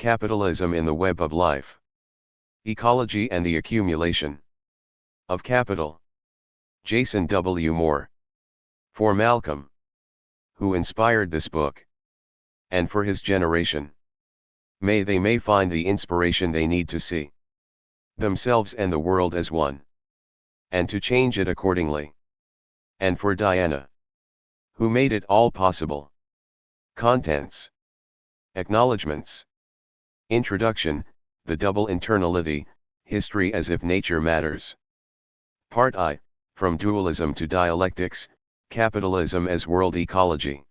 Capitalism in the Web of Life. Ecology and the Accumulation of Capital. Jason W. Moore. For Malcolm, who inspired this book, and for his generation. May they find the inspiration they need to see themselves and the world as one, and to change it accordingly. And for Diana, who made it all possible. Contents. Acknowledgements. Introduction, the double internality, history as if nature matters. Part I, from dualism to dialectics, capitalism as world ecology.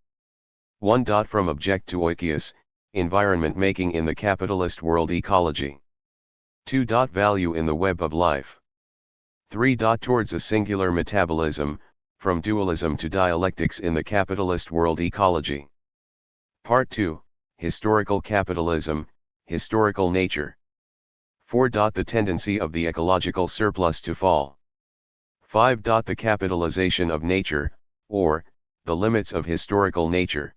1. From object to oikos, environment making in the capitalist world ecology. 2. Value in the web of life. 3. Towards a singular metabolism, from dualism to dialectics in the capitalist world ecology. Part 2, historical capitalism, historical nature. 4. The tendency of the ecological surplus to fall. 5. The capitalization of nature, or, the limits of historical nature.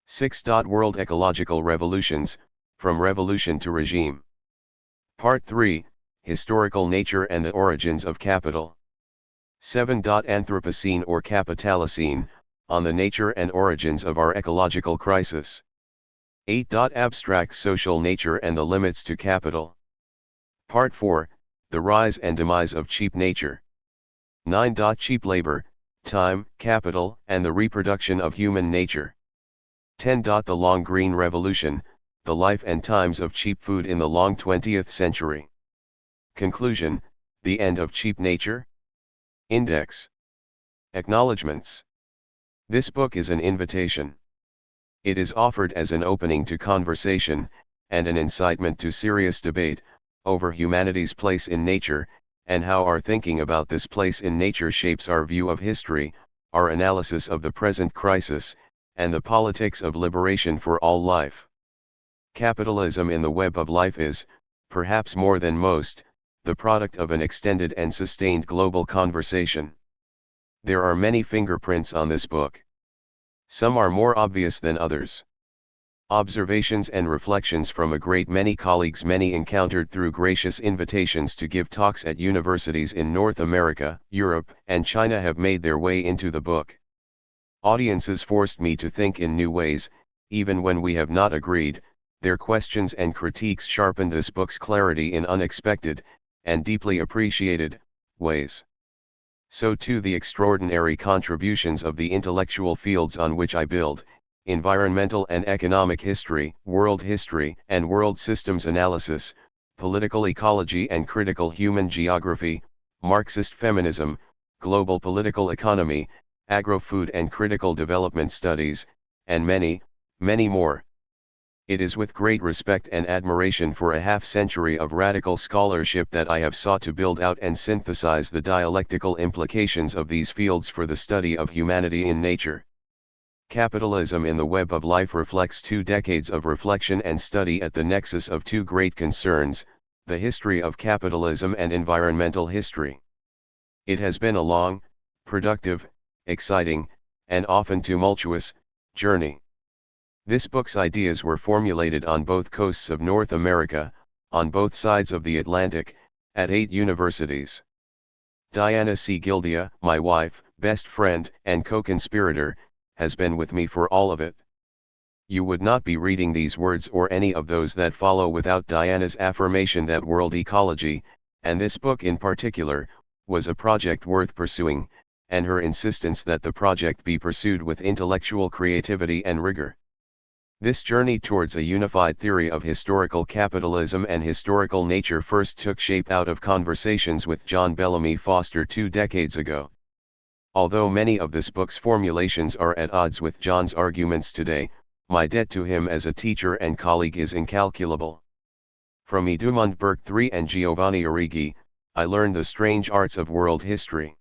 6. World ecological revolutions, from revolution to regime. Part 3, historical nature and the origins of capital. 7. Anthropocene or Capitalism, on the nature and origins of our ecological crisis. 8. Abstract social nature and the limits to capital. Part 4, the rise and demise of cheap nature. 9. Cheap labor, time, capital, and the reproduction of human nature. 10. The long green revolution, the life and times of cheap food in the long 20th century. Conclusion, the end of cheap nature? Index. Acknowledgements. This book is an invitation. It is offered as an opening to conversation, and an incitement to serious debate, over humanity's place in nature, and how our thinking about this place in nature shapes our view of history, our analysis of the present crisis, and the politics of liberation for all life. Capitalism in the web of life is, perhaps more than most, the product of an extended and sustained global conversation. There are many fingerprints on this book. Some are more obvious than others. Observations and reflections from a great many colleagues, many encountered through gracious invitations to give talks at universities in North America, Europe, and China, have made their way into the book. Audiences forced me to think in new ways, even when we have not agreed. Their questions and critiques sharpened this book's clarity in unexpected, and deeply appreciated, ways. So too the extraordinary contributions of the intellectual fields on which I build, environmental and economic history, and world systems analysis, political ecology and critical human geography, Marxist feminism, global political economy, agro-food and critical development studies, and many, many more. It is with great respect and admiration for a half-century of radical scholarship that I have sought to build out and synthesize the dialectical implications of these fields for the study of humanity in nature. Capitalism in the Web of Life reflects 2 decades of reflection and study at the nexus of 2 great concerns, the history of capitalism and environmental history. It has been a long, productive, exciting, and often tumultuous, journey. This book's ideas were formulated on both coasts of North America, on both sides of the Atlantic, at 8 universities. Diana C. Gildia, my wife, best friend, and co-conspirator, has been with me for all of it. You would not be reading these words or any of those that follow without Diana's affirmation that world ecology, and this book in particular, was a project worth pursuing, and her insistence that the project be pursued with intellectual creativity and rigor. This journey towards a unified theory of historical capitalism and historical nature first took shape out of conversations with John Bellamy Foster 2 decades ago. Although many of this book's formulations are at odds with John's arguments today, my debt to him as a teacher and colleague is incalculable. From Edmund Burke III and Giovanni Arrighi, I learned the strange arts of world history.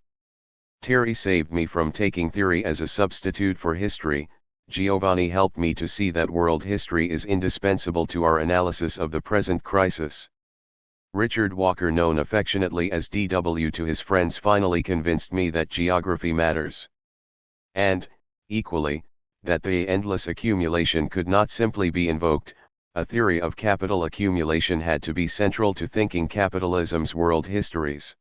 Terry saved me from taking theory as a substitute for history. Giovanni helped me to see that world history is indispensable to our analysis of the present crisis. Richard Walker, known affectionately as DW to his friends, finally convinced me that geography matters. And, equally, that the endless accumulation could not simply be invoked, a theory of capital accumulation had to be central to thinking capitalism's world histories.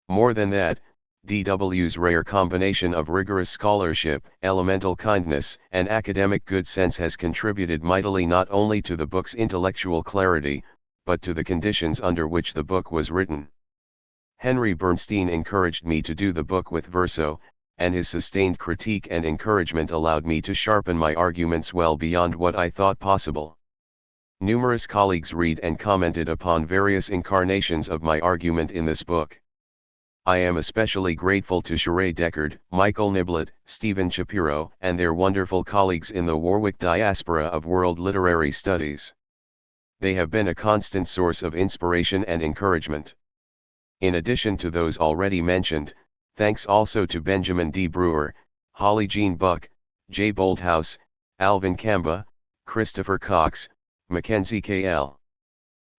More than that, D.W.'s rare combination of rigorous scholarship, elemental kindness, and academic good sense has contributed mightily not only to the book's intellectual clarity, but to the conditions under which the book was written. Henry Bernstein encouraged me to do the book with verso, and his sustained critique and encouragement allowed me to sharpen my arguments well beyond what I thought possible. Numerous colleagues read and commented upon various incarnations of my argument in this book. I am especially grateful to Sheree Deckard, Michael Niblett, Stephen Shapiro, and their wonderful colleagues in the Warwick Diaspora of World Literary Studies. They have been a constant source of inspiration and encouragement. In addition to those already mentioned, thanks also to Benjamin D. Brewer, Holly Jean Buck, Jay Bolthouse, Alvin Kamba, Christopher Cox, Mackenzie K.L.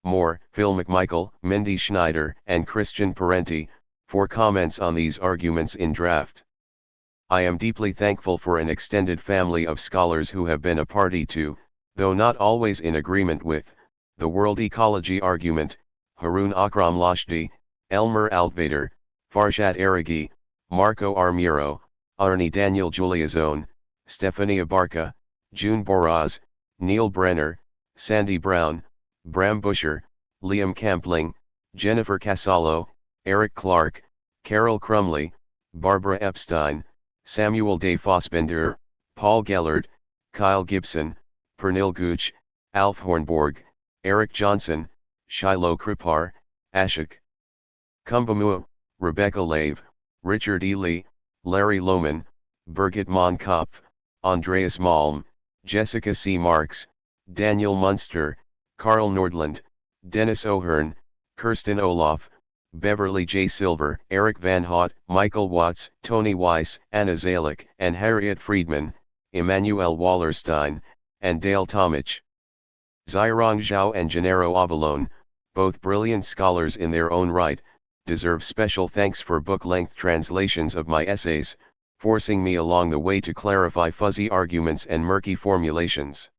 Moore, Phil McMichael, Mindy Schneider, and Christian Parenti, for comments on these arguments in draft. I am deeply thankful for an extended family of scholars who have been a party to, though not always in agreement with, the world ecology argument: Harun Akram Lashdi, Elmer Altvater, Farshad Araghi, Marco Armiro, Arnie Daniel Giuliazone, Stefania Barca, June Boraz, Neil Brenner, Sandy Brown, Bram Busher, Liam Campling, Jennifer Casalo, Eric Clark, Carol Crumley, Barbara Epstein, Samuel Day Fossbender, Paul Gellert, Kyle Gibson, Pernil Gooch, Alf Hornborg, Eric Johnson, Shiloh Kripar, Ashok Kumbamua, Rebecca Lave, Richard E. Lee, Larry Lohman, Birgit Monkopf, Andreas Malm, Jessica C. Marks, Daniel Munster, Carl Nordland, Dennis O'Hearn, Kirsten Olaf, Beverly J. Silver, Eric Van Hout, Michael Watts, Tony Weiss, Anna Zalik, and Harriet Friedman, Emmanuel Wallerstein, and Dale Tomich. Zhairong Zhao and Gennaro Avalone, both brilliant scholars in their own right, deserve special thanks for book-length translations of my essays, forcing me along the way to clarify fuzzy arguments and murky formulations.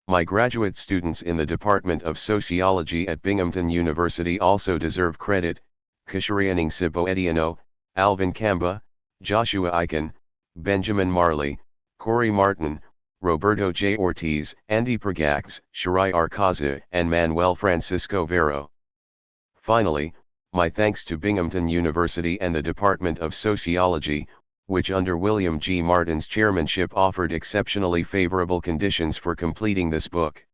My graduate students in the Department of Sociology at Binghamton University also deserve credit: Kishorianing Sibo-Ediano, Alvin Kamba, Joshua Eichen, Benjamin Marley, Corey Martin, Roberto J. Ortiz, Andy Pragax, Shirai Arcaza, and Manuel Francisco Vero. Finally, my thanks to Binghamton University and the Department of Sociology, which under William G. Martin's chairmanship offered exceptionally favorable conditions for completing this book.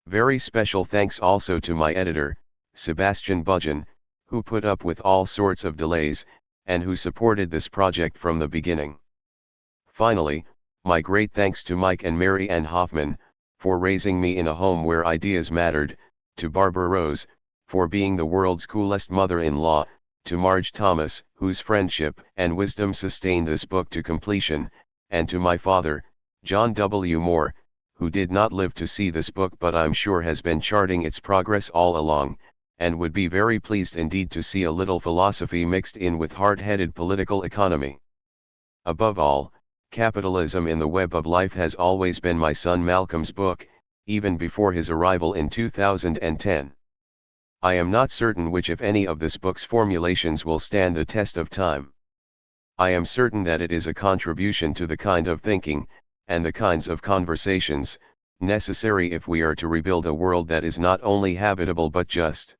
Very special thanks also to my editor, Sebastian Budgen, who put up with all sorts of delays, and who supported this project from the beginning. Finally, my great thanks to Mike and Mary Ann Hoffman, for raising me in a home where ideas mattered, to Barbara Rose, for being the world's coolest mother-in-law, to Marge Thomas, whose friendship and wisdom sustained this book to completion, and to my father, John W. Moore, who did not live to see this book but I'm sure has been charting its progress all along, and would be very pleased indeed to see a little philosophy mixed in with hard-headed political economy. Above all, Capitalism in the Web of Life has always been my son Malcolm's book, even before his arrival in 2010. I am not certain which if any of this book's formulations will stand the test of time. I am certain that it is a contribution to the kind of thinking, and the kinds of conversations, necessary if we are to rebuild a world that is not only habitable but just.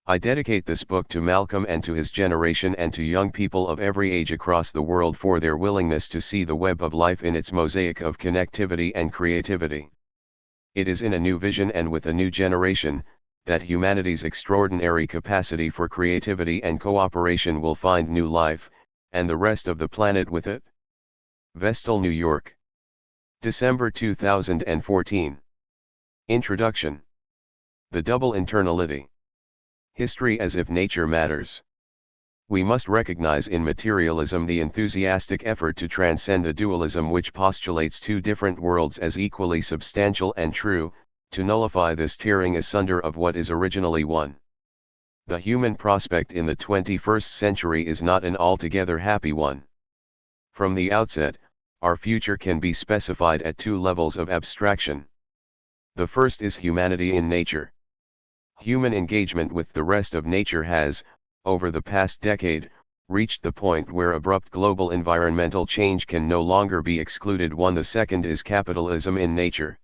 I dedicate this book to Malcolm and to his generation and to young people of every age across the world for their willingness to see the web of life in its mosaic of connectivity and creativity. It is in a new vision and with a new generation, that humanity's extraordinary capacity for creativity and cooperation will find new life, and the rest of the planet with it. Vestal, New York. December 2014. Introduction. The Double Internality. History as if nature matters. We must recognize in materialism the enthusiastic effort to transcend the dualism which postulates two different worlds as equally substantial and true, to nullify this tearing asunder of what is originally one. The human prospect in the 21st century is not an altogether happy one. From the outset, our future can be specified at two levels of abstraction. The first is humanity in nature. Human engagement with the rest of nature has, over the past decade, reached the point where abrupt global environmental change can no longer be excluded. The second is capitalism in nature.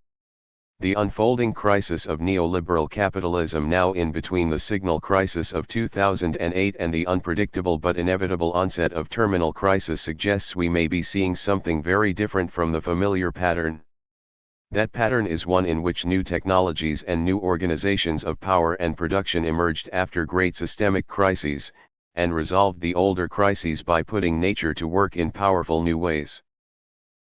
The unfolding crisis of neoliberal capitalism, now in between the signal crisis of 2008 and the unpredictable but inevitable onset of terminal crisis, suggests we may be seeing something very different from the familiar pattern. That pattern is one in which new technologies and new organizations of power and production emerged after great systemic crises, and resolved the older crises by putting nature to work in powerful new ways.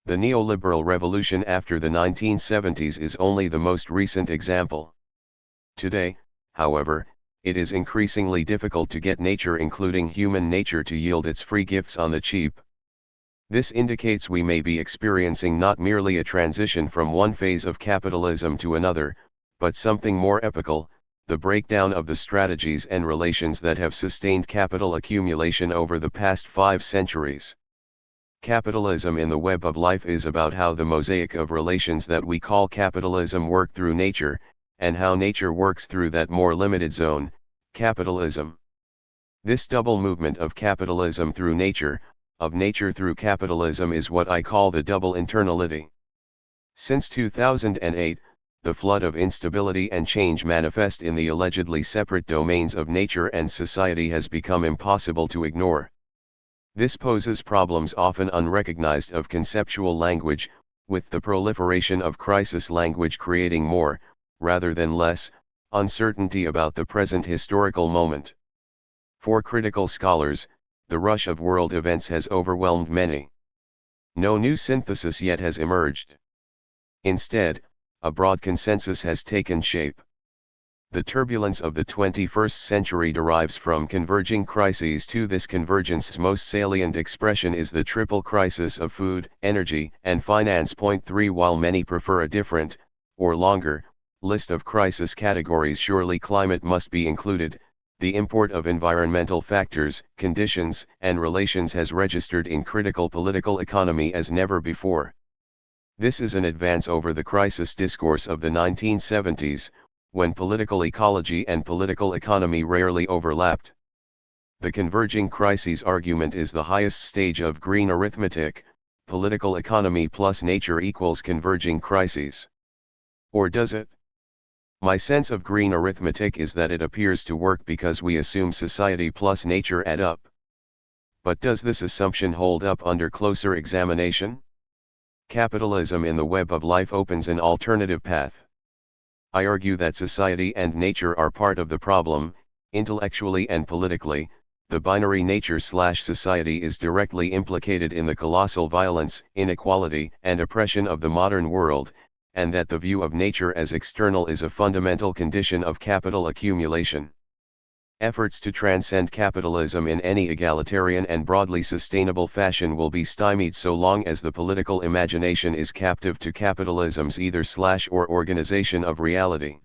The neoliberal revolution after the 1970s is only the most recent example. Today, however, it is increasingly difficult to get nature, including human nature, to yield its free gifts on the cheap. This indicates we may be experiencing not merely a transition from one phase of capitalism to another, but something more epochal, the breakdown of the strategies and relations that have sustained capital accumulation over the past 5 centuries. Capitalism in the Web of Life is about how the mosaic of relations that we call capitalism work through nature, and how nature works through that more limited zone, capitalism. This double movement of capitalism through nature, of nature through capitalism, is what I call the double internality. Since 2008, the flood of instability and change manifest in the allegedly separate domains of nature and society has become impossible to ignore. This poses problems often unrecognized of conceptual language, with the proliferation of crisis language creating more, rather than less, uncertainty about the present historical moment. For critical scholars, the rush of world events has overwhelmed many. No new synthesis yet has emerged. Instead, a broad consensus has taken shape. The turbulence of the 21st century derives from converging crises. To this convergence's most salient expression is the triple crisis of food, energy, and finance. 3 While many prefer a different, or longer, list of crisis categories, surely climate must be included. The import of environmental factors, conditions, and relations has registered in critical political economy as never before. This is an advance over the crisis discourse of the 1970s, when political ecology and political economy rarely overlapped. The converging crises argument is the highest stage of green arithmetic: political economy plus nature equals converging crises. Or does it? My sense of green arithmetic is that it appears to work because we assume society plus nature add up. But does this assumption hold up under closer examination? Capitalism in the Web of Life opens an alternative path. I argue that society and nature are part of the problem. Intellectually and politically, the binary nature/society is directly implicated in the colossal violence, inequality, and oppression of the modern world, and that the view of nature as external is a fundamental condition of capital accumulation. Efforts to transcend capitalism in any egalitarian and broadly sustainable fashion will be stymied so long as the political imagination is captive to capitalism's either/or organization of reality.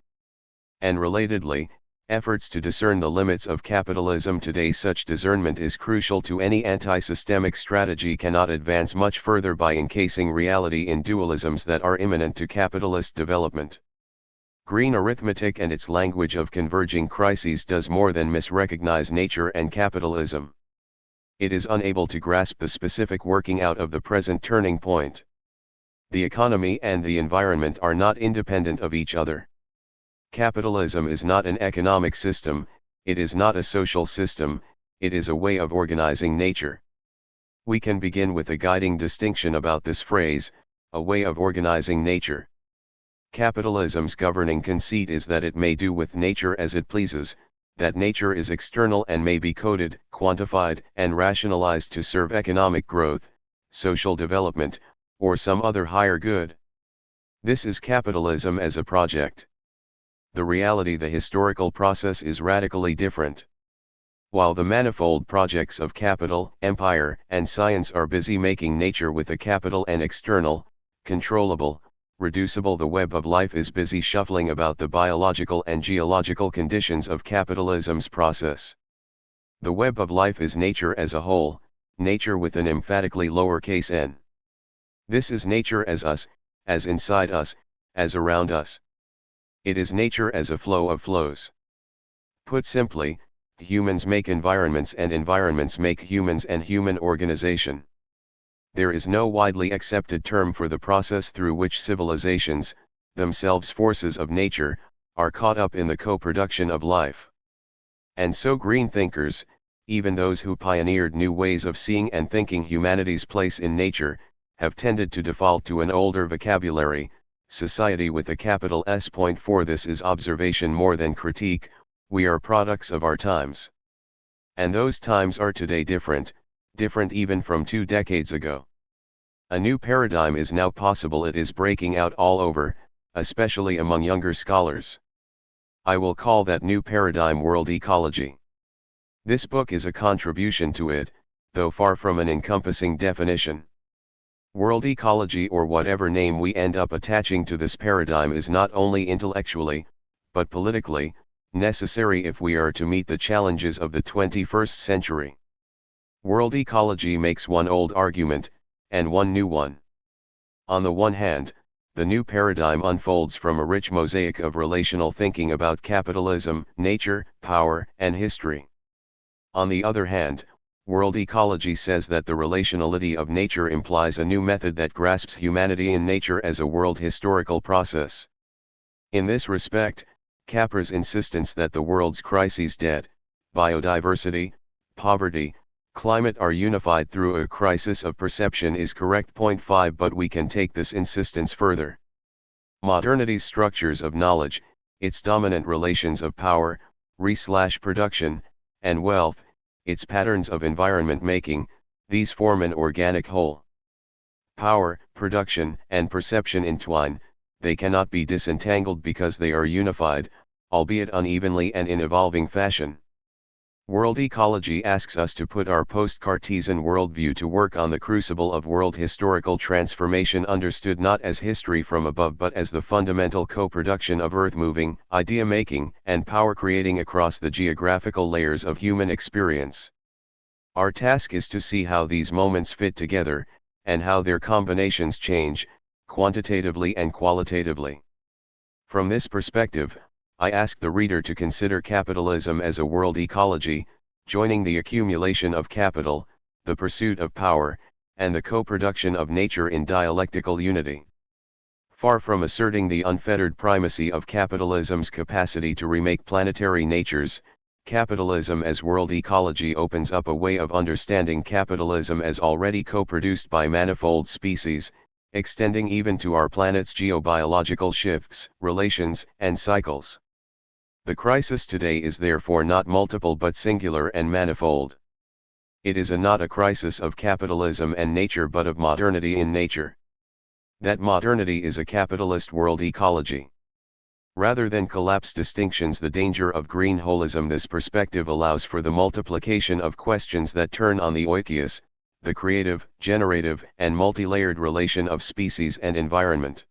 And relatedly, efforts to discern the limits of capitalism today, such discernment is crucial to any anti-systemic strategy, cannot advance much further by encasing reality in dualisms that are imminent to capitalist development. Green arithmetic and its language of converging crises does more than misrecognize nature and capitalism. It is unable to grasp the specific working out of the present turning point. The economy and the environment are not independent of each other. Capitalism is not an economic system, it is not a social system, it is a way of organizing nature. We can begin with a guiding distinction about this phrase, a way of organizing nature. Capitalism's governing conceit is that it may do with nature as it pleases, that nature is external and may be coded, quantified, and rationalized to serve economic growth, social development, or some other higher good. This is capitalism as a project. The reality, the historical process, is radically different. While the manifold projects of capital, empire, and science are busy making nature with a capital and external, controllable, reducible, the Web of Life is busy shuffling about the biological and geological conditions of capitalism's process. The Web of Life is nature as a whole, nature with an emphatically lowercase n. This is nature as us, as inside us, as around us. It is nature as a flow of flows. Put simply, humans make environments and environments make humans and human organization. There is no widely accepted term for the process through which civilizations, themselves forces of nature, are caught up in the co-production of life. And so green thinkers, even those who pioneered new ways of seeing and thinking humanity's place in nature, have tended to default to an older vocabulary, society with a capital S. For this is observation more than critique, we are products of our times. And those times are today different even from 2 decades ago. A new paradigm is now possible. It is breaking out all over, especially among younger scholars. I will call that new paradigm world ecology. This book is a contribution to it, though far from an encompassing definition. World ecology, or whatever name we end up attaching to this paradigm, is not only intellectually, but politically, necessary if we are to meet the challenges of the 21st century. World ecology makes one old argument, and one new one. On the one hand, the new paradigm unfolds from a rich mosaic of relational thinking about capitalism, nature, power, and history. On the other hand, world ecology says that the relationality of nature implies a new method that grasps humanity in nature as a world historical process. In this respect, Capper's insistence that the world's crises, debt, biodiversity, poverty, climate are unified through a crisis of perception is correct. 5 But we can take this insistence further. Modernity's structures of knowledge, its dominant relations of power, production, and wealth, its patterns of environment making, these form an organic whole. Power, production, and perception entwine, they cannot be disentangled because they are unified, albeit unevenly and in evolving fashion. World ecology asks us to put our post-Cartesian worldview to work on the crucible of world historical transformation, understood not as history from above but as the fundamental co-production of earth-moving, idea-making, and power-creating across the geographical layers of human experience. Our task is to see how these moments fit together, and how their combinations change, quantitatively and qualitatively. From this perspective, I ask the reader to consider capitalism as a world ecology, joining the accumulation of capital, the pursuit of power, and the co-production of nature in dialectical unity. Far from asserting the unfettered primacy of capitalism's capacity to remake planetary natures, capitalism as world ecology opens up a way of understanding capitalism as already co-produced by manifold species, extending even to our planet's geobiological shifts, relations, and cycles. The crisis today is therefore not multiple but singular and manifold. It is not a crisis of capitalism and nature but of modernity in nature. That modernity is a capitalist world ecology. Rather than collapse distinctions, the danger of green holism, this perspective allows for the multiplication of questions that turn on the oikos, the creative, generative, and multi-layered relation of species and environment.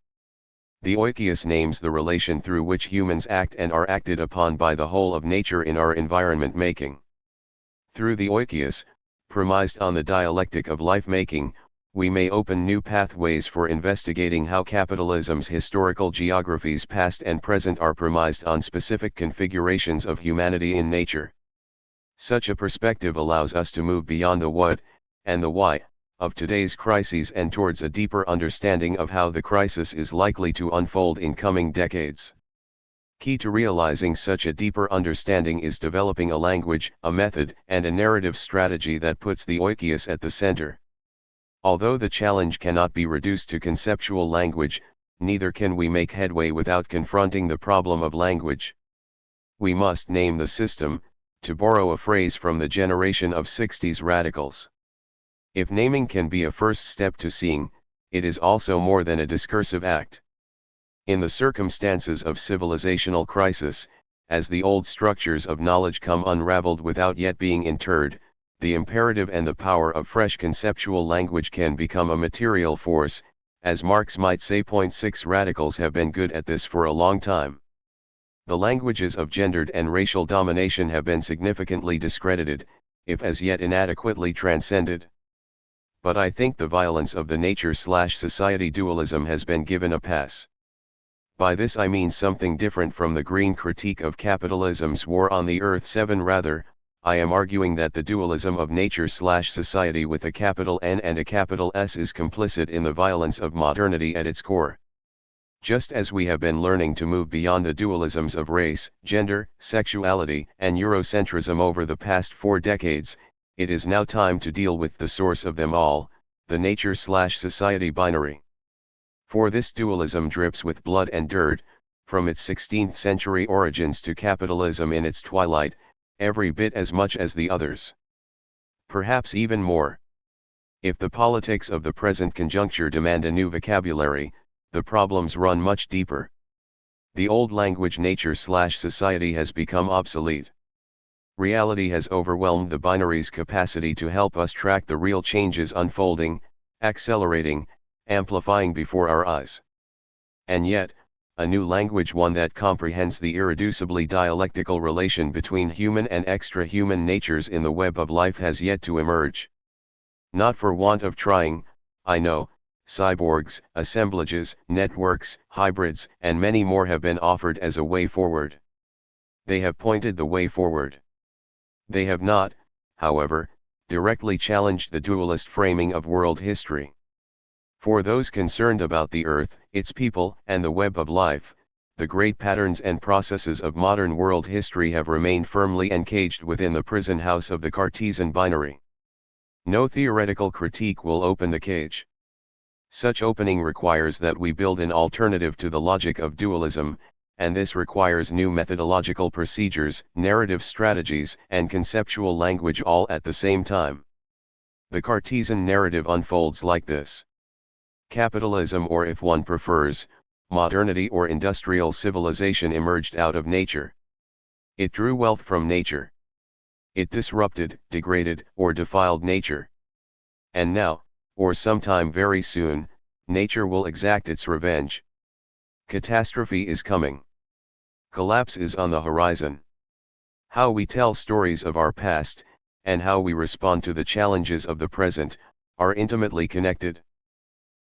The oikos names the relation through which humans act and are acted upon by the whole of nature in our environment making. Through the oikos, premised on the dialectic of life making, we may open new pathways for investigating how capitalism's historical geographies past and present are premised on specific configurations of humanity in nature. Such a perspective allows us to move beyond the what, and the why, of today's crises and towards a deeper understanding of how the crisis is likely to unfold in coming decades. Key to realizing such a deeper understanding is developing a language, a method, and a narrative strategy that puts the oikos at the center. Although the challenge cannot be reduced to conceptual language, neither can we make headway without confronting the problem of language. We must name the system, to borrow a phrase from the generation of 60s radicals. If naming can be a first step to seeing, it is also more than a discursive act. In the circumstances of civilizational crisis, as the old structures of knowledge come unraveled without yet being interred, the imperative and the power of fresh conceptual language can become a material force, as Marx might say. 6 Radicals have been good at this for a long time. The languages of gendered and racial domination have been significantly discredited, if as yet inadequately transcended. But I think the violence of the nature/society dualism has been given a pass. By this I mean something different from the green critique of capitalism's war on the earth. 7 Rather, I am arguing that the dualism of nature/society with a capital N and a capital S is complicit in the violence of modernity at its core. Just as we have been learning to move beyond the dualisms of race, gender, sexuality, and Eurocentrism over the past 4 decades, it is now time to deal with the source of them all, the nature/society binary. For this dualism drips with blood and dirt, from its 16th century origins to capitalism in its twilight, every bit as much as the others. Perhaps even more. If the politics of the present conjuncture demand a new vocabulary, the problems run much deeper. The old language nature/society has become obsolete. Reality has overwhelmed the binary's capacity to help us track the real changes unfolding, accelerating, amplifying before our eyes. And yet, a new language, one that comprehends the irreducibly dialectical relation between human and extra-human natures in the web of life, has yet to emerge. Not for want of trying, I know, cyborgs, assemblages, networks, hybrids, and many more have been offered as a way forward. They have pointed the way forward. They have not, however, directly challenged the dualist framing of world history. For those concerned about the earth, its people, and the web of life, the great patterns and processes of modern world history have remained firmly encaged within the prison house of the Cartesian binary. No theoretical critique will open the cage. Such opening requires that we build an alternative to the logic of dualism, and this requires new methodological procedures, narrative strategies, and conceptual language all at the same time. The Cartesian narrative unfolds like this. Capitalism, or if one prefers, modernity or industrial civilization, emerged out of nature. It drew wealth from nature. It disrupted, degraded, or defiled nature. And now, or sometime very soon, nature will exact its revenge. Catastrophe is coming. Collapse is on the horizon. How we tell stories of our past, and how we respond to the challenges of the present, are intimately connected.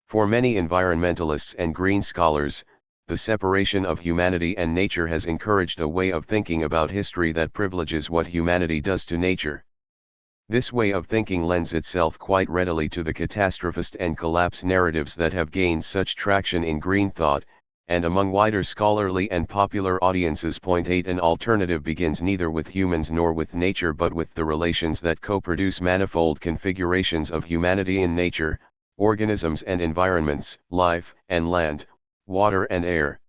For many environmentalists and green scholars, the separation of humanity and nature has encouraged a way of thinking about history that privileges what humanity does to nature. This way of thinking lends itself quite readily to the catastrophist and collapse narratives that have gained such traction in green thought, and among wider scholarly and popular audiences. 8 An alternative begins neither with humans nor with nature, but with the relations that co-produce manifold configurations of humanity in nature, organisms and environments, life and land, water and air.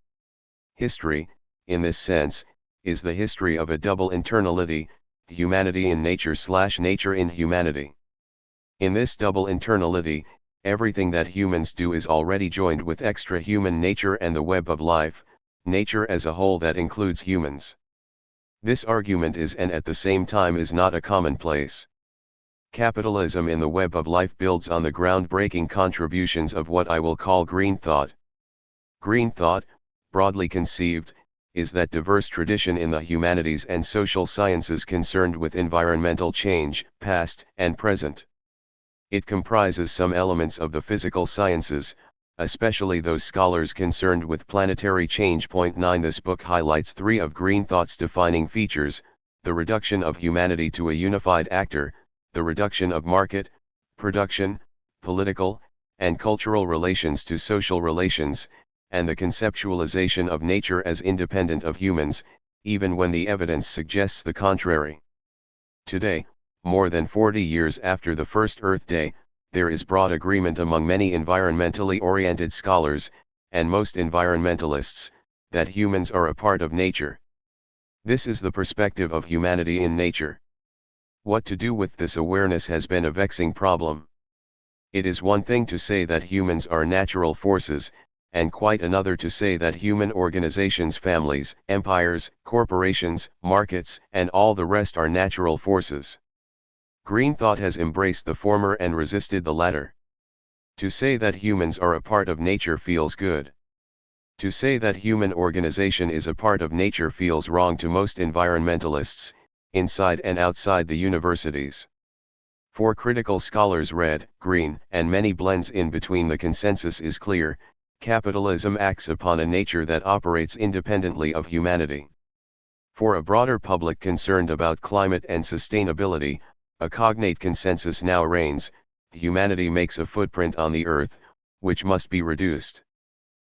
History, in this sense, is the history of a double internality, humanity in nature/nature in humanity. In this double internality, everything that humans do is already joined with extra-human nature and the web of life, nature as a whole that includes humans. This argument is, and at the same time is not, a commonplace. Capitalism in the web of life builds on the groundbreaking contributions of what I will call green thought. Green thought, broadly conceived, is that diverse tradition in the humanities and social sciences concerned with environmental change, past and present. It comprises some elements of the physical sciences, especially those scholars concerned with planetary change. 9 This book highlights 3 of green thought's defining features: the reduction of humanity to a unified actor, the reduction of market, production, political, and cultural relations to social relations, and the conceptualization of nature as independent of humans, even when the evidence suggests the contrary. Today, more than 40 years after the first Earth Day, there is broad agreement among many environmentally oriented scholars, and most environmentalists, that humans are a part of nature. This is the perspective of humanity in nature. What to do with this awareness has been a vexing problem. It is one thing to say that humans are natural forces, and quite another to say that human organizations, families, empires, corporations, markets, and all the rest are natural forces. Green thought has embraced the former and resisted the latter. To say that humans are a part of nature feels good. To say that human organization is a part of nature feels wrong to most environmentalists, inside and outside the universities. For critical scholars, red, green, and many blends in between, the consensus is clear: Capitalism acts upon a nature that operates independently of humanity. For a broader public concerned about climate and sustainability, a cognate consensus now reigns: humanity makes a footprint on the earth, which must be reduced.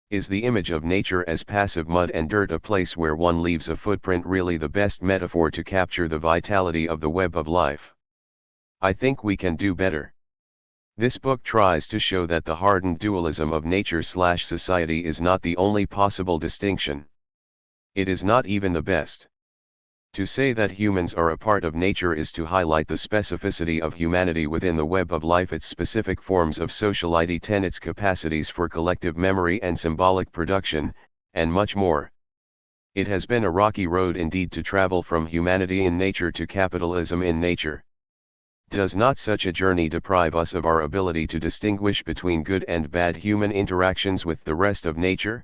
Is the image of nature as passive mud and dirt, a place where one leaves a footprint, really the best metaphor to capture the vitality of the web of life? I think we can do better. This book tries to show that the hardened dualism of nature/society is not the only possible distinction. It is not even the best. To say that humans are a part of nature is to highlight the specificity of humanity within the web of life, its specific forms of social identity, its capacities for collective memory and symbolic production, and much more. It has been a rocky road indeed to travel from humanity in nature to capitalism in nature. Does not such a journey deprive us of our ability to distinguish between good and bad human interactions with the rest of nature?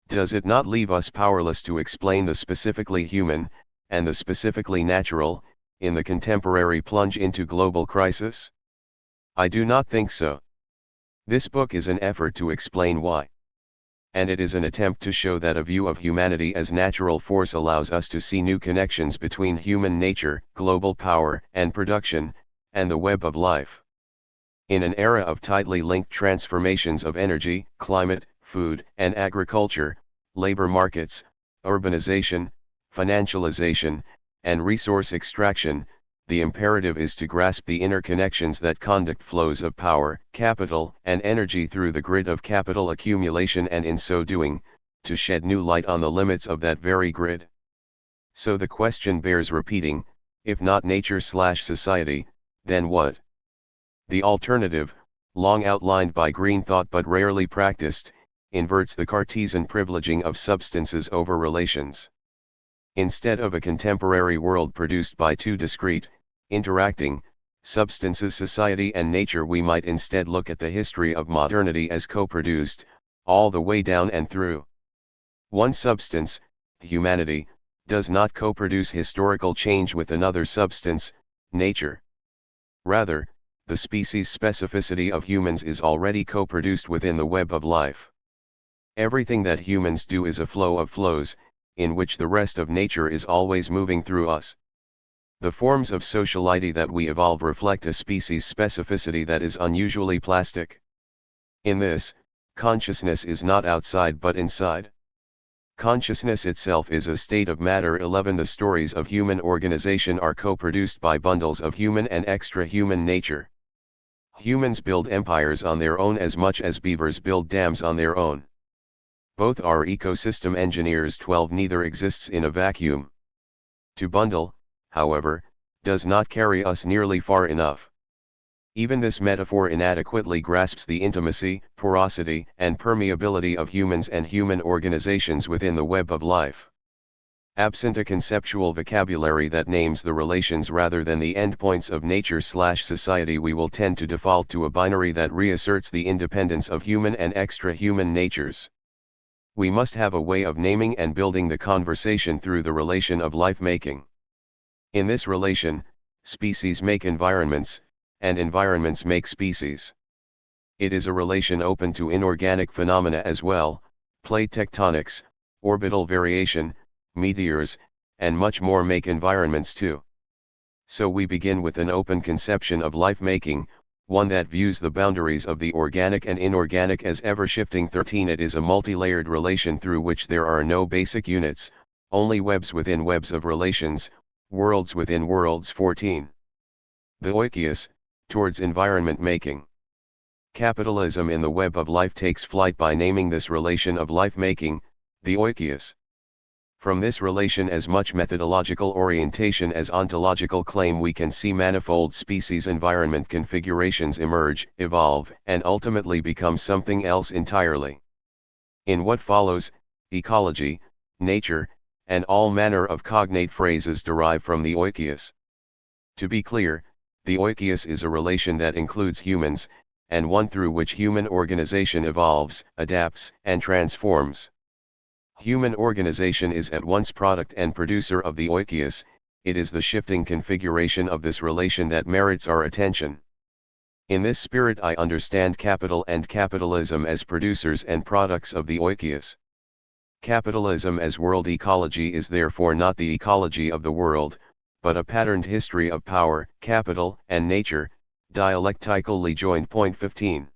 Does it not leave us powerless to explain the specifically human, and the specifically natural, in the contemporary plunge into global crisis? I do not think so. This book is an effort to explain why. And it is an attempt to show that a view of humanity as natural force allows us to see new connections between human nature, global power and production, and the web of life. In an era of tightly linked transformations of energy, climate, food and agriculture, labor markets, urbanization, financialization, and resource extraction, the imperative is to grasp the interconnections that conduct flows of power, capital, and energy through the grid of capital accumulation, and in so doing, to shed new light on the limits of that very grid. So the question bears repeating: if not nature/society, then what? The alternative, long outlined by green thought but rarely practiced, inverts the Cartesian privileging of substances over relations. Instead of a contemporary world produced by two discrete, interacting, substances, society and nature, we might instead look at the history of modernity as co-produced, all the way down and through. One substance, humanity, does not co-produce historical change with another substance, nature. Rather, the species specificity of humans is already co-produced within the web of life. Everything that humans do is a flow of flows, in which the rest of nature is always moving through us. The forms of sociality that we evolve reflect a species specificity that is unusually plastic. In this, consciousness is not outside but inside. Consciousness itself is a state of matter. 11 The stories of human organization are co-produced by bundles of human and extra-human nature. Humans build empires on their own as much as beavers build dams on their own. Both are ecosystem engineers. 12 Neither exists in a vacuum. To bundle, however, does not carry us nearly far enough. Even this metaphor inadequately grasps the intimacy, porosity, and permeability of humans and human organizations within the web of life. Absent a conceptual vocabulary that names the relations rather than the endpoints of nature/society, we will tend to default to a binary that reasserts the independence of human and extra-human natures. We must have a way of naming and building the conversation through the relation of life-making. In this relation, species make environments, and environments make species. It is a relation open to inorganic phenomena as well: plate tectonics, orbital variation, meteors, and much more make environments too. So we begin with an open conception of life-making, one that views the boundaries of the organic and inorganic as ever-shifting. 13 It is a multi-layered relation through which there are no basic units, only webs within webs of relations, worlds within worlds. 14. The oikos, towards environment making. Capitalism in the web of life takes flight by naming this relation of life-making, the oikos. From this relation, as much methodological orientation as ontological claim, we can see manifold species environment configurations emerge, evolve, and ultimately become something else entirely. In what follows, ecology, nature, and all manner of cognate phrases derive from the oikos. To be clear, the oikos is a relation that includes humans, and one through which human organization evolves, adapts, and transforms. Human organization is at once product and producer of the oikos. It is the shifting configuration of this relation that merits our attention. In this spirit I understand capital and capitalism as producers and products of the oikos. Capitalism as world ecology is therefore not the ecology of the world, but a patterned history of power, capital, and nature, dialectically joined. Point 15.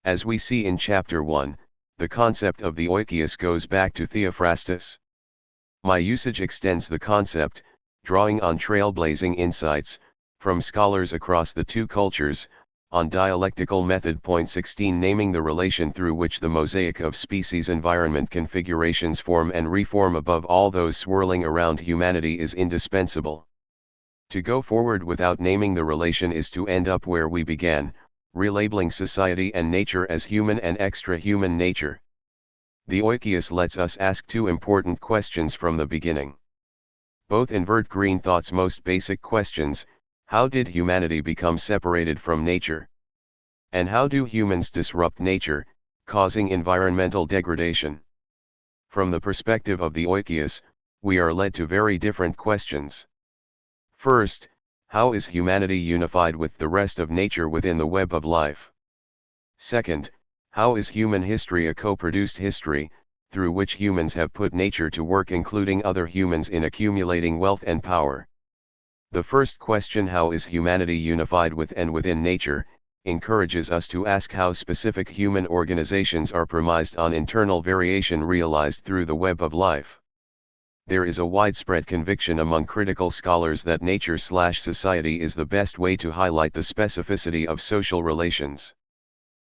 As we see in Chapter 1, the concept of the oikos goes back to Theophrastus. My usage extends the concept, drawing on trailblazing insights, from scholars across the two cultures, on dialectical method. Point 16. Naming the relation through which the mosaic of species environment configurations form and reform above all those swirling around humanity is indispensable. To go forward without naming the relation is to end up where we began, relabeling society and nature as human and extra-human nature. The oikos lets us ask two important questions from the beginning. Both invert Green Thought's most basic questions: how did humanity become separated from nature? And how do humans disrupt nature, causing environmental degradation? From the perspective of the oikos, we are led to very different questions. First, how is humanity unified with the rest of nature within the web of life? Second, how is human history a co-produced history, through which humans have put nature to work, including other humans, in accumulating wealth and power? The first question, how is humanity unified with and within nature, encourages us to ask how specific human organizations are premised on internal variation realized through the web of life. There is a widespread conviction among critical scholars that nature/society is the best way to highlight the specificity of social relations.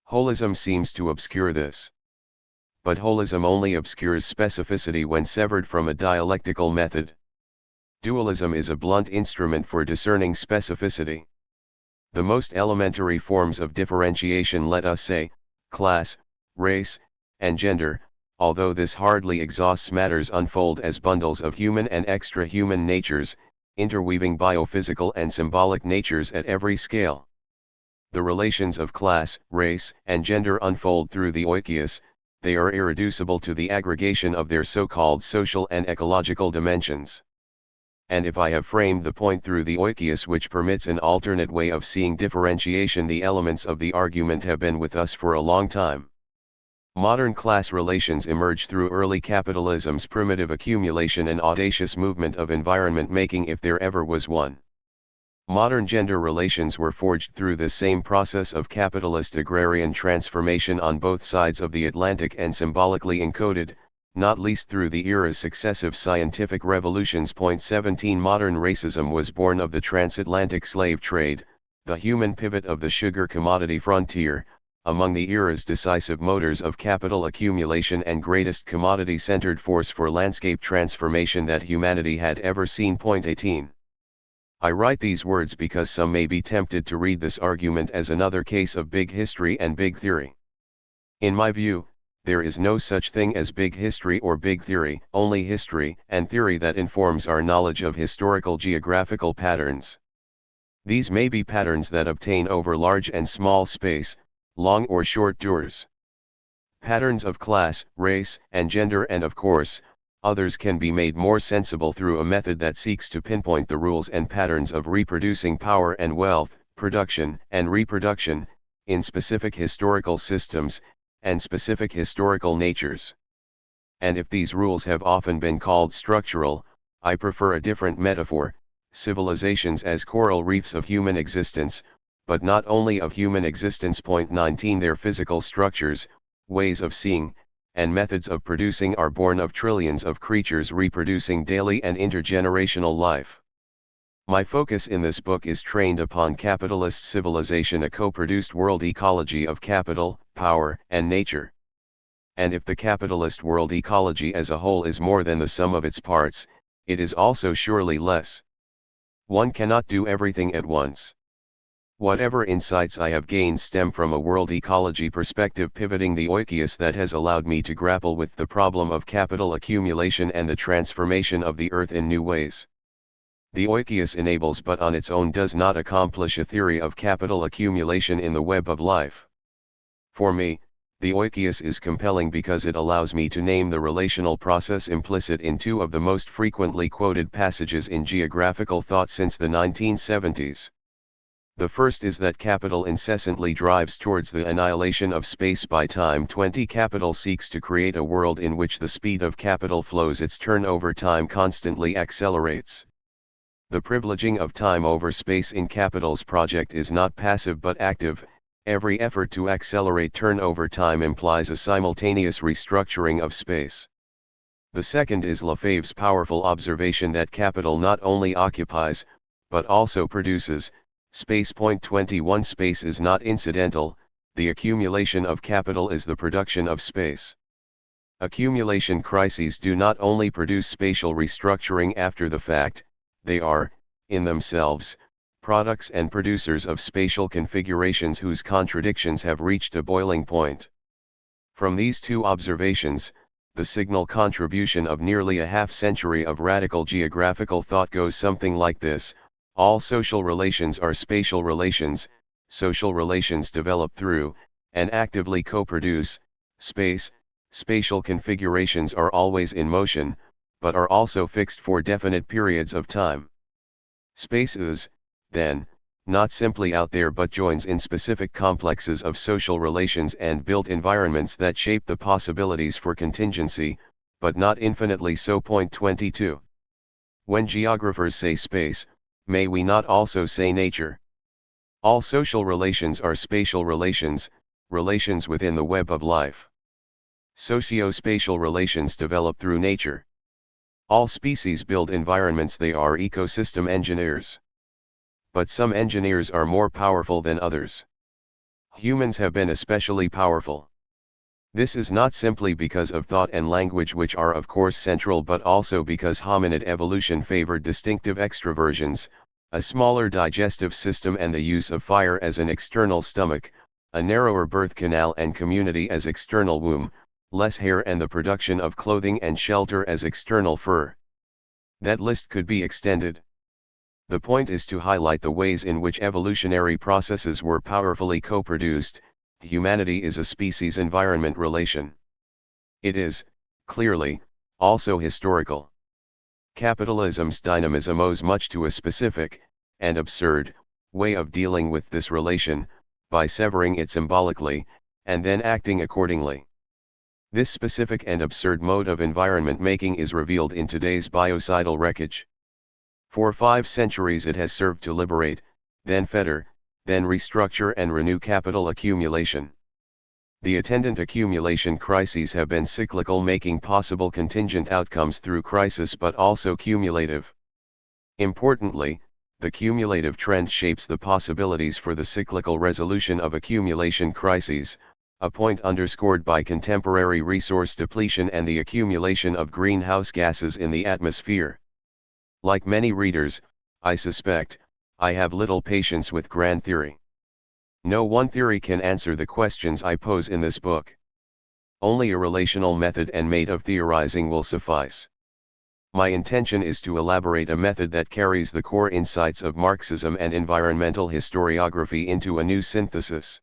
Holism seems to obscure this. But holism only obscures specificity when severed from a dialectical method. Dualism is a blunt instrument for discerning specificity. The most elementary forms of differentiation, let us say, class, race, and gender, although this hardly exhausts matters, unfold as bundles of human and extra-human natures, interweaving biophysical and symbolic natures at every scale. The relations of class, race, and gender unfold through the oikos. They are irreducible to the aggregation of their so-called social and ecological dimensions. And if I have framed the point through the oikos, which permits an alternate way of seeing differentiation, the elements of the argument have been with us for a long time. Modern class relations emerge through early capitalism's primitive accumulation and audacious movement of environment making, if there ever was one. Modern gender relations were forged through this same process of capitalist agrarian transformation on both sides of the Atlantic and symbolically encoded, not least through the era's successive scientific revolutions. Point 17. Modern racism was born of the transatlantic slave trade, the human pivot of the sugar commodity frontier, among the era's decisive motors of capital accumulation and greatest commodity-centered force for landscape transformation that humanity had ever seen. Point 18. I write these words because some may be tempted to read this argument as another case of big history and big theory. In my view, there is no such thing as big history or big theory, only history and theory that informs our knowledge of historical geographical patterns. These may be patterns that obtain over large and small space, long or short tours. Patterns of class, race, and gender, and of course, others can be made more sensible through a method that seeks to pinpoint the rules and patterns of reproducing power and wealth, production and reproduction, in specific historical systems, and specific historical natures. And if these rules have often been called structural, I prefer a different metaphor: civilizations as coral reefs of human existence, but not only of human existence. Point 19. Their physical structures, ways of seeing, and methods of producing are born of trillions of creatures reproducing daily and intergenerational life. My focus in this book is trained upon capitalist civilization, a co-produced world ecology of capital, power, and nature. And if the capitalist world ecology as a whole is more than the sum of its parts, it is also surely less. One cannot do everything at once. Whatever insights I have gained stem from a world ecology perspective pivoting the oikos that has allowed me to grapple with the problem of capital accumulation and the transformation of the earth in new ways. The oikos enables but on its own does not accomplish a theory of capital accumulation in the web of life. For me, the oikos is compelling because it allows me to name the relational process implicit in two of the most frequently quoted passages in geographical thought since the 1970s. The first is that capital incessantly drives towards the annihilation of space by time. 20 Capital seeks to create a world in which the speed of capital flows, its turnover time constantly accelerates. The privileging of time over space in capital's project is not passive but active. Every effort to accelerate turnover time implies a simultaneous restructuring of space. The second is Lefebvre's powerful observation that capital not only occupies, but also produces, space. 21 Space is not incidental, the accumulation of capital is the production of space. Accumulation crises do not only produce spatial restructuring after the fact, they are, in themselves, products and producers of spatial configurations whose contradictions have reached a boiling point. From these two observations, the signal contribution of nearly a half-century of radical geographical thought goes something like this: all social relations are spatial relations, social relations develop through, and actively co-produce, space, spatial configurations are always in motion, but are also fixed for definite periods of time. Space is, then, not simply out there but joins in specific complexes of social relations and built environments that shape the possibilities for contingency, but not infinitely so. 22. When geographers say space, may we not also say nature? All social relations are spatial relations, relations within the web of life. Socio-spatial relations develop through nature. All species build environments, they are ecosystem engineers. But some engineers are more powerful than others. Humans have been especially powerful. This is not simply because of thought and language, which are of course central, but also because hominid evolution favored distinctive extroversions, a smaller digestive system and the use of fire as an external stomach, a narrower birth canal and community as external womb, less hair and the production of clothing and shelter as external fur. That list could be extended. The point is to highlight the ways in which evolutionary processes were powerfully co-produced. Humanity is a species-environment relation. It is, clearly, also historical. Capitalism's dynamism owes much to a specific, and absurd, way of dealing with this relation, by severing it symbolically, and then acting accordingly. This specific and absurd mode of environment making is revealed in today's biocidal wreckage. For 5 centuries it has served to liberate, then fetter, then restructure and renew capital accumulation. The attendant accumulation crises have been cyclical, making possible contingent outcomes through crisis but also cumulative. Importantly, the cumulative trend shapes the possibilities for the cyclical resolution of accumulation crises, a point underscored by contemporary resource depletion and the accumulation of greenhouse gases in the atmosphere. Like many readers, I suspect, I have little patience with grand theory. No one theory can answer the questions I pose in this book. Only a relational method and mate of theorizing will suffice. My intention is to elaborate a method that carries the core insights of Marxism and environmental historiography into a new synthesis.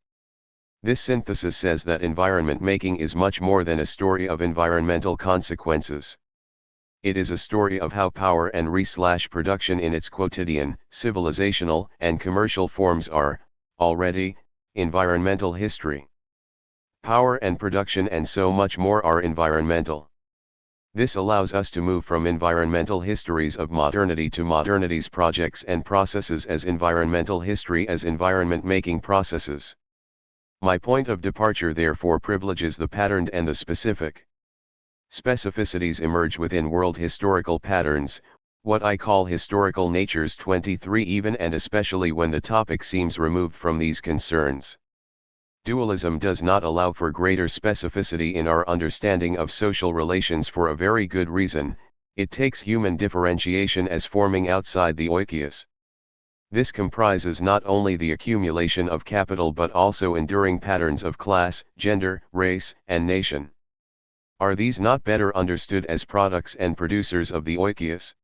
This synthesis says that environment making is much more than a story of environmental consequences. It is a story of how power and production in its quotidian, civilizational, and commercial forms are, already, environmental history. Power and production and so much more are environmental. This allows us to move from environmental histories of modernity to modernity's projects and processes as environmental history as environment-making processes. My point of departure therefore privileges the patterned and the specific. Specificities emerge within world historical patterns, what I call historical natures. 23 Even and especially when the topic seems removed from these concerns. Dualism does not allow for greater specificity in our understanding of social relations for a very good reason: it takes human differentiation as forming outside the oikos. This comprises not only the accumulation of capital but also enduring patterns of class, gender, race, and nation. Are these not better understood as products and producers of the oikos?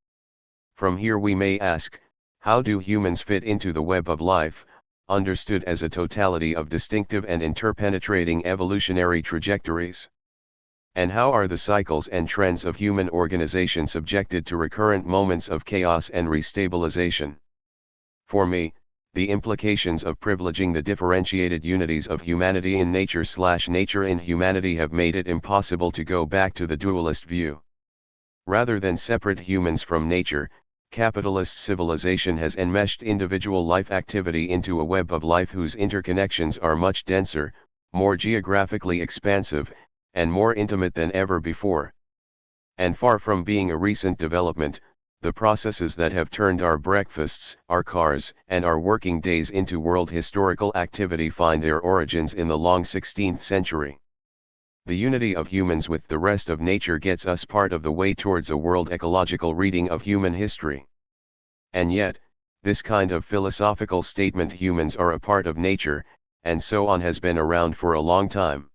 From here we may ask, how do humans fit into the web of life, understood as a totality of distinctive and interpenetrating evolutionary trajectories? And how are the cycles and trends of human organization subjected to recurrent moments of chaos and restabilization? For me, the implications of privileging the differentiated unities of humanity in nature/nature in humanity have made it impossible to go back to the dualist view. Rather than separate humans from nature, capitalist civilization has enmeshed individual life activity into a web of life whose interconnections are much denser, more geographically expansive, and more intimate than ever before. And far from being a recent development, the processes that have turned our breakfasts, our cars, and our working days into world historical activity find their origins in the long 16th century. The unity of humans with the rest of nature gets us part of the way towards a world ecological reading of human history. And yet, this kind of philosophical statement, humans are a part of nature, and so on, has been around for a long time.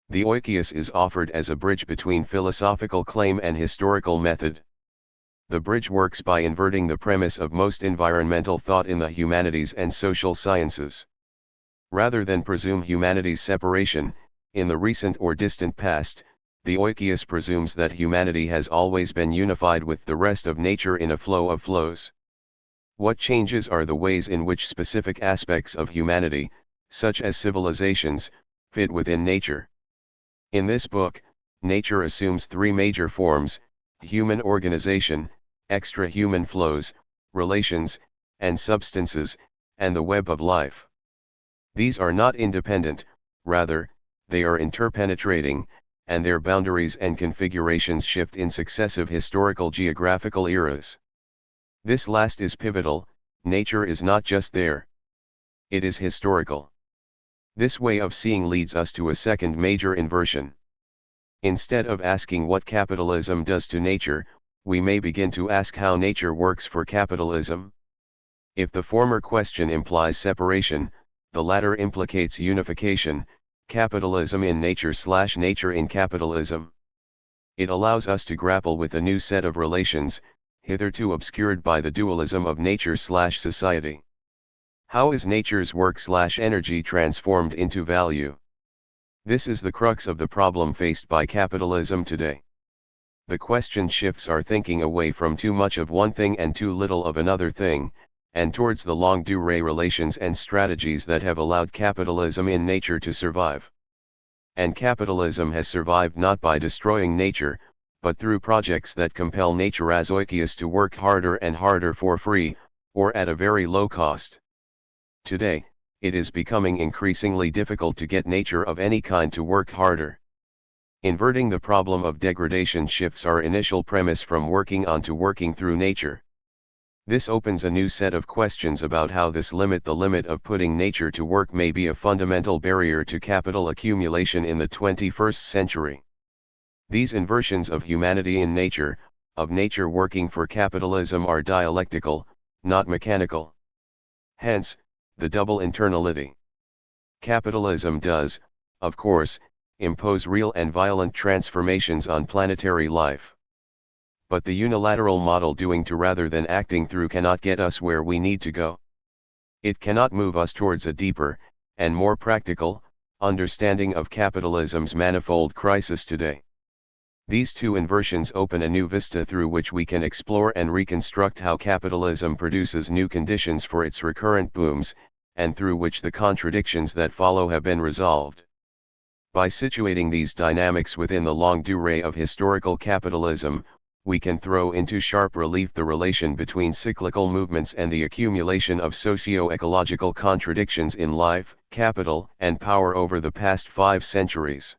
The oikos is offered as a bridge between philosophical claim and historical method. The bridge works by inverting the premise of most environmental thought in the humanities and social sciences. Rather than presume humanity's separation, in the recent or distant past, the oikos presumes that humanity has always been unified with the rest of nature in a flow of flows. What changes are the ways in which specific aspects of humanity, such as civilizations, fit within nature. In this book, nature assumes three major forms: human organization, extra-human flows, relations, and substances, and the web of life. These are not independent, rather, they are interpenetrating, and their boundaries and configurations shift in successive historical geographical eras. This last is pivotal. Nature is not just there. It is historical. This way of seeing leads us to a second major inversion. Instead of asking what capitalism does to nature, we may begin to ask how nature works for capitalism. If the former question implies separation, the latter implicates unification, capitalism in nature/nature in capitalism. It allows us to grapple with a new set of relations, hitherto obscured by the dualism of nature/society. How is nature's work/energy transformed into value? This is the crux of the problem faced by capitalism today. The question shifts our thinking away from too much of one thing and too little of another thing, and towards the longue durée relations and strategies that have allowed capitalism in nature to survive. And capitalism has survived not by destroying nature, but through projects that compel nature as oikos to work harder and harder for free, or at a very low cost. Today, it is becoming increasingly difficult to get nature of any kind to work harder. Inverting the problem of degradation shifts our initial premise from working on to working through nature. This opens a new set of questions about how the limit of putting nature to work may be a fundamental barrier to capital accumulation in the 21st century. These inversions of humanity in nature, of nature working for capitalism, are dialectical, not mechanical. Hence, the double internality. Capitalism does, of course, impose real and violent transformations on planetary life. But the unilateral model doing to rather than acting through cannot get us where we need to go. It cannot move us towards a deeper, and more practical, understanding of capitalism's manifold crisis today. These two inversions open a new vista through which we can explore and reconstruct how capitalism produces new conditions for its recurrent booms, and through which the contradictions that follow have been resolved. By situating these dynamics within the longue durée of historical capitalism, we can throw into sharp relief the relation between cyclical movements and the accumulation of socio-ecological contradictions in life, capital, and power over the past 5 centuries.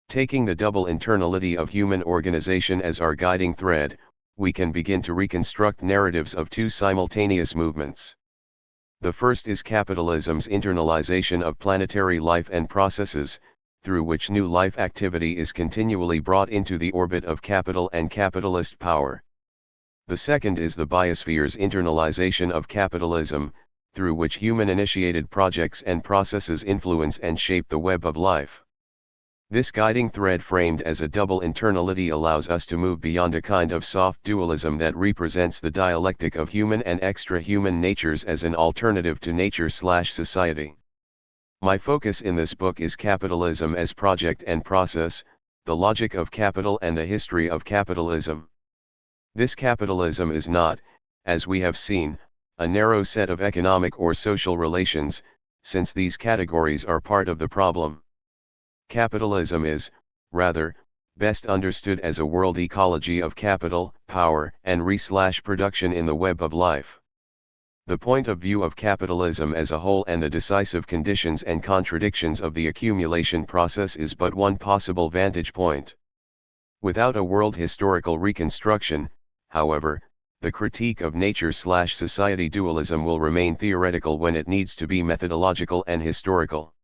Taking the double internality of human organization as our guiding thread, we can begin to reconstruct narratives of two simultaneous movements. The first is capitalism's internalization of planetary life and processes, through which new life activity is continually brought into the orbit of capital and capitalist power. The second is the biosphere's internalization of capitalism, through which human-initiated projects and processes influence and shape the web of life. This guiding thread, framed as a double internality, allows us to move beyond a kind of soft dualism that represents the dialectic of human and extra-human natures as an alternative to nature/society. My focus in this book is capitalism as project and process, the logic of capital and the history of capitalism. This capitalism is not, as we have seen, a narrow set of economic or social relations, since these categories are part of the problem. Capitalism is, rather, best understood as a world ecology of capital, power, and production in the web of life. The point of view of capitalism as a whole and the decisive conditions and contradictions of the accumulation process is but one possible vantage point. Without a world historical reconstruction, however, the critique of nature/society dualism will remain theoretical when it needs to be methodological and historical.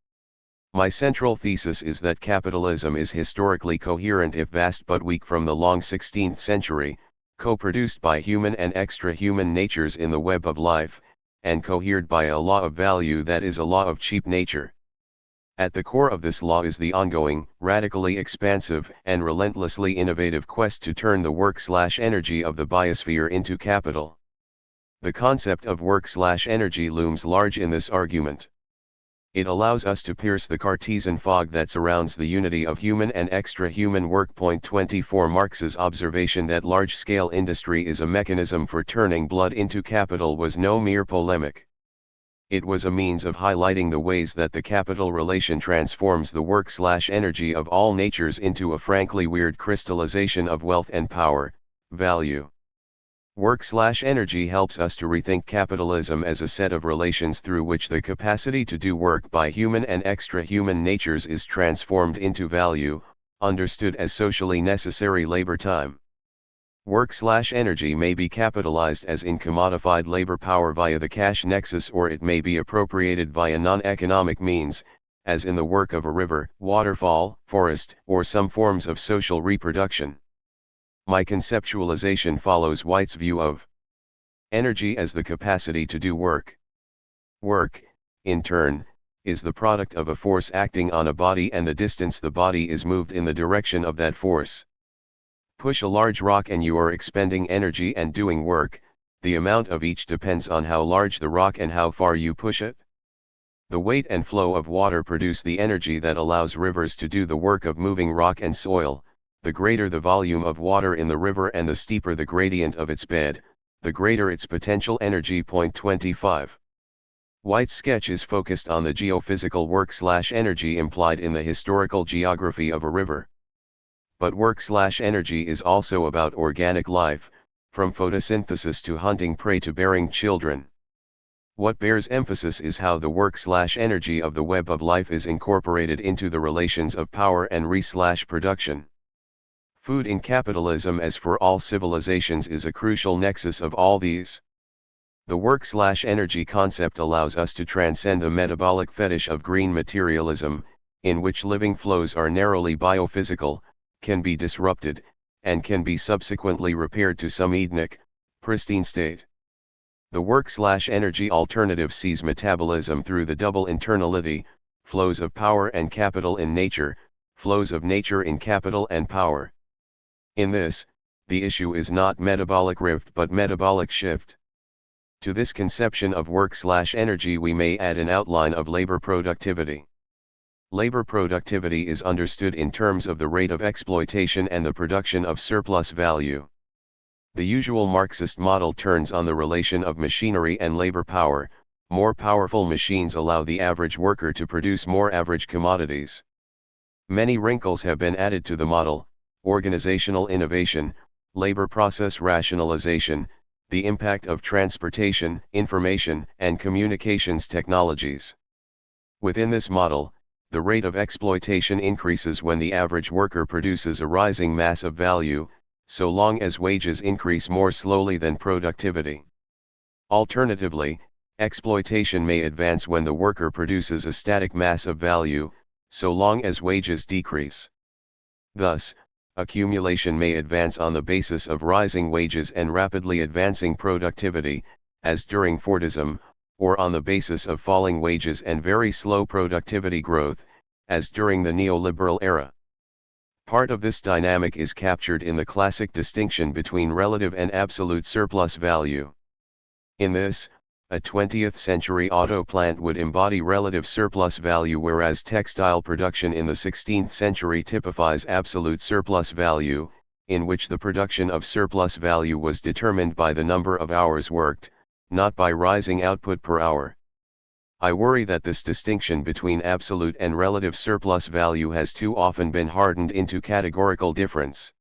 My central thesis is that capitalism is historically coherent if vast but weak from the long 16th century, co-produced by human and extra-human natures in the web of life, and cohered by a law of value that is a law of cheap nature. At the core of this law is the ongoing, radically expansive, and relentlessly innovative quest to turn the work/energy of the biosphere into capital. The concept of work/energy looms large in this argument. It allows us to pierce the Cartesian fog that surrounds the unity of human and extra-human work. 24 Marx's observation that large-scale industry is a mechanism for turning blood into capital was no mere polemic. It was a means of highlighting the ways that the capital relation transforms the work/energy of all natures into a frankly weird crystallization of wealth and power, value. Work/energy helps us to rethink capitalism as a set of relations through which the capacity to do work by human and extra-human natures is transformed into value, understood as socially necessary labor time. Work/energy may be capitalized as in commodified labor power via the cash nexus, or it may be appropriated via non-economic means, as in the work of a river, waterfall, forest, or some forms of social reproduction. My conceptualization follows White's view of energy as the capacity to do work. Work, in turn, is the product of a force acting on a body and the distance the body is moved in the direction of that force. Push a large rock and you are expending energy and doing work. The amount of each depends on how large the rock and how far you push it. The weight and flow of water produce the energy that allows rivers to do the work of moving rock and soil. The greater the volume of water in the river and the steeper the gradient of its bed, the greater its potential energy. 25. White's sketch is focused on the geophysical work/energy implied in the historical geography of a river. But work/energy is also about organic life, from photosynthesis to hunting prey to bearing children. What bears emphasis is how the work/energy of the web of life is incorporated into the relations of power and production. Food in capitalism, as for all civilizations, is a crucial nexus of all these. The work/energy concept allows us to transcend the metabolic fetish of green materialism, in which living flows are narrowly biophysical, can be disrupted, and can be subsequently repaired to some Edenic, pristine state. The work/energy alternative sees metabolism through the double internality, flows of power and capital in nature, flows of nature in capital and power. In this, the issue is not metabolic rift but metabolic shift. To this conception of work/energy we may add an outline of labor productivity. Labor productivity is understood in terms of the rate of exploitation and the production of surplus value. The usual Marxist model turns on the relation of machinery and labor power. More powerful machines allow the average worker to produce more average commodities. Many wrinkles have been added to the model: organizational innovation, labor process rationalization, the impact of transportation, information, and communications technologies. Within this model, the rate of exploitation increases when the average worker produces a rising mass of value, so long as wages increase more slowly than productivity. Alternatively, exploitation may advance when the worker produces a static mass of value, so long as wages decrease. Thus, accumulation may advance on the basis of rising wages and rapidly advancing productivity, as during Fordism, or on the basis of falling wages and very slow productivity growth, as during the neoliberal era. Part of this dynamic is captured in the classic distinction between relative and absolute surplus value. In this, a 20th-century auto plant would embody relative surplus value, whereas textile production in the 16th century typifies absolute surplus value, in which the production of surplus value was determined by the number of hours worked, not by rising output per hour. I worry that this distinction between absolute and relative surplus value has too often been hardened into categorical difference.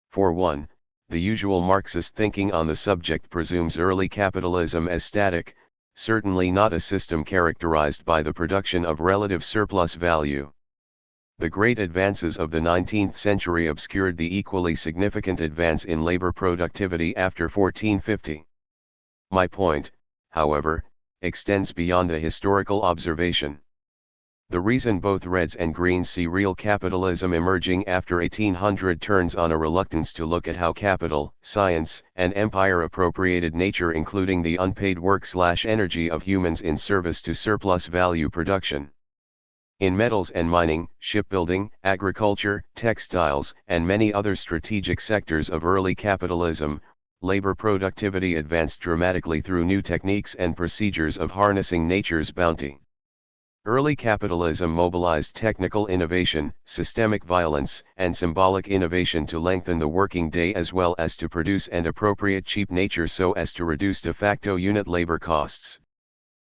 For one, the usual Marxist thinking on the subject presumes early capitalism as static, certainly not a system characterized by the production of relative surplus value. The great advances of the 19th century obscured the equally significant advance in labor productivity after 1450. My point, however, extends beyond a historical observation. The reason both Reds and Greens see real capitalism emerging after 1800 turns on a reluctance to look at how capital, science, and empire appropriated nature, including the unpaid work/energy of humans in service to surplus value production. In metals and mining, shipbuilding, agriculture, textiles, and many other strategic sectors of early capitalism, labor productivity advanced dramatically through new techniques and procedures of harnessing nature's bounty. Early capitalism mobilized technical innovation, systemic violence, and symbolic innovation to lengthen the working day as well as to produce and appropriate cheap nature so as to reduce de facto unit labor costs.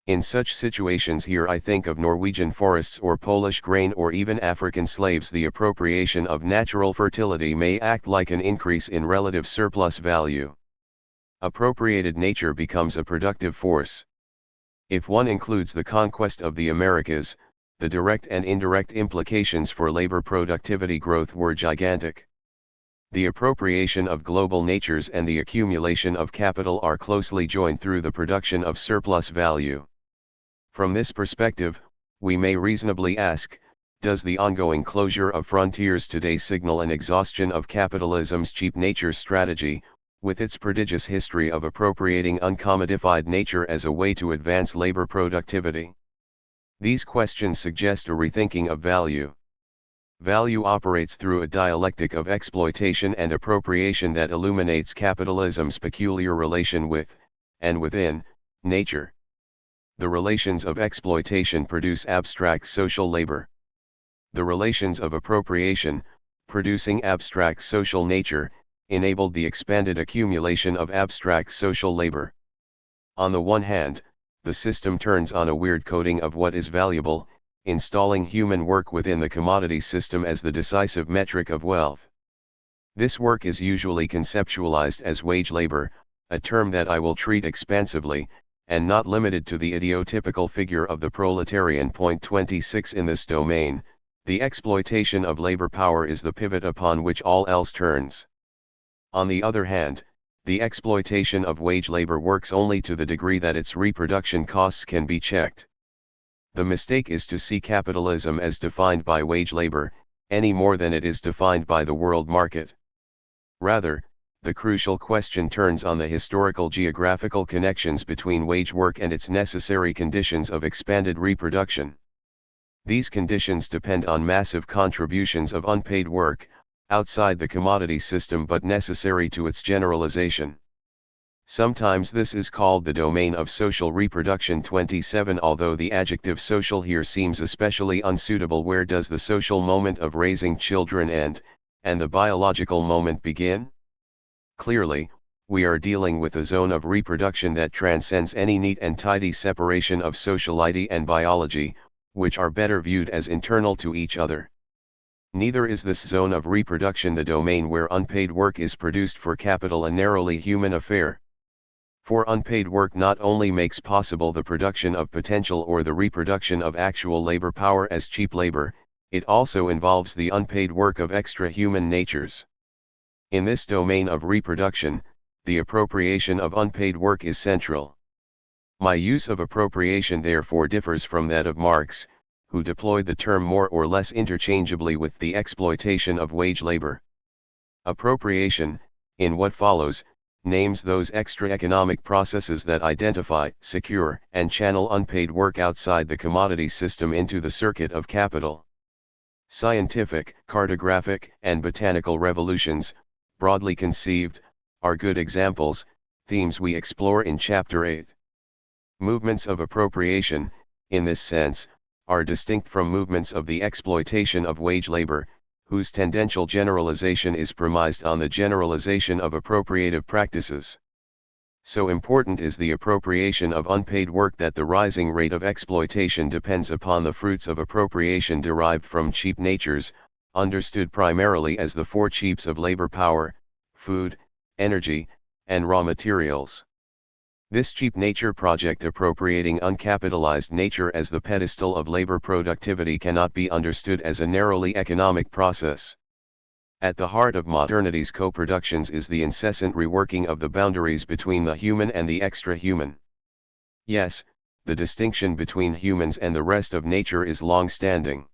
In such situations, here I think of Norwegian forests or Polish grain or even African slaves, the appropriation of natural fertility may act like an increase in relative surplus value. Appropriated nature becomes a productive force. If one includes the conquest of the Americas, the direct and indirect implications for labor productivity growth were gigantic. The appropriation of global natures and the accumulation of capital are closely joined through the production of surplus value. From this perspective, we may reasonably ask, does the ongoing closure of frontiers today signal an exhaustion of capitalism's cheap nature strategy, with its prodigious history of appropriating uncommodified nature as a way to advance labor productivity? These questions suggest a rethinking of value. Value operates through a dialectic of exploitation and appropriation that illuminates capitalism's peculiar relation with, and within, nature. The relations of exploitation produce abstract social labor. The relations of appropriation, producing abstract social nature, enabled the expanded accumulation of abstract social labor. On the one hand, the system turns on a weird coding of what is valuable, installing human work within the commodity system as the decisive metric of wealth. This work is usually conceptualized as wage labor, a term that I will treat expansively, and not limited to the idiotypical figure of the proletarian. Point 26 in this domain, the exploitation of labor power is the pivot upon which all else turns. On the other hand, the exploitation of wage labor works only to the degree that its reproduction costs can be checked. The mistake is to see capitalism as defined by wage labor, any more than it is defined by the world market. Rather, the crucial question turns on the historical geographical connections between wage work and its necessary conditions of expanded reproduction. These conditions depend on massive contributions of unpaid work, outside the commodity system but necessary to its generalization. Sometimes this is called the domain of social reproduction. 27 Although the adjective social here seems especially unsuitable, where does the social moment of raising children end, and the biological moment begin? Clearly, we are dealing with a zone of reproduction that transcends any neat and tidy separation of sociality and biology, which are better viewed as internal to each other. Neither is this zone of reproduction the domain where unpaid work is produced for capital, a narrowly human affair. For unpaid work not only makes possible the production of potential or the reproduction of actual labor power as cheap labor, it also involves the unpaid work of extra-human natures. In this domain of reproduction, the appropriation of unpaid work is central. My use of appropriation therefore differs from that of Marx, who deployed the term more or less interchangeably with the exploitation of wage labor. Appropriation, in what follows, names those extra economic processes that identify, secure, and channel unpaid work outside the commodity system into the circuit of capital. Scientific, cartographic, and botanical revolutions, broadly conceived, are good examples, themes we explore in Chapter 8. Movements of appropriation, in this sense, are distinct from movements of the exploitation of wage labor, whose tendential generalization is premised on the generalization of appropriative practices. So important is the appropriation of unpaid work that the rising rate of exploitation depends upon the fruits of appropriation derived from cheap natures, understood primarily as the four cheaps of labor: power, food, energy, and raw materials. This cheap nature project appropriating uncapitalized nature as the pedestal of labor productivity cannot be understood as a narrowly economic process. At the heart of modernity's co-productions is the incessant reworking of the boundaries between the human and the extra-human. Yes, the distinction between humans and the rest of nature is long-standing.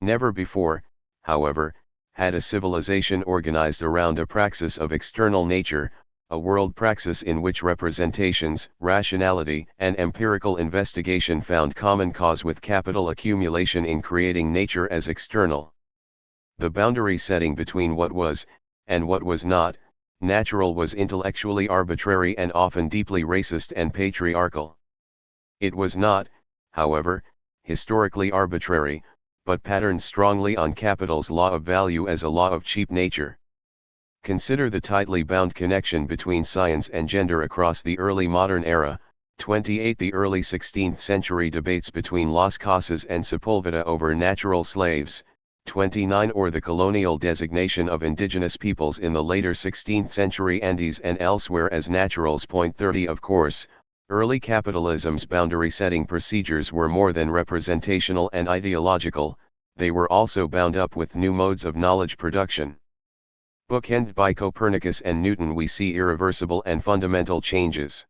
Never before, however, had a civilization organized around a praxis of external nature, a world praxis in which representations, rationality, and empirical investigation found common cause with capital accumulation in creating nature as external. The boundary setting between what was, and what was not, natural was intellectually arbitrary and often deeply racist and patriarchal. It was not, however, historically arbitrary, but patterned strongly on capital's law of value as a law of cheap nature. Consider the tightly bound connection between science and gender across the early modern era. 28 The early 16th century debates between Las Casas and Sepulveda over natural slaves. 29 Or the colonial designation of indigenous peoples in the later 16th century Andes and elsewhere as naturals. 30 Of course, early capitalism's boundary-setting procedures were more than representational and ideological, they were also bound up with new modes of knowledge production. Bookended by Copernicus and Newton, we see irreversible and fundamental changes.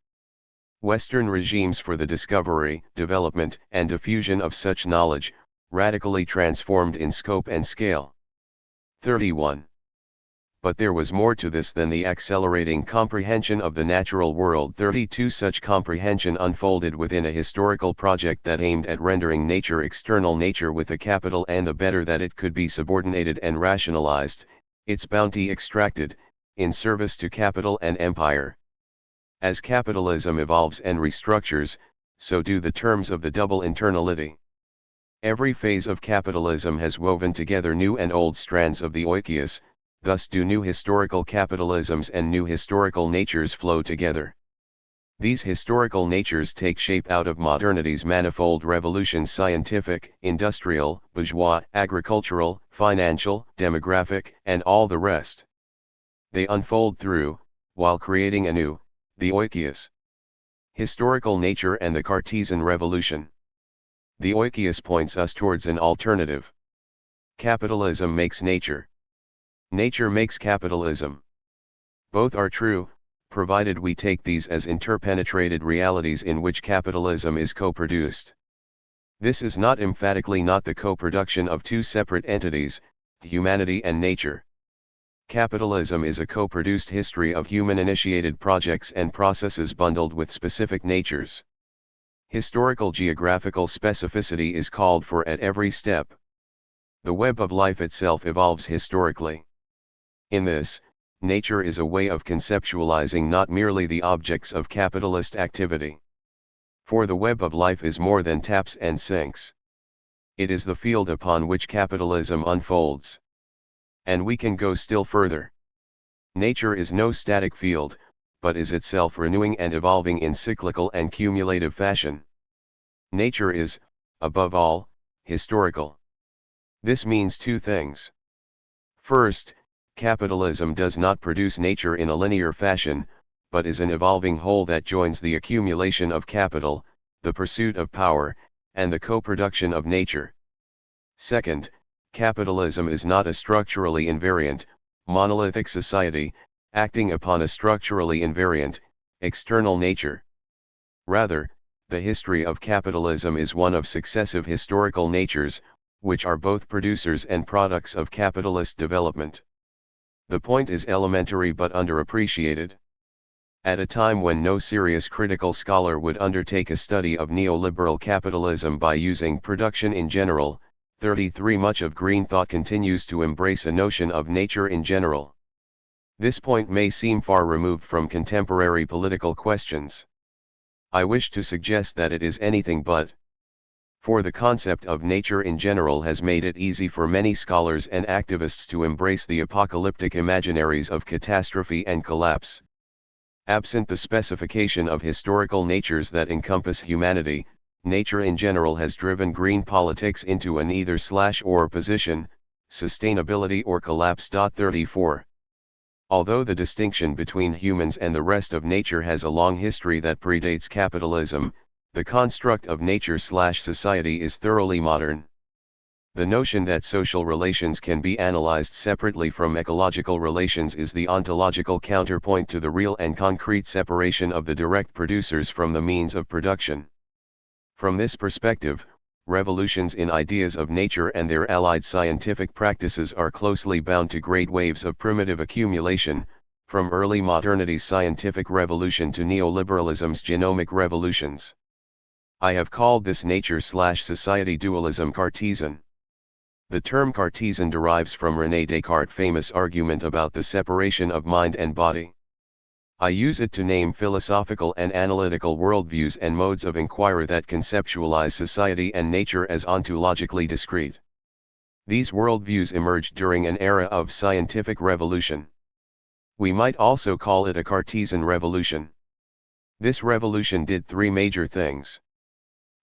Western regimes for the discovery, development, and diffusion of such knowledge, radically transformed in scope and scale. 31. But there was more to this than the accelerating comprehension of the natural world. 32 Such comprehension unfolded within a historical project that aimed at rendering nature external nature with a capital N, the better that it could be subordinated and rationalized, its bounty extracted, in service to capital and empire. As capitalism evolves and restructures, so do the terms of the double internality. Every phase of capitalism has woven together new and old strands of the oikios, thus do new historical capitalisms and new historical natures flow together. These historical natures take shape out of modernity's manifold revolutions: scientific, industrial, bourgeois, agricultural, financial, demographic, and all the rest. They unfold through, while creating anew, the oikios. Historical nature and the Cartesian revolution. The oikios points us towards an alternative. Capitalism makes nature. Nature makes capitalism. Both are true, provided we take these as interpenetrated realities in which capitalism is co-produced. This is not emphatically not the co-production of two separate entities, humanity and nature. Capitalism is a co-produced history of human-initiated projects and processes bundled with specific natures. Historical geographical specificity is called for at every step. The web of life itself evolves historically. In this, nature is a way of conceptualizing not merely the objects of capitalist activity. For the web of life is more than taps and sinks. It is the field upon which capitalism unfolds. And we can go still further. Nature is no static field, but is itself renewing and evolving in cyclical and cumulative fashion. Nature is, above all, historical. This means two things. First, capitalism does not produce nature in a linear fashion, but is an evolving whole that joins the accumulation of capital, the pursuit of power, and the co-production of nature. Second, capitalism is not a structurally invariant, monolithic society, acting upon a structurally invariant, external nature. Rather, the history of capitalism is one of successive historical natures, which are both producers and products of capitalist development. The point is elementary but underappreciated. At a time when no serious critical scholar would undertake a study of neoliberal capitalism by using production in general, 33 Much of green thought continues to embrace a notion of nature in general. This point may seem far removed from contemporary political questions. I wish to suggest that it is anything but. For the concept of nature in general has made it easy for many scholars and activists to embrace the apocalyptic imaginaries of catastrophe and collapse. Absent the specification of historical natures that encompass humanity, nature in general has driven green politics into an either/or position, sustainability or collapse. 34. Although the distinction between humans and the rest of nature has a long history that predates capitalism, the construct of nature/society is thoroughly modern. The notion that social relations can be analyzed separately from ecological relations is the ontological counterpoint to the real and concrete separation of the direct producers from the means of production. From this perspective, revolutions in ideas of nature and their allied scientific practices are closely bound to great waves of primitive accumulation, from early modernity's scientific revolution to neoliberalism's genomic revolutions. I have called this nature/society dualism Cartesian. The term Cartesian derives from René Descartes' famous argument about the separation of mind and body. I use it to name philosophical and analytical worldviews and modes of inquiry that conceptualize society and nature as ontologically discrete. These worldviews emerged during an era of scientific revolution. We might also call it a Cartesian revolution. This revolution did three major things.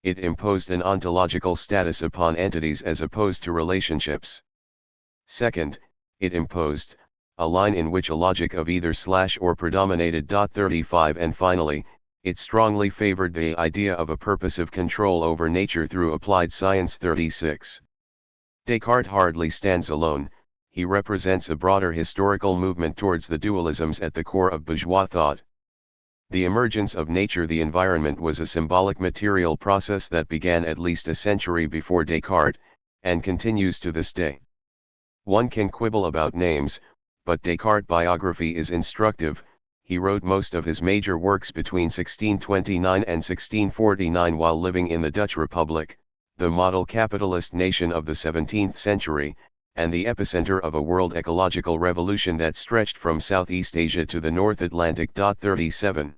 It imposed an ontological status upon entities as opposed to relationships. Second, it imposed a line in which a logic of either/or predominated. 35 And finally, it strongly favored the idea of a purposive control over nature through applied science. 36. Descartes hardly stands alone, he represents a broader historical movement towards the dualisms at the core of bourgeois thought. The emergence of nature-the environment was a symbolic material process that began at least a century before Descartes, and continues to this day. One can quibble about names, but Descartes' biography is instructive. He wrote most of his major works between 1629 and 1649 while living in the Dutch Republic, the model capitalist nation of the 17th century, and the epicenter of a world ecological revolution that stretched from Southeast Asia to the North Atlantic. 37.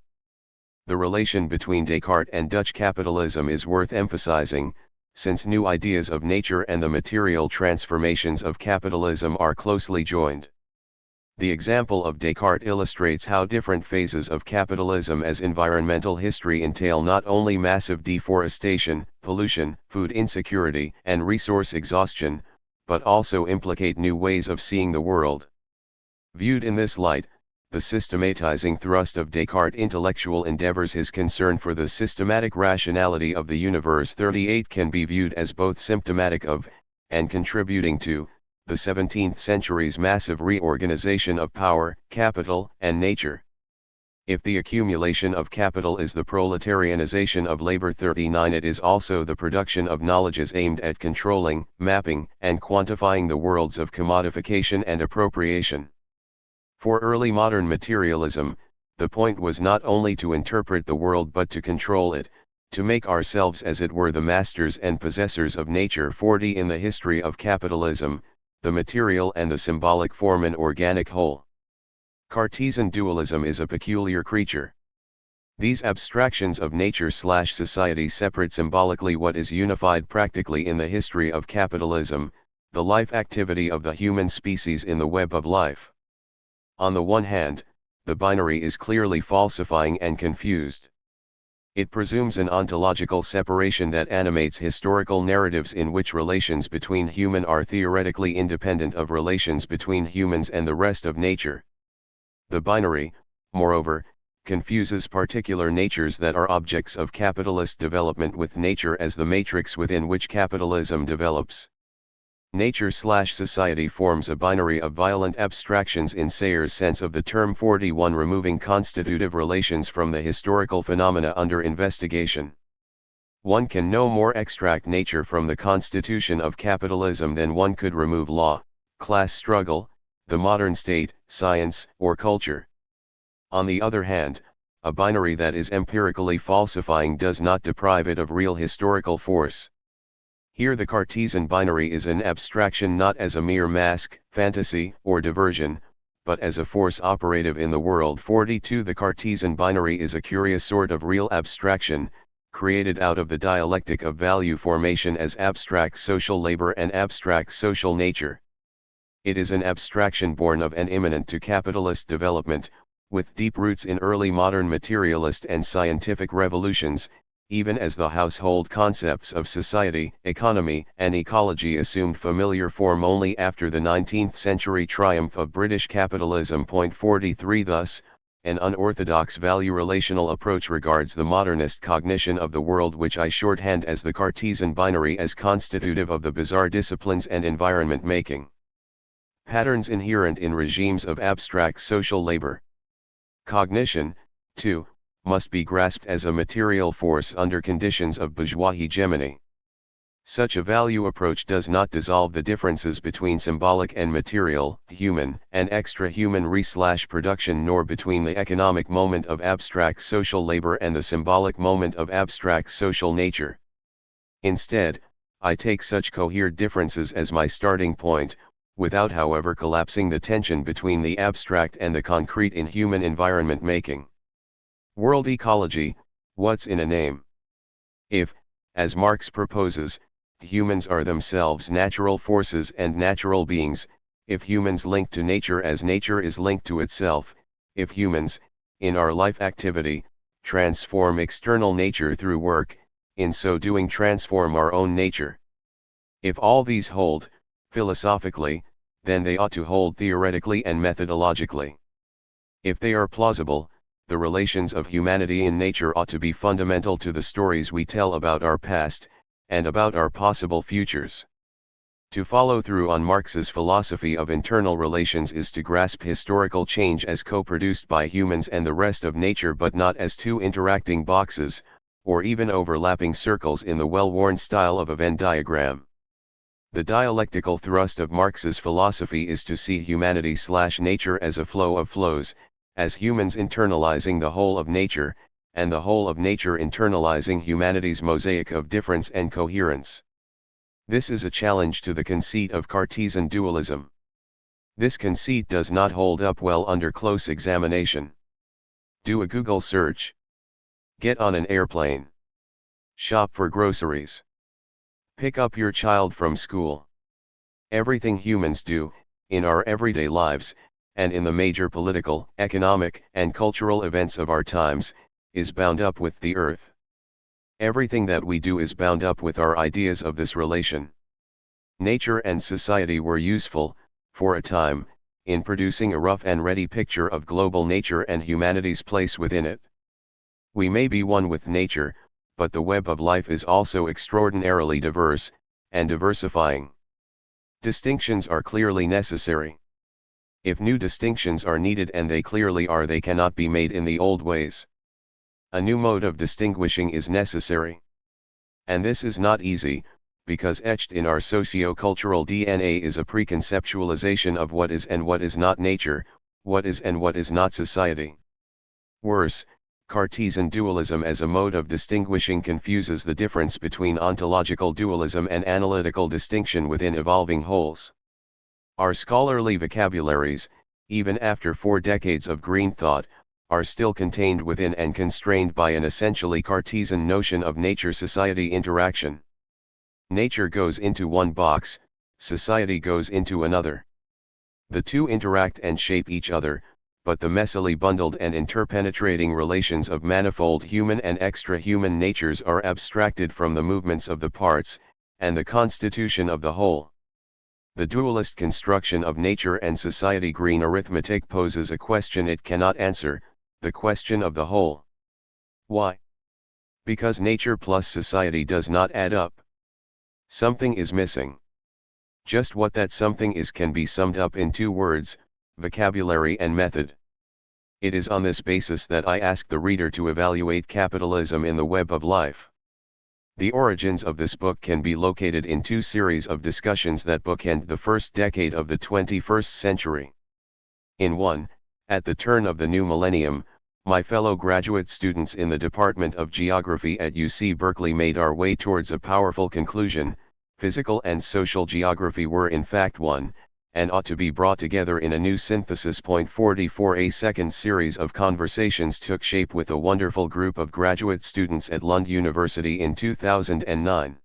The relation between Descartes and Dutch capitalism is worth emphasizing, since new ideas of nature and the material transformations of capitalism are closely joined. The example of Descartes illustrates how different phases of capitalism as environmental history entail not only massive deforestation, pollution, food insecurity, and resource exhaustion, but also implicate new ways of seeing the world. Viewed in this light, the systematizing thrust of Descartes' intellectual endeavors, his concern for the systematic rationality of the universe. 38 can be viewed as both symptomatic of, and contributing to, the 17th century's massive reorganization of power, capital, and nature. If the accumulation of capital is the proletarianization of labor. 39 It is also the production of knowledges aimed at controlling, mapping, and quantifying the worlds of commodification and appropriation. For early modern materialism, the point was not only to interpret the world but to control it, to make ourselves as it were the masters and possessors of nature. 40 In the history of capitalism, the material and the symbolic form an organic whole. Cartesian dualism is a peculiar creature. These abstractions of nature/society separate symbolically what is unified practically in the history of capitalism, the life activity of the human species in the web of life. On the one hand, the binary is clearly falsifying and confused. It presumes an ontological separation that animates historical narratives in which relations between humans are theoretically independent of relations between humans and the rest of nature. The binary, moreover, confuses particular natures that are objects of capitalist development with nature as the matrix within which capitalism develops. Nature/society forms a binary of violent abstractions in Sayre's sense of the term. 41 Removing constitutive relations from the historical phenomena under investigation. One can no more extract nature from the constitution of capitalism than one could remove law, class struggle, the modern state, science, or culture. On the other hand, a binary that is empirically falsifying does not deprive it of real historical force. Here the Cartesian binary is an abstraction not as a mere mask, fantasy, or diversion, but as a force operative in the world. 42 The Cartesian binary is a curious sort of real abstraction, created out of the dialectic of value formation as abstract social labor and abstract social nature. It is an abstraction born of and immanent to capitalist development, with deep roots in early modern materialist and scientific revolutions, even as the household concepts of society, economy, and ecology assumed familiar form only after the 19th century triumph of British capitalism. 43 Thus, an unorthodox value-relational approach regards the modernist cognition of the world, which I shorthand as the Cartesian binary, as constitutive of the bizarre disciplines and environment making patterns inherent in regimes of abstract social labor. Cognition, too, must be grasped as a material force under conditions of bourgeois hegemony. Such a value approach does not dissolve the differences between symbolic and material, human and extra-human production, nor between the economic moment of abstract social labor and the symbolic moment of abstract social nature. Instead, I take such coherent differences as my starting point, without however collapsing the tension between the abstract and the concrete in human environment making. World ecology, what's in a name? If, as Marx proposes, humans are themselves natural forces and natural beings, if humans link to nature as nature is linked to itself, if humans, in our life activity, transform external nature through work, in so doing transform our own nature. If all these hold, philosophically, then they ought to hold theoretically and methodologically. If they are plausible, the relations of humanity in nature ought to be fundamental to the stories we tell about our past, and about our possible futures. To follow through on Marx's philosophy of internal relations is to grasp historical change as co-produced by humans and the rest of nature, but not as two interacting boxes, or even overlapping circles in the well-worn style of a Venn diagram. The dialectical thrust of Marx's philosophy is to see humanity/nature as a flow of flows, as humans internalizing the whole of nature, and the whole of nature internalizing humanity's mosaic of difference and coherence. This is a challenge to the conceit of Cartesian dualism. This conceit does not hold up well under close examination. Do a Google search. Get on an airplane. Shop for groceries. Pick up your child from school. Everything humans do, in our everyday lives, and in the major political, economic, and cultural events of our times, is bound up with the earth. Everything that we do is bound up with our ideas of this relation. Nature and society were useful, for a time, in producing a rough and ready picture of global nature and humanity's place within it. We may be one with nature, but the web of life is also extraordinarily diverse, and diversifying. Distinctions are clearly necessary. If new distinctions are needed, and they clearly are, they cannot be made in the old ways. A new mode of distinguishing is necessary. And this is not easy, because etched in our socio-cultural DNA is a preconceptualization of what is and what is not nature, what is and what is not society. Worse, Cartesian dualism as a mode of distinguishing confuses the difference between ontological dualism and analytical distinction within evolving wholes. Our scholarly vocabularies, even after 4 decades of green thought, are still contained within and constrained by an essentially Cartesian notion of nature-society interaction. Nature goes into one box, society goes into another. The two interact and shape each other, but the messily bundled and interpenetrating relations of manifold human and extra-human natures are abstracted from the movements of the parts, and the constitution of the whole. The dualist construction of nature and society green arithmetic poses a question it cannot answer, the question of the whole. Why? Because nature plus society does not add up. Something is missing. Just what that something is can be summed up in 2 words, vocabulary and method. It is on this basis that I ask the reader to evaluate capitalism in the web of life. The origins of this book can be located in 2 series of discussions that bookend the first decade of the 21st century. In one, at the turn of the new millennium, my fellow graduate students in the Department of Geography at UC Berkeley made our way towards a powerful conclusion: physical and social geography were in fact one, and ought to be brought together in a new synthesis. 44 A second series of conversations took shape with a wonderful group of graduate students at Lund University in 2009.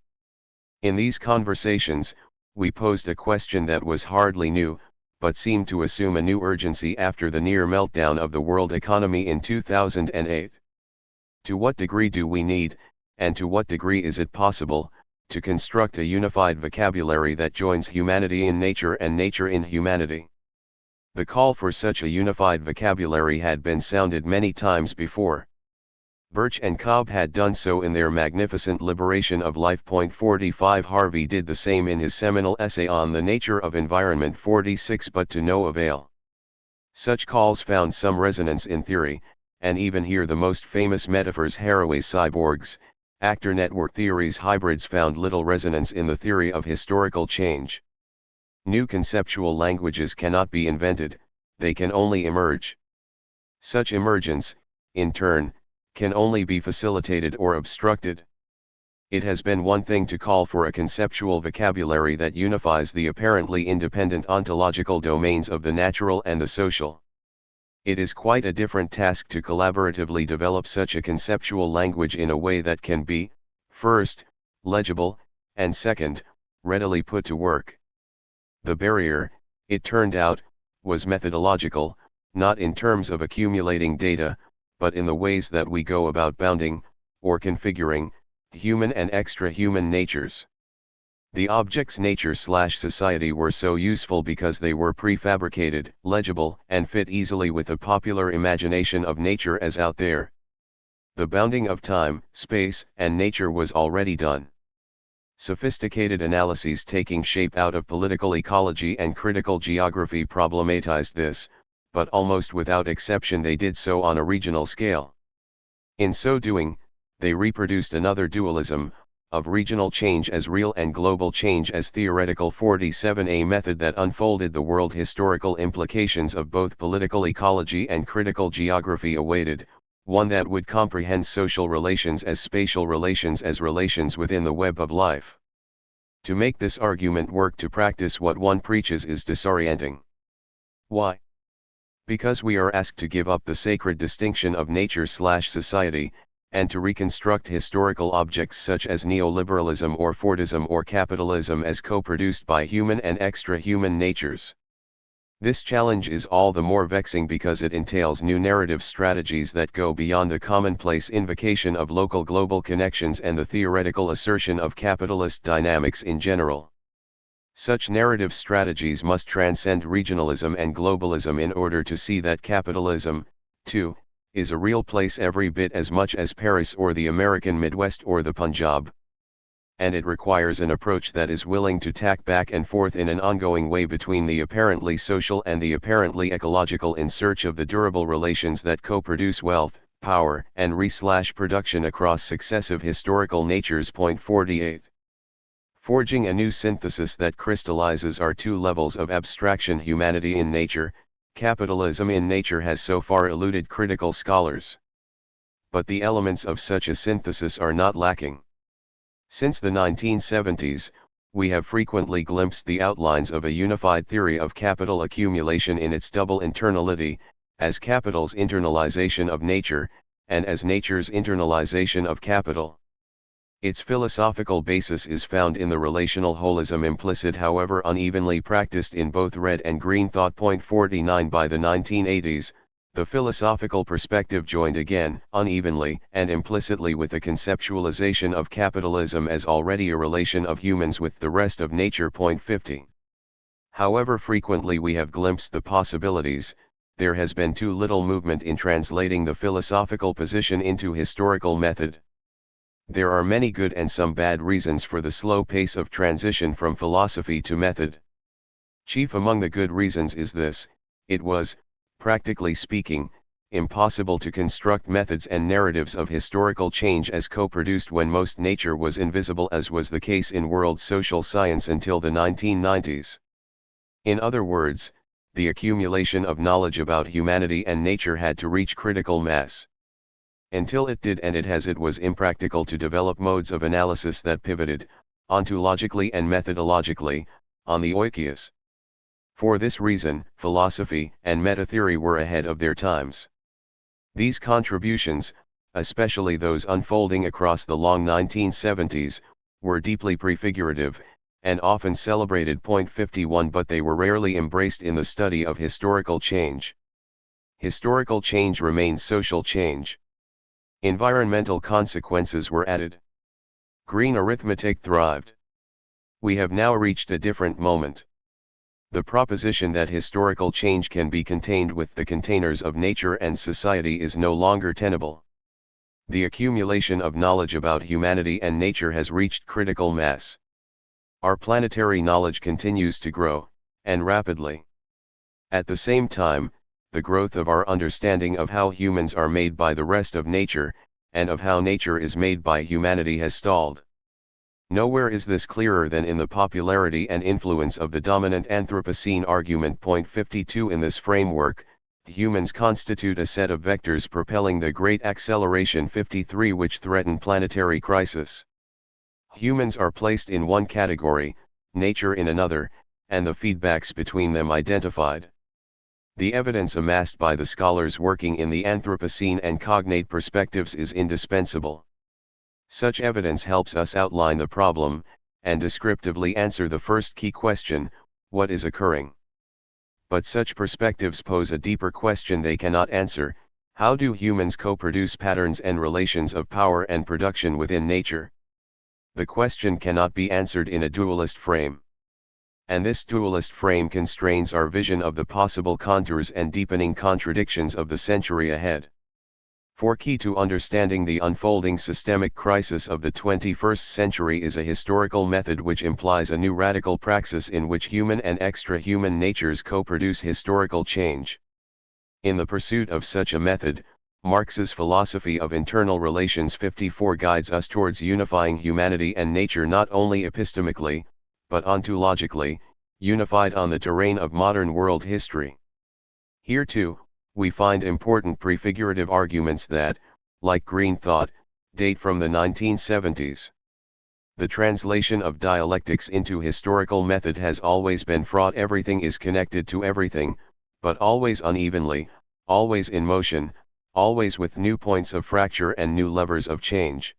In these conversations, we posed a question that was hardly new, but seemed to assume a new urgency after the near meltdown of the world economy in 2008. To what degree do we need, and to what degree is it possible, to construct a unified vocabulary that joins humanity in nature and nature in humanity? The call for such a unified vocabulary had been sounded many times before. Birch and Cobb had done so in their magnificent Liberation of Life. 45 Harvey did the same in his seminal essay on the nature of environment. 46 but to no avail. Such calls found some resonance in theory, and even here the most famous metaphors Haraway's cyborgs, actor network theories hybrids found little resonance in the theory of historical change. New conceptual languages cannot be invented, they can only emerge. Such emergence, in turn, can only be facilitated or obstructed. It has been one thing to call for a conceptual vocabulary that unifies the apparently independent ontological domains of the natural and the social. It is quite a different task to collaboratively develop such a conceptual language in a way that can be, first, legible, and second, readily put to work. The barrier, it turned out, was methodological, not in terms of accumulating data, but in the ways that we go about bounding, or configuring, human and extra-human natures. The objects nature/society were so useful because they were prefabricated, legible, and fit easily with the popular imagination of nature as out there. The bounding of time, space, and nature was already done. Sophisticated analyses taking shape out of political ecology and critical geography problematized this, but almost without exception they did so on a regional scale. In so doing, they reproduced another dualism, of regional change as real and global change as theoretical. 47 A method that unfolded the world historical implications of both political ecology and critical geography awaited, one that would comprehend social relations as spatial relations as relations within the web of life. To make this argument work to practice what one preaches is disorienting. Why? Because we are asked to give up the sacred distinction of nature/society, and to reconstruct historical objects such as neoliberalism or Fordism or capitalism as co-produced by human and extra-human natures. This challenge is all the more vexing because it entails new narrative strategies that go beyond the commonplace invocation of local global connections and the theoretical assertion of capitalist dynamics in general. Such narrative strategies must transcend regionalism and globalism in order to see that capitalism, too, is a real place every bit as much as Paris or the American Midwest or the Punjab. And it requires an approach that is willing to tack back and forth in an ongoing way between the apparently social and the apparently ecological in search of the durable relations that co-produce wealth, power, and production across successive historical natures. 48. Forging a new synthesis that crystallizes our two levels of abstraction: humanity in nature, capitalism in nature, has so far eluded critical scholars. But the elements of such a synthesis are not lacking. Since the 1970s, we have frequently glimpsed the outlines of a unified theory of capital accumulation in its double internality, as capital's internalization of nature, and as nature's internalization of capital. Its philosophical basis is found in the relational holism implicit, however unevenly practiced, in both red and green thought. 49 By the 1980s, the philosophical perspective joined again, unevenly and implicitly, with the conceptualization of capitalism as already a relation of humans with the rest of nature. 50. However frequently we have glimpsed the possibilities, there has been too little movement in translating the philosophical position into historical method. There are many good and some bad reasons for the slow pace of transition from philosophy to method. Chief among the good reasons is this: it was, practically speaking, impossible to construct methods and narratives of historical change as co-produced when most nature was invisible, as was the case in world social science until the 1990s. In other words, the accumulation of knowledge about humanity and nature had to reach critical mass. Until it did, and it was impractical to develop modes of analysis that pivoted, ontologically and methodologically, on the oikos. For this reason, philosophy and meta-theory were ahead of their times. These contributions, especially those unfolding across the long 1970s, were deeply prefigurative, and often celebrated. 51 But they were rarely embraced in the study of historical change. Historical change remains social change. Environmental consequences were added. Green arithmetic thrived. We have now reached a different moment. The proposition that historical change can be contained with the containers of nature and society is no longer tenable. The accumulation of knowledge about humanity and nature has reached critical mass. Our planetary knowledge continues to grow, and rapidly. At the same time, the growth of our understanding of how humans are made by the rest of nature, and of how nature is made by humanity has stalled. Nowhere is this clearer than in the popularity and influence of the dominant Anthropocene argument. 52 In this framework, humans constitute a set of vectors propelling the Great Acceleration 53 which threaten planetary crisis. Humans are placed in one category, nature in another, and the feedbacks between them identified. The evidence amassed by the scholars working in the Anthropocene and cognate perspectives is indispensable. Such evidence helps us outline the problem, and descriptively answer the first key question, what is occurring? But such perspectives pose a deeper question they cannot answer: how do humans co-produce patterns and relations of power and production within nature? The question cannot be answered in a dualist frame. And this dualist frame constrains our vision of the possible contours and deepening contradictions of the century ahead. For key to understanding the unfolding systemic crisis of the 21st century is a historical method which implies a new radical praxis in which human and extra-human natures co-produce historical change. In the pursuit of such a method, Marx's philosophy of internal relations 54 guides us towards unifying humanity and nature not only epistemically, but ontologically, unified on the terrain of modern world history. Here too, we find important prefigurative arguments that, like green thought, date from the 1970s. The translation of dialectics into historical method has always been fraught. Everything is connected to everything, but always unevenly, always in motion, always with new points of fracture and new levers of change.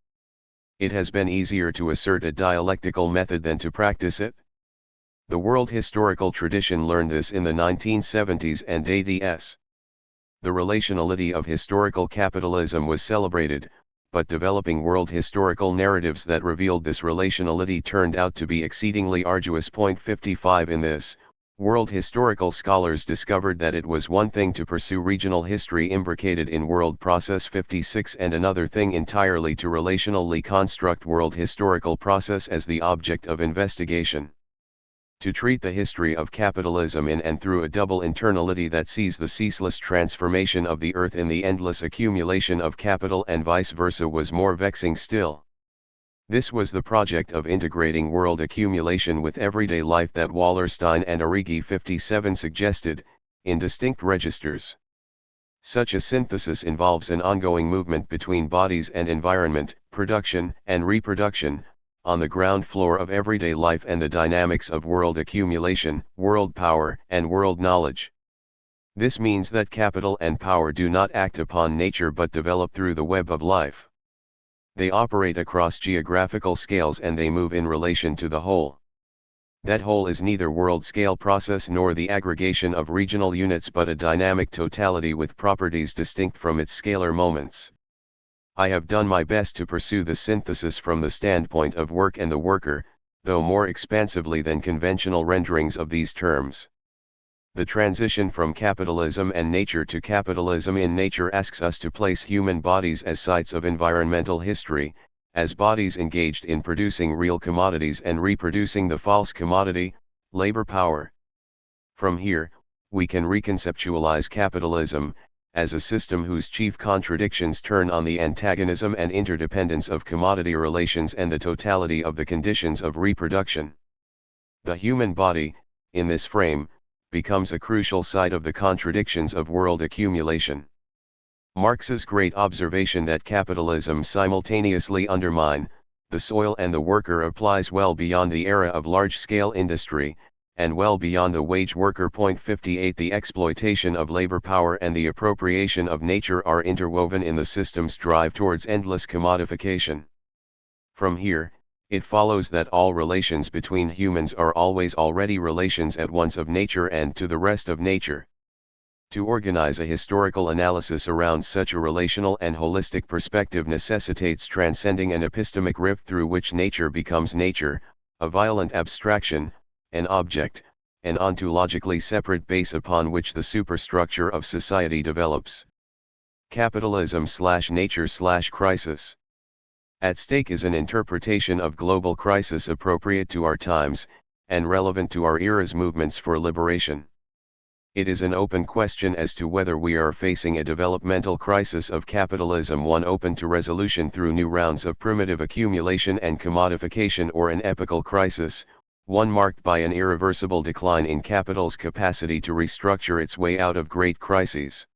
It has been easier to assert a dialectical method than to practice it. The world historical tradition learned this in the 1970s and 80s. The relationality of historical capitalism was celebrated, but developing world historical narratives that revealed this relationality turned out to be exceedingly arduous. 55 In this, world historical scholars discovered that it was one thing to pursue regional history imbricated in world process 56 and another thing entirely to relationally construct world historical process as the object of investigation. To treat the history of capitalism in and through a double internality that sees the ceaseless transformation of the earth in the endless accumulation of capital and vice versa was more vexing still. This was the project of integrating world accumulation with everyday life that Wallerstein and Arrighi 57 suggested, in distinct registers. Such a synthesis involves an ongoing movement between bodies and environment, production and reproduction, on the ground floor of everyday life and the dynamics of world accumulation, world power, and world knowledge. This means that capital and power do not act upon nature but develop through the web of life. They operate across geographical scales and they move in relation to the whole. That whole is neither world-scale process nor the aggregation of regional units but a dynamic totality with properties distinct from its scalar moments. I have done my best to pursue the synthesis from the standpoint of work and the worker, though more expansively than conventional renderings of these terms. The transition from capitalism and nature to capitalism in nature asks us to place human bodies as sites of environmental history, as bodies engaged in producing real commodities and reproducing the false commodity, labor power. From here, we can reconceptualize capitalism, as a system whose chief contradictions turn on the antagonism and interdependence of commodity relations and the totality of the conditions of reproduction. The human body, in this frame, becomes a crucial site of the contradictions of world accumulation. Marx's great observation that capitalism simultaneously undermine the soil and the worker applies well beyond the era of large-scale industry, and well beyond the wage worker. 58 The exploitation of labor power and the appropriation of nature are interwoven in the system's drive towards endless commodification. From here, It follows that all relations between humans are always already relations at once of nature and to the rest of nature. To organize a historical analysis around such a relational and holistic perspective necessitates transcending an epistemic rift through which nature becomes nature, a violent abstraction, an object, an ontologically separate base upon which the superstructure of society develops. Capitalism/nature/crisis. At stake is an interpretation of global crisis appropriate to our times, and relevant to our era's movements for liberation. It is an open question as to whether we are facing a developmental crisis of capitalism, one open to resolution through new rounds of primitive accumulation and commodification, or an epochal crisis, one marked by an irreversible decline in capital's capacity to restructure its way out of great crises.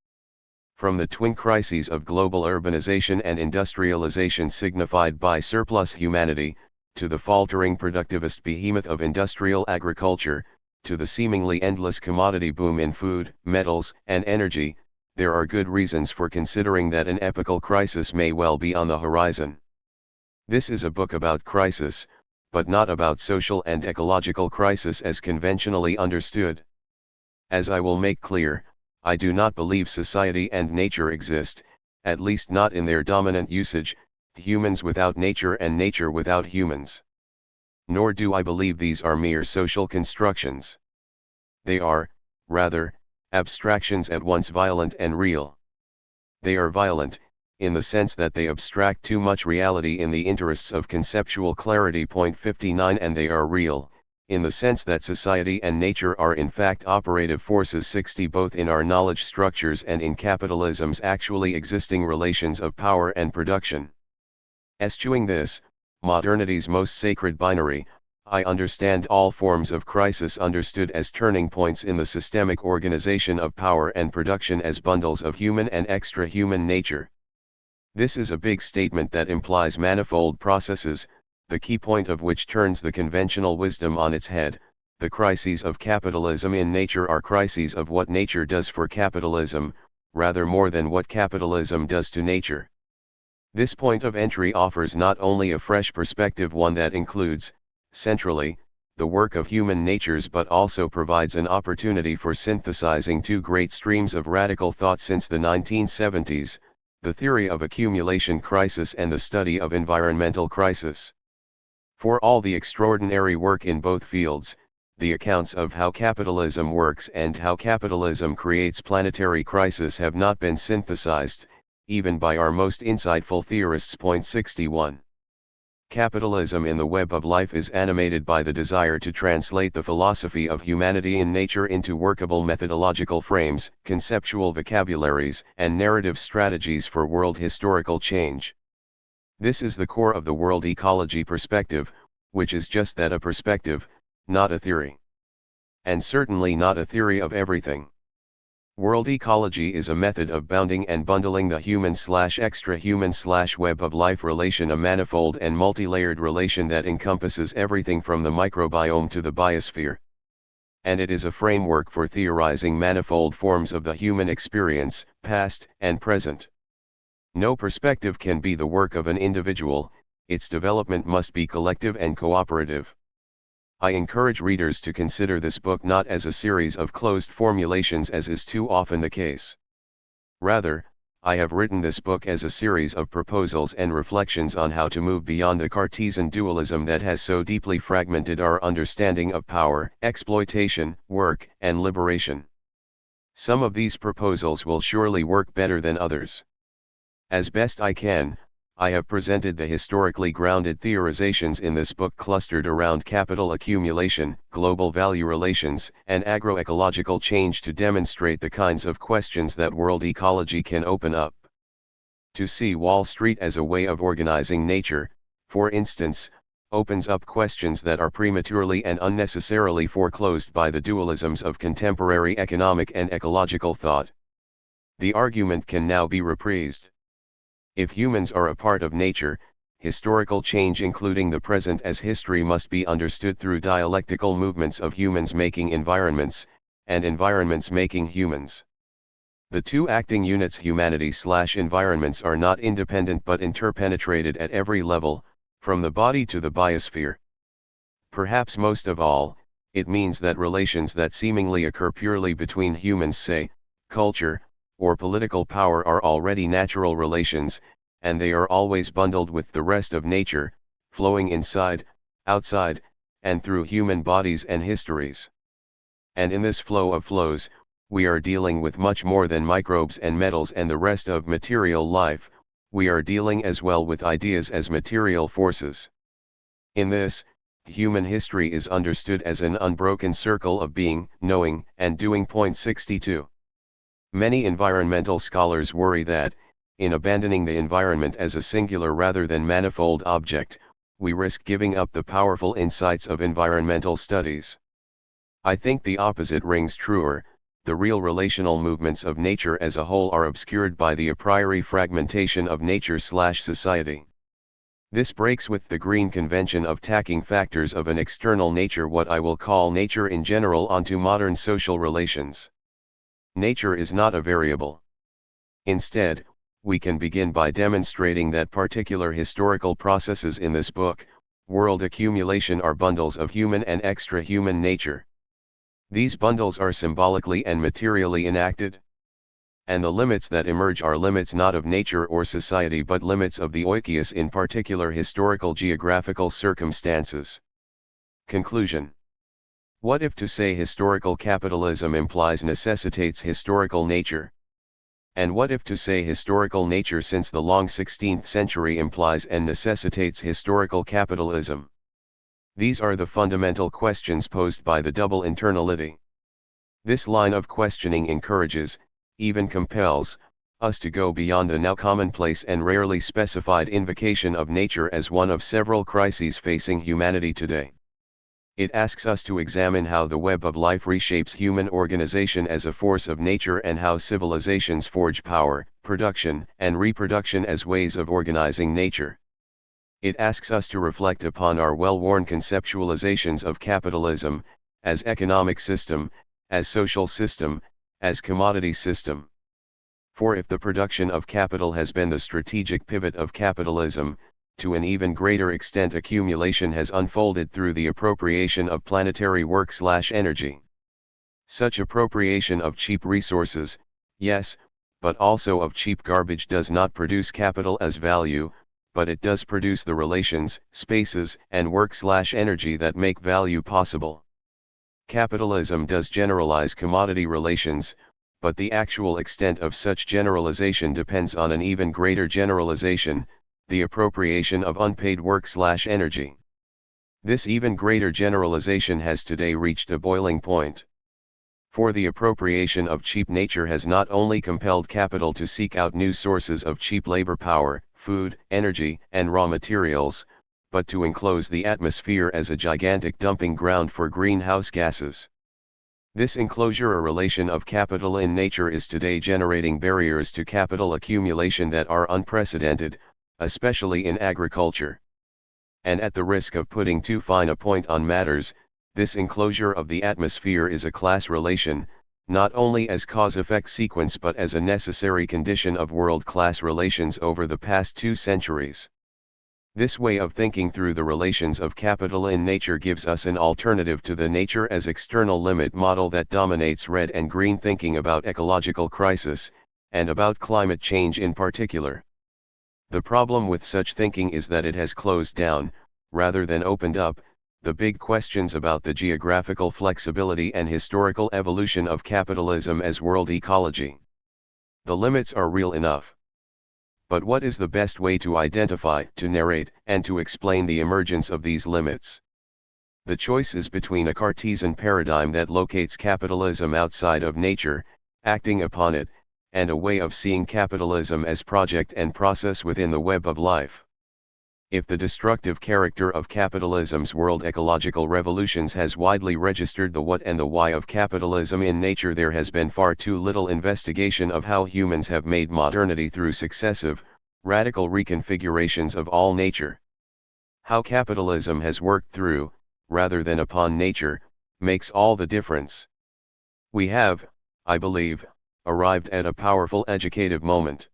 From the twin crises of global urbanization and industrialization signified by surplus humanity, to the faltering productivist behemoth of industrial agriculture, to the seemingly endless commodity boom in food, metals, and energy, there are good reasons for considering that an epochal crisis may well be on the horizon. This is a book about crisis, but not about social and ecological crisis as conventionally understood. As I will make clear, I do not believe society and nature exist, at least not in their dominant usage, humans without nature and nature without humans. Nor do I believe these are mere social constructions. They are, rather, abstractions at once violent and real. They are violent, in the sense that they abstract too much reality in the interests of conceptual clarity. Point 59. And they are real, in the sense that society and nature are in fact operative forces. 60. Both in our knowledge structures and in capitalism's actually existing relations of power and production. Eschewing this, modernity's most sacred binary, I understand all forms of crisis understood as turning points in the systemic organization of power and production as bundles of human and extra-human nature. This is a big statement that implies manifold processes, the key point of which turns the conventional wisdom on its head. The crises of capitalism in nature are crises of what nature does for capitalism, rather more than what capitalism does to nature. This point of entry offers not only a fresh perspective, one that includes, centrally, the work of human natures, but also provides an opportunity for synthesizing two great streams of radical thought since the 1970s, the theory of accumulation crisis and the study of environmental crisis. For all the extraordinary work in both fields, the accounts of how capitalism works and how capitalism creates planetary crisis have not been synthesized, even by our most insightful theorists. Point 61. Capitalism in the web of life is animated by the desire to translate the philosophy of humanity in nature into workable methodological frames, conceptual vocabularies, and narrative strategies for world historical change. This is the core of the world ecology perspective, which is just that, a perspective, not a theory. And certainly not a theory of everything. World ecology is a method of bounding and bundling the human/extra-human/web of life relation, a manifold and multi-layered relation that encompasses everything from the microbiome to the biosphere. And it is a framework for theorizing manifold forms of the human experience, past and present. No perspective can be the work of an individual, its development must be collective and cooperative. I encourage readers to consider this book not as a series of closed formulations as is too often the case. Rather, I have written this book as a series of proposals and reflections on how to move beyond the Cartesian dualism that has so deeply fragmented our understanding of power, exploitation, work, and liberation. Some of these proposals will surely work better than others. As best I can, I have presented the historically grounded theorizations in this book clustered around capital accumulation, global value relations, and agroecological change to demonstrate the kinds of questions that world ecology can open up. To see Wall Street as a way of organizing nature, for instance, opens up questions that are prematurely and unnecessarily foreclosed by the dualisms of contemporary economic and ecological thought. The argument can now be reprised. If humans are a part of nature, historical change including the present as history must be understood through dialectical movements of humans making environments, and environments making humans. The two acting units humanity/environments are not independent but interpenetrated at every level, From the body to the biosphere. Perhaps most of all, it means that relations that seemingly occur purely between humans, say, culture, or political power, are already natural relations, and they are always bundled with the rest of nature, flowing inside, outside, and through human bodies and histories. And in this flow of flows, we are dealing with much more than microbes and metals and the rest of material life. We are dealing as well with ideas as material forces. In this, human history is understood as an unbroken circle of being, knowing, and doing. 62. Many environmental scholars worry that, in abandoning the environment as a singular rather than manifold object, we risk giving up the powerful insights of environmental studies. I think the opposite rings truer. The real relational movements of nature as a whole are obscured by the a priori fragmentation of nature/society. This breaks with the green convention of tacking factors of an external nature, what I will call nature in general, onto modern social relations. Nature is not a variable. Instead, we can begin by demonstrating that particular historical processes in this book, World Accumulation, are bundles of human and extra-human nature. These bundles are symbolically and materially enacted. And the limits that emerge are limits not of nature or society but limits of the oikos in particular historical geographical circumstances. Conclusion. What if to say historical capitalism implies necessitates historical nature? And what if to say historical nature since the long 16th century implies and necessitates historical capitalism? These are the fundamental questions posed by the double internality. This line of questioning encourages, even compels, us to go beyond the now commonplace and rarely specified invocation of nature as one of several crises facing humanity today. It asks us to examine how the web of life reshapes human organization as a force of nature and how civilizations forge power, production, and reproduction as ways of organizing nature. It asks us to reflect upon our well-worn conceptualizations of capitalism, as economic system, as social system, as commodity system. For if the production of capital has been the strategic pivot of capitalism, to an even greater extent accumulation has unfolded through the appropriation of planetary work/energy. Such appropriation of cheap resources, yes, but also of cheap garbage, does not produce capital as value, but it does produce the relations, spaces, and work/energy that make value possible. Capitalism does generalize commodity relations, but the actual extent of such generalization depends on an even greater generalization, the appropriation of unpaid work/energy. This even greater generalization has today reached a boiling point. For the appropriation of cheap nature has not only compelled capital to seek out new sources of cheap labor power, food, energy, and raw materials, but to enclose the atmosphere as a gigantic dumping ground for greenhouse gases. This enclosure, a relation of capital in nature, is today generating barriers to capital accumulation that are unprecedented, especially in agriculture. And at the risk of putting too fine a point on matters, this enclosure of the atmosphere is a class relation, not only as cause-effect sequence but as a necessary condition of world-class relations over the past 2 centuries. This way of thinking through the relations of capital in nature gives us an alternative to the nature as external limit model that dominates red and green thinking about ecological crisis, and about climate change in particular. The problem with such thinking is that it has closed down, rather than opened up, the big questions about the geographical flexibility and historical evolution of capitalism as world ecology. The limits are real enough. But what is the best way to identify, to narrate, and to explain the emergence of these limits? The choice is between a Cartesian paradigm that locates capitalism outside of nature, acting upon it, and a way of seeing capitalism as project and process within the web of life. If the destructive character of capitalism's world ecological revolutions has widely registered the what and the why of capitalism in nature, there has been far too little investigation of how humans have made modernity through successive, radical reconfigurations of all nature. How capitalism has worked through, rather than upon nature, makes all the difference. We have, I believe, arrived at a powerful educative moment.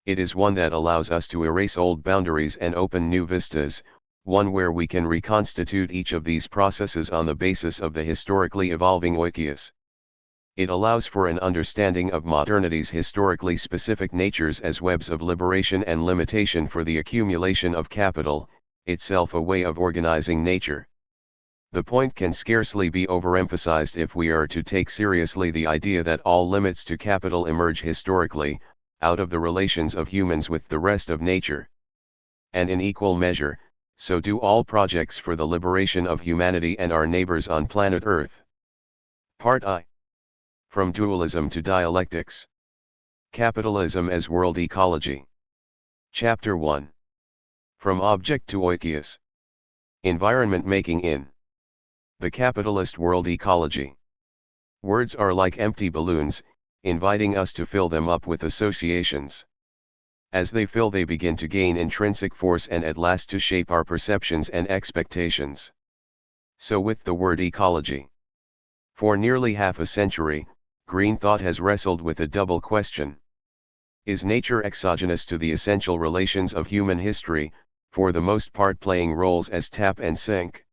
It is one that allows us to erase old boundaries and open new vistas, one where we can reconstitute each of these processes on the basis of the historically evolving oikias. It allows for an understanding of modernity's historically specific natures as webs of liberation and limitation for the accumulation of capital, itself a way of organizing nature. The point can scarcely be overemphasized if we are to take seriously the idea that all limits to capital emerge historically, out of the relations of humans with the rest of nature. And in equal measure, so do all projects for the liberation of humanity and our neighbors on planet Earth. Part I. From Dualism to Dialectics. Capitalism as World Ecology. Chapter 1. From Object to Oikias. Environment making in the capitalist world ecology. Words are like empty balloons, inviting us to fill them up with associations. As they fill, they begin to gain intrinsic force and at last to shape our perceptions and expectations. So with the word ecology. For nearly half a century, green thought has wrestled with a double question. Is nature exogenous to the essential relations of human history, for the most part playing roles as tap and sink?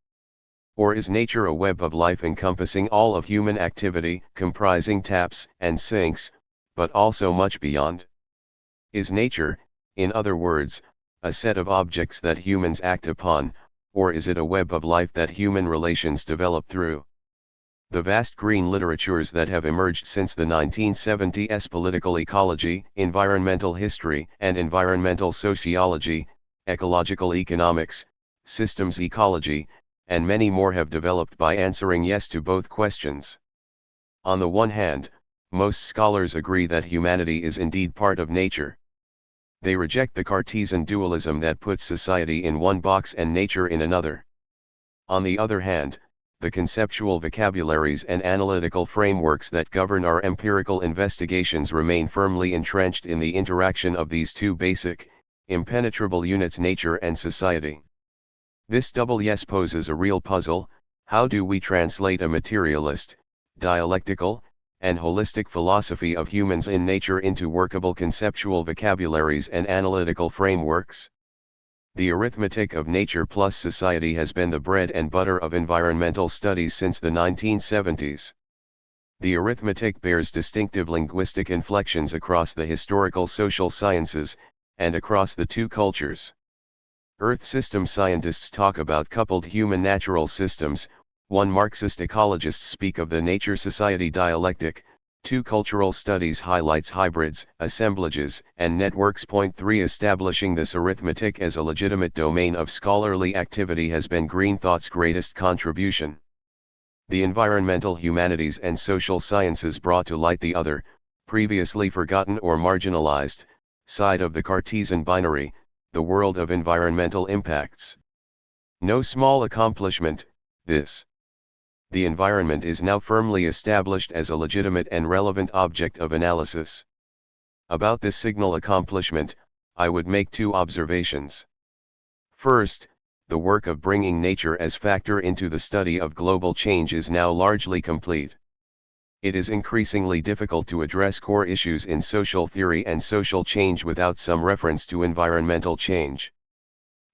Or is nature a web of life encompassing all of human activity, comprising taps and sinks, but also much beyond? Is nature, in other words, a set of objects that humans act upon, or is it a web of life that human relations develop through? The vast green literatures that have emerged since the 1970s, political ecology, environmental history and environmental sociology, ecological economics, systems ecology, and many more have developed by answering yes to both questions. On the one hand, most scholars agree that humanity is indeed part of nature. They reject the Cartesian dualism that puts society in one box and nature in another. On the other hand, the conceptual vocabularies and analytical frameworks that govern our empirical investigations remain firmly entrenched in the interaction of these two basic, impenetrable units, nature and society. This double yes poses a real puzzle. How do we translate a materialist, dialectical, and holistic philosophy of humans in nature into workable conceptual vocabularies and analytical frameworks? The arithmetic of nature plus society has been the bread and butter of environmental studies since the 1970s. The arithmetic bears distinctive linguistic inflections across the historical social sciences, and across the two cultures. Earth system scientists talk about coupled human-natural systems, one Marxist ecologists speak of the nature-society dialectic, two cultural studies highlights hybrids, assemblages, and networks. Point 3. Establishing this arithmetic as a legitimate domain of scholarly activity has been green thought's greatest contribution. The environmental humanities and social sciences brought to light the other, previously forgotten or marginalized, side of the Cartesian binary, the world of environmental impacts. No small accomplishment, this. The environment is now firmly established as a legitimate and relevant object of analysis. About this signal accomplishment, I would make two observations. First, the work of bringing nature as factor into the study of global change is now largely complete. It is increasingly difficult to address core issues in social theory and social change without some reference to environmental change.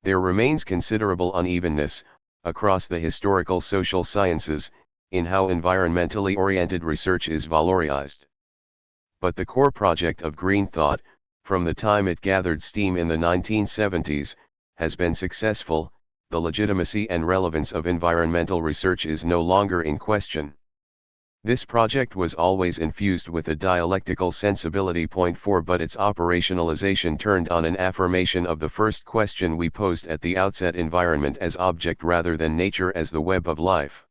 There remains considerable unevenness, across the historical social sciences, in how environmentally oriented research is valorized. But the core project of green thought, from the time it gathered steam in the 1970s, has been successful. The legitimacy and relevance of environmental research is no longer in question. This project was always infused with a dialectical sensibility. Point 4. But its operationalization turned on an affirmation of the first question we posed at the outset: environment as object rather than nature as the web of life.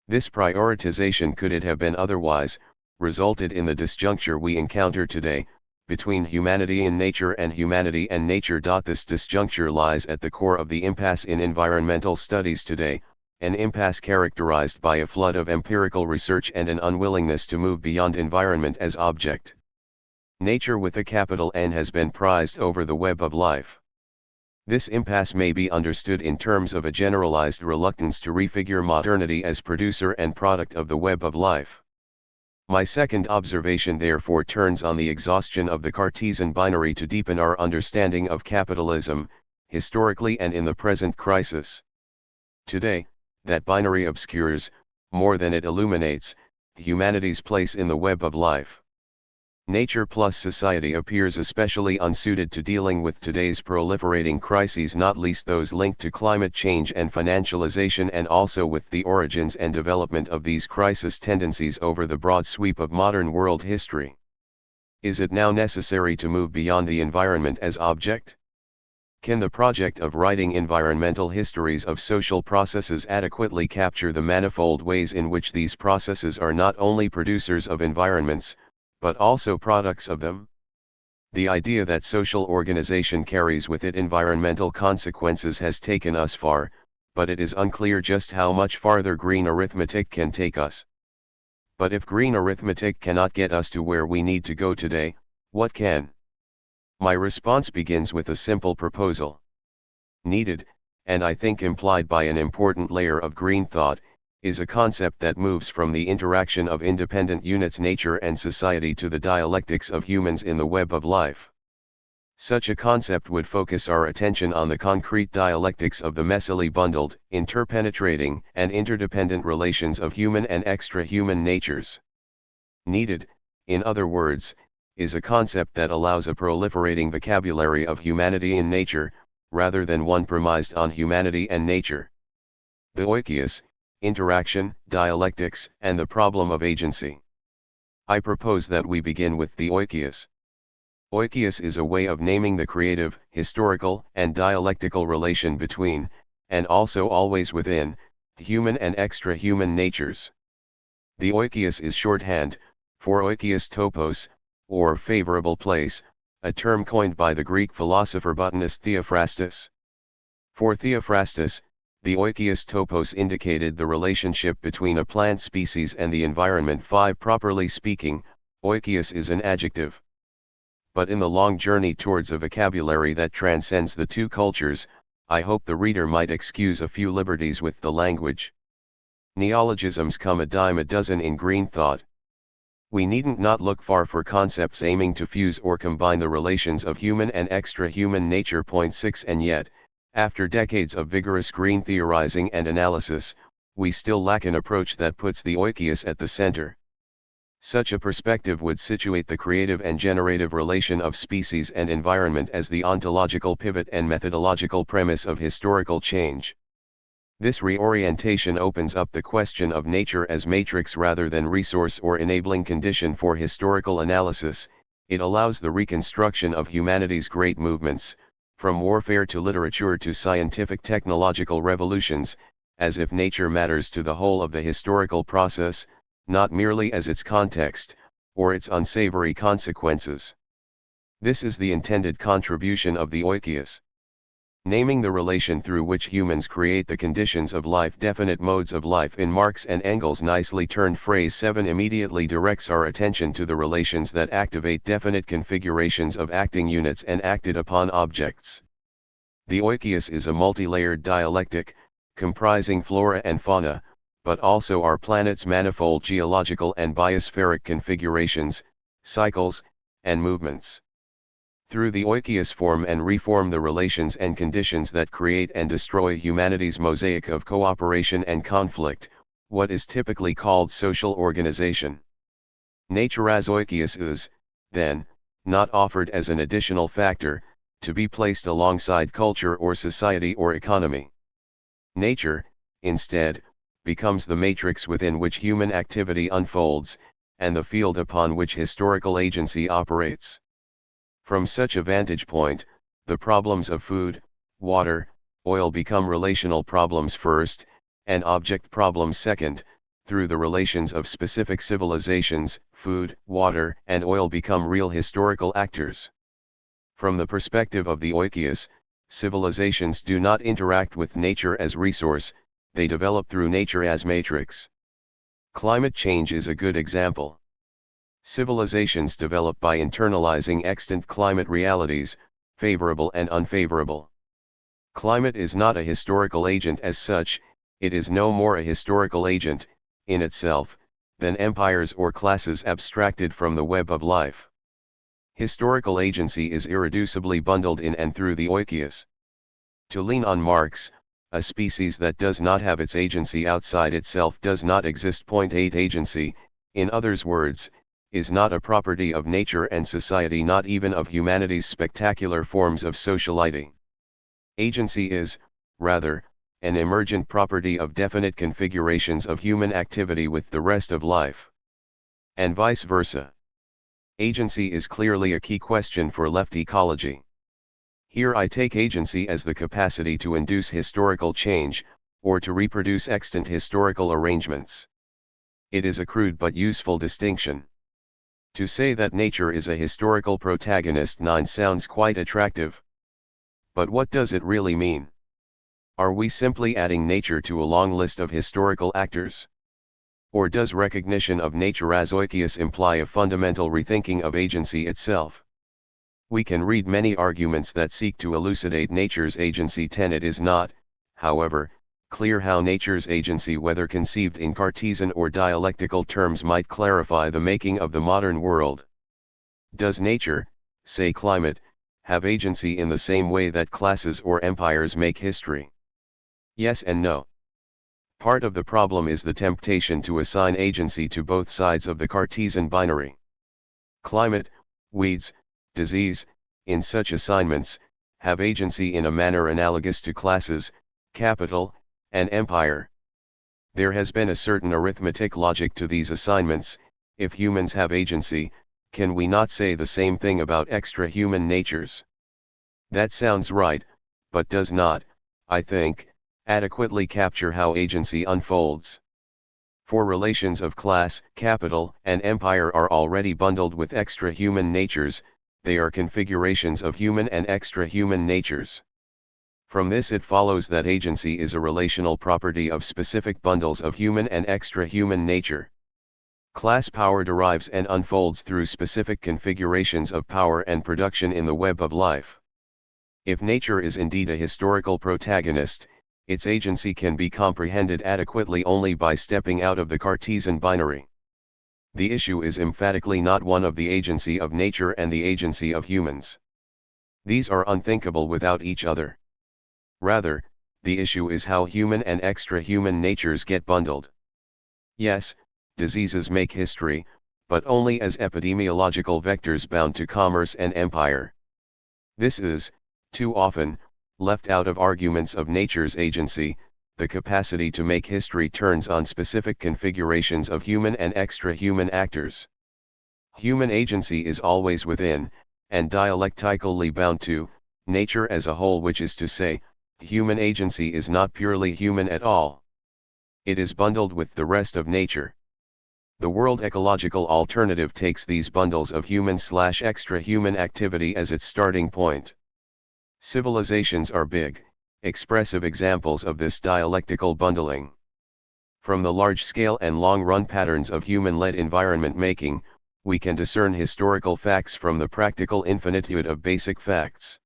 This prioritization, could it have been otherwise, resulted in the disjuncture we encounter today, between humanity and nature and humanity and nature. This disjuncture lies at the core of the impasse in environmental studies today, an impasse characterized by a flood of empirical research and an unwillingness to move beyond environment as object. Nature with a capital N has been prized over the web of life. This impasse may be understood in terms of a generalized reluctance to refigure modernity as producer and product of the web of life. My second observation therefore turns on the exhaustion of the Cartesian binary to deepen our understanding of capitalism, historically and in the present crisis. Today, that binary obscures, more than it illuminates, humanity's place in the web of life. Nature plus society appears especially unsuited to dealing with today's proliferating crises, not least those linked to climate change and financialization, and also with the origins and development of these crisis tendencies over the broad sweep of modern world history. Is it now necessary to move beyond the environment as object? Can the project of writing environmental histories of social processes adequately capture the manifold ways in which these processes are not only producers of environments, but also products of them? The idea that social organization carries with it environmental consequences has taken us far, but it is unclear just how much farther green arithmetic can take us. But if green arithmetic cannot get us to where we need to go today, what can? My response begins with a simple proposal. Needed, and I think implied by an important layer of green thought, is a concept that moves from the interaction of independent units, nature and society, to the dialectics of humans in the web of life. Such a concept would focus our attention on the concrete dialectics of the messily bundled, interpenetrating, and interdependent relations of human and extra-human natures. Needed, in other words, is a concept that allows a proliferating vocabulary of humanity in nature, rather than one premised on humanity and nature. The oikios, interaction, dialectics, and the problem of agency. I propose that we begin with the oikios. Oikios is a way of naming the creative, historical, and dialectical relation between, and also always within, human and extra-human natures. The oikios is shorthand for oikios topos, or favorable place, a term coined by the Greek philosopher-botanist Theophrastus. For Theophrastus, the oikios topos indicated the relationship between a plant species and the environment. 5 Properly speaking, oikios is an adjective. But in the long journey towards a vocabulary that transcends the two cultures, I hope the reader might excuse a few liberties with the language. Neologisms come a dime a dozen in green thought. We needn't not look far for concepts aiming to fuse or combine the relations of human and extra-human nature. 6 And yet, after decades of vigorous green theorizing and analysis, we still lack an approach that puts the oikios at the center. Such a perspective would situate the creative and generative relation of species and environment as the ontological pivot and methodological premise of historical change. This reorientation opens up the question of nature as matrix rather than resource or enabling condition for historical analysis. It allows the reconstruction of humanity's great movements, from warfare to literature to scientific technological revolutions, as if nature matters to the whole of the historical process, not merely as its context, or its unsavory consequences. This is the intended contribution of the oikios. Naming the relation through which humans create the conditions of life, definite modes of life in Marx and Engels' nicely turned phrase 7 immediately directs our attention to the relations that activate definite configurations of acting units and acted upon objects. The oikios is a multi-layered dialectic, comprising flora and fauna, but also our planet's manifold geological and biospheric configurations, cycles, and movements. Through the oikios form and reform the relations and conditions that create and destroy humanity's mosaic of cooperation and conflict, what is typically called social organization. Nature as oikios is, then, not offered as an additional factor, to be placed alongside culture or society or economy. Nature, instead, becomes the matrix within which human activity unfolds, and the field upon which historical agency operates. From such a vantage point, the problems of food, water, oil become relational problems first, and object problems second. Through the relations of specific civilizations, food, water, and oil become real historical actors. From the perspective of the oikios, civilizations do not interact with nature as resource, they develop through nature as matrix. Climate change is a good example. Civilizations develop by internalizing extant climate realities, favorable and unfavorable. Climate is not a historical agent as such, it is no more a historical agent, in itself, than empires or classes abstracted from the web of life. Historical agency is irreducibly bundled in and through the oikos. To lean on Marx, a species that does not have its agency outside itself does not exist. 8 Agency, in others' words, is not a property of nature and society, not even of humanity's spectacular forms of sociality. Agency is, rather, an emergent property of definite configurations of human activity with the rest of life. And vice versa. Agency is clearly a key question for left ecology. Here I take agency as the capacity to induce historical change, or to reproduce extant historical arrangements. It is a crude but useful distinction. To say that nature is a historical protagonist sounds quite attractive. But what does it really mean? Are we simply adding nature to a long list of historical actors? Or does recognition of nature as oikos imply a fundamental rethinking of agency itself? We can read many arguments that seek to elucidate nature's agency. It is not, however, clear how nature's agency, whether conceived in Cartesian or dialectical terms, might clarify the making of the modern world. Does nature, say climate, have agency in the same way that classes or empires make history? Yes and no. Part of the problem is the temptation to assign agency to both sides of the Cartesian binary. Climate, weeds, disease, in such assignments, have agency in a manner analogous to classes, capital, and empire. There has been a certain arithmetic logic to these assignments. If humans have agency, can we not say the same thing about extra-human natures? That sounds right, but does not, I think, adequately capture how agency unfolds. For relations of class, capital, and empire are already bundled with extra-human natures. They are configurations of human and extra-human natures. From this it follows that agency is a relational property of specific bundles of human and extra-human nature. Class power derives and unfolds through specific configurations of power and production in the web of life. If nature is indeed a historical protagonist, its agency can be comprehended adequately only by stepping out of the Cartesian binary. The issue is emphatically not one of the agency of nature and the agency of humans. These are unthinkable without each other. Rather, the issue is how human and extra-human natures get bundled. Yes, diseases make history, but only as epidemiological vectors bound to commerce and empire. This is, too often, left out of arguments of nature's agency. The capacity to make history turns on specific configurations of human and extra-human actors. Human agency is always within, and dialectically bound to, nature as a whole, which is to say, human agency is not purely human at all. It is bundled with the rest of nature. The world ecological alternative takes these bundles of human/extra-human activity as its starting point. Civilizations are big, expressive examples of this dialectical bundling. From the large-scale and long-run patterns of human-led environment making, we can discern historical facts from the practical infinitude of basic facts.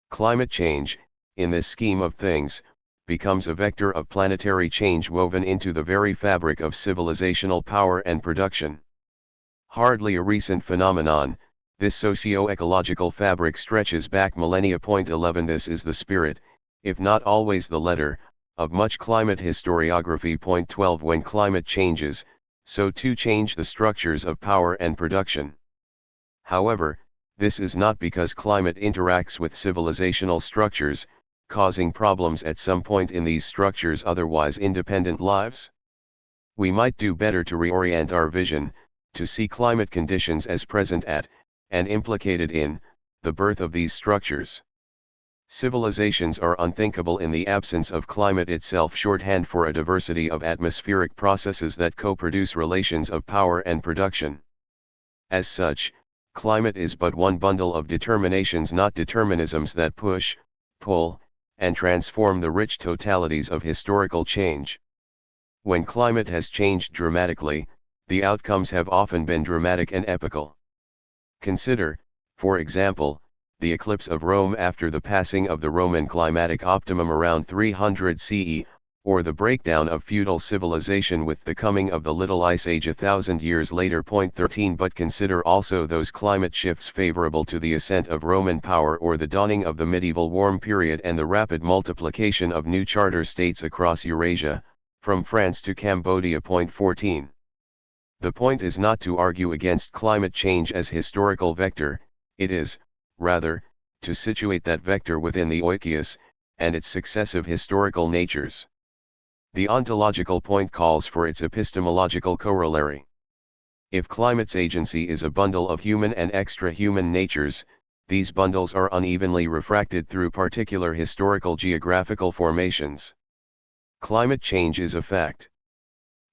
Climate change, in this scheme of things, becomes a vector of planetary change woven into the very fabric of civilizational power and production. Hardly a recent phenomenon, this socio-ecological fabric stretches back millennia. 11 This is the spirit, if not always the letter, of much climate historiography. 12 When climate changes, so too change the structures of power and production. However, this is not because climate interacts with civilizational structures, causing problems at some point in these structures' otherwise independent lives. We might do better to reorient our vision, to see climate conditions as present at, and implicated in, the birth of these structures. Civilizations are unthinkable in the absence of climate itself, shorthand for a diversity of atmospheric processes that co-produce relations of power and production. As such, climate is but one bundle of determinations, not determinisms, that push, pull, and transform the rich totalities of historical change. When climate has changed dramatically, the outcomes have often been dramatic and epical. Consider, for example, the eclipse of Rome after the passing of the Roman climatic optimum around 300 CE, or the breakdown of feudal civilization with the coming of the Little Ice Age 1,000 years later. 13 But consider also those climate shifts favorable to the ascent of Roman power or the dawning of the medieval warm period and the rapid multiplication of new charter states across Eurasia, from France to Cambodia. 14. The point is not to argue against climate change as historical vector, it is, rather, to situate that vector within the oikos, and its successive historical natures. The ontological point calls for its epistemological corollary. If climate's agency is a bundle of human and extra-human natures, these bundles are unevenly refracted through particular historical geographical formations. Climate change is a fact.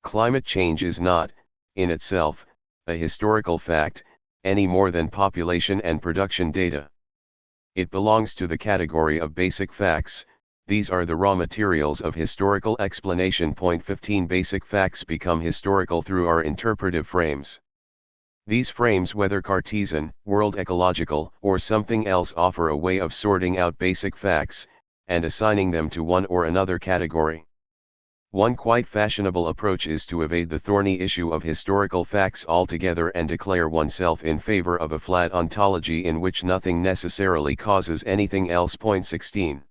Climate change is not, in itself, a historical fact, any more than population and production data. It belongs to the category of basic facts. These are the raw materials of historical explanation. 15 Basic facts become historical through our interpretive frames. These frames, whether Cartesian, world ecological, or something else, offer a way of sorting out basic facts, and assigning them to one or another category. One quite fashionable approach is to evade the thorny issue of historical facts altogether and declare oneself in favor of a flat ontology in which nothing necessarily causes anything else. 16.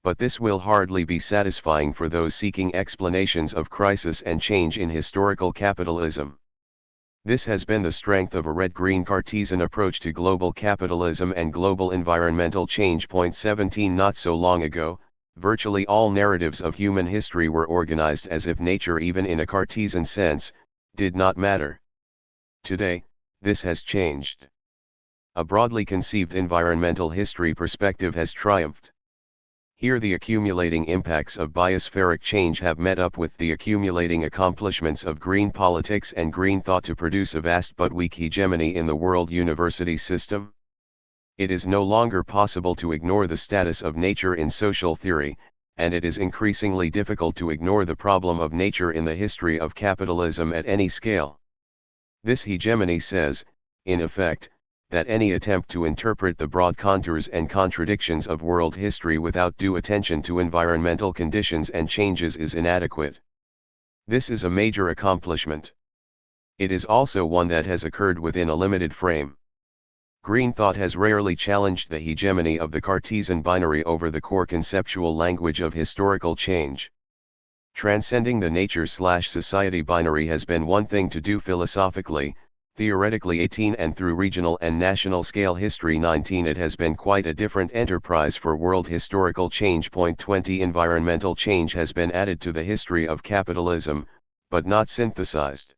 But this will hardly be satisfying for those seeking explanations of crisis and change in historical capitalism. This has been the strength of a red-green Cartesian approach to global capitalism and global environmental change. 17 Not so long ago, virtually all narratives of human history were organized as if nature, even in a Cartesian sense, did not matter. Today, this has changed. A broadly conceived environmental history perspective has triumphed. Here the accumulating impacts of biospheric change have met up with the accumulating accomplishments of green politics and green thought to produce a vast but weak hegemony in the world university system. It is no longer possible to ignore the status of nature in social theory, and it is increasingly difficult to ignore the problem of nature in the history of capitalism at any scale. This hegemony says, in effect, that any attempt to interpret the broad contours and contradictions of world history without due attention to environmental conditions and changes is inadequate. This is a major accomplishment. It is also one that has occurred within a limited frame. Green thought has rarely challenged the hegemony of the Cartesian binary over the core conceptual language of historical change. Transcending the nature/society binary has been one thing to do philosophically, theoretically 18, and through regional and national scale history 19. It has been quite a different enterprise for world historical change. 20 Environmental change has been added to the history of capitalism, but not synthesized.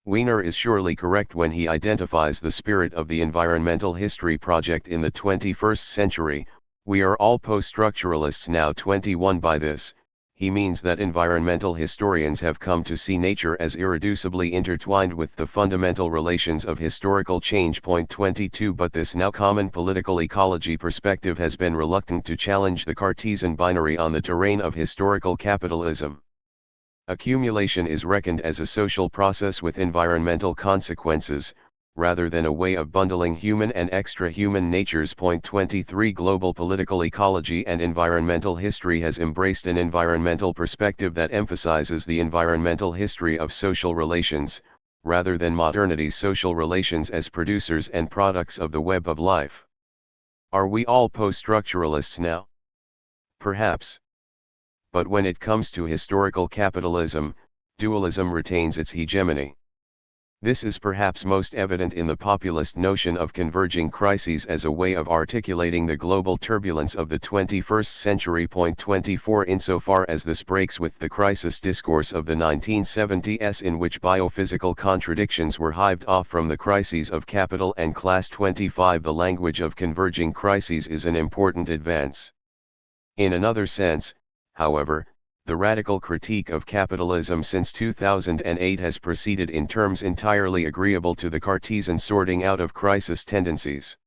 Wiener is surely correct when he identifies the spirit of the environmental history project in the 21st century. We are all post-structuralists now. 21 By this, he means that environmental historians have come to see nature as irreducibly intertwined with the fundamental relations of historical change. 22 But this now common political ecology perspective has been reluctant to challenge the Cartesian binary on the terrain of historical capitalism. Accumulation is reckoned as a social process with environmental consequences, rather than a way of bundling human and extra-human natures. 23 Global political ecology and environmental history has embraced an environmental perspective that emphasizes the environmental history of social relations, rather than modernity's social relations as producers and products of the web of life. Are we all post-structuralists now? Perhaps. But when it comes to historical capitalism, dualism retains its hegemony. This is perhaps most evident in the populist notion of converging crises as a way of articulating the global turbulence of the 21st century. 24 Insofar as this breaks with the crisis discourse of the 1970s, in which biophysical contradictions were hived off from the crises of capital and class. 25 The language of converging crises is an important advance. In another sense, however, the radical critique of capitalism since 2008 has proceeded in terms entirely agreeable to the Cartesian sorting out of crisis tendencies.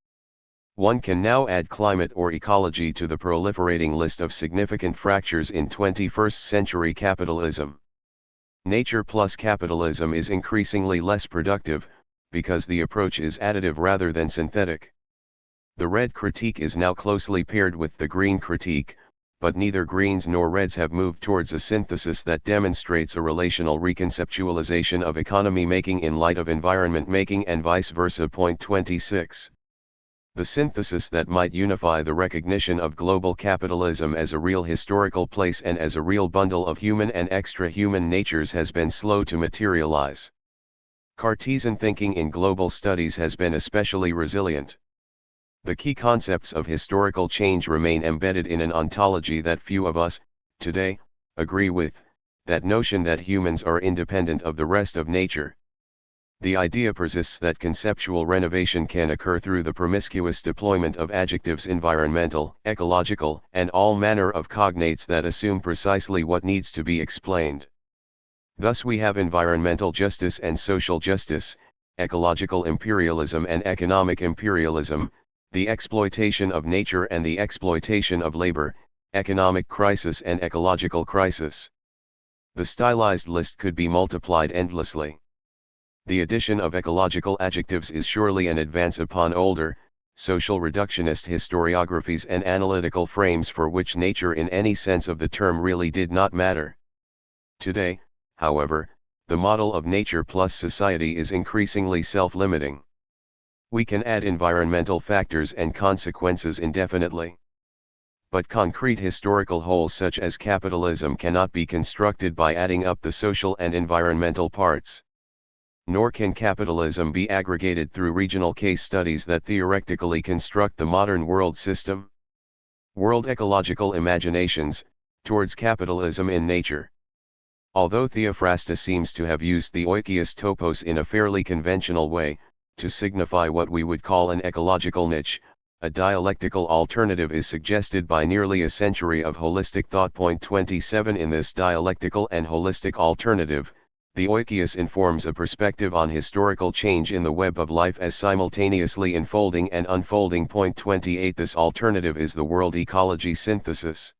One can now add climate or ecology to the proliferating list of significant fractures in 21st century capitalism. Nature plus capitalism is increasingly less productive, because the approach is additive rather than synthetic. The red critique is now closely paired with the green critique, but neither greens nor reds have moved towards a synthesis that demonstrates a relational reconceptualization of economy making in light of environment making and vice versa. Point 26. The synthesis that might unify the recognition of global capitalism as a real historical place and as a real bundle of human and extra-human natures has been slow to materialize. Cartesian thinking in global studies has been especially resilient. The key concepts of historical change remain embedded in an ontology that few of us, today, agree with, that notion that humans are independent of the rest of nature. The idea persists that conceptual renovation can occur through the promiscuous deployment of adjectives environmental, ecological, and all manner of cognates that assume precisely what needs to be explained. Thus we have environmental justice and social justice, ecological imperialism and economic imperialism, the exploitation of nature and the exploitation of labor, economic crisis and ecological crisis. The stylized list could be multiplied endlessly. The addition of ecological adjectives is surely an advance upon older, social reductionist historiographies and analytical frames for which nature in any sense of the term really did not matter. Today, however, the model of nature plus society is increasingly self-limiting. We can add environmental factors and consequences indefinitely. But concrete historical wholes such as capitalism cannot be constructed by adding up the social and environmental parts. Nor can capitalism be aggregated through regional case studies that theoretically construct the modern world system. World ecological imaginations, towards capitalism in nature. Although Theophrastus seems to have used the oikios topos in a fairly conventional way, to signify what we would call an ecological niche, a dialectical alternative is suggested by nearly a century of holistic thought. Point 27. In this dialectical and holistic alternative, the oikios informs a perspective on historical change in the web of life as simultaneously unfolding and unfolding. Point 28. This alternative is the world ecology synthesis.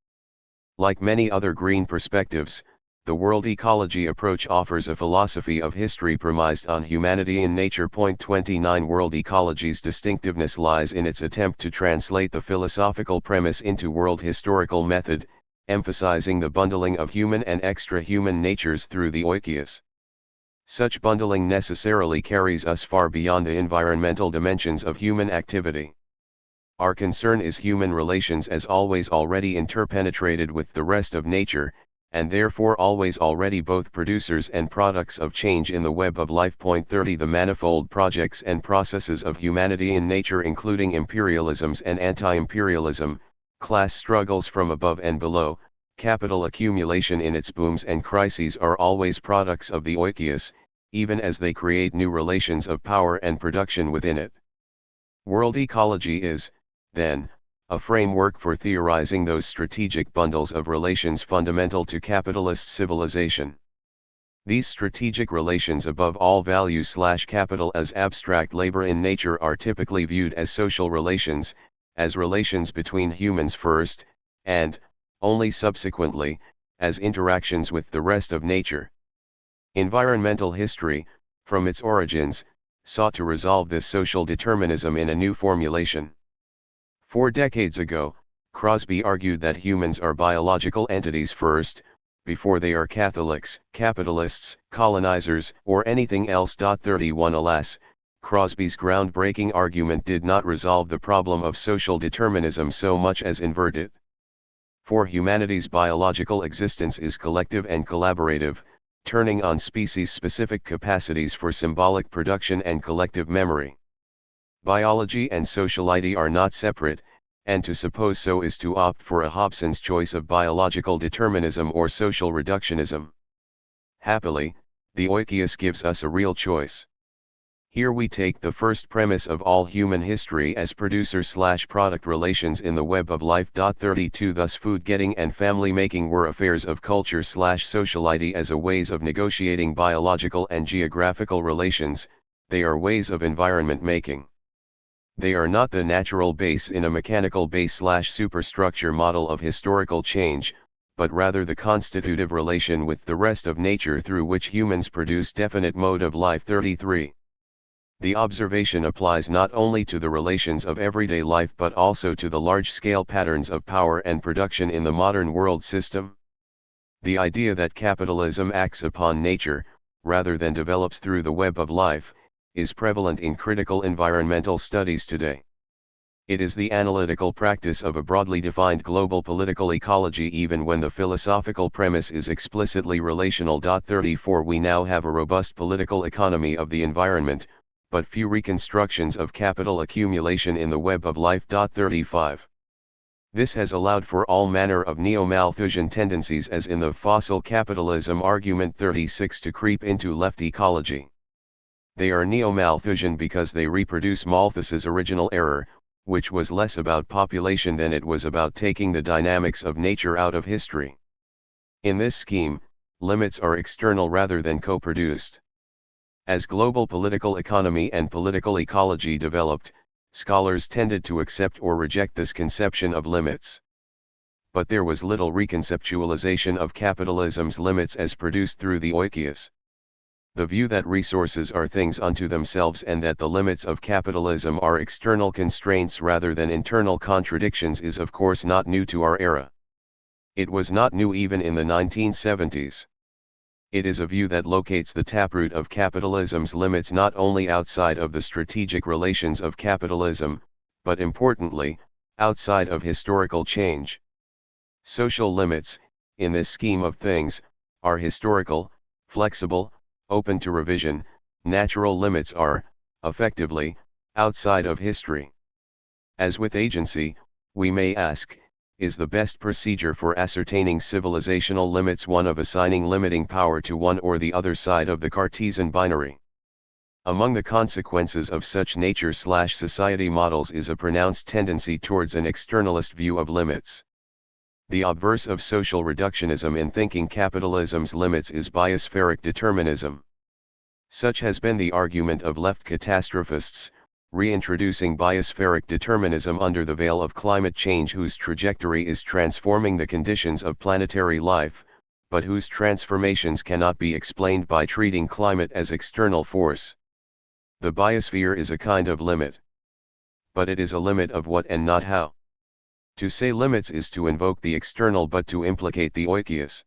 Like many other green perspectives, the world ecology approach offers a philosophy of history premised on humanity in nature. Point 29. World ecology's distinctiveness lies in its attempt to translate the philosophical premise into world historical method, emphasizing the bundling of human and extra-human natures through the oikios. Such bundling necessarily carries us far beyond the environmental dimensions of human activity. Our concern is human relations as always already interpenetrated with the rest of nature, and therefore always already both producers and products of change in the web of life. Point 30. The manifold projects and processes of humanity in nature including imperialisms and anti-imperialism, class struggles from above and below, capital accumulation in its booms and crises are always products of the oikios, even as they create new relations of power and production within it. World ecology is, then, a framework for theorizing those strategic bundles of relations fundamental to capitalist civilization. These strategic relations above all value/capital as abstract labor in nature are typically viewed as social relations, as relations between humans first, and, only subsequently, as interactions with the rest of nature. Environmental history, from its origins, sought to resolve this social determinism in a new formulation. 4 decades ago, Crosby argued that humans are biological entities first, before they are Catholics, capitalists, colonizers, or anything else. 31 Alas, Crosby's groundbreaking argument did not resolve the problem of social determinism so much as invert it. For humanity's biological existence is collective and collaborative, turning on species-specific capacities for symbolic production and collective memory. Biology and sociality are not separate, and to suppose so is to opt for a Hobson's choice of biological determinism or social reductionism. Happily, the oikios gives us a real choice. Here we take the first premise of all human history as producer/product relations in the web of life. 32 Thus food getting and family making were affairs of culture/sociality as a ways of negotiating biological and geographical relations, they are ways of environment making. They are not the natural base in a mechanical base/superstructure model of historical change, but rather the constitutive relation with the rest of nature through which humans produce definite mode of life. 33. The observation applies not only to the relations of everyday life but also to the large-scale patterns of power and production in the modern world system. The idea that capitalism acts upon nature, rather than develops through the web of life, is prevalent in critical environmental studies today. It is the analytical practice of a broadly defined global political ecology even when the philosophical premise is explicitly relational. 34 We now have a robust political economy of the environment, but few reconstructions of capital accumulation in the web of life. 35 This has allowed for all manner of neo-Malthusian tendencies as in the fossil capitalism argument. 36 To creep into left ecology. They are neo-Malthusian because they reproduce Malthus's original error, which was less about population than it was about taking the dynamics of nature out of history. In this scheme, limits are external rather than co-produced. As global political economy and political ecology developed, scholars tended to accept or reject this conception of limits. But there was little reconceptualization of capitalism's limits as produced through the oikos. The view that resources are things unto themselves and that the limits of capitalism are external constraints rather than internal contradictions is of course not new to our era. It was not new even in the 1970s. It is a view that locates the taproot of capitalism's limits not only outside of the strategic relations of capitalism, but importantly, outside of historical change. Social limits, in this scheme of things, are historical, flexible, open to revision. Natural limits are, effectively, outside of history. As with agency, we may ask, is the best procedure for ascertaining civilizational limits one of assigning limiting power to one or the other side of the Cartesian binary? Among the consequences of such nature/society models is a pronounced tendency towards an externalist view of limits. The obverse of social reductionism in thinking capitalism's limits is biospheric determinism. Such has been the argument of left catastrophists, reintroducing biospheric determinism under the veil of climate change whose trajectory is transforming the conditions of planetary life, but whose transformations cannot be explained by treating climate as external force. The biosphere is a kind of limit. But it is a limit of what and not how. To say limits is to invoke the external but to implicate the oikos.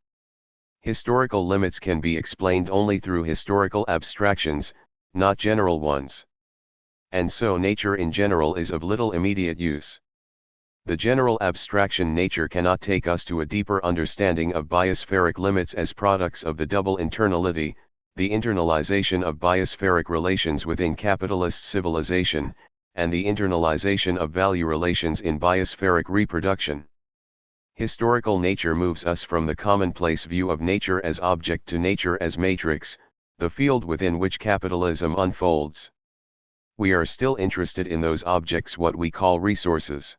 Historical limits can be explained only through historical abstractions, not general ones. And so nature in general is of little immediate use. The general abstraction nature cannot take us to a deeper understanding of biospheric limits as products of the double internality, the internalization of biospheric relations within capitalist civilization, and the internalization of value relations in biospheric reproduction. Historical nature moves us from the commonplace view of nature as object to nature as matrix, the field within which capitalism unfolds. We are still interested in those objects what we call resources.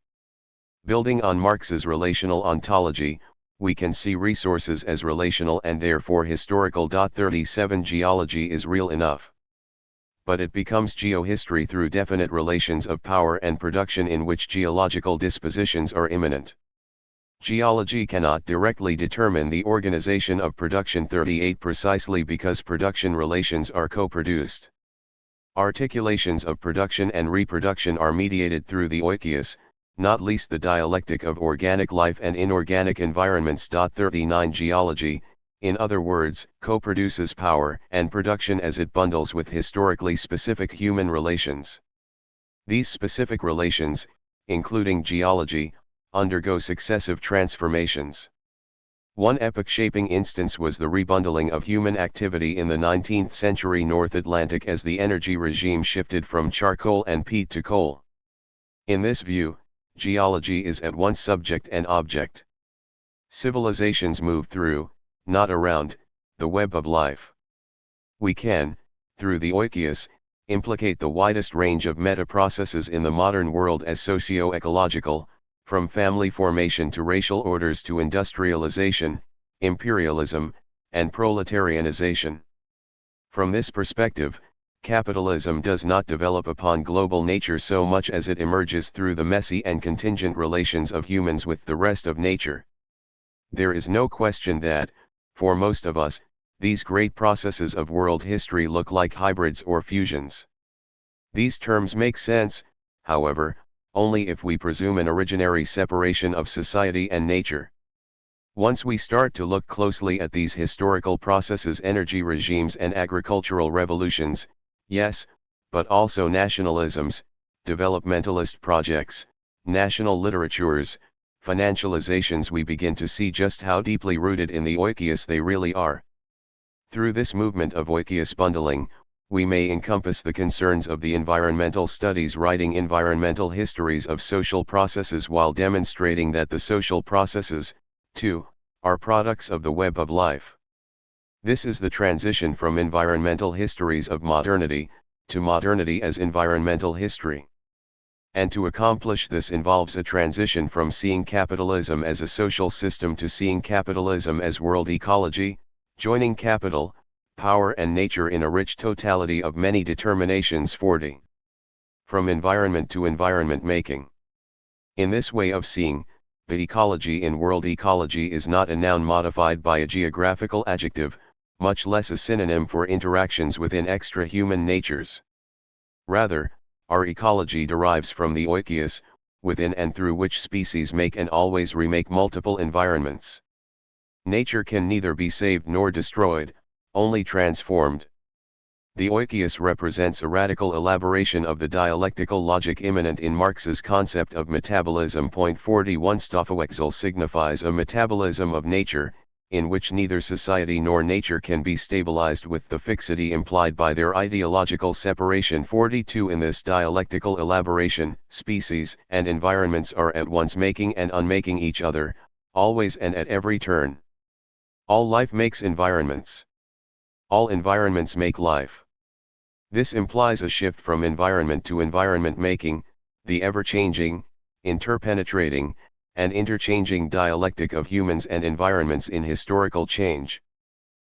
Building on Marx's relational ontology, we can see resources as relational and therefore historical. 37 Geology is real enough. But it becomes geohistory through definite relations of power and production in which geological dispositions are immanent. Geology cannot directly determine the organization of production. 38 Precisely because production relations are co-produced. Articulations of production and reproduction are mediated through the oikos, not least the dialectic of organic life and inorganic environments. 39 Geology, in other words, co-produces power and production as it bundles with historically specific human relations. These specific relations, including geology, undergo successive transformations. One epoch-shaping instance was the rebundling of human activity in the 19th century North Atlantic as the energy regime shifted from charcoal and peat to coal. In this view, geology is at once subject and object. Civilizations move through, not around, the web of life. We can, through the oikos, implicate the widest range of meta-processes in the modern world as socio-ecological, from family formation to racial orders to industrialization, imperialism, and proletarianization. From this perspective, capitalism does not develop upon global nature so much as it emerges through the messy and contingent relations of humans with the rest of nature. There is no question that, for most of us, these great processes of world history look like hybrids or fusions. These terms make sense, however, only if we presume an originary separation of society and nature. Once we start to look closely at these historical processes, energy regimes and agricultural revolutions, yes, but also nationalisms, developmentalist projects, national literatures, financializations, we begin to see just how deeply rooted in the oikos they really are. Through this movement of oikos bundling, we may encompass the concerns of the environmental studies, writing environmental histories of social processes while demonstrating that the social processes, too, are products of the web of life. This is the transition from environmental histories of modernity, to modernity as environmental history. And to accomplish this involves a transition from seeing capitalism as a social system to seeing capitalism as world ecology, joining capital, power and nature in a rich totality of many determinations. 40. From environment to environment making. In this way of seeing, the ecology in world ecology is not a noun modified by a geographical adjective, much less a synonym for interactions within extra-human natures. Rather, our ecology derives from the oikos, within and through which species make and always remake multiple environments. Nature can neither be saved nor destroyed, only transformed. The oikos represents a radical elaboration of the dialectical logic immanent in Marx's concept of metabolism. 41 Stoffwechsel signifies a metabolism of nature, in which neither society nor nature can be stabilized with the fixity implied by their ideological separation. 42 In this dialectical elaboration, species and environments are at once making and unmaking each other, always and at every turn. All life makes environments. All environments make life. This implies a shift from environment to environment making, the ever-changing, interpenetrating, and interchanging dialectic of humans and environments in historical change.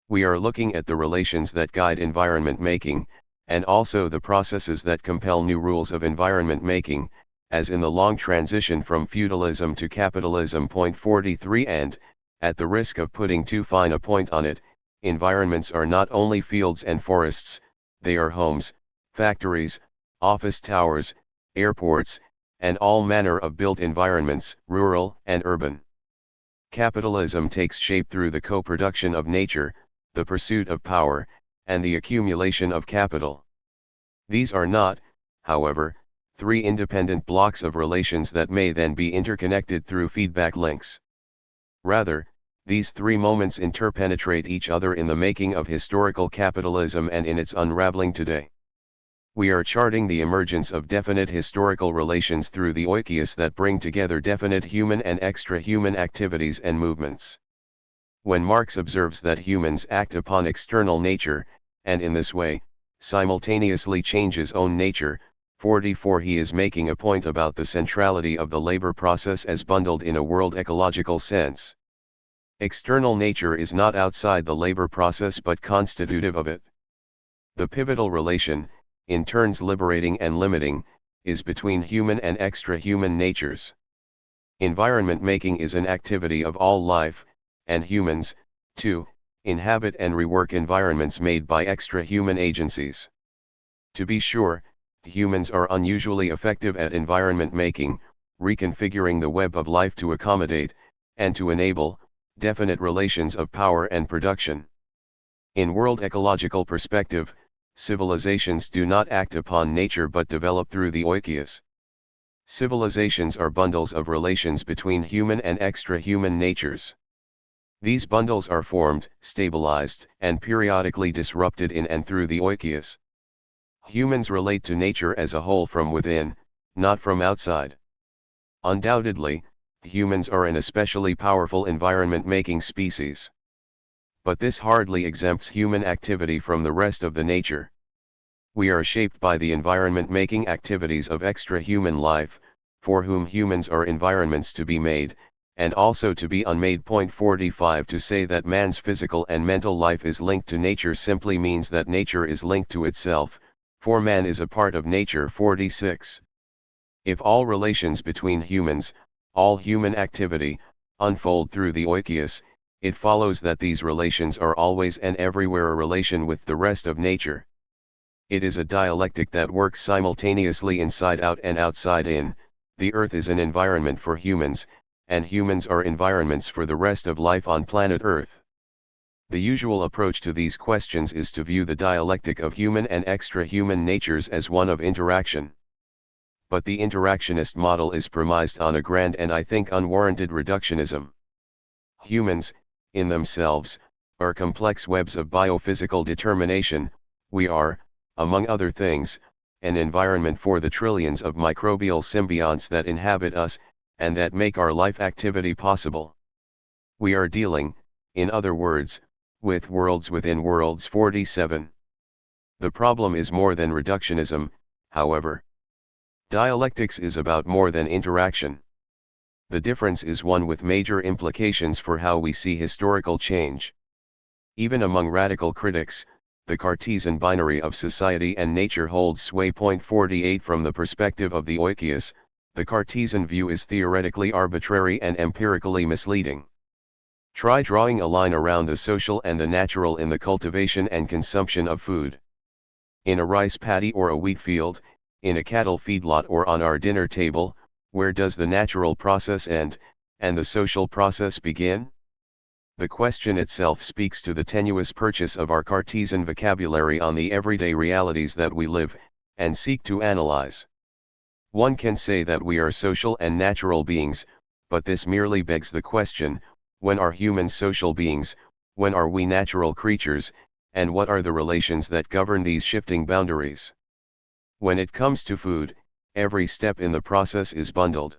We are looking at the relations that guide environment making, and also the processes that compel new rules of environment making, as in the long transition from feudalism to capitalism. 43 And, at the risk of putting too fine a point on it, environments are not only fields and forests, they are homes, factories, office towers, airports, and all manner of built environments, rural and urban. Capitalism takes shape through the co-production of nature, the pursuit of power, and the accumulation of capital. These are not, however, three independent blocks of relations that may then be interconnected through feedback links. Rather, these three moments interpenetrate each other in the making of historical capitalism and in its unraveling today. We are charting the emergence of definite historical relations through the oikos that bring together definite human and extra-human activities and movements. When Marx observes that humans act upon external nature, and in this way, simultaneously change his own nature, 44 he is making a point about the centrality of the labor process as bundled in a world ecological sense. External nature is not outside the labor process but constitutive of it. The pivotal relation, in turns liberating and limiting, is between human and extra-human natures. Environment making is an activity of all life, and humans, too, inhabit and rework environments made by extra-human agencies. To be sure, humans are unusually effective at environment making, reconfiguring the web of life to accommodate, and to enable, definite relations of power and production. In world ecological perspective, civilizations do not act upon nature but develop through the oikos. Civilizations are bundles of relations between human and extra-human natures. These bundles are formed, stabilized, and periodically disrupted in and through the oikos. Humans relate to nature as a whole from within, not from outside. Undoubtedly, humans are an especially powerful environment-making species. But this hardly exempts human activity from the rest of the nature. We are shaped by the environment-making activities of extra-human life, for whom humans are environments to be made, and also to be unmade. 45 To say that man's physical and mental life is linked to nature simply means that nature is linked to itself, for man is a part of nature. 46 If all relations between humans, all human activity, unfold through the oikos, it follows that these relations are always and everywhere a relation with the rest of nature. It is a dialectic that works simultaneously inside out and outside in. The Earth is an environment for humans, and humans are environments for the rest of life on planet Earth. The usual approach to these questions is to view the dialectic of human and extra-human natures as one of interaction. But the interactionist model is premised on a grand and I think unwarranted reductionism. Humans, in themselves, are complex webs of biophysical determination. We are, among other things, an environment for the trillions of microbial symbionts that inhabit us, and that make our life activity possible. We are dealing, in other words, with worlds within worlds 47. The problem is more than reductionism, however. Dialectics is about more than interaction. The difference is one with major implications for how we see historical change. Even among radical critics, the Cartesian binary of society and nature holds sway. 48 From the perspective of the oikias, the Cartesian view is theoretically arbitrary and empirically misleading. Try drawing a line around the social and the natural in the cultivation and consumption of food. In a rice paddy or a wheat field, in a cattle feedlot or on our dinner table, where does the natural process end, and the social process begin? The question itself speaks to the tenuous purchase of our Cartesian vocabulary on the everyday realities that we live, and seek to analyze. One can say that we are social and natural beings, but this merely begs the question, when are humans social beings, when are we natural creatures, and what are the relations that govern these shifting boundaries? When it comes to food, every step in the process is bundled.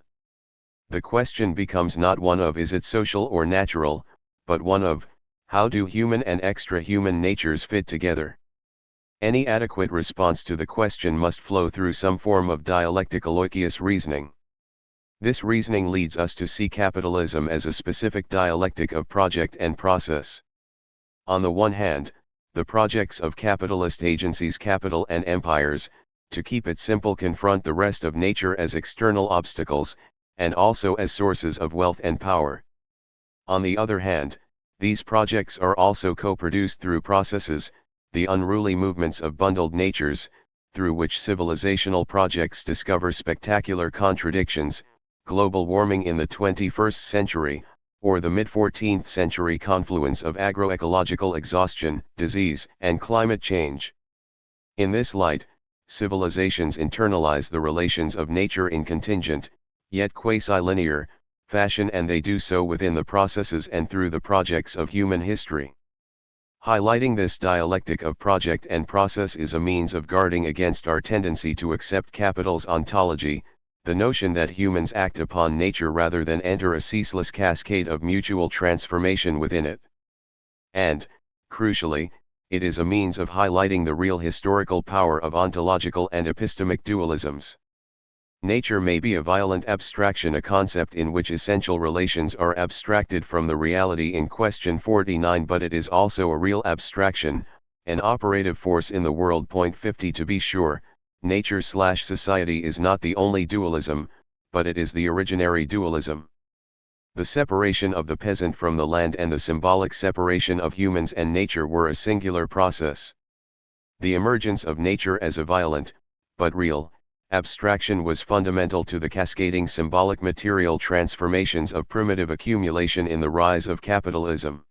The question becomes not one of is it social or natural, but one of, how do human and extra-human natures fit together? Any adequate response to the question must flow through some form of dialectical oikias reasoning. This reasoning leads us to see capitalism as a specific dialectic of project and process. On the one hand, the projects of capitalist agencies, capital and empires, to keep it simple, confront the rest of nature as external obstacles, and also as sources of wealth and power. On the other hand, these projects are also co-produced through processes, the unruly movements of bundled natures, through which civilizational projects discover spectacular contradictions, global warming in the 21st century, or the mid-14th century confluence of agroecological exhaustion, disease, and climate change. In this light, civilizations internalize the relations of nature in contingent, yet quasi-linear, fashion, and they do so within the processes and through the projects of human history. Highlighting this dialectic of project and process is a means of guarding against our tendency to accept capital's ontology, the notion that humans act upon nature rather than enter a ceaseless cascade of mutual transformation within it. And, crucially, it is a means of highlighting the real historical power of ontological and epistemic dualisms. Nature may be a violent abstraction, a concept in which essential relations are abstracted from the reality in question 49, but it is also a real abstraction, an operative force in the world. 50 To be sure, nature/society is not the only dualism, but it is the originary dualism. The separation of the peasant from the land and the symbolic separation of humans and nature were a singular process. The emergence of nature as a violent, but real, abstraction was fundamental to the cascading symbolic material transformations of primitive accumulation in the rise of capitalism.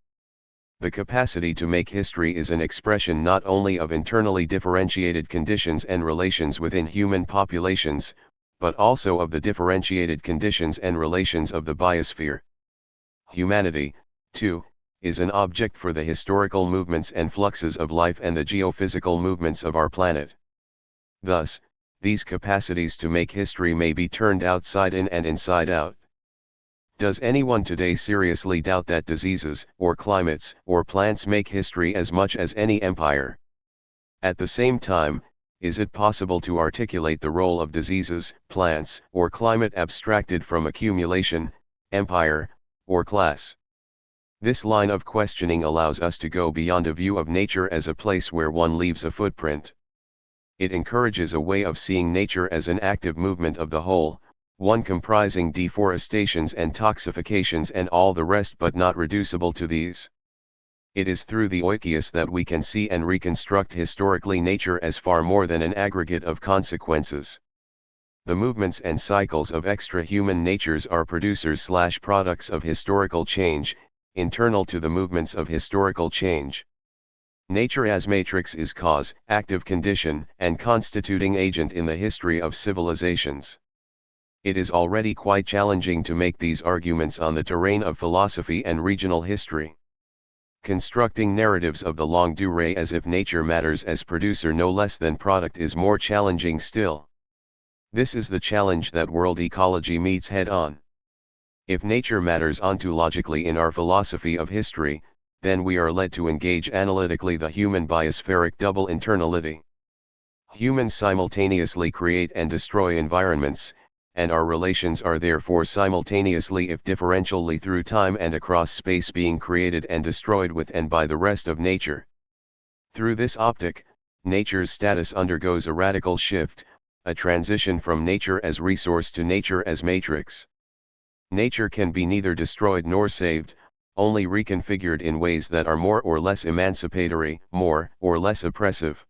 The capacity to make history is an expression not only of internally differentiated conditions and relations within human populations, but also of the differentiated conditions and relations of the biosphere. Humanity, too, is an object for the historical movements and fluxes of life and the geophysical movements of our planet. Thus, these capacities to make history may be turned outside in and inside out. Does anyone today seriously doubt that diseases, or climates, or plants make history as much as any empire? At the same time, is it possible to articulate the role of diseases, plants, or climate abstracted from accumulation, empire, or class? This line of questioning allows us to go beyond a view of nature as a place where one leaves a footprint. It encourages a way of seeing nature as an active movement of the whole, one comprising deforestations and toxifications and all the rest but not reducible to these. It is through the oikos that we can see and reconstruct historically nature as far more than an aggregate of consequences. The movements and cycles of extra-human natures are producers/products of historical change, internal to the movements of historical change. Nature as matrix is cause, active condition, and constituting agent in the history of civilizations. It is already quite challenging to make these arguments on the terrain of philosophy and regional history. Constructing narratives of the longue durée as if nature matters as producer no less than product is more challenging still. This is the challenge that world ecology meets head-on. If nature matters ontologically in our philosophy of history, then we are led to engage analytically the human biospheric double internality. Humans simultaneously create and destroy environments, and our relations are therefore simultaneously if differentially through time and across space being created and destroyed with and by the rest of nature. Through this optic, nature's status undergoes a radical shift, a transition from nature as resource to nature as matrix. Nature can be neither destroyed nor saved, only reconfigured in ways that are more or less emancipatory, more or less oppressive.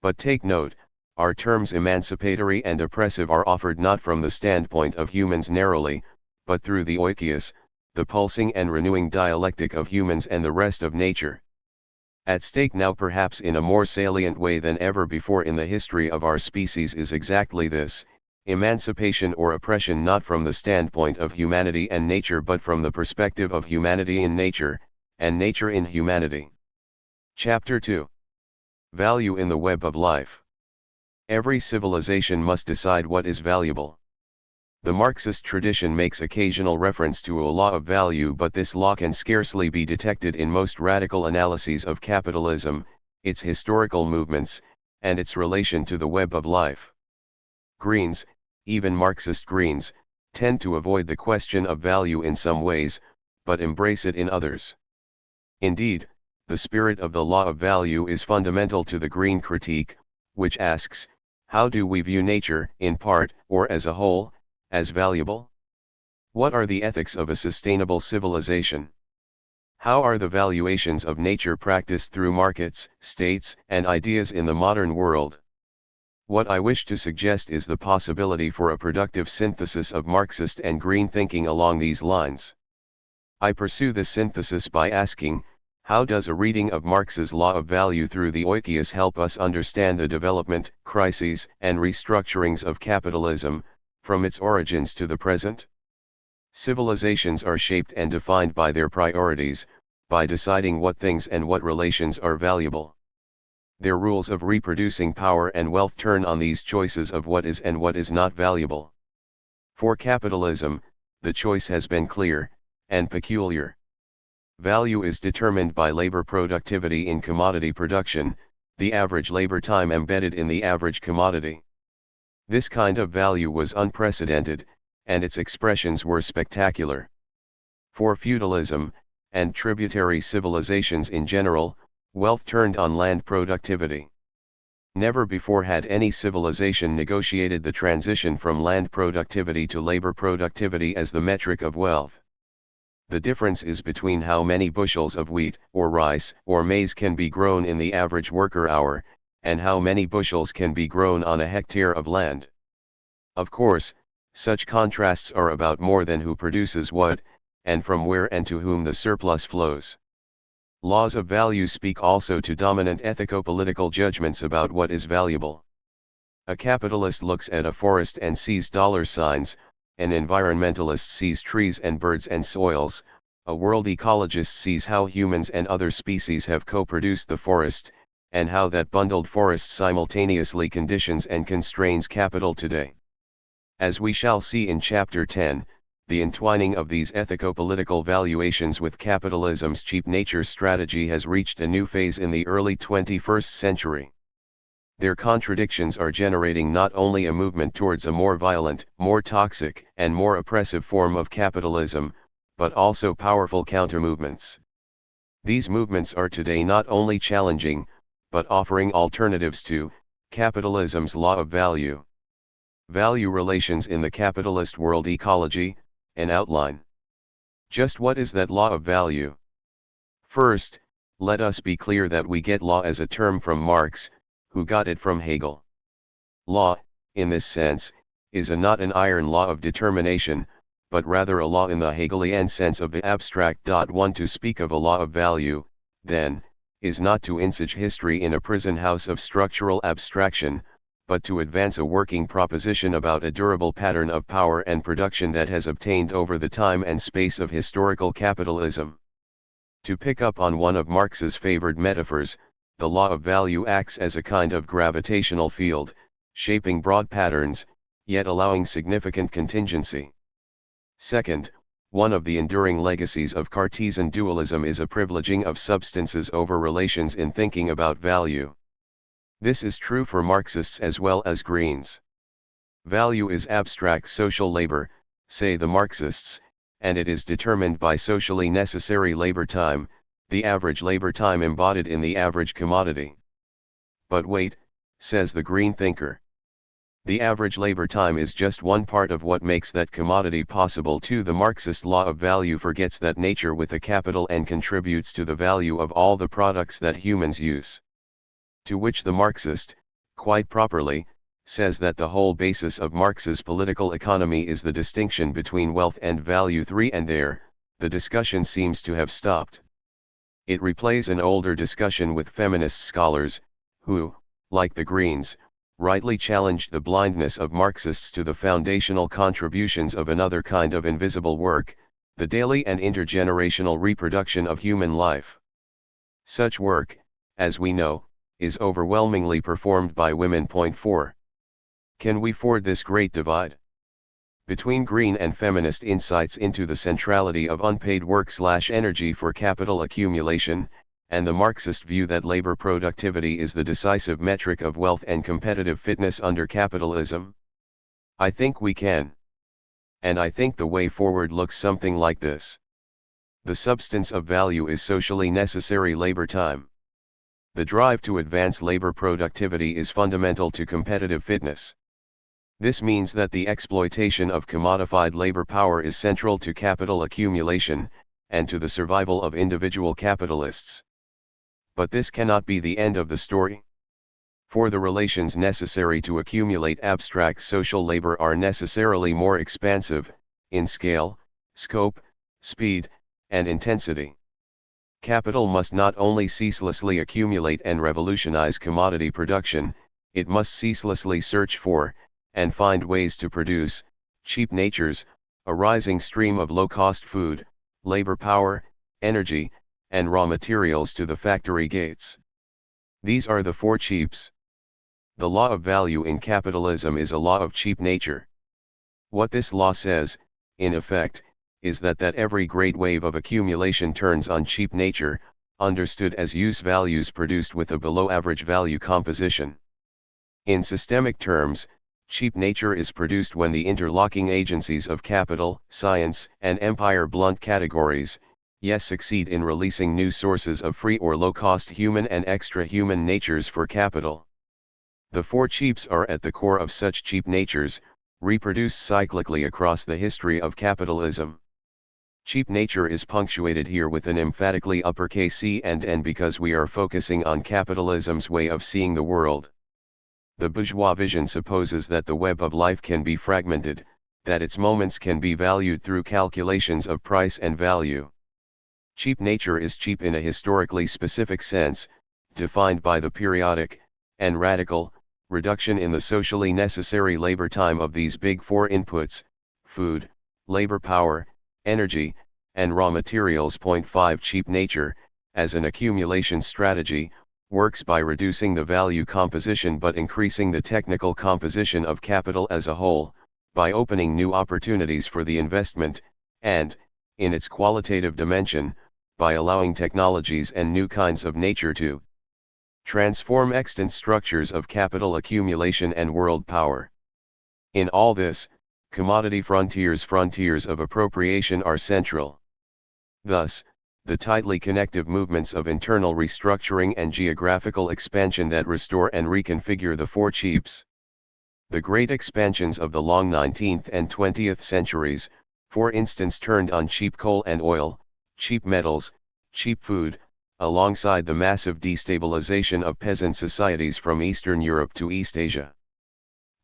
But take note, our terms emancipatory and oppressive are offered not from the standpoint of humans narrowly, but through the oikos, the pulsing and renewing dialectic of humans and the rest of nature. At stake now perhaps in a more salient way than ever before in the history of our species is exactly this, emancipation or oppression not from the standpoint of humanity and nature but from the perspective of humanity in nature, and nature in humanity. Chapter 2. Value in the Web of Life. Every civilization must decide what is valuable. The Marxist tradition makes occasional reference to a law of value, but this law can scarcely be detected in most radical analyses of capitalism, its historical movements, and its relation to the web of life. Greens, even Marxist Greens, tend to avoid the question of value in some ways, but embrace it in others. Indeed, the spirit of the law of value is fundamental to the Green critique, which asks, how do we view nature, in part, or as a whole, as valuable? What are the ethics of a sustainable civilization? How are the valuations of nature practiced through markets, states, and ideas in the modern world? What I wish to suggest is the possibility for a productive synthesis of Marxist and Green thinking along these lines. I pursue this synthesis by asking, how does a reading of Marx's law of value through the oikos help us understand the development, crises, and restructurings of capitalism, from its origins to the present? Civilizations are shaped and defined by their priorities, by deciding what things and what relations are valuable. Their rules of reproducing power and wealth turn on these choices of what is and what is not valuable. For capitalism, the choice has been clear, and peculiar. Value is determined by labor productivity in commodity production, the average labor time embedded in the average commodity. This kind of value was unprecedented, and its expressions were spectacular. For feudalism, and tributary civilizations in general, wealth turned on land productivity. Never before had any civilization negotiated the transition from land productivity to labor productivity as the metric of wealth. The difference is between how many bushels of wheat, or rice, or maize can be grown in the average worker hour, and how many bushels can be grown on a hectare of land. Of course, such contrasts are about more than who produces what, and from where and to whom the surplus flows. Laws of value speak also to dominant ethico-political judgments about what is valuable. A capitalist looks at a forest and sees dollar signs, an environmentalist sees trees and birds and soils, a world ecologist sees how humans and other species have co-produced the forest, and how that bundled forest simultaneously conditions and constrains capital today. As we shall see in Chapter 10, the entwining of these ethico-political valuations with capitalism's cheap nature strategy has reached a new phase in the early 21st century. Their contradictions are generating not only a movement towards a more violent, more toxic, and more oppressive form of capitalism, but also powerful counter-movements. These movements are today not only challenging, but offering alternatives to capitalism's law of value. Value relations in the capitalist world ecology, an outline. Just what is that law of value? First, Let us be clear that we get law as a term from Marx, who got it from Hegel. Law, in this sense, is not an iron law of determination, but rather a law in the Hegelian sense of the abstract. One to speak of a law of value, then, is not to envisage history in a prison house of structural abstraction, but to advance a working proposition about a durable pattern of power and production that has obtained over the time and space of historical capitalism. To pick up on one of Marx's favored metaphors, the law of value acts as a kind of gravitational field, shaping broad patterns, yet allowing significant contingency. Second, one of the enduring legacies of Cartesian dualism is a privileging of substances over relations in thinking about value. This is true for Marxists as well as Greens. Value is abstract social labor, say the Marxists, and it is determined by socially necessary labor time, the average labor time embodied in the average commodity. But wait, says the Green thinker. The average labor time is just one part of what makes that commodity possible too. The Marxist law of value forgets that nature with a capital N contributes to the value of all the products that humans use. To which the Marxist, quite properly, says that the whole basis of Marx's political economy is the distinction between wealth and value. 3 And there, the discussion seems to have stopped. It replays an older discussion with feminist scholars, who, like the Greens, rightly challenged the blindness of Marxists to the foundational contributions of another kind of invisible work, the daily and intergenerational reproduction of human life. Such work, as we know, is overwhelmingly performed by women. 4. Can we ford this great divide between green and feminist insights into the centrality of unpaid work/energy for capital accumulation, and the Marxist view that labor productivity is the decisive metric of wealth and competitive fitness under capitalism? I think we can. And I think the way forward looks something like this. The substance of value is socially necessary labor time. The drive to advance labor productivity is fundamental to competitive fitness. This means that the exploitation of commodified labor power is central to capital accumulation, and to the survival of individual capitalists. But this cannot be the end of the story. For the relations necessary to accumulate abstract social labor are necessarily more expansive, in scale, scope, speed, and intensity. Capital must not only ceaselessly accumulate and revolutionize commodity production, it must ceaselessly search for, and find ways to produce, cheap natures, a rising stream of low-cost food, labor power, energy, and raw materials to the factory gates. These are the 4 cheaps. The law of value in capitalism is a law of cheap nature. What this law says, in effect, is that every great wave of accumulation turns on cheap nature, understood as use values produced with a below-average value composition. In systemic terms, cheap nature is produced when the interlocking agencies of capital, science, and empire blunt categories, yes, succeed in releasing new sources of free or low-cost human and extra-human natures for capital. The 4 cheaps are at the core of such cheap natures, reproduced cyclically across the history of capitalism. Cheap nature is punctuated here with an emphatically uppercase C and N because we are focusing on capitalism's way of seeing the world. The bourgeois vision supposes that the web of life can be fragmented, that its moments can be valued through calculations of price and value. Cheap nature is cheap in a historically specific sense, defined by the periodic, and radical, reduction in the socially necessary labor time of these big 4 inputs, food, labor power, energy, and raw materials. 5 Cheap nature, as an accumulation strategy, works by reducing the value composition but increasing the technical composition of capital as a whole, by opening new opportunities for the investment, and, in its qualitative dimension, by allowing technologies and new kinds of nature to transform extant structures of capital accumulation and world power. In all this, commodity frontiers of appropriation are central. Thus, the tightly connective movements of internal restructuring and geographical expansion that restore and reconfigure the 4 cheaps. The great expansions of the long 19th and 20th centuries, for instance, turned on cheap coal and oil, cheap metals, cheap food, alongside the massive destabilization of peasant societies from Eastern Europe to East Asia.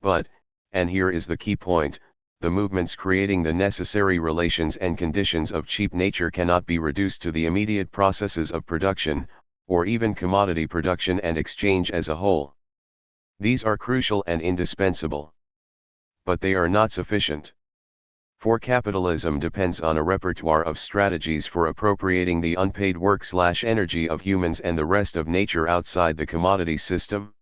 But, and here is the key point, the movements creating the necessary relations and conditions of cheap nature cannot be reduced to the immediate processes of production, or even commodity production and exchange as a whole. These are crucial and indispensable. But they are not sufficient. For capitalism depends on a repertoire of strategies for appropriating the unpaid work/energy of humans and the rest of nature outside the commodity system.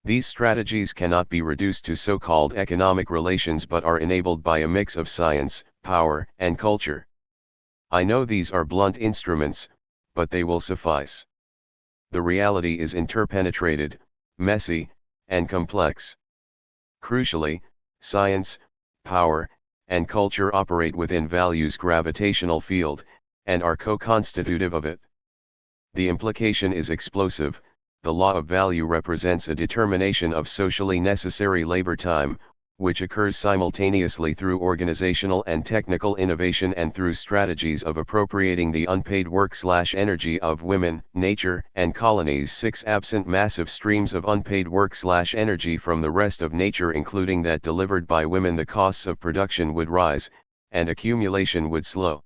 These strategies cannot be reduced to so-called economic relations but are enabled by a mix of science, power, and culture. I know these are blunt instruments, but they will suffice. The reality is interpenetrated, messy, and complex. Crucially, science, power, and culture operate within value's gravitational field, and are co-constitutive of it. The implication is explosive. The law of value represents a determination of socially necessary labor time, which occurs simultaneously through organizational and technical innovation and through strategies of appropriating the unpaid work/energy of women, nature, and colonies. 6. Absent massive streams of unpaid work/energy from the rest of nature, including that delivered by women, the costs of production would rise, and accumulation would slow.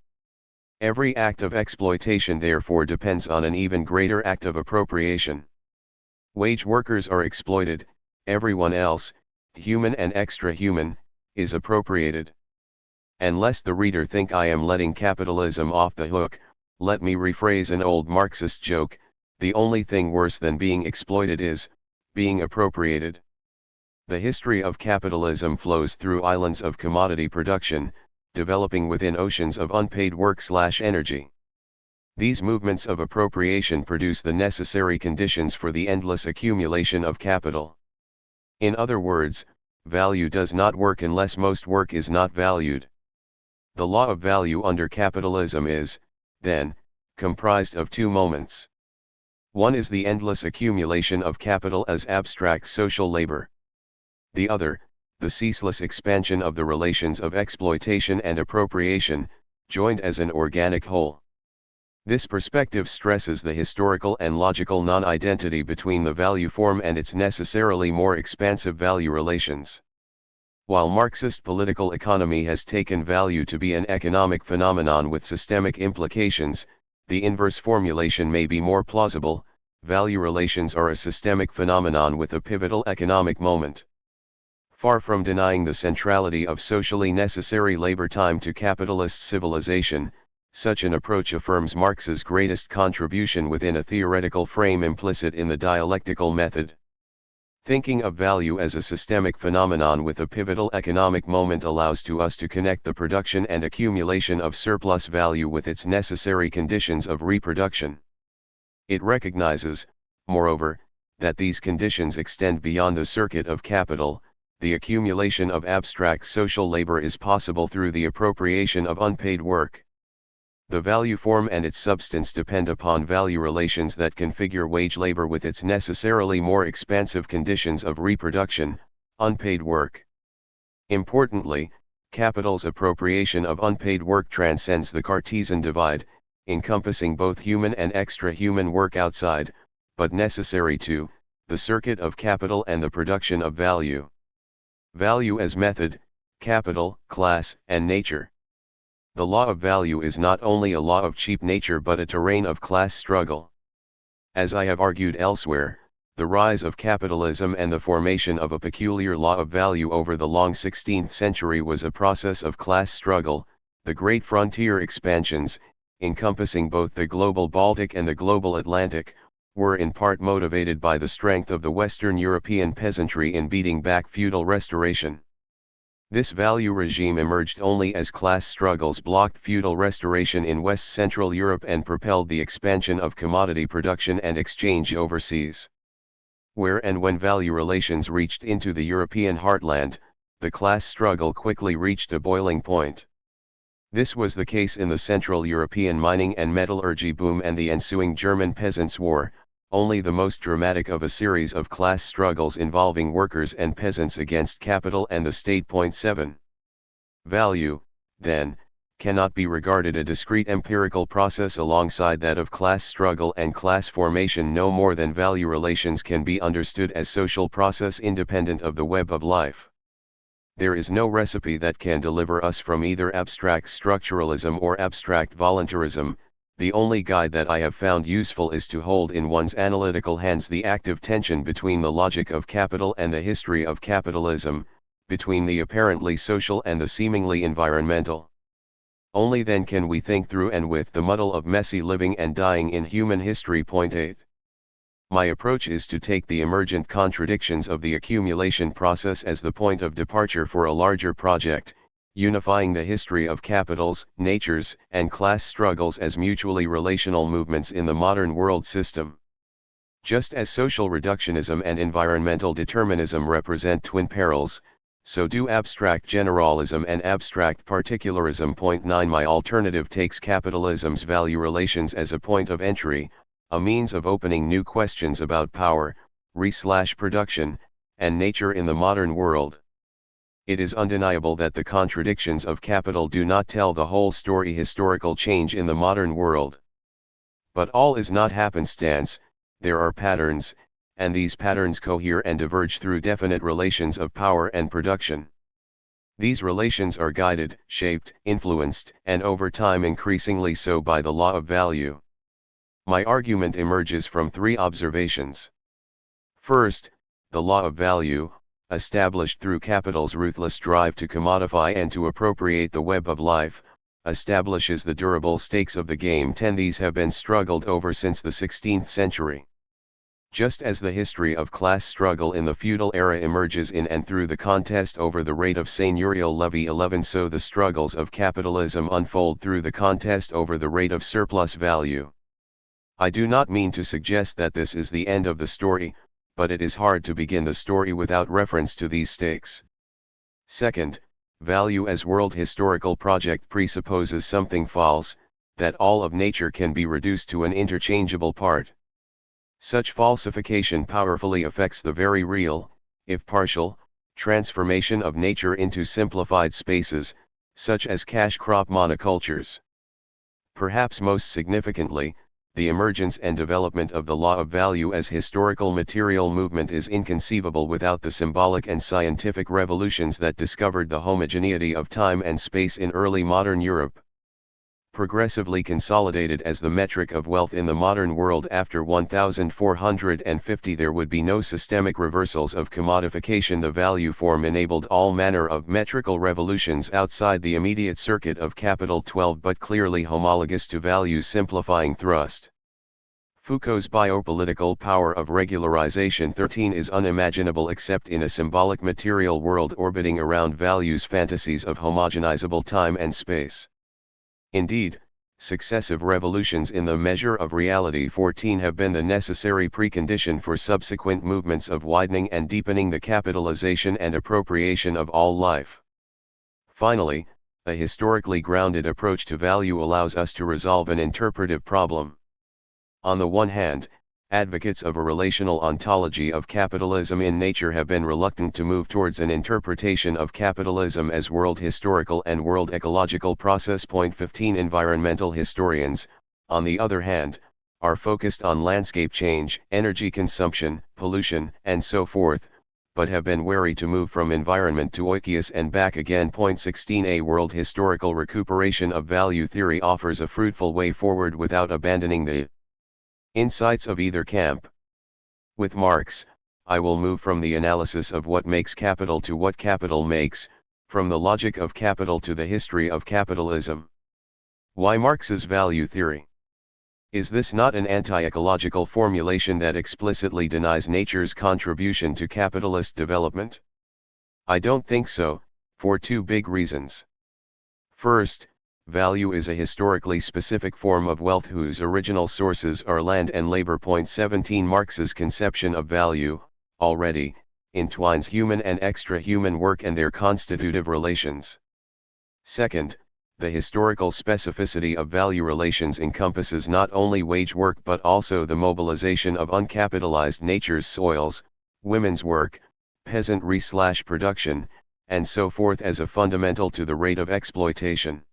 Every act of exploitation therefore depends on an even greater act of appropriation. Wage workers are exploited, everyone else, human and extra-human, is appropriated. And lest the reader think I am letting capitalism off the hook, let me rephrase an old Marxist joke: the only thing worse than being exploited is being appropriated. The history of capitalism flows through islands of commodity production, developing within oceans of unpaid work/energy. These movements of appropriation produce the necessary conditions for the endless accumulation of capital. In other words, value does not work unless most work is not valued. The law of value under capitalism is, then, comprised of two moments. One is the endless accumulation of capital as abstract social labor. The other, the ceaseless expansion of the relations of exploitation and appropriation, joined as an organic whole. This perspective stresses the historical and logical non-identity between the value form and its necessarily more expansive value relations. While Marxist political economy has taken value to be an economic phenomenon with systemic implications, the inverse formulation may be more plausible: value relations are a systemic phenomenon with a pivotal economic moment. Far from denying the centrality of socially necessary labor time to capitalist civilization, such an approach affirms Marx's greatest contribution within a theoretical frame implicit in the dialectical method. Thinking of value as a systemic phenomenon with a pivotal economic moment allows us to connect the production and accumulation of surplus value with its necessary conditions of reproduction. It recognizes, moreover, that these conditions extend beyond the circuit of capital. The accumulation of abstract social labor is possible through the appropriation of unpaid work. The value form and its substance depend upon value relations that configure wage labor with its necessarily more expansive conditions of reproduction, unpaid work. Importantly, capital's appropriation of unpaid work transcends the Cartesian divide, encompassing both human and extra-human work outside, but necessary to, the circuit of capital and the production of value. Value as method, capital, class, and nature. The law of value is not only a law of cheap nature but a terrain of class struggle. As I have argued elsewhere, the rise of capitalism and the formation of a peculiar law of value over the long 16th century was a process of class struggle. The great frontier expansions, encompassing both the global Baltic and the global Atlantic, were in part motivated by the strength of the Western European peasantry in beating back feudal restoration. This value regime emerged only as class struggles blocked feudal restoration in West Central Europe and propelled the expansion of commodity production and exchange overseas. Where and when value relations reached into the European heartland, the class struggle quickly reached a boiling point. This was the case in the Central European mining and metallurgy boom and the ensuing German Peasants' War, only the most dramatic of a series of class struggles involving workers and peasants against capital and the state. 7. Value, then, cannot be regarded a discrete empirical process alongside that of class struggle and class formation no more than value relations can be understood as social process independent of the web of life. There is no recipe that can deliver us from either abstract structuralism or abstract voluntarism. The only guide that I have found useful is to hold in one's analytical hands the active tension between the logic of capital and the history of capitalism, between the apparently social and the seemingly environmental. Only then can we think through and with the muddle of messy living and dying in human history. Point 8. My approach is to take the emergent contradictions of the accumulation process as the point of departure for a larger project, unifying the history of capitals, natures, and class struggles as mutually relational movements in the modern world system. Just as social reductionism and environmental determinism represent twin perils, so do abstract generalism and abstract particularism. Point 9. My alternative takes capitalism's value relations as a point of entry, a means of opening new questions about power, production, and nature in the modern world. It is undeniable that the contradictions of capital do not tell the whole story. Historical change in the modern world. But all is not happenstance, there are patterns, and these patterns cohere and diverge through definite relations of power and production. These relations are guided, shaped, influenced, and over time increasingly so by the law of value. My argument emerges from three observations. First, the law of value, established through capital's ruthless drive to commodify and to appropriate the web of life, establishes the durable stakes of the game. 10. These have been struggled over since the 16th century. Just as the history of class struggle in the feudal era emerges in and through the contest over the rate of seigneurial levy 11, so the struggles of capitalism unfold through the contest over the rate of surplus value. I do not mean to suggest that this is the end of the story, but it is hard to begin the story without reference to these stakes. Second, value as world historical project presupposes something false, that all of nature can be reduced to an interchangeable part. Such falsification powerfully affects the very real, if partial, transformation of nature into simplified spaces, such as cash crop monocultures. Perhaps most significantly, the emergence and development of the law of value as historical material movement is inconceivable without the symbolic and scientific revolutions that discovered the homogeneity of time and space in early modern Europe. Progressively consolidated as the metric of wealth in the modern world after 1450, there would be no systemic reversals of commodification. The value form enabled all manner of metrical revolutions outside the immediate circuit of capital 12, but clearly homologous to value's simplifying thrust. Foucault's biopolitical power of regularization 13 is unimaginable except in a symbolic material world orbiting around value's fantasies of homogenizable time and space. Indeed, successive revolutions in the measure of reality 14 have been the necessary precondition for subsequent movements of widening and deepening the capitalization and appropriation of all life. Finally, a historically grounded approach to value allows us to resolve an interpretive problem. On the one hand, advocates of a relational ontology of capitalism in nature have been reluctant to move towards an interpretation of capitalism as world historical and world ecological process. 15 Environmental historians, on the other hand, are focused on landscape change, energy consumption, pollution, and so forth, but have been wary to move from environment to oikos and back again. 16 A world historical recuperation of value theory offers a fruitful way forward without abandoning the insights of either camp. With Marx, I will move from the analysis of what makes capital to what capital makes, from the logic of capital to the history of capitalism. Why Marx's value theory? Is this not an anti-ecological formulation that explicitly denies nature's contribution to capitalist development? I don't think so, for two big reasons. First, value is a historically specific form of wealth whose original sources are land and labor. 17 Marx's conception of value, already, entwines human and extra-human work and their constitutive relations. Second, the historical specificity of value relations encompasses not only wage work but also the mobilization of uncapitalized nature's soils, women's work, peasantry/production, and so forth as a fundamental to the rate of exploitation.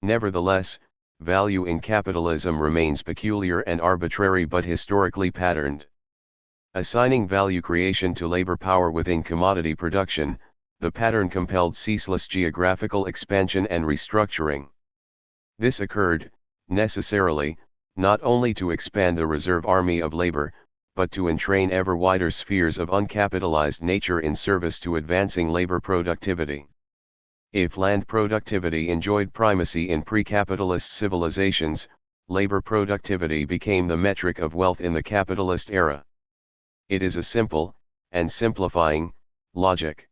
Nevertheless, value in capitalism remains peculiar and arbitrary but historically patterned. Assigning value creation to labor power within commodity production, the pattern compelled ceaseless geographical expansion and restructuring. This occurred, necessarily, not only to expand the reserve army of labor, but to entrain ever wider spheres of uncapitalized nature in service to advancing labor productivity. If land productivity enjoyed primacy in pre-capitalist civilizations, labor productivity became the metric of wealth in the capitalist era. It is a simple, and simplifying, logic.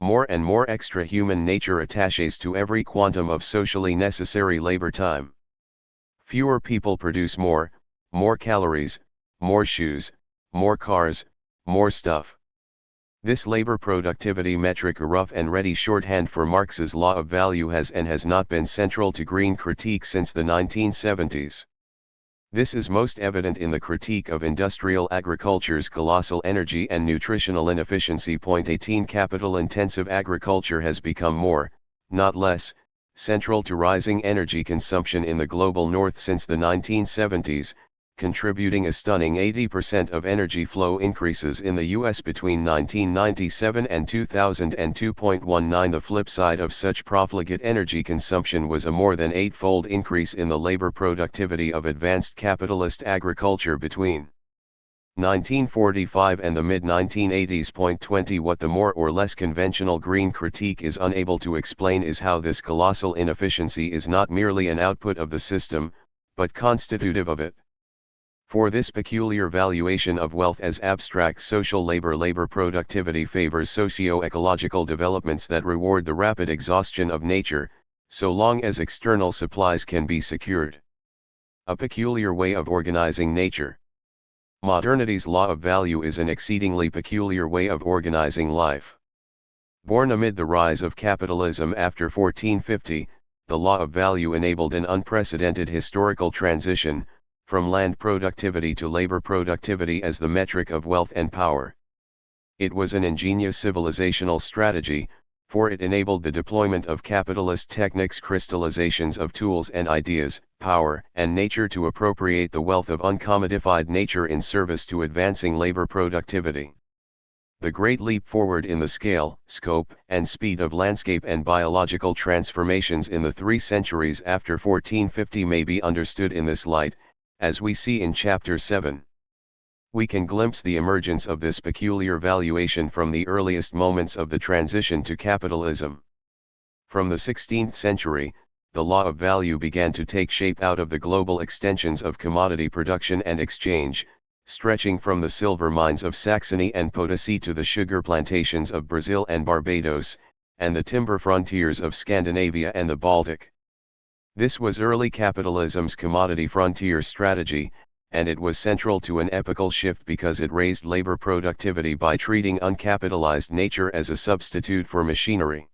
More and more extra-human nature attaches to every quantum of socially necessary labor time. Fewer people produce more calories, more shoes, more cars, more stuff. This labor productivity metric, a rough and ready shorthand for Marx's law of value, has not been central to green critique since the 1970s. This is most evident in the critique of industrial agriculture's colossal energy and nutritional inefficiency. 18 Capital-intensive agriculture has become more, not less, central to rising energy consumption in the global north since the 1970s, contributing a stunning 80% of energy flow increases in the U.S. between 1997 and 2002.19. The flip side of such profligate energy consumption was a more than eightfold increase in the labor productivity of advanced capitalist agriculture between 1945 and the mid-1980s. 20 What the more or less conventional green critique is unable to explain is how this colossal inefficiency is not merely an output of the system, but constitutive of it. For this peculiar valuation of wealth as abstract social labor productivity favors socio-ecological developments that reward the rapid exhaustion of nature, so long as external supplies can be secured. A peculiar way of organizing nature. Modernity's law of value is an exceedingly peculiar way of organizing life. Born amid the rise of capitalism after 1450, the law of value enabled an unprecedented historical transition, from land productivity to labor productivity as the metric of wealth and power. It was an ingenious civilizational strategy, for it enabled the deployment of capitalist techniques, crystallizations of tools and ideas, power and nature to appropriate the wealth of uncommodified nature in service to advancing labor productivity. The great leap forward in the scale, scope, and speed of landscape and biological transformations in the 3 centuries after 1450 may be understood in this light, as we see in Chapter 7. We can glimpse the emergence of this peculiar valuation from the earliest moments of the transition to capitalism. From the 16th century, the law of value began to take shape out of the global extensions of commodity production and exchange, stretching from the silver mines of Saxony and Potosi to the sugar plantations of Brazil and Barbados, and the timber frontiers of Scandinavia and the Baltic. This was early capitalism's commodity frontier strategy, and it was central to an epochal shift because it raised labor productivity by treating uncapitalized nature as a substitute for machinery.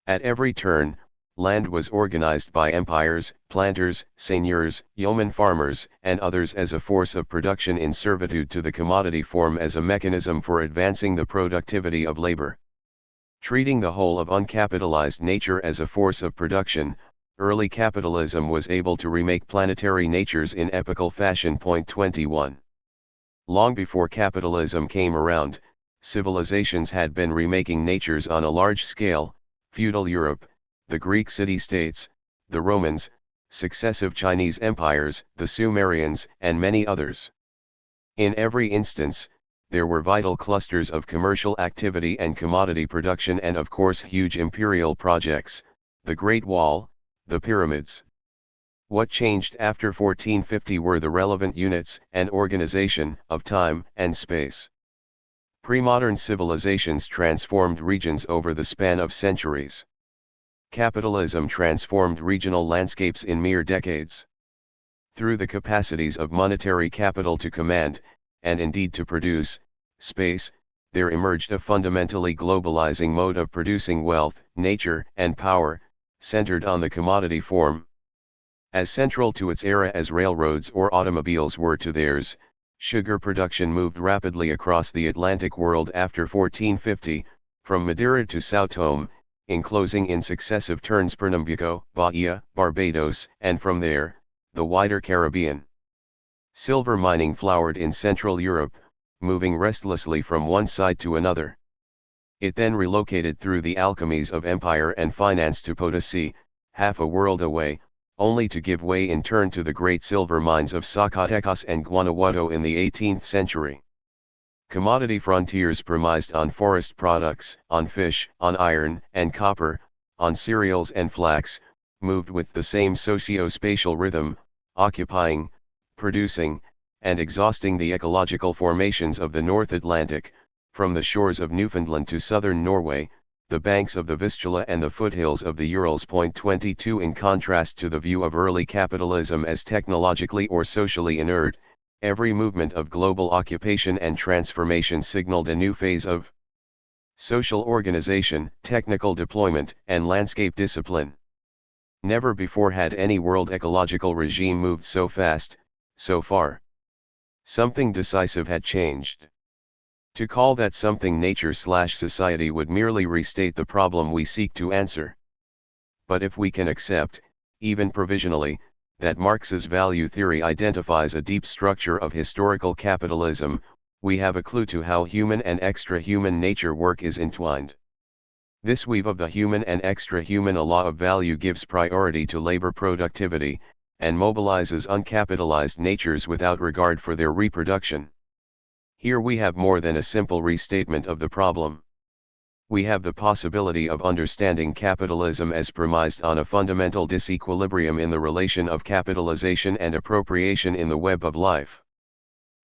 At every turn, land was organized by empires, planters, seigneurs, yeoman farmers, and others as a force of production in servitude to the commodity form as a mechanism for advancing the productivity of labor. Treating the whole of uncapitalized nature as a force of production, early capitalism was able to remake planetary natures in epochal fashion. 21. Long before capitalism came around, civilizations had been remaking natures on a large scale: feudal Europe, the Greek city-states, the Romans, successive Chinese empires, the Sumerians, and many others. In every instance, there were vital clusters of commercial activity and commodity production, and of course huge imperial projects, the Great Wall, the pyramids. What changed after 1450 were the relevant units and organization of time and space. Pre-modern civilizations transformed regions over the span of centuries. Capitalism transformed regional landscapes in mere decades. Through the capacities of monetary capital to command, and indeed to produce, space, there emerged a fundamentally globalizing mode of producing wealth, nature, and power, centered on the commodity form. As central to its era as railroads or automobiles were to theirs, sugar production moved rapidly across the Atlantic world after 1450, from Madeira to Sao Tome, enclosing in successive turns Pernambuco, Bahia, Barbados, and from there, the wider Caribbean. Silver mining flowered in Central Europe, moving restlessly from one side to another. It then relocated through the alchemies of empire and finance to Potosi, half a world away, only to give way in turn to the great silver mines of Zacatecas and Guanajuato in the 18th century. Commodity frontiers premised on forest products, on fish, on iron and copper, on cereals and flax, moved with the same socio-spatial rhythm, occupying, producing, and exhausting the ecological formations of the North Atlantic, from the shores of Newfoundland to southern Norway, the banks of the Vistula and the foothills of the Urals. 22 In contrast to the view of early capitalism as technologically or socially inert, every movement of global occupation and transformation signaled a new phase of social organization, technical deployment, and landscape discipline. Never before had any world ecological regime moved so fast, so far. Something decisive had changed. To call that something nature/society would merely restate the problem we seek to answer. But if we can accept, even provisionally, that Marx's value theory identifies a deep structure of historical capitalism, we have a clue to how human and extra-human nature work is entwined. This weave of the human and extra-human a law of value gives priority to labor productivity, and mobilizes uncapitalized natures without regard for their reproduction. Here we have more than a simple restatement of the problem. We have the possibility of understanding capitalism as premised on a fundamental disequilibrium in the relation of capitalization and appropriation in the web of life.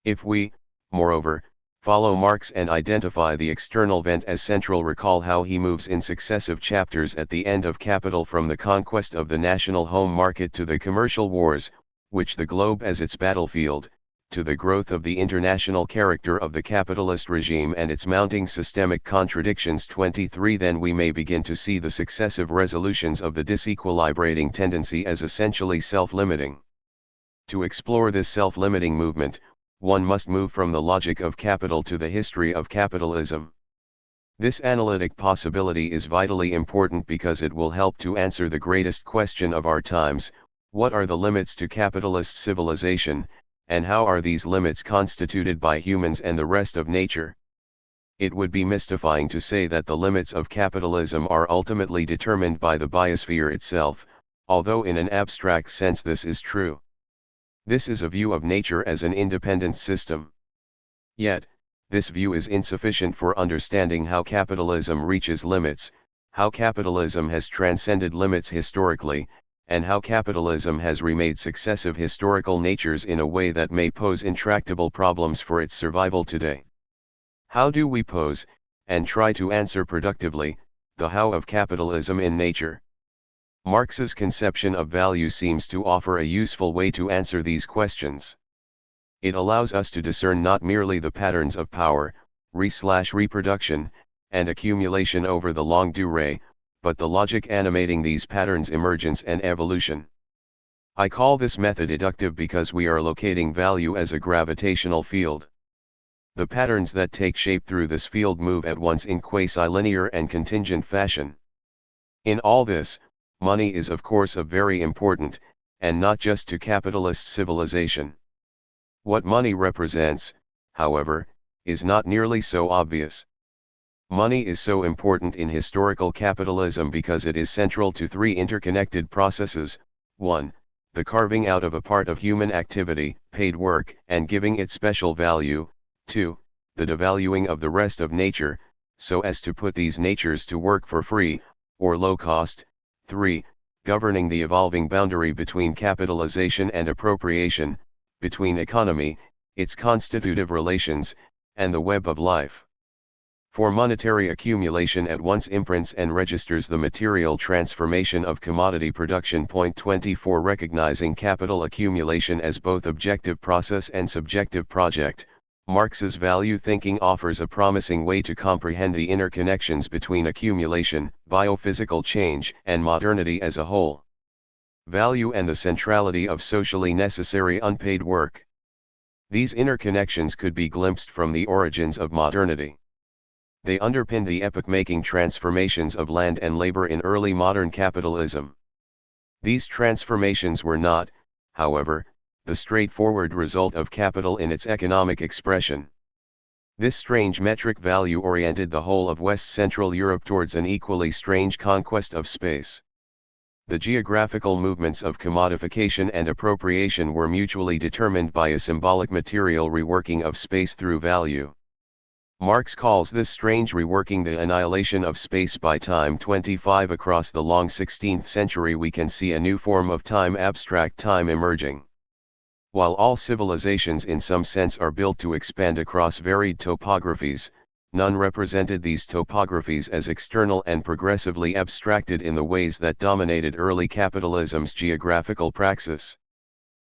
If we, moreover, follow Marx and identify the external vent as central, recall how he moves in successive chapters at the end of Capital from the conquest of the national home market to the commercial wars, which the globe as its battlefield, to the growth of the international character of the capitalist regime and its mounting systemic contradictions. 23 Then we may begin to see the successive resolutions of the disequilibrating tendency as essentially self-limiting. To explore this self-limiting movement, one must move from the logic of capital to the history of capitalism. This analytic possibility is vitally important because it will help to answer the greatest question of our times: what are the limits to capitalist civilization, and how are these limits constituted by humans and the rest of nature? It would be mystifying to say that the limits of capitalism are ultimately determined by the biosphere itself, although in an abstract sense this is true. This is a view of nature as an independent system. Yet, this view is insufficient for understanding how capitalism reaches limits, how capitalism has transcended limits historically, and how capitalism has remade successive historical natures in a way that may pose intractable problems for its survival today. How do we pose, and try to answer productively, the how of capitalism in nature? Marx's conception of value seems to offer a useful way to answer these questions. It allows us to discern not merely the patterns of power, reproduction, and accumulation over the longue durée, but the logic animating these patterns' emergence and evolution. I call this method deductive because we are locating value as a gravitational field. The patterns that take shape through this field move at once in quasi-linear and contingent fashion. In all this, money is of course very important, and not just to capitalist civilization. What money represents, however, is not nearly so obvious. Money is so important in historical capitalism because it is central to three interconnected processes: 1. The carving out of a part of human activity, paid work, and giving it special value; 2. The devaluing of the rest of nature, so as to put these natures to work for free, or low cost; 3. Governing the evolving boundary between capitalization and appropriation, between economy, its constitutive relations, and the web of life. For monetary accumulation at once imprints and registers the material transformation of commodity production. 24 Recognizing capital accumulation as both objective process and subjective project, Marx's value thinking offers a promising way to comprehend the interconnections between accumulation, biophysical change, and modernity as a whole. Value and the centrality of socially necessary unpaid work. These interconnections could be glimpsed from the origins of modernity. They underpinned the epoch-making transformations of land and labor in early modern capitalism. These transformations were not, however, the straightforward result of capital in its economic expression. This strange metric value oriented the whole of West Central Europe towards an equally strange conquest of space. The geographical movements of commodification and appropriation were mutually determined by a symbolic material reworking of space through value. Marx calls this strange reworking the annihilation of space by time. 25 Across the long 16th century we can see a new form of time, abstract time, emerging. While all civilizations in some sense are built to expand across varied topographies, none represented these topographies as external and progressively abstracted in the ways that dominated early capitalism's geographical praxis.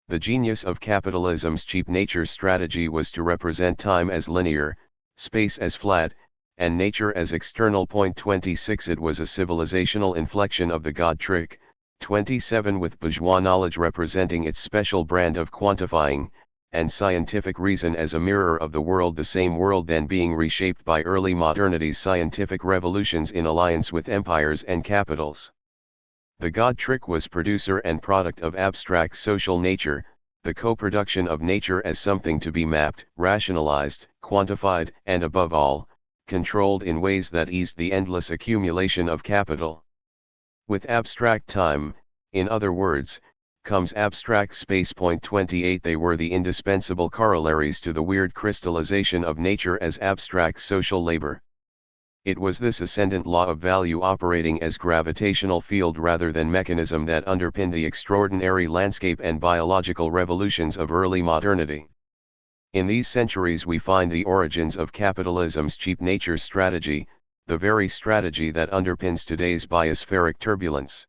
The genius of capitalism's cheap nature strategy was to represent time as linear, space as flat, and nature as external. 26 It was a civilizational inflection of the God trick. 27 With bourgeois knowledge representing its special brand of quantifying, and scientific reason as a mirror of the world, the same world then being reshaped by early modernity's scientific revolutions in alliance with empires and capitals. The God trick was producer and product of abstract social nature, the co-production of nature as something to be mapped, rationalized, quantified, and above all, controlled in ways that eased the endless accumulation of capital. With abstract time, in other words, comes abstract space. 28 They were the indispensable corollaries to the weird crystallization of nature as abstract social labor. It was this ascendant law of value operating as gravitational field rather than mechanism that underpinned the extraordinary landscape and biological revolutions of early modernity. In these centuries we find the origins of capitalism's cheap nature strategy, the very strategy that underpins today's biospheric turbulence.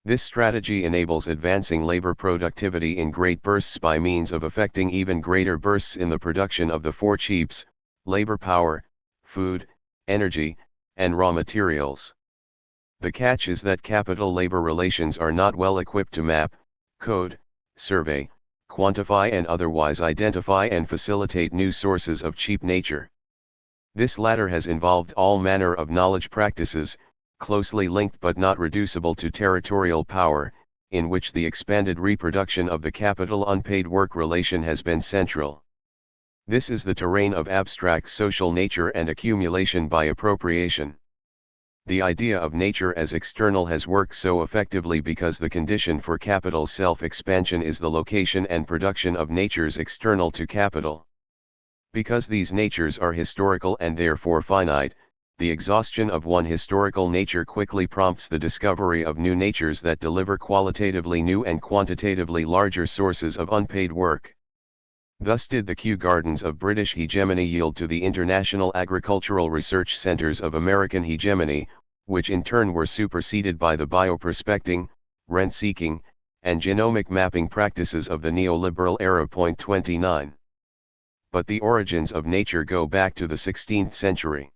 This strategy enables advancing labor productivity in great bursts by means of effecting even greater bursts in the production of the four cheaps: labor power, food, energy, and raw materials. The catch is that capital-labor relations are not well equipped to map, code, survey, quantify and otherwise identify and facilitate new sources of cheap nature. This latter has involved all manner of knowledge practices, closely linked but not reducible to territorial power, in which the expanded reproduction of the capital unpaid work relation has been central. This is the terrain of abstract social nature and accumulation by appropriation. The idea of nature as external has worked so effectively because the condition for capital's self-expansion is the location and production of natures external to capital. Because these natures are historical and therefore finite, the exhaustion of one historical nature quickly prompts the discovery of new natures that deliver qualitatively new and quantitatively larger sources of unpaid work. Thus did the Kew Gardens of British hegemony yield to the international agricultural research centers of American hegemony, which in turn were superseded by the bioprospecting, rent-seeking, and genomic mapping practices of the neoliberal era. 29. But the origins of nature go back to the 16th century.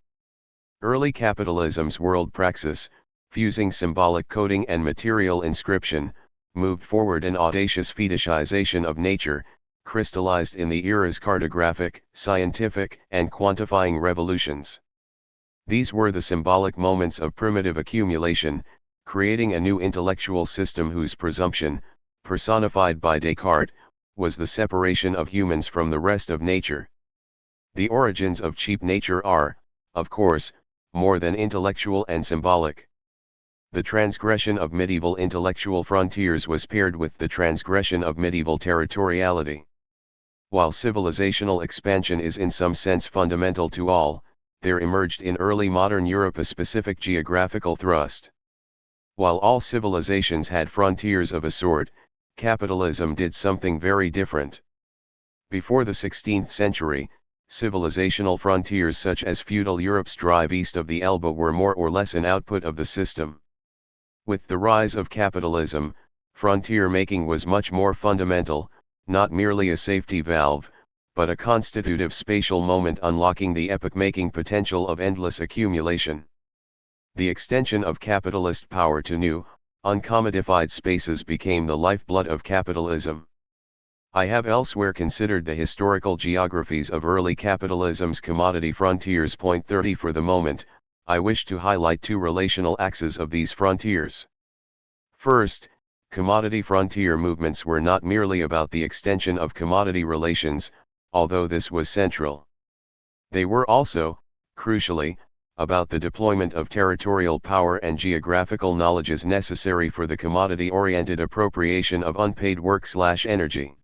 Early capitalism's world praxis, fusing symbolic coding and material inscription, moved forward an audacious fetishization of nature, crystallized in the era's cartographic, scientific, and quantifying revolutions. These were the symbolic moments of primitive accumulation, creating a new intellectual system whose presumption, personified by Descartes, was the separation of humans from the rest of nature. The origins of cheap nature are, of course, more than intellectual and symbolic. The transgression of medieval intellectual frontiers was paired with the transgression of medieval territoriality. While civilizational expansion is in some sense fundamental to all, there emerged in early modern Europe a specific geographical thrust. While all civilizations had frontiers of a sort, capitalism did something very different. Before the 16th century, civilizational frontiers such as feudal Europe's drive east of the Elbe were more or less an output of the system. With the rise of capitalism, frontier making was much more fundamental, not merely a safety valve, but a constitutive spatial moment unlocking the epoch-making potential of endless accumulation. The extension of capitalist power to new, uncommodified spaces became the lifeblood of capitalism. I have elsewhere considered the historical geographies of early capitalism's commodity frontiers. Point 30. For the moment, I wish to highlight two relational axes of these frontiers. First, commodity frontier movements were not merely about the extension of commodity relations, although this was central. They were also, crucially, about the deployment of territorial power and geographical knowledges necessary for the commodity-oriented appropriation of unpaid work/energy.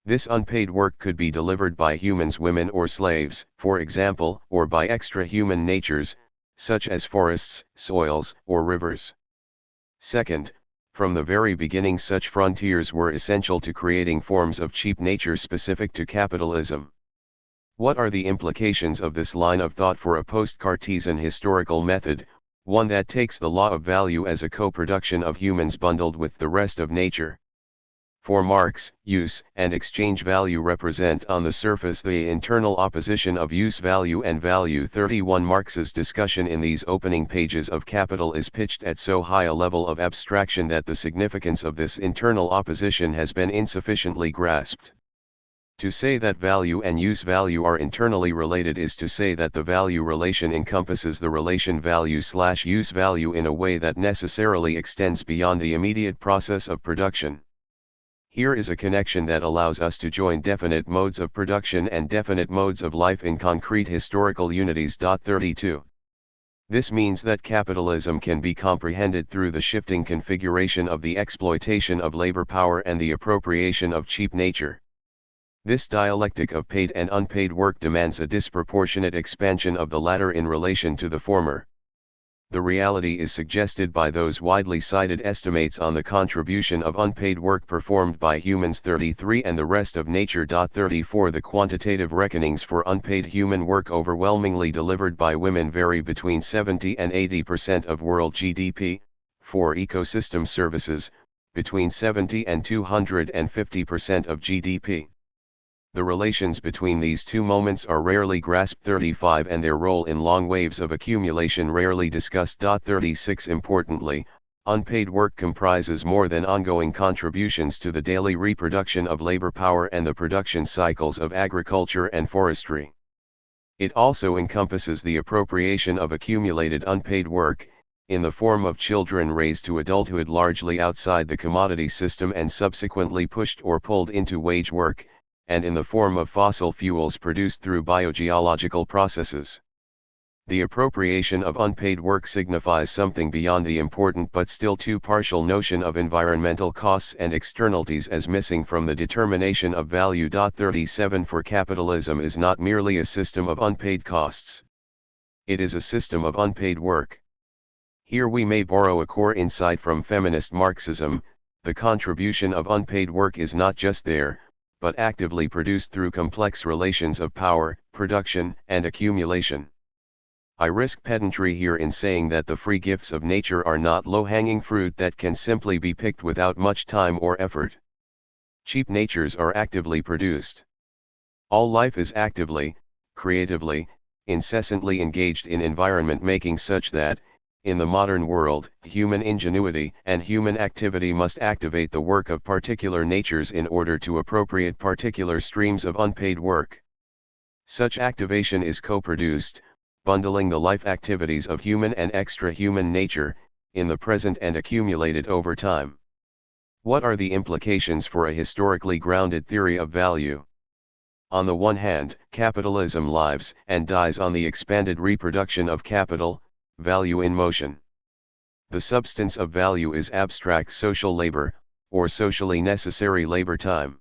This unpaid work could be delivered by humans, women, or slaves, for example, or by extra-human natures, such as forests, soils, or rivers. Second, from the very beginning such frontiers were essential to creating forms of cheap nature specific to capitalism. What are the implications of this line of thought for a post-Cartesian historical method, one that takes the law of value as a co-production of humans bundled with the rest of nature? For Marx, use and exchange value represent on the surface the internal opposition of use value and value. 31. Marx's discussion in these opening pages of Capital is pitched at so high a level of abstraction that the significance of this internal opposition has been insufficiently grasped. To say that value and use value are internally related is to say that the value relation encompasses the relation value/use value in a way that necessarily extends beyond the immediate process of production. Here is a connection that allows us to join definite modes of production and definite modes of life in concrete historical unities. 32. This means that capitalism can be comprehended through the shifting configuration of the exploitation of labor power and the appropriation of cheap nature. This dialectic of paid and unpaid work demands a disproportionate expansion of the latter in relation to the former. The reality is suggested by those widely cited estimates on the contribution of unpaid work performed by humans. 33 and the rest of nature. 34 The quantitative reckonings for unpaid human work overwhelmingly delivered by women vary between 70 and 80% of world GDP, for ecosystem services, between 70 and 250% of GDP. The relations between these two moments are rarely grasped. 35 and their role in long waves of accumulation rarely discussed. 36 Importantly, unpaid work comprises more than ongoing contributions to the daily reproduction of labor power and the production cycles of agriculture and forestry. It also encompasses the appropriation of accumulated unpaid work, in the form of children raised to adulthood largely outside the commodity system and subsequently pushed or pulled into wage work, and in the form of fossil fuels produced through biogeological processes. The appropriation of unpaid work signifies something beyond the important but still too partial notion of environmental costs and externalities as missing from the determination of value. 37 For capitalism is not merely a system of unpaid costs. It is a system of unpaid work. Here we may borrow a core insight from feminist Marxism: the contribution of unpaid work is not just there, but actively produced through complex relations of power, production, and accumulation. I risk pedantry here in saying that the free gifts of nature are not low-hanging fruit that can simply be picked without much time or effort. Cheap natures are actively produced. All life is actively, creatively, incessantly engaged in environment making such that, in the modern world, human ingenuity and human activity must activate the work of particular natures in order to appropriate particular streams of unpaid work. Such activation is co-produced, bundling the life activities of human and extra-human nature, in the present and accumulated over time. What are the implications for a historically grounded theory of value? On the one hand, capitalism lives and dies on the expanded reproduction of capital, value in motion. The substance of value is abstract social labor, or socially necessary labor time.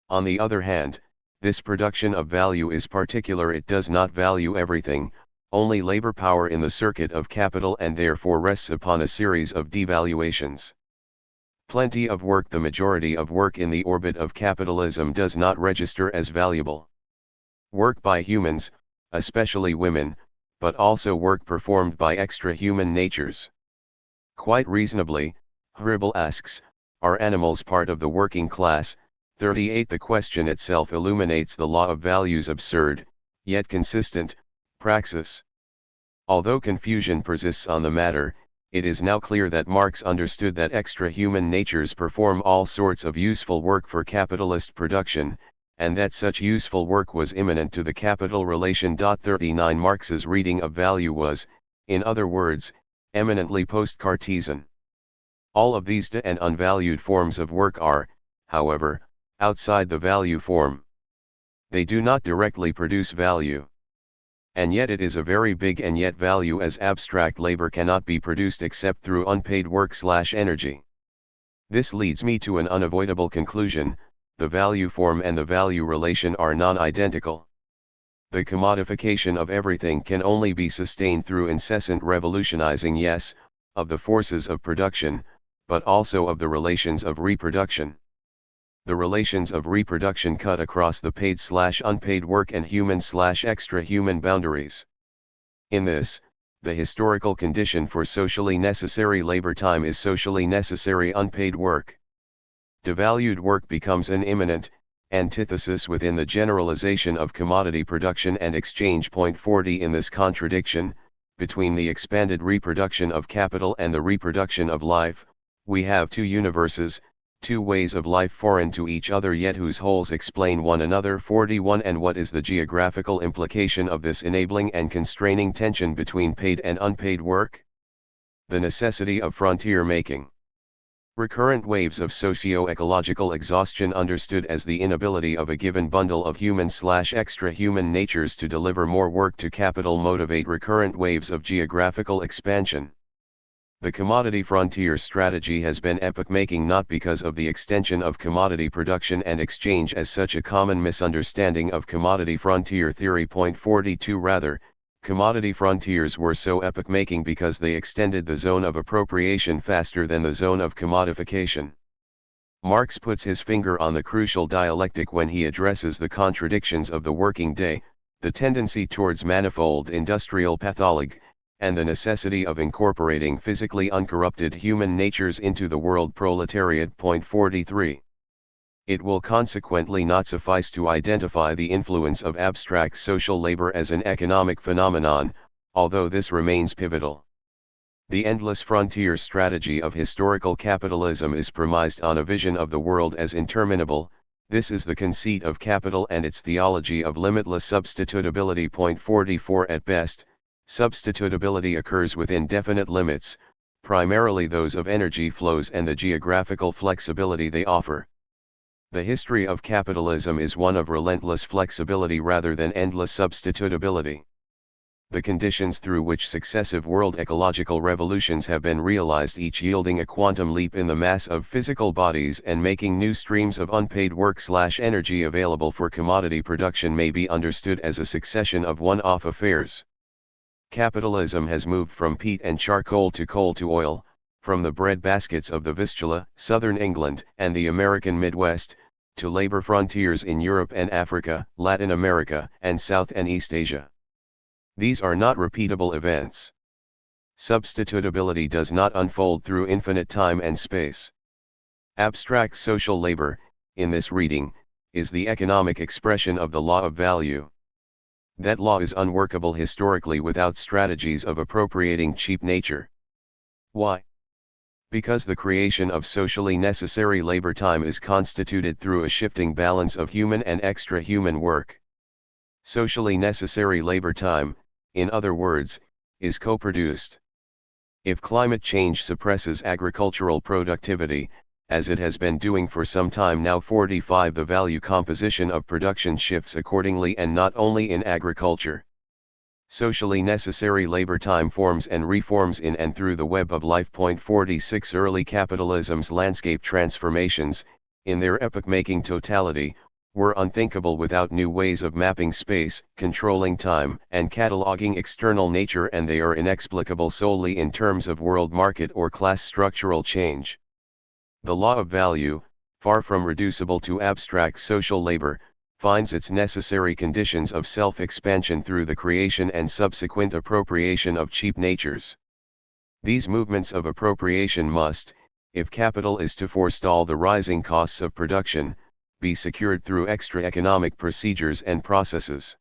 On the other hand, this production of value is particular. It does not value everything, only labor power in the circuit of capital, and therefore rests upon a series of devaluations. Plenty of work, the majority of work in the orbit of capitalism, does not register as valuable. Work by humans, especially women, but also work performed by extra-human natures. Quite reasonably, Hribble asks, are animals part of the working class? 38 The question itself illuminates the law of value's absurd, yet consistent, praxis. Although confusion persists on the matter, it is now clear that Marx understood that extra-human natures perform all sorts of useful work for capitalist production, and that such useful work was immanent to the capital relation. 39 Marx's reading of value was, in other words, eminently post-Cartesian. All of these and unvalued forms of work are, however, outside the value form. They do not directly produce value. And yet it is a very big and yet value, as abstract labor cannot be produced except through unpaid work/energy. This leads me to an unavoidable conclusion: the value form and the value relation are non-identical. The commodification of everything can only be sustained through incessant revolutionizing, yes, of the forces of production, but also of the relations of reproduction. The relations of reproduction cut across the paid/unpaid work and human/extra-human boundaries. In this, the historical condition for socially necessary labor time is socially necessary unpaid work. Devalued work becomes an immanent antithesis within the generalization of commodity production and exchange. 40 In this contradiction, between the expanded reproduction of capital and the reproduction of life, we have two universes, two ways of life foreign to each other yet whose wholes explain one another. 41 And what is the geographical implication of this enabling and constraining tension between paid and unpaid work? The necessity of frontier making. Recurrent waves of socio-ecological exhaustion, understood as the inability of a given bundle of human/extra-human natures to deliver more work to capital, motivate recurrent waves of geographical expansion. The commodity frontier strategy has been epoch-making not because of the extension of commodity production and exchange as such a common misunderstanding of commodity frontier theory. 42 Rather, commodity frontiers were so epoch-making because they extended the zone of appropriation faster than the zone of commodification. Marx puts his finger on the crucial dialectic when he addresses the contradictions of the working day, the tendency towards manifold industrial pathology, and the necessity of incorporating physically uncorrupted human natures into the world proletariat. 43. It will consequently not suffice to identify the influence of abstract social labor as an economic phenomenon, although this remains pivotal. The endless frontier strategy of historical capitalism is premised on a vision of the world as interminable. This is the conceit of capital and its theology of limitless substitutability. 44 At best, substitutability occurs within definite limits, primarily those of energy flows and the geographical flexibility they offer. The history of capitalism is one of relentless flexibility rather than endless substitutability. The conditions through which successive world ecological revolutions have been realized, each yielding a quantum leap in the mass of physical bodies and making new streams of unpaid work/energy available for commodity production, may be understood as a succession of one-off affairs. Capitalism has moved from peat and charcoal to coal to oil, from the bread baskets of the Vistula, southern England, and the American Midwest, to labor frontiers in Europe and Africa, Latin America, and South and East Asia. These are not repeatable events. Substitutability does not unfold through infinite time and space. Abstract social labor, in this reading, is the economic expression of the law of value. That law is unworkable historically without strategies of appropriating cheap nature. Why? Because the creation of socially necessary labor time is constituted through a shifting balance of human and extra-human work. Socially necessary labor time, in other words, is co-produced. If climate change suppresses agricultural productivity, as it has been doing for some time now, 45 the value composition of production shifts accordingly, and not only in agriculture. Socially necessary labor time forms and reforms in and through the web of life. 46 Early capitalism's landscape transformations, in their epoch-making totality, were unthinkable without new ways of mapping space, controlling time, and cataloging external nature, and they are inexplicable solely in terms of world market or class structural change. The law of value, far from reducible to abstract social labor, finds its necessary conditions of self-expansion through the creation and subsequent appropriation of cheap natures. These movements of appropriation must, if capital is to forestall the rising costs of production, be secured through extra economic procedures and processes.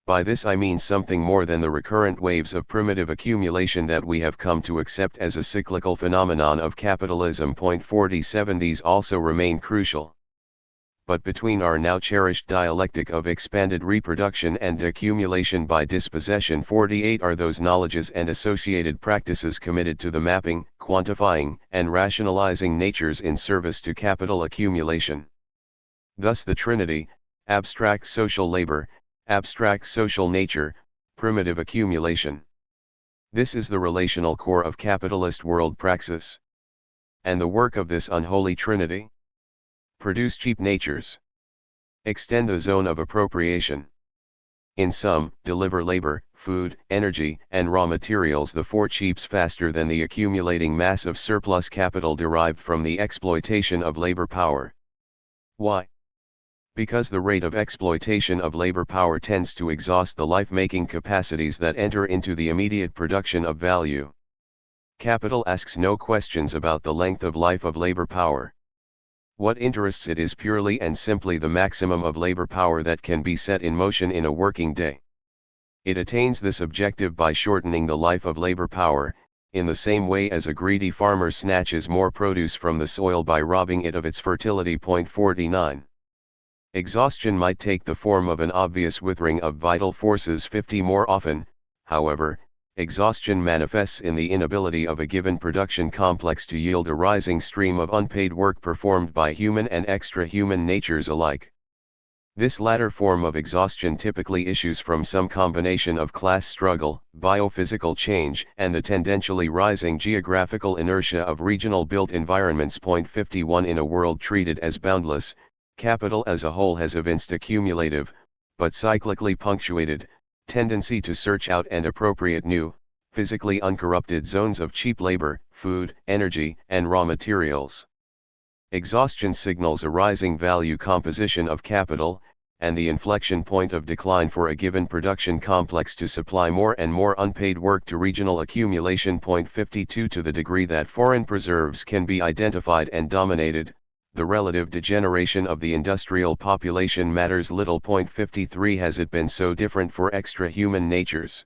By this I mean something more than the recurrent waves of primitive accumulation that we have come to accept as a cyclical phenomenon of capitalism. 47 These also remain crucial. But between our now cherished dialectic of expanded reproduction and accumulation by dispossession 48 are those knowledges and associated practices committed to the mapping, quantifying, and rationalizing natures in service to capital accumulation. Thus the Trinity, abstract social labor, abstract social nature, primitive accumulation. This is the relational core of capitalist world praxis. And the work of this unholy trinity? Produce cheap natures. Extend the zone of appropriation. In sum, deliver labor, food, energy, and raw materials the four cheaps faster than the accumulating mass of surplus capital derived from the exploitation of labor power. Why? Because the rate of exploitation of labor power tends to exhaust the life-making capacities that enter into the immediate production of value. Capital asks no questions about the length of life of labor power. What interests it is purely and simply the maximum of labor power that can be set in motion in a working day. It attains this objective by shortening the life of labor power, in the same way as a greedy farmer snatches more produce from the soil by robbing it of its fertility. 49. Exhaustion might take the form of an obvious withering of vital forces. 50 More often, however, exhaustion manifests in the inability of a given production complex to yield a rising stream of unpaid work performed by human and extra-human natures alike. This latter form of exhaustion typically issues from some combination of class struggle, biophysical change, and the tendentially rising geographical inertia of regional built environments. 51 In a world treated as boundless, capital as a whole has evinced a cumulative, but cyclically punctuated, tendency to search out and appropriate new, physically uncorrupted zones of cheap labor, food, energy, and raw materials. Exhaustion signals a rising value composition of capital, and the inflection point of decline for a given production complex to supply more and more unpaid work to regional accumulation. 52 To the degree that foreign preserves can be identified and dominated, the relative degeneration of the industrial population matters little. 53 Has it been so different for extra-human natures?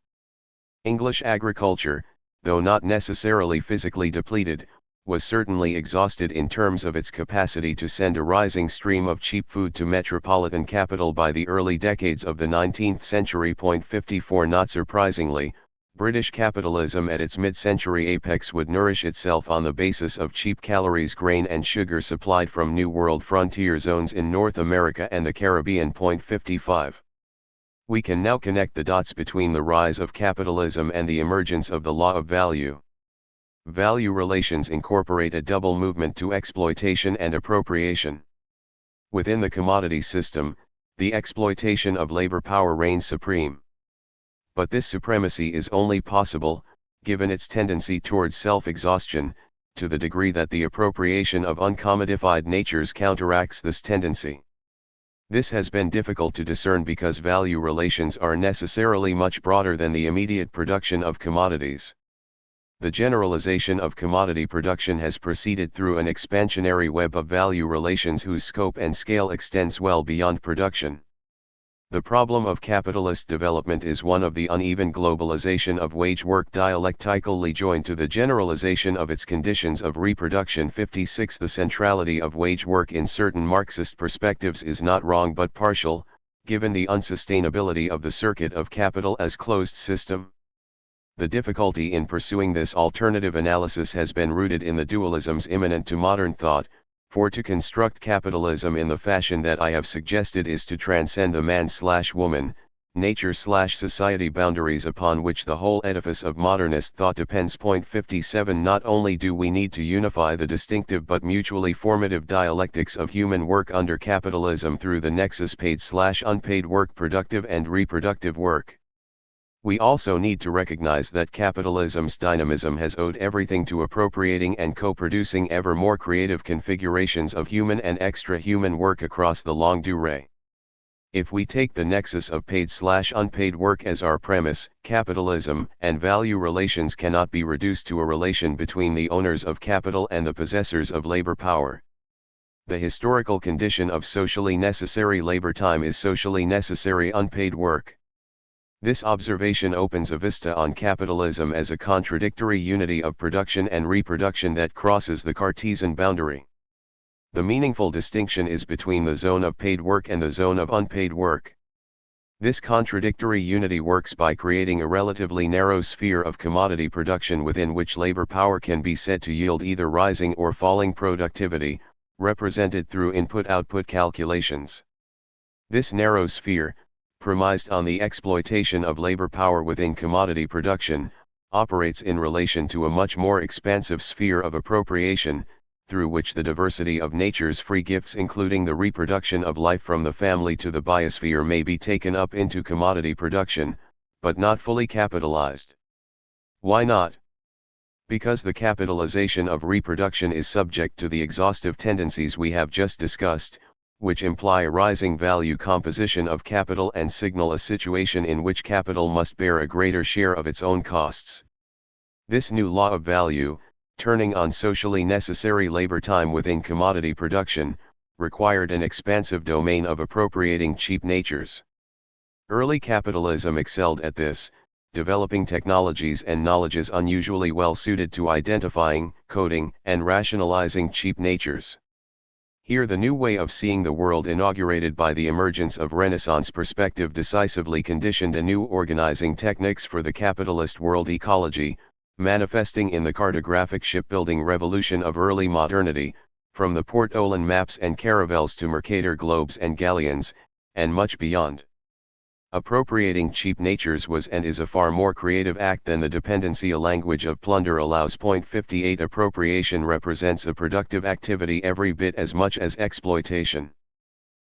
English agriculture, though not necessarily physically depleted, was certainly exhausted in terms of its capacity to send a rising stream of cheap food to metropolitan capital by the early decades of the 19th century. 54 Not surprisingly, British capitalism at its mid-century apex would nourish itself on the basis of cheap calories, grain and sugar supplied from New World frontier zones in North America and the Caribbean. 55 We can now connect the dots between the rise of capitalism and the emergence of the law of value. Value relations incorporate a double movement to exploitation and appropriation. Within the commodity system, the exploitation of labor power reigns supreme. But this supremacy is only possible, given its tendency towards self-exhaustion, to the degree that the appropriation of uncommodified natures counteracts this tendency. This has been difficult to discern because value relations are necessarily much broader than the immediate production of commodities. The generalization of commodity production has proceeded through an expansionary web of value relations whose scope and scale extends well beyond production. The problem of capitalist development is one of the uneven globalization of wage work dialectically joined to the generalization of its conditions of reproduction. 56 The centrality of wage work in certain Marxist perspectives is not wrong but partial, given the unsustainability of the circuit of capital as closed system. The difficulty in pursuing this alternative analysis has been rooted in the dualisms immanent to modern thought, for to construct capitalism in the fashion that I have suggested is to transcend the man/woman, nature/society boundaries upon which the whole edifice of modernist thought depends. 57 Not only do we need to unify the distinctive but mutually formative dialectics of human work under capitalism through the nexus paid/unpaid work, productive and reproductive work. We also need to recognize that capitalism's dynamism has owed everything to appropriating and co-producing ever more creative configurations of human and extra-human work across the longue durée. If we take the nexus of paid/unpaid work as our premise, capitalism and value relations cannot be reduced to a relation between the owners of capital and the possessors of labor power. The historical condition of socially necessary labor time is socially necessary unpaid work. This observation opens a vista on capitalism as a contradictory unity of production and reproduction that crosses the Cartesian boundary. The meaningful distinction is between the zone of paid work and the zone of unpaid work. This contradictory unity works by creating a relatively narrow sphere of commodity production within which labor power can be said to yield either rising or falling productivity, represented through input-output calculations. This narrow sphere, premised on the exploitation of labor power within commodity production, operates in relation to a much more expansive sphere of appropriation, through which the diversity of nature's free gifts including the reproduction of life from the family to the biosphere may be taken up into commodity production, but not fully capitalized. Why not? Because the capitalization of reproduction is subject to the exhaustive tendencies we have just discussed, which imply a rising value composition of capital and signal a situation in which capital must bear a greater share of its own costs. This new law of value, turning on socially necessary labor time within commodity production, required an expansive domain of appropriating cheap natures. Early capitalism excelled at this, developing technologies and knowledges unusually well suited to identifying, coding, and rationalizing cheap natures. Here the new way of seeing the world inaugurated by the emergence of Renaissance perspective decisively conditioned a new organizing techniques for the capitalist world ecology, manifesting in the cartographic shipbuilding revolution of early modernity, from the Port-Oland maps and caravels to Mercator globes and galleons, and much beyond. Appropriating cheap natures was and is a far more creative act than the dependency a language of plunder allows. 58 Appropriation represents a productive activity every bit as much as exploitation.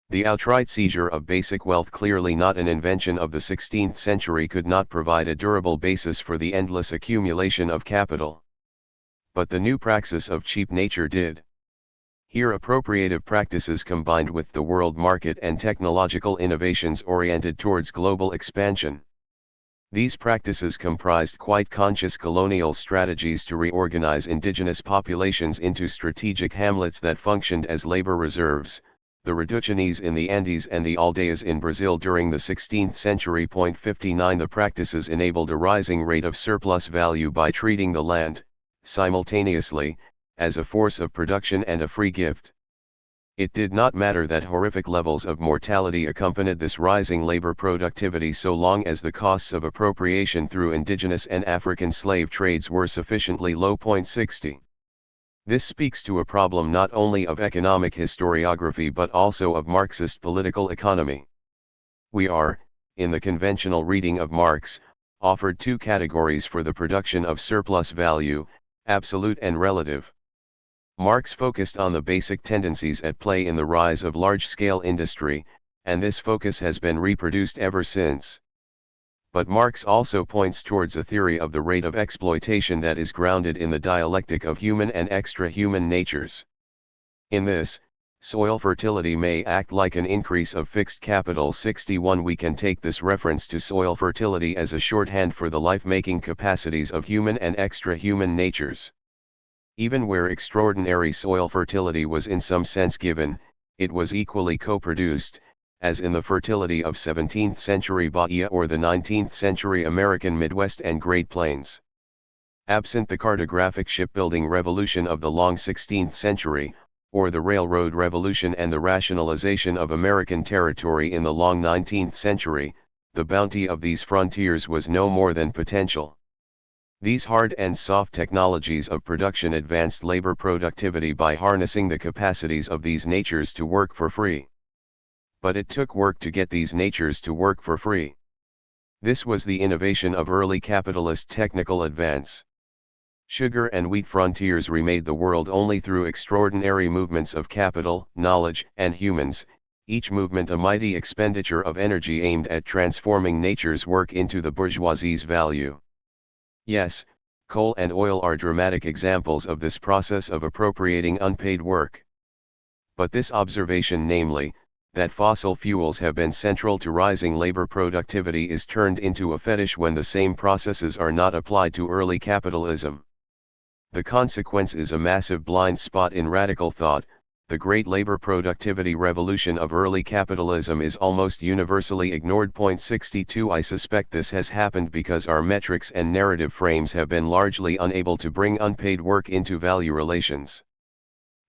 The outright seizure of basic wealth, clearly not an invention of the 16th century, could not provide a durable basis for the endless accumulation of capital. But the new praxis of cheap nature did. Here appropriative practices combined with the world market and technological innovations oriented towards global expansion. These practices comprised quite conscious colonial strategies to reorganize indigenous populations into strategic hamlets that functioned as labor reserves, the reducciones in the Andes and the aldeias in Brazil during the 16th century. 59 The practices enabled a rising rate of surplus value by treating the land, simultaneously, as a force of production and a free gift. It did not matter that horrific levels of mortality accompanied this rising labor productivity so long as the costs of appropriation through indigenous and African slave trades were sufficiently low. 60. This speaks to a problem not only of economic historiography but also of Marxist political economy. We are, in the conventional reading of Marx, offered two categories for the production of surplus value, absolute and relative. Marx focused on the basic tendencies at play in the rise of large-scale industry, and this focus has been reproduced ever since. But Marx also points towards a theory of the rate of exploitation that is grounded in the dialectic of human and extra-human natures. In this, soil fertility may act like an increase of fixed capital. 61 We can take this reference to soil fertility as a shorthand for the life-making capacities of human and extra-human natures. Even where extraordinary soil fertility was in some sense given, it was equally co-produced, as in the fertility of 17th century Bahia or the 19th century American Midwest and Great Plains. Absent the cartographic shipbuilding revolution of the long 16th century, or the railroad revolution and the rationalization of American territory in the long 19th century, the bounty of these frontiers was no more than potential. These hard and soft technologies of production advanced labor productivity by harnessing the capacities of these natures to work for free. But it took work to get these natures to work for free. This was the innovation of early capitalist technical advance. Sugar and wheat frontiers remade the world only through extraordinary movements of capital, knowledge, and humans, each movement a mighty expenditure of energy aimed at transforming nature's work into the bourgeoisie's value. Yes, coal and oil are dramatic examples of this process of appropriating unpaid work. But this observation, namely, that fossil fuels have been central to rising labor productivity, is turned into a fetish when the same processes are not applied to early capitalism. The consequence is a massive blind spot in radical thought, the great labor productivity revolution of early capitalism is almost universally ignored. 62 I suspect this has happened because our metrics and narrative frames have been largely unable to bring unpaid work into value relations.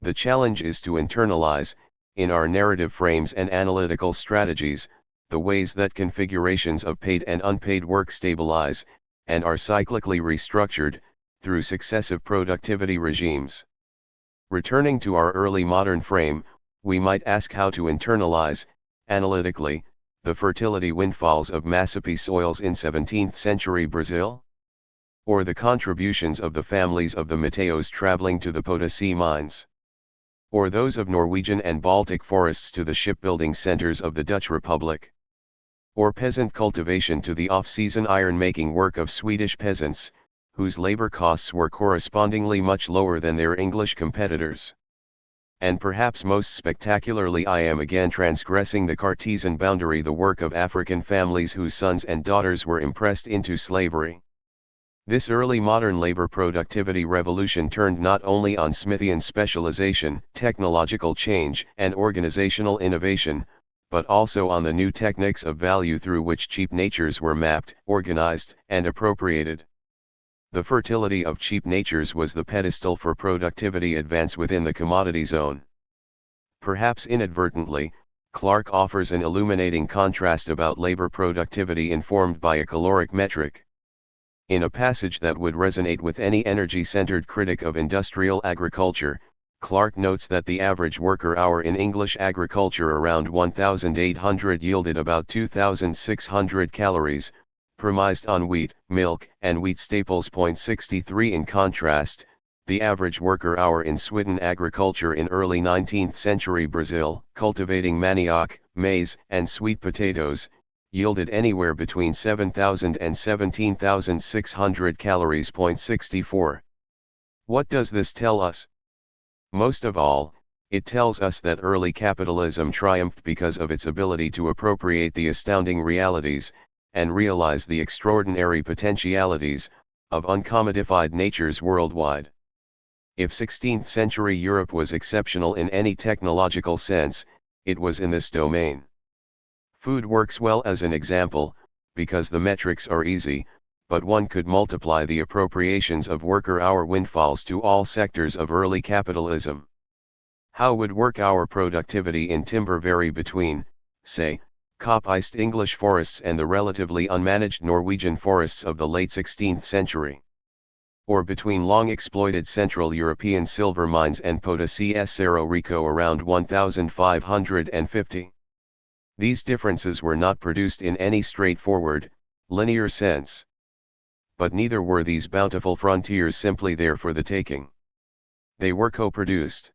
The challenge is to internalize, in our narrative frames and analytical strategies, the ways that configurations of paid and unpaid work stabilize, and are cyclically restructured, through successive productivity regimes. Returning to our early modern frame, we might ask how to internalize, analytically, the fertility windfalls of Massapie soils in 17th century Brazil? Or the contributions of the families of the Mateos traveling to the Potasse mines? Or those of Norwegian and Baltic forests to the shipbuilding centers of the Dutch Republic? Or peasant cultivation to the off-season iron-making work of Swedish peasants, whose labor costs were correspondingly much lower than their English competitors? And perhaps most spectacularly, I am again transgressing the Cartesian boundary, the work of African families whose sons and daughters were impressed into slavery. This early modern labor productivity revolution turned not only on Smithian specialization, technological change, and organizational innovation, but also on the new techniques of value through which cheap natures were mapped, organized, and appropriated. The fertility of cheap natures was the pedestal for productivity advance within the commodity zone. Perhaps inadvertently, Clark offers an illuminating contrast about labor productivity informed by a caloric metric. In a passage that would resonate with any energy-centered critic of industrial agriculture, Clark notes that the average worker hour in English agriculture around 1,800 yielded about 2,600 calories, premised on wheat, milk, and wheat staples. 63 In contrast, the average worker hour in Swidden agriculture in early 19th century Brazil, cultivating manioc, maize, and sweet potatoes, yielded anywhere between 7,000 and 17,600 calories. 64. What does this tell us? Most of all, it tells us that early capitalism triumphed because of its ability to appropriate the astounding realities, and realize the extraordinary potentialities, of uncommodified natures worldwide. If 16th century Europe was exceptional in any technological sense, it was in this domain. Food works well as an example, because the metrics are easy, but one could multiply the appropriations of worker hour windfalls to all sectors of early capitalism. How would work hour productivity in timber vary between, say, copiced English forests and the relatively unmanaged Norwegian forests of the late 16th century? Or between long exploited Central European silver mines and Potasse Cerro Rico around 1550? These differences were not produced in any straightforward, linear sense. But neither were these bountiful frontiers simply there for the taking. They were co-produced.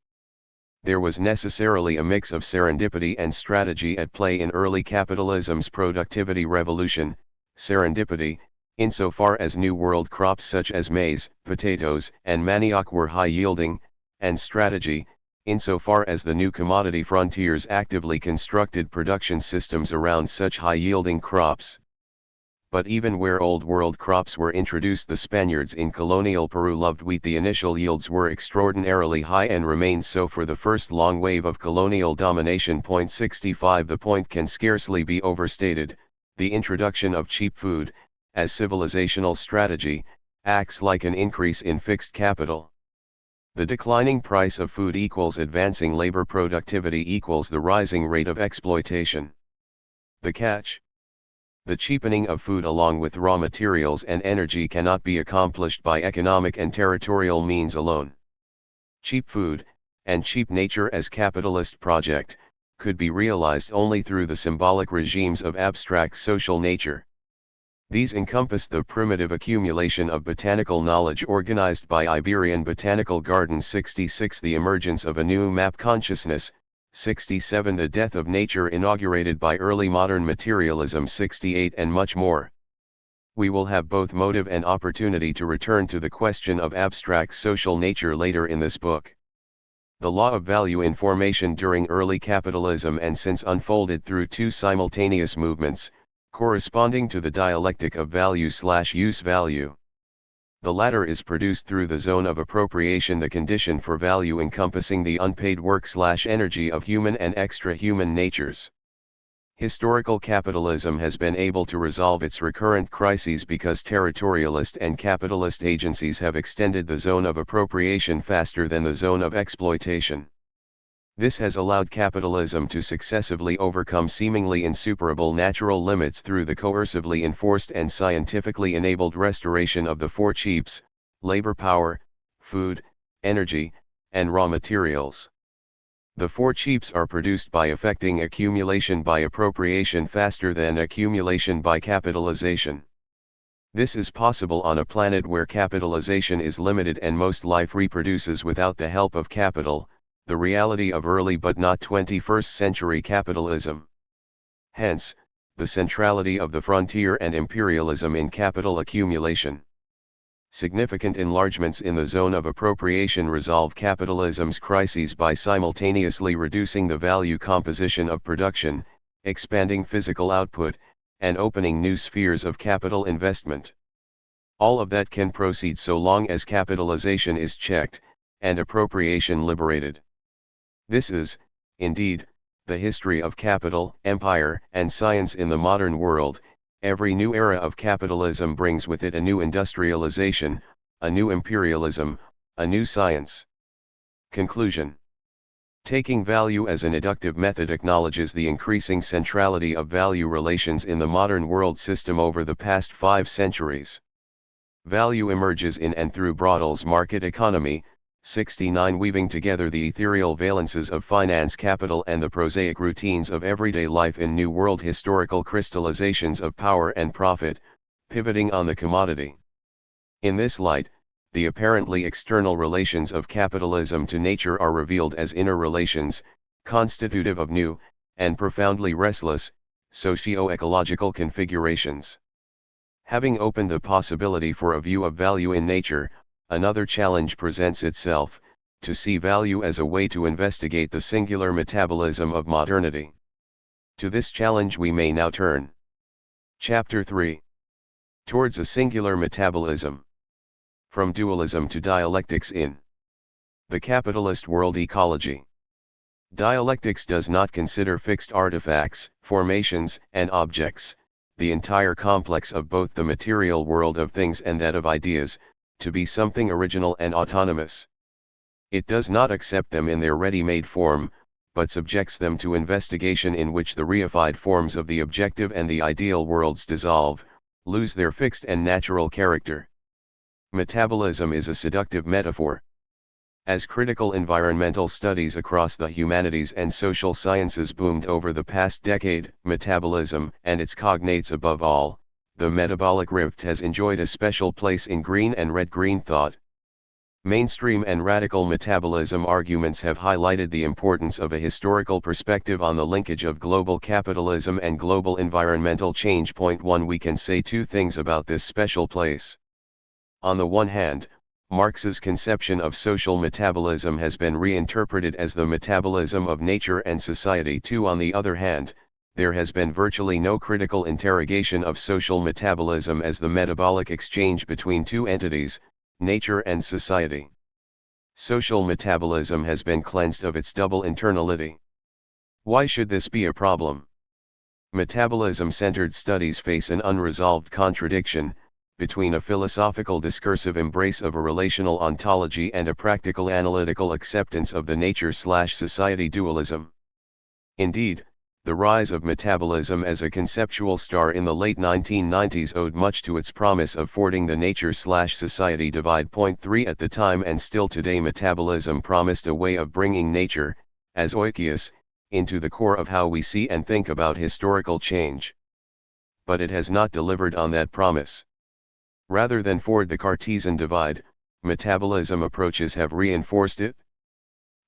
There was necessarily a mix of serendipity and strategy at play in early capitalism's productivity revolution, serendipity, insofar as New World crops such as maize, potatoes, and manioc were high-yielding, and strategy, insofar as the new commodity frontiers actively constructed production systems around such high-yielding crops. But even where Old World crops were introduced, the Spaniards in colonial Peru loved wheat. The initial yields were extraordinarily high and remained so for the first long wave of colonial domination. 65 The point can scarcely be overstated: the introduction of cheap food, as civilizational strategy, acts like an increase in fixed capital. The declining price of food equals advancing labor productivity equals the rising rate of exploitation. The catch: the cheapening of food along with raw materials and energy cannot be accomplished by economic and territorial means alone. Cheap food, and cheap nature as capitalist project, could be realized only through the symbolic regimes of abstract social nature. These encompass the primitive accumulation of botanical knowledge organized by Iberian botanical gardens. 66 The emergence of a new map consciousness. 67 The death of nature inaugurated by early modern materialism. 68 And much more. We will have both motive and opportunity to return to the question of abstract social nature later in this book. The law of value in formation during early capitalism and since unfolded through two simultaneous movements, corresponding to the dialectic of value/use value. The latter is produced through the zone of appropriation, the condition for value encompassing the unpaid work/energy of human and extra-human natures. Historical capitalism has been able to resolve its recurrent crises because territorialist and capitalist agencies have extended the zone of appropriation faster than the zone of exploitation. This has allowed capitalism to successively overcome seemingly insuperable natural limits through the coercively enforced and scientifically enabled restoration of the four cheaps: labor power, food, energy, and raw materials. The four cheaps are produced by effecting accumulation by appropriation faster than accumulation by capitalization. This is possible on a planet where capitalization is limited and most life reproduces without the help of capital, the reality of early but not 21st century capitalism. Hence, the centrality of the frontier and imperialism in capital accumulation. Significant enlargements in the zone of appropriation resolve capitalism's crises by simultaneously reducing the value composition of production, expanding physical output, and opening new spheres of capital investment. All of that can proceed so long as capitalization is checked, and appropriation liberated. This is, indeed, the history of capital, empire, and science in the modern world. Every new era of capitalism brings with it a new industrialization, a new imperialism, a new science. Conclusion. Taking value as an eductive method acknowledges the increasing centrality of value relations in the modern world system over the past 5 centuries. Value emerges in and through Brodel's market economy, 69, weaving together the ethereal valences of finance capital and the prosaic routines of everyday life in new world historical crystallizations of power and profit, pivoting on the commodity. In this light, the apparently external relations of capitalism to nature are revealed as inner relations, constitutive of new, and profoundly restless, socio-ecological configurations. Having opened the possibility for a view of value in nature, another challenge presents itself, to see value as a way to investigate the singular metabolism of modernity. To this challenge we may now turn. Chapter 3. Towards a singular metabolism. From dualism to dialectics in the capitalist world ecology. Dialectics does not consider fixed artifacts, formations, and objects, the entire complex of both the material world of things and that of ideas, to be something original and autonomous. It does not accept them in their ready-made form, but subjects them to investigation in which the reified forms of the objective and the ideal worlds dissolve, lose their fixed and natural character. Metabolism is a seductive metaphor. As critical environmental studies across the humanities and social sciences boomed over the past decade, metabolism, and its cognates above all, the metabolic rift, has enjoyed a special place in green and red-green thought. Mainstream and radical metabolism arguments have highlighted the importance of a historical perspective on the linkage of global capitalism and global environmental change. Point 1. We can say two things about this special place. On the one hand, Marx's conception of social metabolism has been reinterpreted as the metabolism of nature and society. 2. On the other hand, there has been virtually no critical interrogation of social metabolism as the metabolic exchange between two entities, nature and society. Social metabolism has been cleansed of its double internality. Why should this be a problem? Metabolism-centered studies face an unresolved contradiction between a philosophical discursive embrace of a relational ontology and a practical analytical acceptance of the nature/society dualism. Indeed, the rise of metabolism as a conceptual star in the late 1990s owed much to its promise of fording the nature/society divide. Point 3. At the time and still today, metabolism promised a way of bringing nature, as oikos, into the core of how we see and think about historical change. But it has not delivered on that promise. Rather than ford the Cartesian divide, metabolism approaches have reinforced it.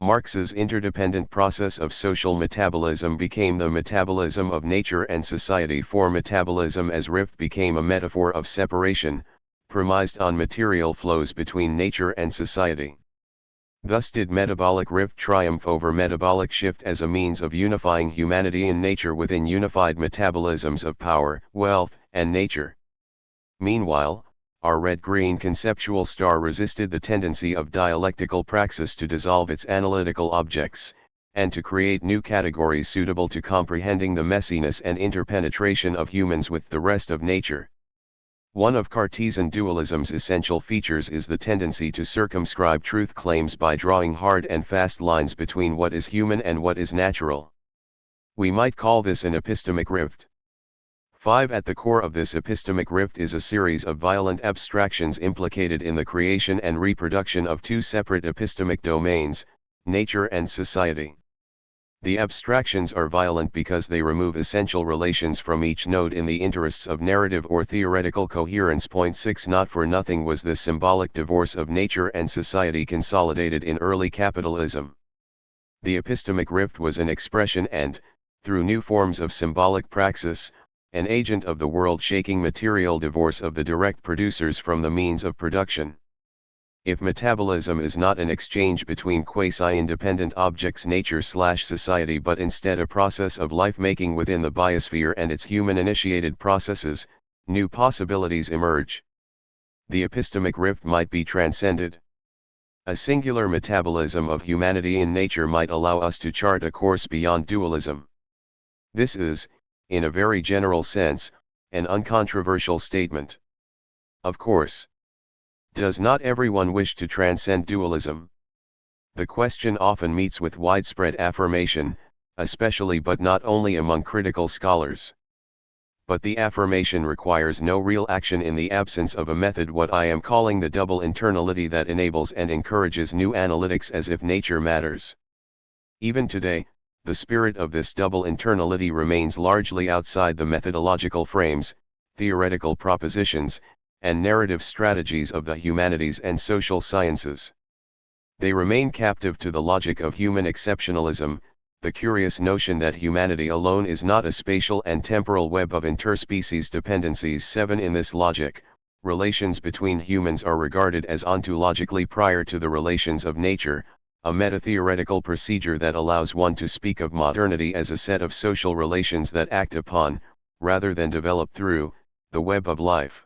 Marx's interdependent process of social metabolism became the metabolism of nature and society, for metabolism as rift became a metaphor of separation, premised on material flows between nature and society. Thus did metabolic rift triumph over metabolic shift as a means of unifying humanity and nature within unified metabolisms of power, wealth, and nature. Meanwhile, our red-green conceptual star resisted the tendency of dialectical praxis to dissolve its analytical objects, and to create new categories suitable to comprehending the messiness and interpenetration of humans with the rest of nature. One of Cartesian dualism's essential features is the tendency to circumscribe truth claims by drawing hard and fast lines between what is human and what is natural. We might call this an epistemic rift. 5. At the core of this epistemic rift is a series of violent abstractions implicated in the creation and reproduction of two separate epistemic domains, nature and society. The abstractions are violent because they remove essential relations from each node in the interests of narrative or theoretical coherence. 6. Not for nothing was this symbolic divorce of nature and society consolidated in early capitalism. The epistemic rift was an expression and, through new forms of symbolic praxis, an agent of the world-shaking material divorce of the direct producers from the means of production. If metabolism is not an exchange between quasi-independent objects nature/society but instead a process of life-making within the biosphere and its human-initiated processes, new possibilities emerge. The epistemic rift might be transcended. A singular metabolism of humanity in nature might allow us to chart a course beyond dualism. This is, in a very general sense, an uncontroversial statement. Of course, does not everyone wish to transcend dualism? The question often meets with widespread affirmation, especially but not only among critical scholars. But the affirmation requires no real action in the absence of a method, what I am calling the double internality, that enables and encourages new analytics as if nature matters. Even today, the spirit of this double internality remains largely outside the methodological frames, theoretical propositions, and narrative strategies of the humanities and social sciences. They remain captive to the logic of human exceptionalism, the curious notion that humanity alone is not a spatial and temporal web of interspecies dependencies. 7. In this logic, relations between humans are regarded as ontologically prior to the relations of nature, a meta-theoretical procedure that allows one to speak of modernity as a set of social relations that act upon, rather than develop through, the web of life.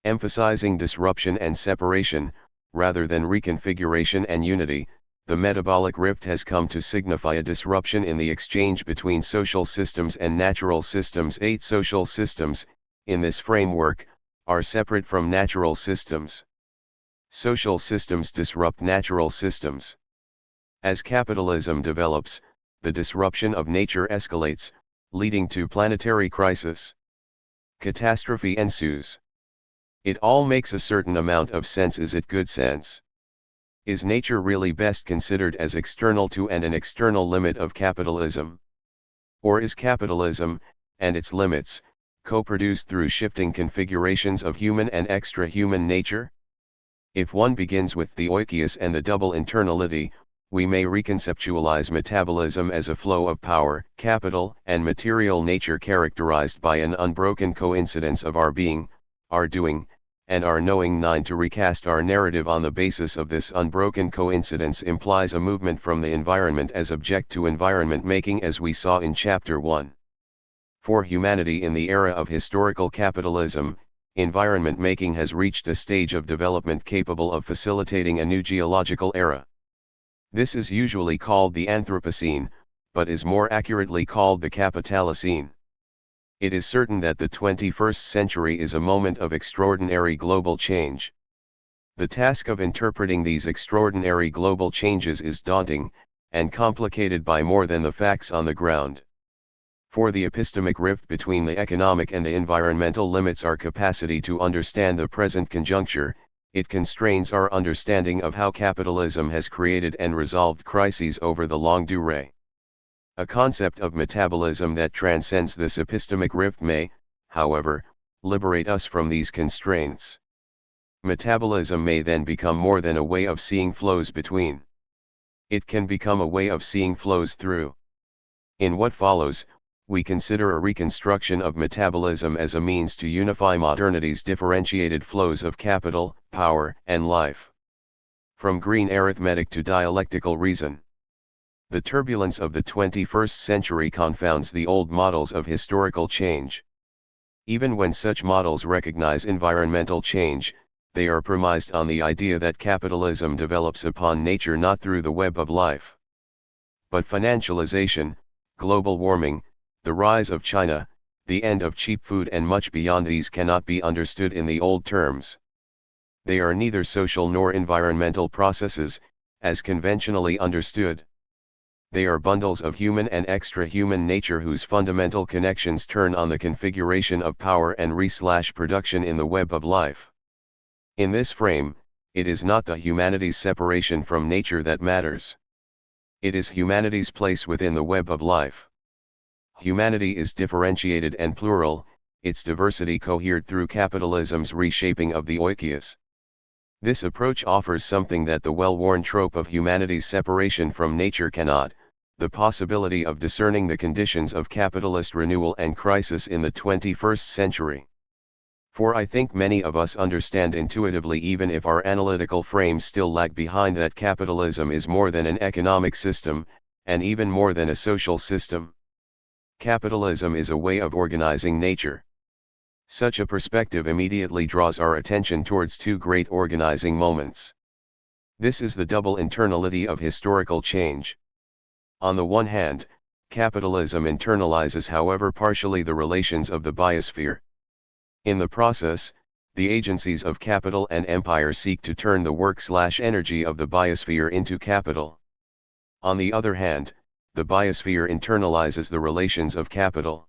Emphasizing disruption and separation, rather than reconfiguration and unity, the metabolic rift has come to signify a disruption in the exchange between social systems and natural systems. 8. Social systems, in this framework, are separate from natural systems. Social systems disrupt natural systems. As capitalism develops, the disruption of nature escalates, leading to planetary crisis. Catastrophe ensues. It all makes a certain amount of sense. Is it good sense? Is nature really best considered as external to and an external limit of capitalism? Or is capitalism, and its limits, co-produced through shifting configurations of human and extra-human nature? If one begins with the oikos and the double internality, we may reconceptualize metabolism as a flow of power, capital, and material nature characterized by an unbroken coincidence of our being, our doing, and our knowing. 9. To recast our narrative on the basis of this unbroken coincidence implies a movement from the environment as object to environment making, as we saw in Chapter 1. For humanity in the era of historical capitalism, environment making has reached a stage of development capable of facilitating a new geological era. This is usually called the Anthropocene, but is more accurately called the Capitalicene. It is certain that the 21st century is a moment of extraordinary global change. The task of interpreting these extraordinary global changes is daunting, and complicated by more than the facts on the ground. For the epistemic rift between the economic and the environmental limits our capacity to understand the present conjuncture. It constrains our understanding of how capitalism has created and resolved crises over the longue durée. A concept of metabolism that transcends this epistemic rift may, however, liberate us from these constraints. Metabolism may then become more than a way of seeing flows between. It can become a way of seeing flows through. In what follows, we consider a reconstruction of metabolism as a means to unify modernity's differentiated flows of capital, power, and life. From green arithmetic to dialectical reason. The turbulence of the 21st century confounds the old models of historical change. Even when such models recognize environmental change, they are premised on the idea that capitalism develops upon nature not through the web of life. But financialization, global warming, the rise of China, the end of cheap food and much beyond these cannot be understood in the old terms. They are neither social nor environmental processes, as conventionally understood. They are bundles of human and extra-human nature whose fundamental connections turn on the configuration of power and production in the web of life. In this frame, it is not the humanity's separation from nature that matters. It is humanity's place within the web of life. Humanity is differentiated and plural, its diversity cohered through capitalism's reshaping of the oikos. This approach offers something that the well-worn trope of humanity's separation from nature cannot, the possibility of discerning the conditions of capitalist renewal and crisis in the 21st century. For I think many of us understand intuitively, even if our analytical frames still lag behind, that capitalism is more than an economic system, and even more than a social system. Capitalism is a way of organizing nature. Such a perspective immediately draws our attention towards two great organizing moments. This is the double internality of historical change. On the one hand, capitalism internalizes, however partially, the relations of the biosphere. In the process, the agencies of capital and empire seek to turn the work/energy of the biosphere into capital. On the other hand, the biosphere internalizes the relations of capital.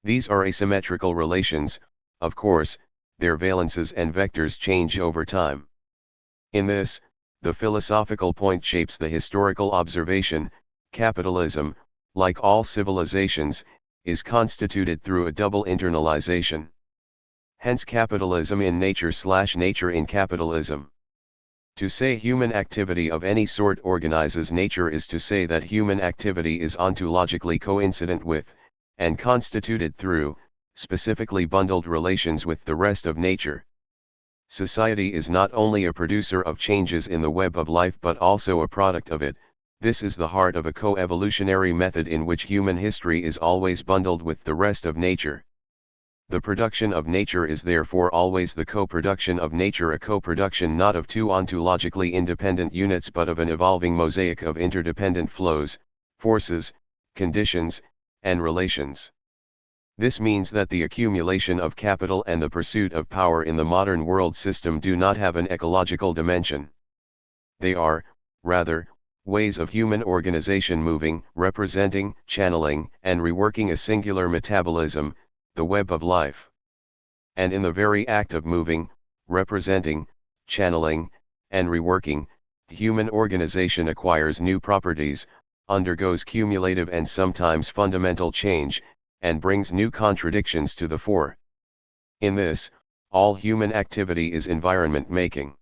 These are asymmetrical relations, of course, their valences and vectors change over time. In this, the philosophical point shapes the historical observation. Capitalism, like all civilizations, is constituted through a double internalization. Hence capitalism in nature/nature in capitalism. To say human activity of any sort organizes nature is to say that human activity is ontologically coincident with, and constituted through, specifically bundled relations with the rest of nature. Society is not only a producer of changes in the web of life but also a product of it. This is the heart of a co-evolutionary method in which human history is always bundled with the rest of nature. The production of nature is therefore always the co-production of nature, a co-production not of two ontologically independent units but of an evolving mosaic of interdependent flows, forces, conditions, and relations. This means that the accumulation of capital and the pursuit of power in the modern world system do not have an ecological dimension. They are, rather, ways of human organization moving, representing, channeling, and reworking a singular metabolism, the web of life. And in the very act of moving, representing, channeling, and reworking, human organization acquires new properties, undergoes cumulative and sometimes fundamental change, and brings new contradictions to the fore. In this, all human activity is environment making.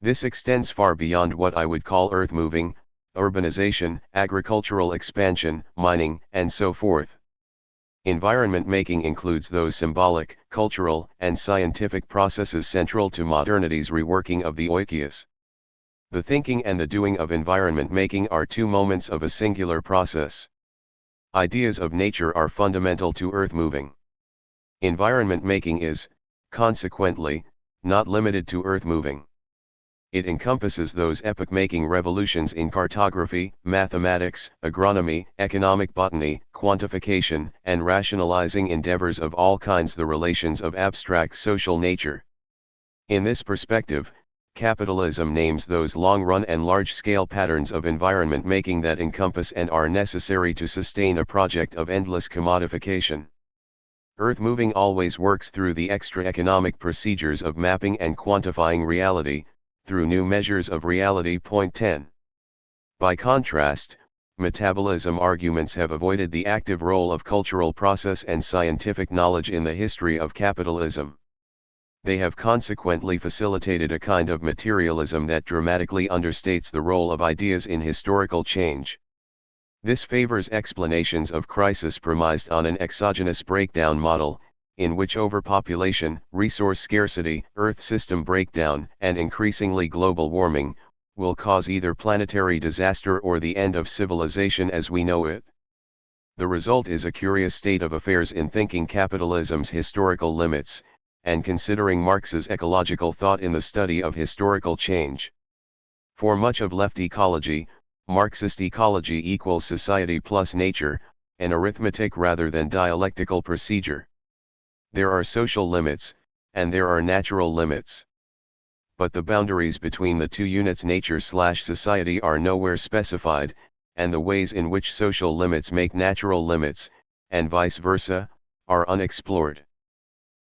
This extends far beyond what I would call earth moving, urbanization, agricultural expansion, mining, and so forth. Environment making includes those symbolic, cultural, and scientific processes central to modernity's reworking of the oikos. The thinking and the doing of environment making are two moments of a singular process. Ideas of nature are fundamental to earth moving. Environment making is, consequently, not limited to earth moving. It encompasses those epoch-making revolutions in cartography, mathematics, agronomy, economic botany, quantification, and rationalizing endeavors of all kinds, the relations of abstract social nature. In this perspective, capitalism names those long-run and large-scale patterns of environment making that encompass and are necessary to sustain a project of endless commodification. Earth moving always works through the extra-economic procedures of mapping and quantifying reality, through new measures of reality. Point 10. By contrast, metabolism arguments have avoided the active role of cultural process and scientific knowledge in the history of capitalism. They have consequently facilitated a kind of materialism that dramatically understates the role of ideas in historical change. This favors explanations of crisis premised on an exogenous breakdown model, in which overpopulation, resource scarcity, Earth system breakdown, and increasingly global warming, will cause either planetary disaster or the end of civilization as we know it. The result is a curious state of affairs in thinking capitalism's historical limits, and considering Marx's ecological thought in the study of historical change. For much of left ecology, Marxist ecology equals society plus nature, an arithmetic rather than dialectical procedure. There are social limits, and there are natural limits. But the boundaries between the two units nature/society are nowhere specified, and the ways in which social limits make natural limits, and vice versa, are unexplored.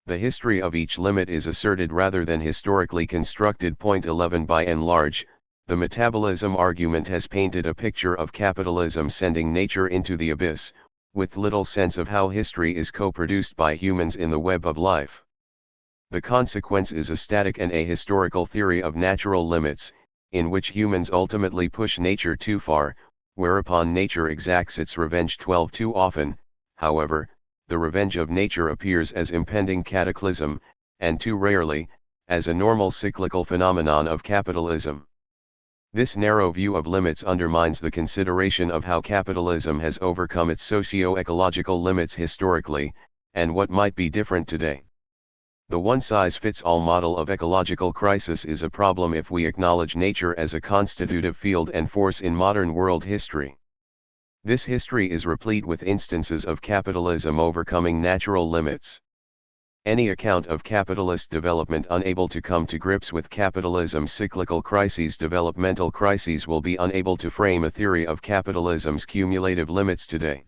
The history of each limit is asserted rather than historically constructed. Point 11. By and large, the metabolism argument has painted a picture of capitalism sending nature into the abyss, with little sense of how history is co-produced by humans in the web of life. The consequence is a static and ahistorical theory of natural limits, in which humans ultimately push nature too far, whereupon nature exacts its revenge. 12. Too often, however, the revenge of nature appears as impending cataclysm, and too rarely, as a normal cyclical phenomenon of capitalism. This narrow view of limits undermines the consideration of how capitalism has overcome its socio-ecological limits historically, and what might be different today. The one-size-fits-all model of ecological crisis is a problem if we acknowledge nature as a constitutive field and force in modern world history. This history is replete with instances of capitalism overcoming natural limits. Any account of capitalist development unable to come to grips with capitalism's cyclical crises, developmental crises, will be unable to frame a theory of capitalism's cumulative limits today.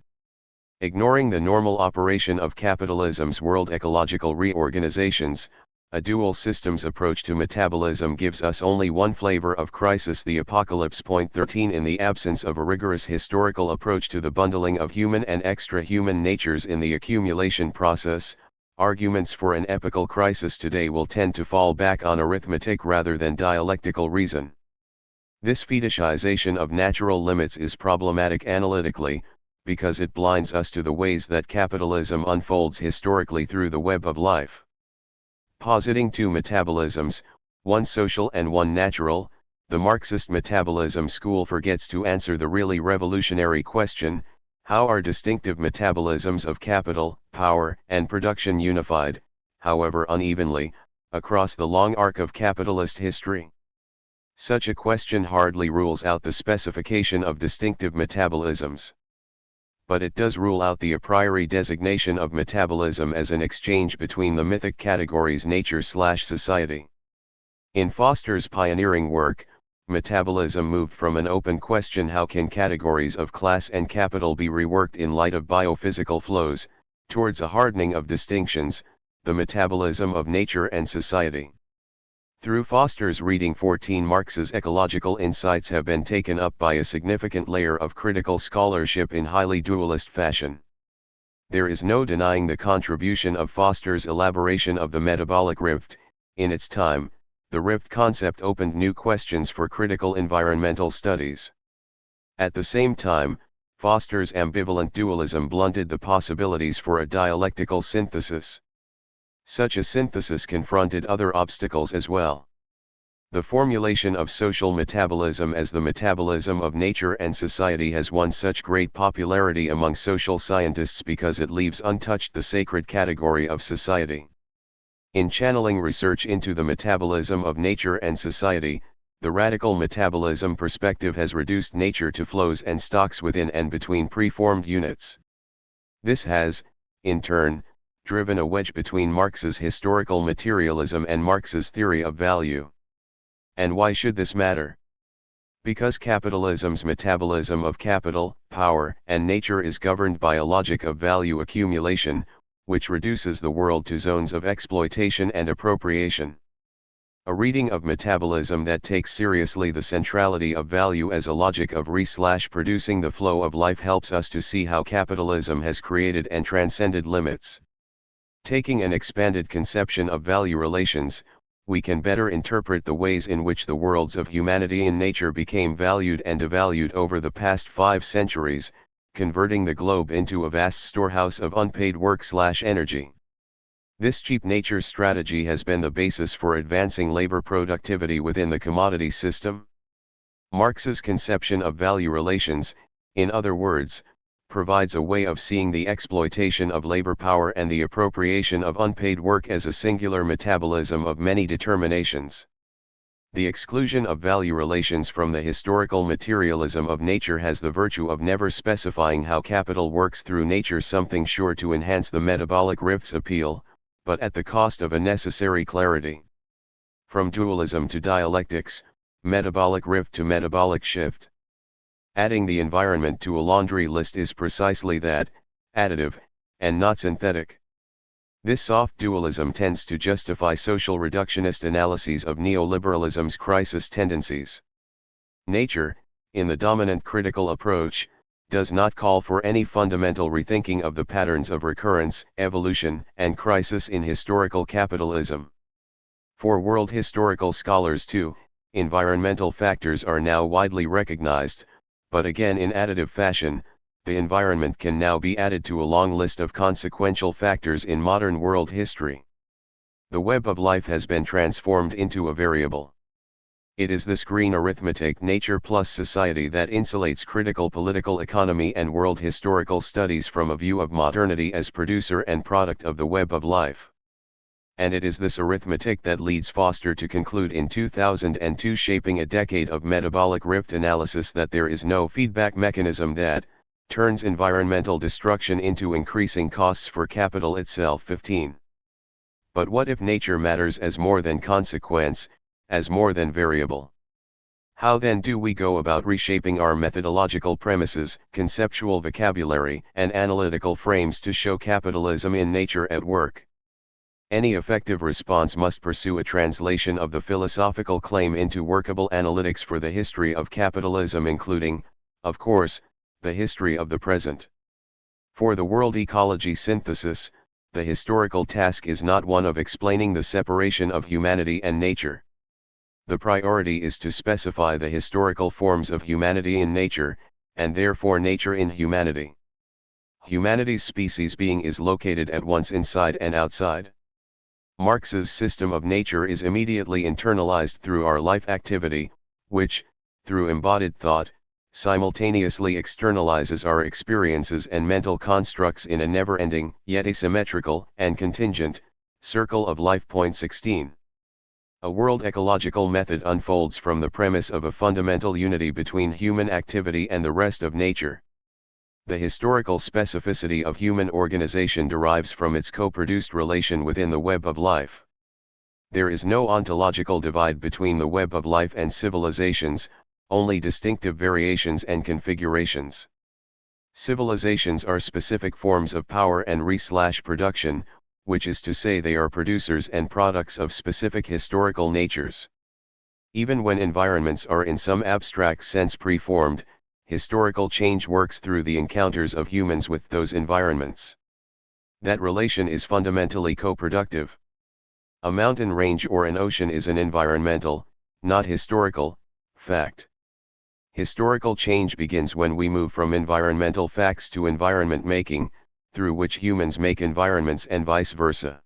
Ignoring the normal operation of capitalism's world ecological reorganizations, a dual systems approach to metabolism gives us only one flavor of crisis, the apocalypse. Point 13. In the absence of a rigorous historical approach to the bundling of human and extra-human natures in the accumulation process, arguments for an epochal crisis today will tend to fall back on arithmetic rather than dialectical reason. This fetishization of natural limits is problematic analytically, because it blinds us to the ways that capitalism unfolds historically through the web of life. Positing two metabolisms, one social and one natural, the Marxist metabolism school forgets to answer the really revolutionary question: how are distinctive metabolisms of capital, power, and production unified, however unevenly, across the long arc of capitalist history? Such a question hardly rules out the specification of distinctive metabolisms. But it does rule out the a priori designation of metabolism as an exchange between the mythic categories nature/society. In Foster's pioneering work, Metabolism moved from an open question, how can categories of class and capital be reworked in light of biophysical flows, towards a hardening of distinctions, the metabolism of nature and society. Through Foster's reading 14, Marx's ecological insights have been taken up by a significant layer of critical scholarship in highly dualist fashion. There is no denying the contribution of Foster's elaboration of the metabolic rift. In its time, the rift concept opened new questions for critical environmental studies. At the same time, Foster's ambivalent dualism blunted the possibilities for a dialectical synthesis. Such a synthesis confronted other obstacles as well. The formulation of social metabolism as the metabolism of nature and society has won such great popularity among social scientists because it leaves untouched the sacred category of society. In channeling research into the metabolism of nature and society, the radical metabolism perspective has reduced nature to flows and stocks within and between preformed units. This has, in turn, driven a wedge between Marx's historical materialism and Marx's theory of value. And why should this matter? Because capitalism's metabolism of capital, power, and nature is governed by a logic of value accumulation, which reduces the world to zones of exploitation and appropriation. A reading of metabolism that takes seriously the centrality of value as a logic of producing the flow of life helps us to see how capitalism has created and transcended limits. Taking an expanded conception of value relations, we can better interpret the ways in which the worlds of humanity and nature became valued and devalued over the past 5 centuries, converting the globe into a vast storehouse of unpaid work/energy. This cheap nature strategy has been the basis for advancing labor productivity within the commodity system. Marx's conception of value relations, in other words, provides a way of seeing the exploitation of labor power and the appropriation of unpaid work as a singular metabolism of many determinations. The exclusion of value relations from the historical materialism of nature has the virtue of never specifying how capital works through nature, something sure to enhance the metabolic rift's appeal, but at the cost of a necessary clarity. From dualism to dialectics, metabolic rift to metabolic shift. Adding the environment to a laundry list is precisely that, additive, and not synthetic. This soft dualism tends to justify social reductionist analyses of neoliberalism's crisis tendencies. Nature, in the dominant critical approach, does not call for any fundamental rethinking of the patterns of recurrence, evolution, and crisis in historical capitalism. For world historical scholars too, environmental factors are now widely recognized, but again in additive fashion. The environment can now be added to a long list of consequential factors in modern world history. The web of life has been transformed into a variable. It is this green arithmetic, nature plus society, that insulates critical political economy and world historical studies from a view of modernity as producer and product of the web of life. And it is this arithmetic that leads Foster to conclude in 2002, shaping a decade of metabolic rift analysis, that there is no feedback mechanism that turns environmental destruction into increasing costs for capital itself. 15. But what if nature matters as more than consequence, as more than variable? How then do we go about reshaping our methodological premises, conceptual vocabulary, and analytical frames to show capitalism in nature at work? Any effective response must pursue a translation of the philosophical claim into workable analytics for the history of capitalism, including, of course, the history of the present. For the world ecology synthesis, the historical task is not one of explaining the separation of humanity and nature. The priority is to specify the historical forms of humanity in nature, and therefore nature in humanity. Humanity's species being is located at once inside and outside. Marx's system of nature is immediately internalized through our life activity, which, through embodied thought, simultaneously externalizes our experiences and mental constructs in a never-ending, yet asymmetrical and contingent, circle of life. 16. A world ecological method unfolds from the premise of a fundamental unity between human activity and the rest of nature. The historical specificity of human organization derives from its co-produced relation within the web of life. There is no ontological divide between the web of life and civilizations, only distinctive variations and configurations. Civilizations are specific forms of power and production, which is to say they are producers and products of specific historical natures. Even when environments are in some abstract sense preformed, historical change works through the encounters of humans with those environments. That relation is fundamentally co-productive. A mountain range or an ocean is an environmental, not historical, fact. Historical change begins when we move from environmental facts to environment making, through which humans make environments and vice versa.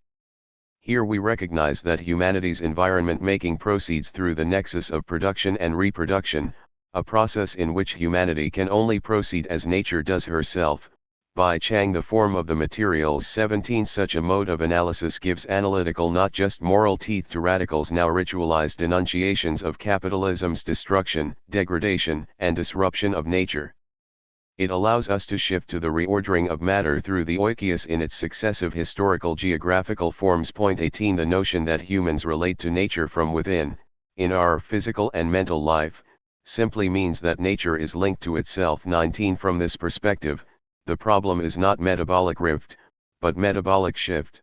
Here we recognize that humanity's environment making proceeds through the nexus of production and reproduction, a process in which humanity can only proceed as nature does herself. By Chang, The Form of the Materials. 17. Such a mode of analysis gives analytical, not just moral teeth to radicals now ritualized denunciations of capitalism's destruction, degradation, and disruption of nature. It allows us to shift to the reordering of matter through the oikos in its successive historical geographical forms. 18. The notion that humans relate to nature from within, in our physical and mental life, simply means that nature is linked to itself. 19. From this perspective, the problem is not metabolic rift, but metabolic shift.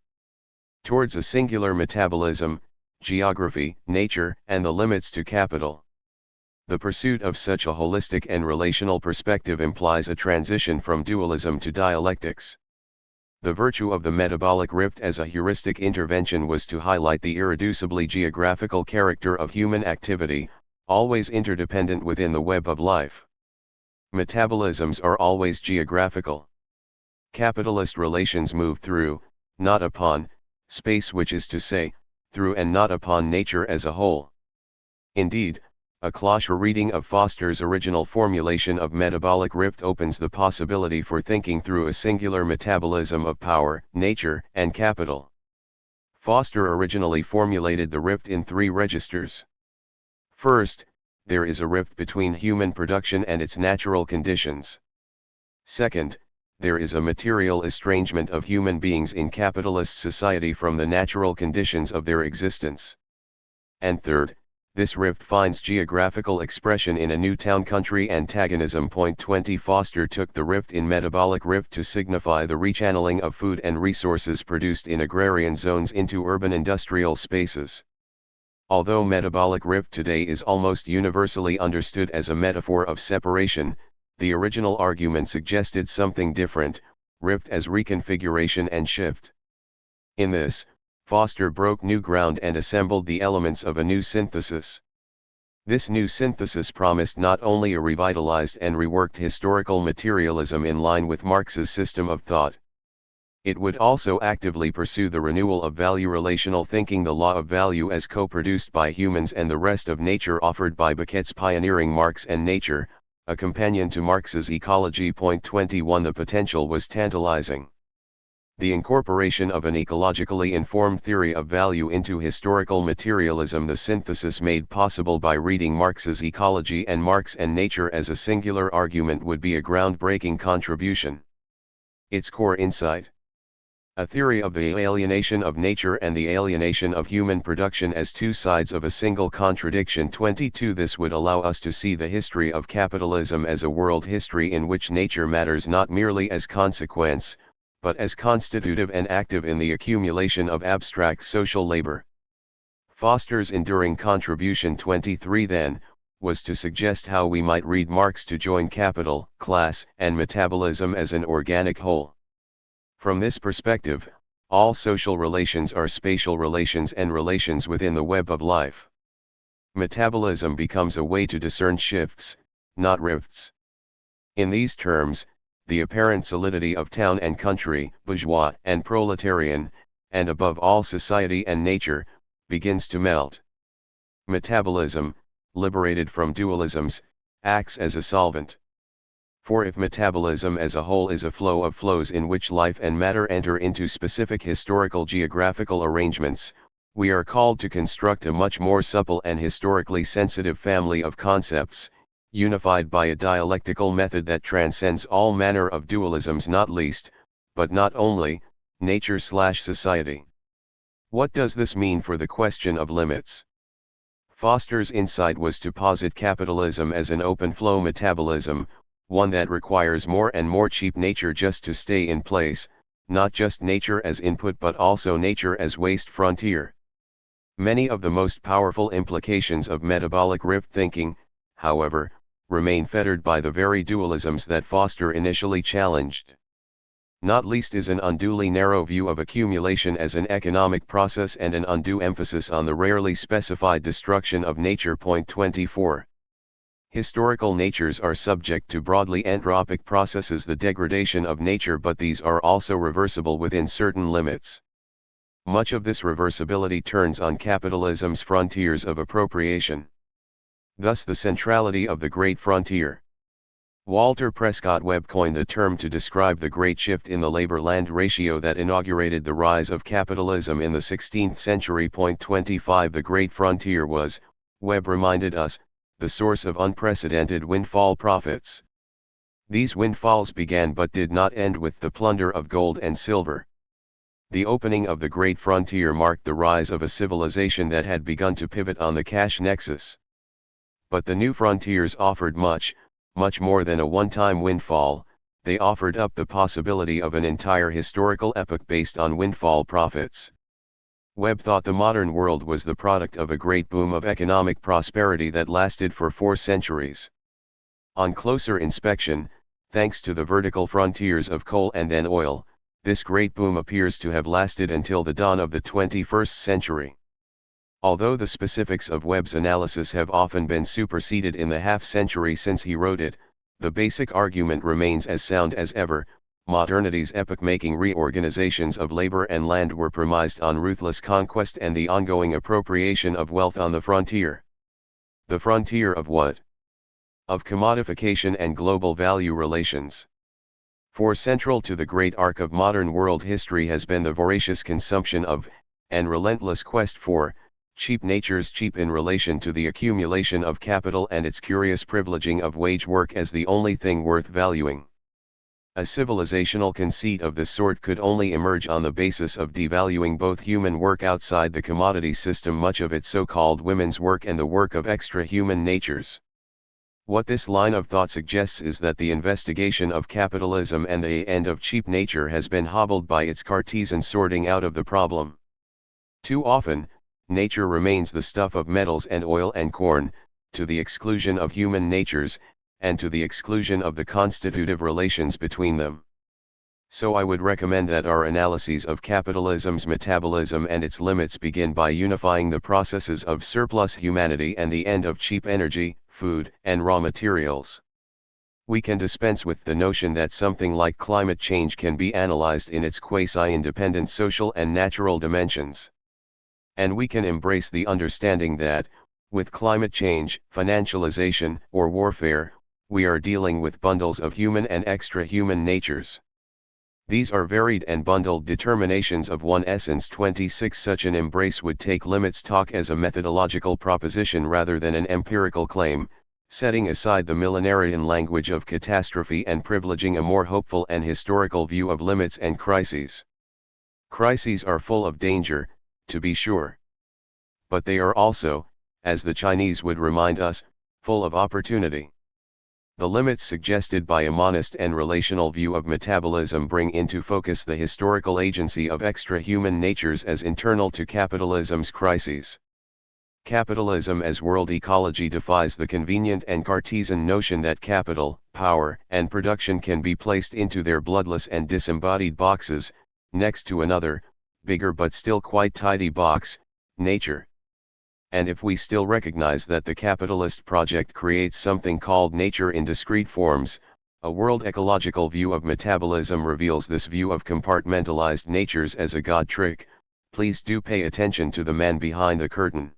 Towards a singular metabolism, geography, nature, and the limits to capital. The pursuit of such a holistic and relational perspective implies a transition from dualism to dialectics. The virtue of the metabolic rift as a heuristic intervention was to highlight the irreducibly geographical character of human activity, always interdependent within the web of life. Metabolisms are always geographical. Capitalist relations move through, not upon, space, which is to say, through and not upon nature as a whole. Indeed, A closer reading of Foster's original formulation of metabolic rift opens the possibility for thinking through a singular metabolism of power, nature, and capital. Foster originally formulated the rift in 3 registers. First, there is a rift between human production and its natural conditions. Second, there is a material estrangement of human beings in capitalist society from the natural conditions of their existence. And third, this rift finds geographical expression in a new town-country antagonism. 20 Foster took the rift in metabolic rift to signify the rechanneling of food and resources produced in agrarian zones into urban industrial spaces. Although metabolic rift today is almost universally understood as a metaphor of separation, the original argument suggested something different, rift as reconfiguration and shift. In this, Foster broke new ground and assembled the elements of a new synthesis. This new synthesis promised not only a revitalized and reworked historical materialism in line with Marx's system of thought. It would also actively pursue the renewal of value relational thinking, the law of value as co-produced by humans and the rest of nature offered by Becket's pioneering Marx and Nature, a companion to Marx's Ecology. 21 The potential was tantalizing. The incorporation of an ecologically informed theory of value into historical materialism, the synthesis made possible by reading Marx's Ecology and Marx and Nature as a singular argument, would be a groundbreaking contribution. Its core insight: a theory of the alienation of nature and the alienation of human production as two sides of a single contradiction. 22 This would allow us to see the history of capitalism as a world history in which nature matters not merely as consequence, but as constitutive and active in the accumulation of abstract social labor. Foster's enduring contribution 23 then, was to suggest how we might read Marx to join capital, class, and metabolism as an organic whole. From this perspective, all social relations are spatial relations and relations within the web of life. Metabolism becomes a way to discern shifts, not rifts. In these terms, the apparent solidity of town and country, bourgeois and proletarian, and above all society and nature, begins to melt. Metabolism, liberated from dualisms, acts as a solvent. For if metabolism as a whole is a flow of flows in which life and matter enter into specific historical geographical arrangements, we are called to construct a much more supple and historically sensitive family of concepts, unified by a dialectical method that transcends all manner of dualisms, not least, but not only, nature/society. What does this mean for the question of limits? Foster's insight was to posit capitalism as an open-flow metabolism, one that requires more and more cheap nature just to stay in place, not just nature as input but also nature as waste frontier. Many of the most powerful implications of metabolic rift thinking, however, remain fettered by the very dualisms that Foster initially challenged. Not least is an unduly narrow view of accumulation as an economic process and an undue emphasis on the rarely specified destruction of nature. 24. Historical natures are subject to broadly entropic processes, the degradation of nature, but these are also reversible within certain limits. Much of this reversibility turns on capitalism's frontiers of appropriation. Thus the centrality of the great frontier. Walter Prescott Webb coined the term to describe the great shift in the labor-land ratio that inaugurated the rise of capitalism in the 16th century. 25 The great frontier was, Webb reminded us, the source of unprecedented windfall profits. These windfalls began but did not end with the plunder of gold and silver. The opening of the great frontier marked the rise of a civilization that had begun to pivot on the cash nexus. But the new frontiers offered much more than a one-time windfall. They offered up the possibility of an entire historical epoch based on windfall profits. Webb thought the modern world was the product of a great boom of economic prosperity that lasted for 4 centuries. On closer inspection, thanks to the vertical frontiers of coal and then oil, this great boom appears to have lasted until the dawn of the 21st century. Although the specifics of Webb's analysis have often been superseded in the half-century since he wrote it, the basic argument remains as sound as ever. Modernity's epoch-making reorganizations of labor and land were premised on ruthless conquest and the ongoing appropriation of wealth on the frontier. The frontier of what? Of commodification and global value relations. For central to the great arc of modern world history has been the voracious consumption of, and relentless quest for, cheap natures, cheap in relation to the accumulation of capital and its curious privileging of wage work as the only thing worth valuing. A civilizational conceit of this sort could only emerge on the basis of devaluing both human work outside the commodity system, much of it so-called women's work, and the work of extra-human natures. What this line of thought suggests is that the investigation of capitalism and the end of cheap nature has been hobbled by its Cartesian sorting out of the problem. Too often, nature remains the stuff of metals and oil and corn, to the exclusion of human natures, and to the exclusion of the constitutive relations between them. So I would recommend that our analyses of capitalism's metabolism and its limits begin by unifying the processes of surplus humanity and the end of cheap energy, food, and raw materials. We can dispense with the notion that something like climate change can be analyzed in its quasi-independent social and natural dimensions. And we can embrace the understanding that, with climate change, financialization, or warfare, we are dealing with bundles of human and extra-human natures. These are varied and bundled determinations of one essence. 26 Such an embrace would take limits talk as a methodological proposition rather than an empirical claim, setting aside the millenarian language of catastrophe and privileging a more hopeful and historical view of limits and crises. Crises are full of danger, to be sure. But they are also, as the Chinese would remind us, full of opportunity. The limits suggested by a monist and relational view of metabolism bring into focus the historical agency of extra-human natures as internal to capitalism's crises. Capitalism as world ecology defies the convenient and Cartesian notion that capital, power, and production can be placed into their bloodless and disembodied boxes, next to another, bigger but still quite tidy box, nature. And if we still recognize that the capitalist project creates something called nature in discrete forms, a world ecological view of metabolism reveals this view of compartmentalized natures as a god trick. Please do pay attention to the man behind the curtain.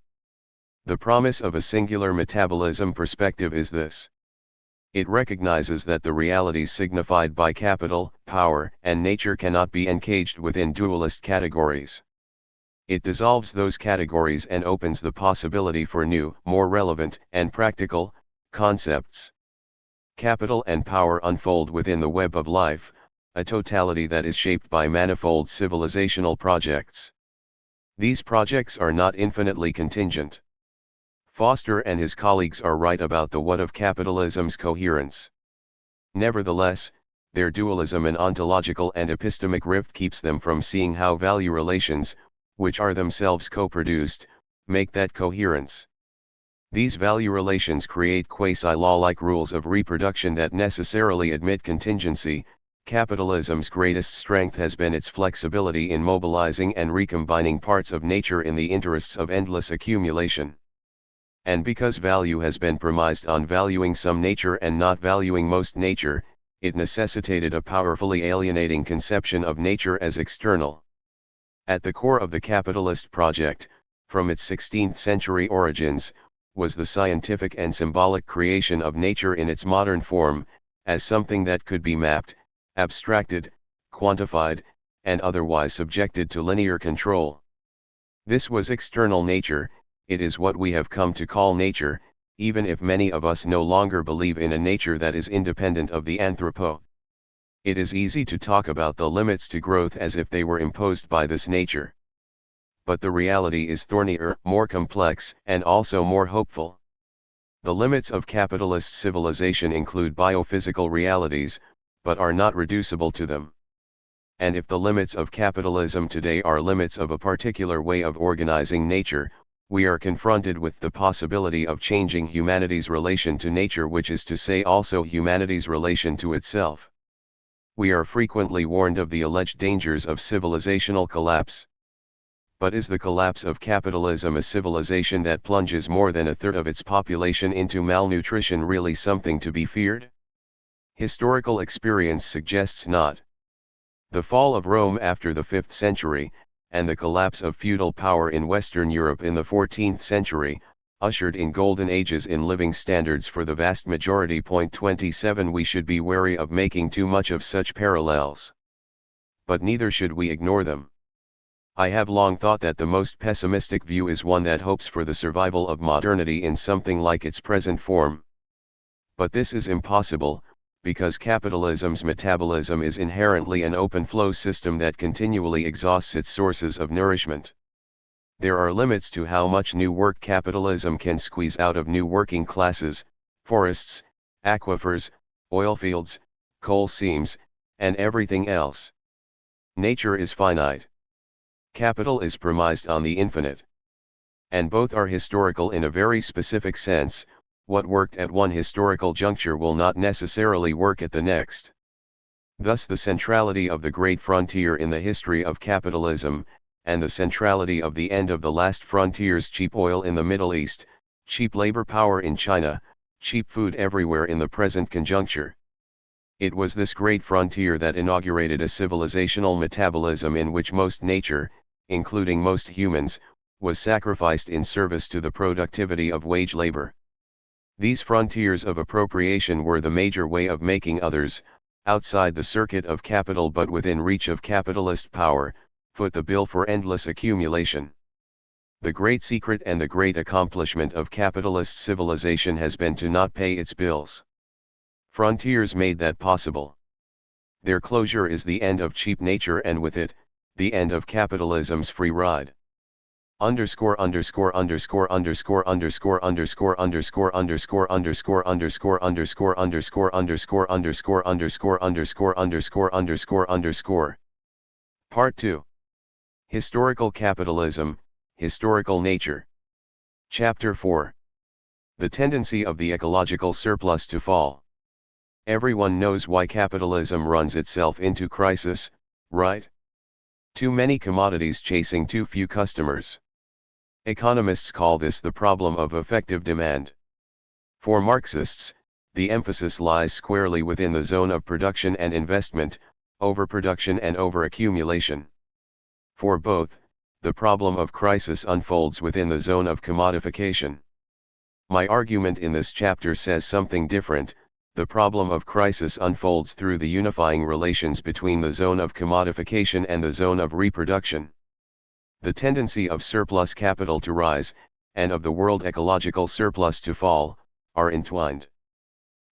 The promise of a singular metabolism perspective is this. It recognizes that the realities signified by capital, power, and nature cannot be encaged within dualist categories. It dissolves those categories and opens the possibility for new, more relevant, and practical, concepts. Capital and power unfold within the web of life, a totality that is shaped by manifold civilizational projects. These projects are not infinitely contingent. Foster and his colleagues are right about the what of capitalism's coherence. Nevertheless, their dualism and ontological and epistemic rift keeps them from seeing how value relations, which are themselves co-produced, make that coherence. These value relations create quasi-law-like rules of reproduction that necessarily admit contingency. Capitalism's greatest strength has been its flexibility in mobilizing and recombining parts of nature in the interests of endless accumulation. And because value has been premised on valuing some nature and not valuing most nature, it necessitated a powerfully alienating conception of nature as external. At the core of the capitalist project, from its 16th-century origins, was the scientific and symbolic creation of nature in its modern form, as something that could be mapped, abstracted, quantified, and otherwise subjected to linear control. This was external nature. It is what we have come to call nature, even if many of us no longer believe in a nature that is independent of the anthropo. It is easy to talk about the limits to growth as if they were imposed by this nature. But the reality is thornier, more complex, and also more hopeful. The limits of capitalist civilization include biophysical realities, but are not reducible to them. And if the limits of capitalism today are limits of a particular way of organizing nature, we are confronted with the possibility of changing humanity's relation to nature, which is to say also humanity's relation to itself. We are frequently warned of the alleged dangers of civilizational collapse. But is the collapse of capitalism a civilization that plunges more than a third of its population into malnutrition really something to be feared? Historical experience suggests not. The fall of Rome after the 5th century, and the collapse of feudal power in Western Europe in the 14th century, ushered in golden ages in living standards for the vast majority. 27 We should be wary of making too much of such parallels. But neither should we ignore them. I have long thought that the most pessimistic view is one that hopes for the survival of modernity in something like its present form. But this is impossible, because capitalism's metabolism is inherently an open-flow system that continually exhausts its sources of nourishment. There are limits to how much new work capitalism can squeeze out of new working classes, forests, aquifers, oil fields, coal seams, and everything else. Nature is finite. Capital is premised on the infinite. And both are historical in a very specific sense. What worked at one historical juncture will not necessarily work at the next. Thus the centrality of the great frontier in the history of capitalism, and the centrality of the end of the last frontiers: cheap oil in the Middle East, cheap labor power in China, cheap food everywhere in the present conjuncture. It was this great frontier that inaugurated a civilizational metabolism in which most nature, including most humans, was sacrificed in service to the productivity of wage labor. These frontiers of appropriation were the major way of making others, outside the circuit of capital but within reach of capitalist power, foot the bill for endless accumulation. The great secret and the great accomplishment of capitalist civilization has been to not pay its bills. Frontiers made that possible. Their closure is the end of cheap nature, and with it, the end of capitalism's free ride. Underscore underscore underscore underscore underscore underscore underscore underscore underscore underscore underscore underscore underscore underscore underscore underscore underscore underscore underscore. Part 2. Historical Capitalism, Historical Nature. Chapter 4. The tendency of the ecological surplus to fall. Everyone knows why capitalism runs itself into crisis, right? Too many commodities chasing too few customers. Economists call this the problem of effective demand. For Marxists, the emphasis lies squarely within the zone of production and investment, overproduction and overaccumulation. For both, the problem of crisis unfolds within the zone of commodification. My argument in this chapter says something different. The problem of crisis unfolds through the unifying relations between the zone of commodification and the zone of reproduction. The tendency of surplus capital to rise, and of the world ecological surplus to fall, are entwined.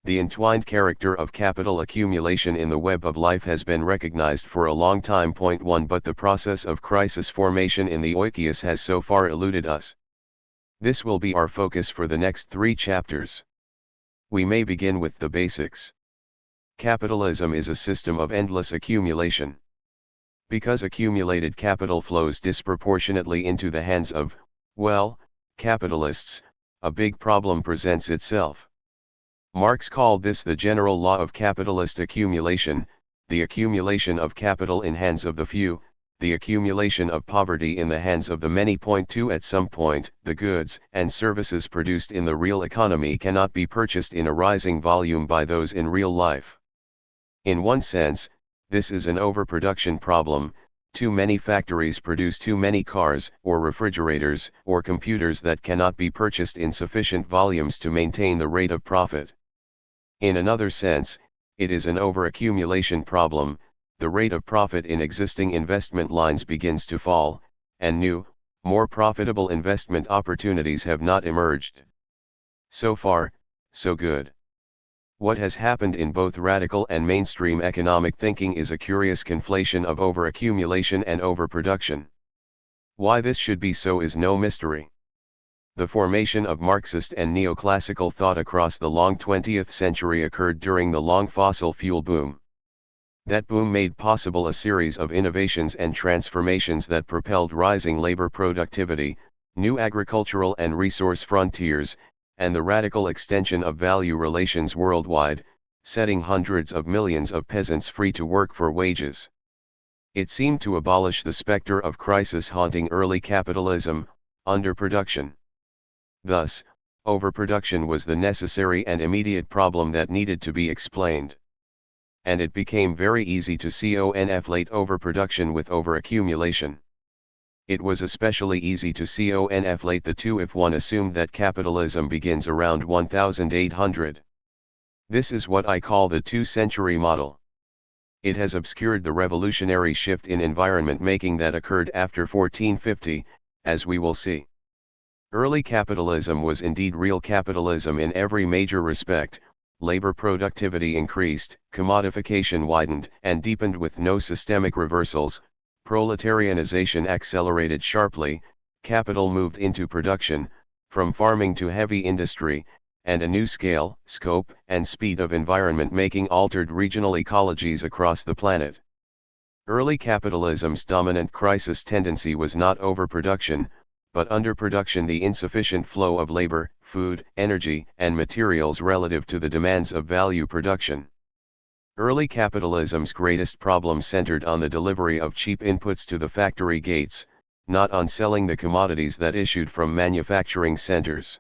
The entwined character of capital accumulation in the web of life has been recognized for a long time. 1 But the process of crisis formation in the oikos has so far eluded us. This will be our focus for the next 3 chapters. We may begin with the basics. Capitalism is a system of endless accumulation. Because accumulated capital flows disproportionately into the hands of, well, capitalists, a big problem presents itself. Marx called this the general law of capitalist accumulation, the accumulation of capital in hands of the few, the accumulation of poverty in the hands of the many. 2 At some point, the goods and services produced in the real economy cannot be purchased in a rising volume by those in real life. In one sense, this is an overproduction problem. Too many factories produce too many cars, or refrigerators, or computers that cannot be purchased in sufficient volumes to maintain the rate of profit. In another sense, it is an overaccumulation problem. The rate of profit in existing investment lines begins to fall, and new, more profitable investment opportunities have not emerged. So far, so good. What has happened in both radical and mainstream economic thinking is a curious conflation of overaccumulation and overproduction. Why this should be so is no mystery. The formation of Marxist and neoclassical thought across the long 20th century occurred during the long fossil fuel boom. That boom made possible a series of innovations and transformations that propelled rising labor productivity, new agricultural and resource frontiers, and the radical extension of value relations worldwide, setting hundreds of millions of peasants free to work for wages. It seemed to abolish the specter of crisis haunting early capitalism, underproduction. Thus, overproduction was the necessary and immediate problem that needed to be explained. And it became very easy to conflate overproduction with overaccumulation. It was especially easy to conflate the two if one assumed that capitalism begins around 1800. This is what I call the two-century model. It has obscured the revolutionary shift in environment making that occurred after 1450, as we will see. Early capitalism was indeed real capitalism in every major respect. Labor productivity increased, commodification widened and deepened with no systemic reversals, proletarianization accelerated sharply, capital moved into production, from farming to heavy industry, and a new scale, scope, and speed of environment making altered regional ecologies across the planet. Early capitalism's dominant crisis tendency was not overproduction, but underproduction, the insufficient flow of labor, food, energy, and materials relative to the demands of value production. Early capitalism's greatest problem centered on the delivery of cheap inputs to the factory gates, not on selling the commodities that issued from manufacturing centers.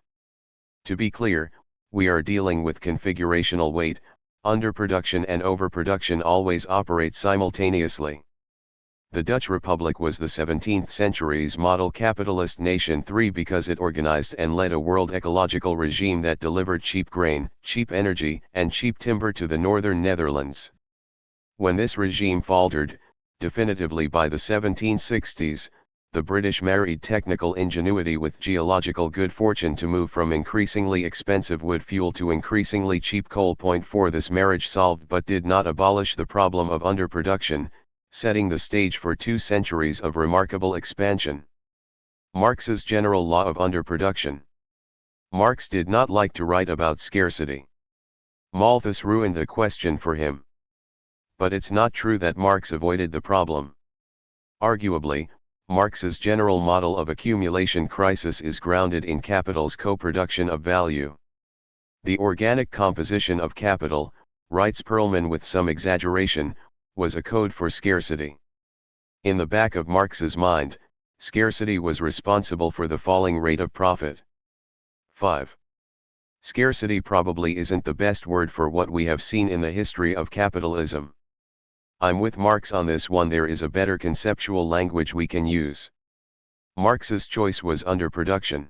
To be clear, we are dealing with configurational weight. Underproduction and overproduction always operate simultaneously. The Dutch Republic was the 17th century's model capitalist nation because it organized and led a world ecological regime that delivered cheap grain, cheap energy, and cheap timber to the northern Netherlands. When this regime faltered, definitively by the 1760s, the British married technical ingenuity with geological good fortune to move from increasingly expensive wood fuel to increasingly cheap coal. This marriage solved but did not abolish the problem of underproduction, setting the stage for 2 centuries of remarkable expansion. Marx's general law of underproduction. Marx did not like to write about scarcity. Malthus ruined the question for him. But it's not true that Marx avoided the problem. Arguably, Marx's general model of accumulation crisis is grounded in capital's co-production of value. The organic composition of capital, writes Perlman with some exaggeration, was a code for scarcity. In the back of Marx's mind, scarcity was responsible for the falling rate of profit. 5. Scarcity probably isn't the best word for what we have seen in the history of capitalism. I'm with Marx on this one. There is a better conceptual language we can use. Marx's choice was underproduction.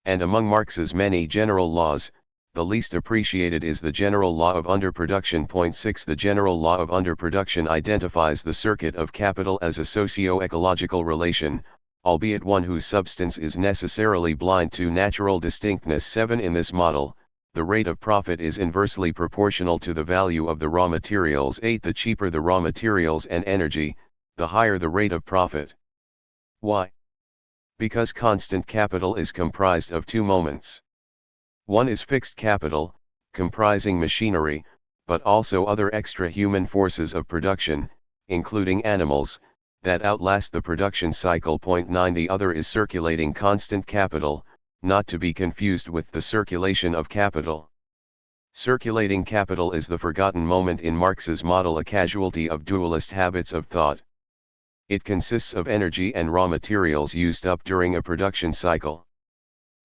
And among Marx's many general laws, the least appreciated is the general law of underproduction. 6. The general law of underproduction identifies the circuit of capital as a socio-ecological relation, albeit one whose substance is necessarily blind to natural distinctness. 7. In this model, the rate of profit is inversely proportional to the value of the raw materials. 8. The cheaper the raw materials and energy, the higher the rate of profit. Why? Because constant capital is comprised of 2 moments. One is fixed capital, comprising machinery, but also other extra human forces of production, including animals, that outlast the production cycle. 9. The other is circulating constant capital, not to be confused with the circulation of capital. Circulating capital is the forgotten moment in Marx's model, a casualty of dualist habits of thought. It consists of energy and raw materials used up during a production cycle.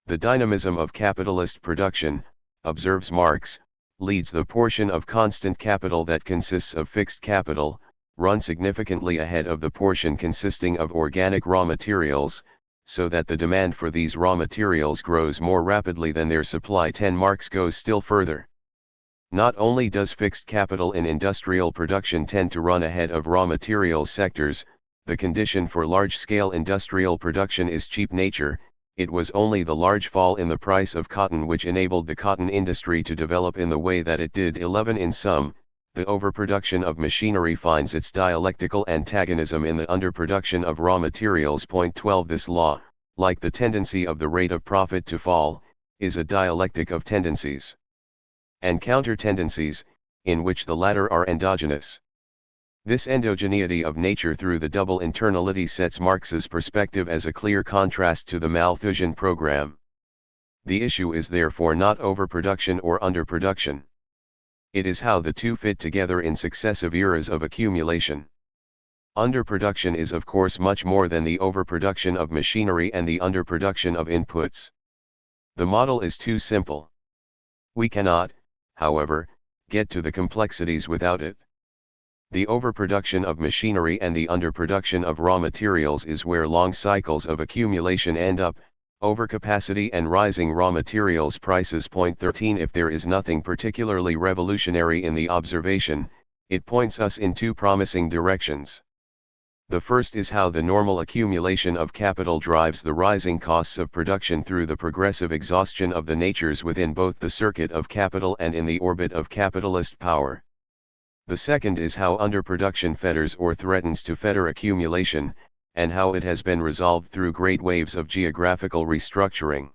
The dynamism of capitalist production, observes Marx, leads the portion of constant capital that consists of fixed capital, run significantly ahead of the portion consisting of organic raw materials, so that the demand for these raw materials grows more rapidly than their supply. 10. Marx goes still further. Not only does fixed capital in industrial production tend to run ahead of raw materials sectors, the condition for large-scale industrial production is cheap nature. It was only the large fall in the price of cotton which enabled the cotton industry to develop in the way that it did. 11. In sum, the overproduction of machinery finds its dialectical antagonism in the underproduction of raw materials. 12. This law, like the tendency of the rate of profit to fall, is a dialectic of tendencies and counter-tendencies, in which the latter are endogenous. This endogeneity of nature through the double internality sets Marx's perspective as a clear contrast to the Malthusian program. The issue is therefore not overproduction or underproduction. It is how the two fit together in successive eras of accumulation. Underproduction is of course much more than the overproduction of machinery and the underproduction of inputs. The model is too simple. We cannot, however, get to the complexities without it. The overproduction of machinery and the underproduction of raw materials is where long cycles of accumulation end up. Overcapacity and rising raw materials prices. Point 13. If there is nothing particularly revolutionary in the observation, it points us in two promising directions. The first is how the normal accumulation of capital drives the rising costs of production through the progressive exhaustion of the natures within both the circuit of capital and in the orbit of capitalist power. The second is how underproduction fetters or threatens to fetter accumulation, and how it has been resolved through great waves of geographical restructuring.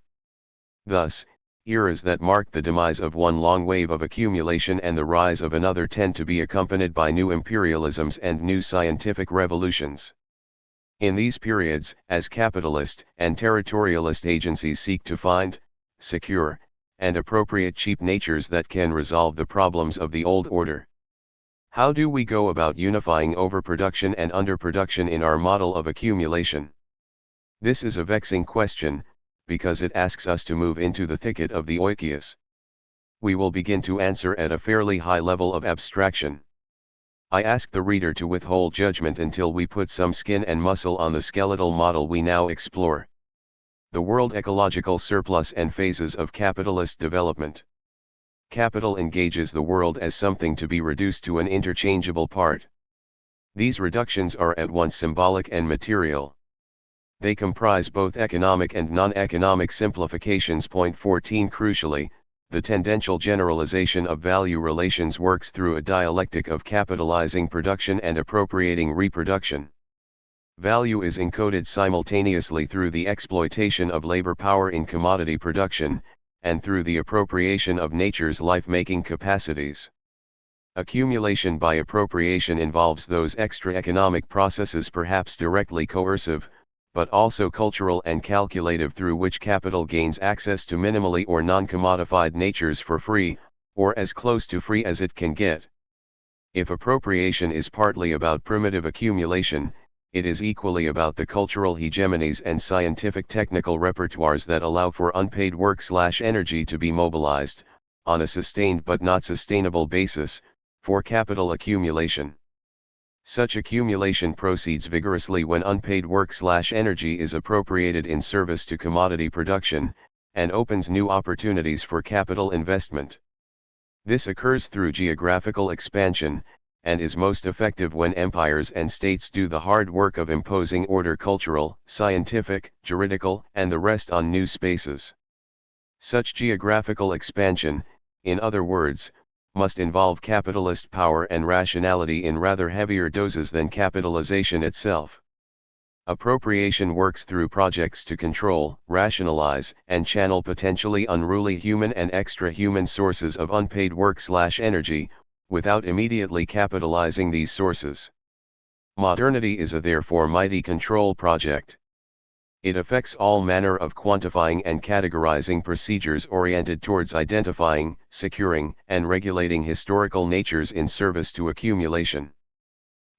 Thus, eras that mark the demise of one long wave of accumulation and the rise of another tend to be accompanied by new imperialisms and new scientific revolutions. In these periods, as capitalist and territorialist agencies seek to find, secure, and appropriate cheap natures that can resolve the problems of the old order. How do we go about unifying overproduction and underproduction in our model of accumulation? This is a vexing question, because it asks us to move into the thicket of the oikias. We will begin to answer at a fairly high level of abstraction. I ask the reader to withhold judgment until we put some skin and muscle on the skeletal model we now explore. The world ecological surplus and phases of capitalist development. Capital engages the world as something to be reduced to an interchangeable part. These reductions are at once symbolic and material. They comprise both economic and non-economic simplifications. Point 14. Crucially, the tendential generalization of value relations works through a dialectic of capitalizing production and appropriating reproduction. Value is encoded simultaneously through the exploitation of labor power in commodity production, and through the appropriation of nature's life-making capacities. Accumulation by appropriation involves those extra economic processes, perhaps directly coercive, but also cultural and calculative, through which capital gains access to minimally or non-commodified natures for free, or as close to free as it can get. If appropriation is partly about primitive accumulation, it is equally about the cultural hegemonies and scientific technical repertoires that allow for unpaid work/energy to be mobilized, on a sustained but not sustainable basis, for capital accumulation. Such accumulation proceeds vigorously when unpaid work/energy is appropriated in service to commodity production, and opens new opportunities for capital investment. This occurs through geographical expansion, and is most effective when empires and states do the hard work of imposing order, cultural, scientific, juridical, and the rest, on new spaces. Such geographical expansion, in other words, must involve capitalist power and rationality in rather heavier doses than capitalization itself. Appropriation works through projects to control, rationalize, and channel potentially unruly human and extra-human sources of unpaid work/energy, without immediately capitalizing these sources. Modernity is a therefore mighty control project. It affects all manner of quantifying and categorizing procedures oriented towards identifying, securing, and regulating historical natures in service to accumulation.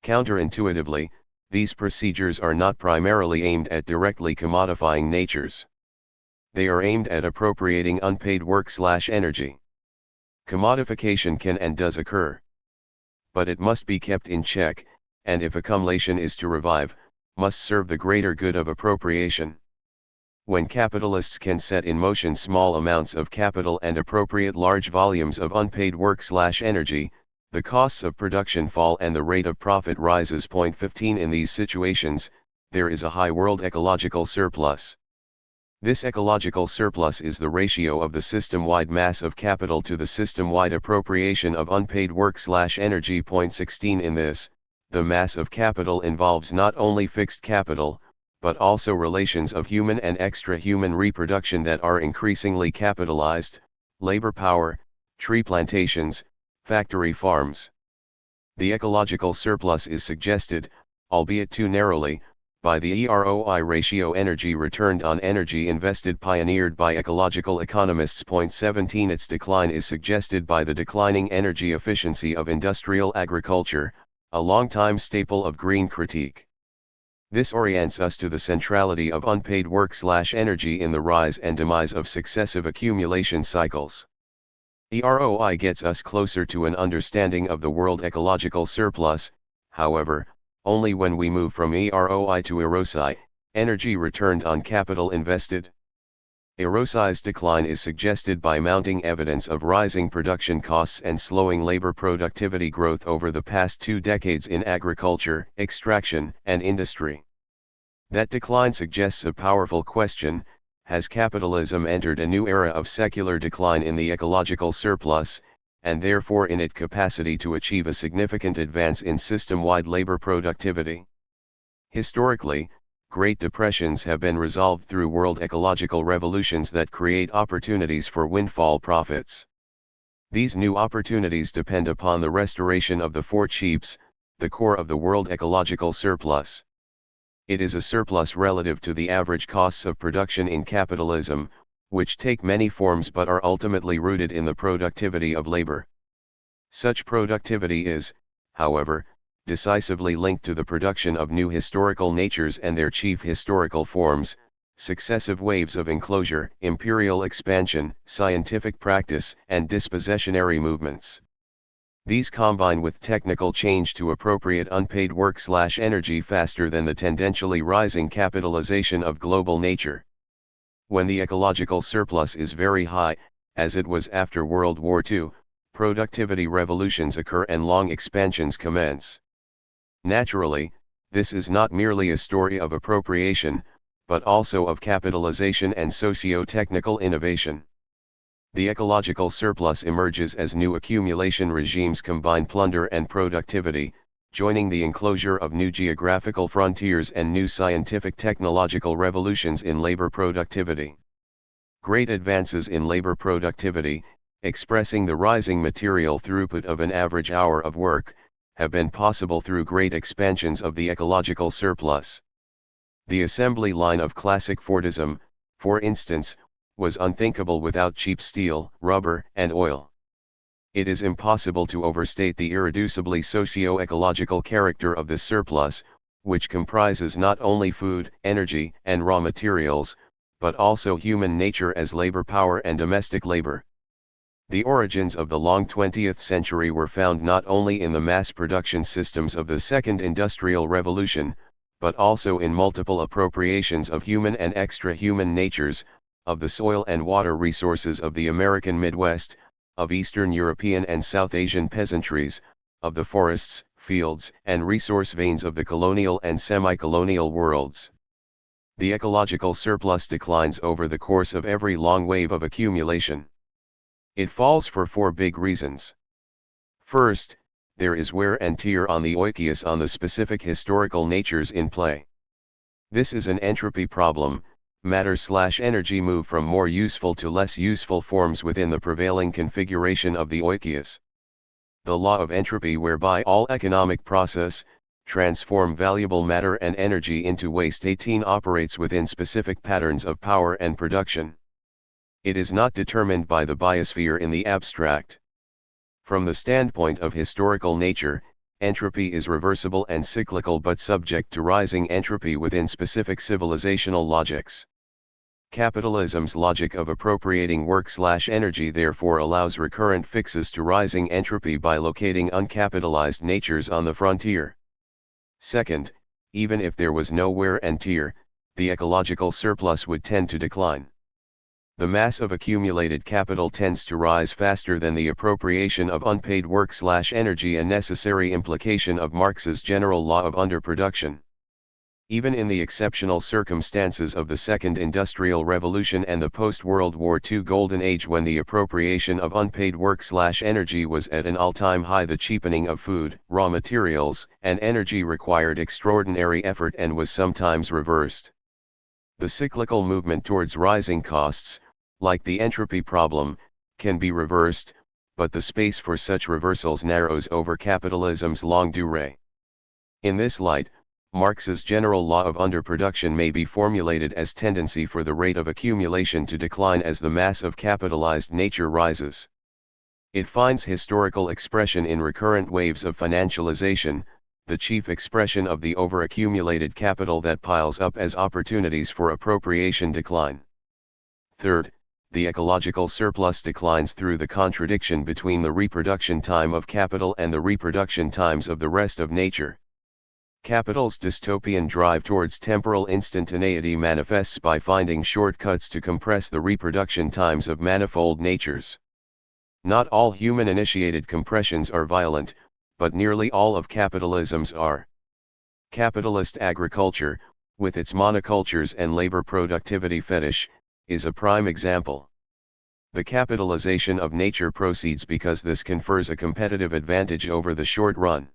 Counterintuitively, these procedures are not primarily aimed at directly commodifying natures. They are aimed at appropriating unpaid work/energy. Commodification can and does occur. But it must be kept in check, and if accumulation is to revive, must serve the greater good of appropriation. When capitalists can set in motion small amounts of capital and appropriate large volumes of unpaid work/energy, the costs of production fall and the rate of profit rises. Point 15. In these situations, there is a high world ecological surplus. This ecological surplus is the ratio of the system-wide mass of capital to the system-wide appropriation of unpaid work/energy. Point 16. In this, the mass of capital involves not only fixed capital, but also relations of human and extra-human reproduction that are increasingly capitalized: labor power, tree plantations, factory farms. The ecological surplus is suggested, albeit too narrowly, by the EROI ratio, energy returned on energy invested, pioneered by ecological economists. Point 17. Its decline is suggested by the declining energy efficiency of industrial agriculture, a long-time staple of green critique. This orients us to the centrality of unpaid work/energy in the rise and demise of successive accumulation cycles. EROI gets us closer to an understanding of the world ecological surplus, however, only when we move from EROI to EROSI, energy returned on capital invested. EROSI's decline is suggested by mounting evidence of rising production costs and slowing labor productivity growth over the past 2 decades in agriculture, extraction, and industry. That decline suggests a powerful question: has capitalism entered a new era of secular decline in the ecological surplus, and therefore in its capacity to achieve a significant advance in system-wide labor productivity? Historically, Great Depressions have been resolved through world ecological revolutions that create opportunities for windfall profits. These new opportunities depend upon the restoration of the 4 cheaps, the core of the world ecological surplus. It is a surplus relative to the average costs of production in capitalism, which take many forms but are ultimately rooted in the productivity of labor. Such productivity is, however, decisively linked to the production of new historical natures and their chief historical forms: successive waves of enclosure, imperial expansion, scientific practice, and dispossessionary movements. These combine with technical change to appropriate unpaid work/energy faster than the tendentially rising capitalization of global nature. When the ecological surplus is very high, as it was after World War II, productivity revolutions occur and long expansions commence. Naturally, this is not merely a story of appropriation, but also of capitalization and socio-technical innovation. The ecological surplus emerges as new accumulation regimes combine plunder and productivity, joining the enclosure of new geographical frontiers and new scientific technological revolutions in labor productivity. Great advances in labor productivity, expressing the rising material throughput of an average hour of work, have been possible through great expansions of the ecological surplus. The assembly line of classic Fordism, for instance, was unthinkable without cheap steel, rubber, and oil. It is impossible to overstate the irreducibly socio-ecological character of this surplus, which comprises not only food, energy, and raw materials, but also human nature as labor power and domestic labor. The origins of the long 20th century were found not only in the mass production systems of the Second Industrial Revolution, but also in multiple appropriations of human and extra-human natures, of the soil and water resources of the American Midwest, of Eastern European and South Asian peasantries, of the forests, fields, and resource veins of the colonial and semi-colonial worlds. The ecological surplus declines over the course of every long wave of accumulation. It falls for 4 big reasons. First, there is wear and tear on the oikius on the specific historical natures in play. This is an entropy problem. Matter/energy move from more useful to less useful forms within the prevailing configuration of the oikius. The law of entropy, whereby all economic process transform valuable matter and energy into waste, 18 operates within specific patterns of power and production. It is not determined by the biosphere in the abstract. From the standpoint of historical nature, entropy is reversible and cyclical but subject to rising entropy within specific civilizational logics. Capitalism's logic of appropriating work/energy therefore allows recurrent fixes to rising entropy by locating uncapitalized natures on the frontier. Second, even if there was no wear and tear, the ecological surplus would tend to decline. The mass of accumulated capital tends to rise faster than the appropriation of unpaid work/energy, a necessary implication of Marx's general law of underproduction. Even in the exceptional circumstances of the Second Industrial Revolution and the post-World War II Golden Age, when the appropriation of unpaid work/energy was at an all-time high, the cheapening of food, raw materials, and energy required extraordinary effort and was sometimes reversed. The cyclical movement towards rising costs, like the entropy problem, can be reversed, but the space for such reversals narrows over capitalism's longue durée. In this light, Marx's general law of underproduction may be formulated as tendency for the rate of accumulation to decline as the mass of capitalized nature rises. It finds historical expression in recurrent waves of financialization, the chief expression of the overaccumulated capital that piles up as opportunities for appropriation decline. Third, the ecological surplus declines through the contradiction between the reproduction time of capital and the reproduction times of the rest of nature. Capital's dystopian drive towards temporal instantaneity manifests by finding shortcuts to compress the reproduction times of manifold natures. Not all human-initiated compressions are violent, but nearly all of capitalism's are. Capitalist agriculture, with its monocultures and labor productivity fetish, is a prime example. The capitalization of nature proceeds because this confers a competitive advantage over the short run.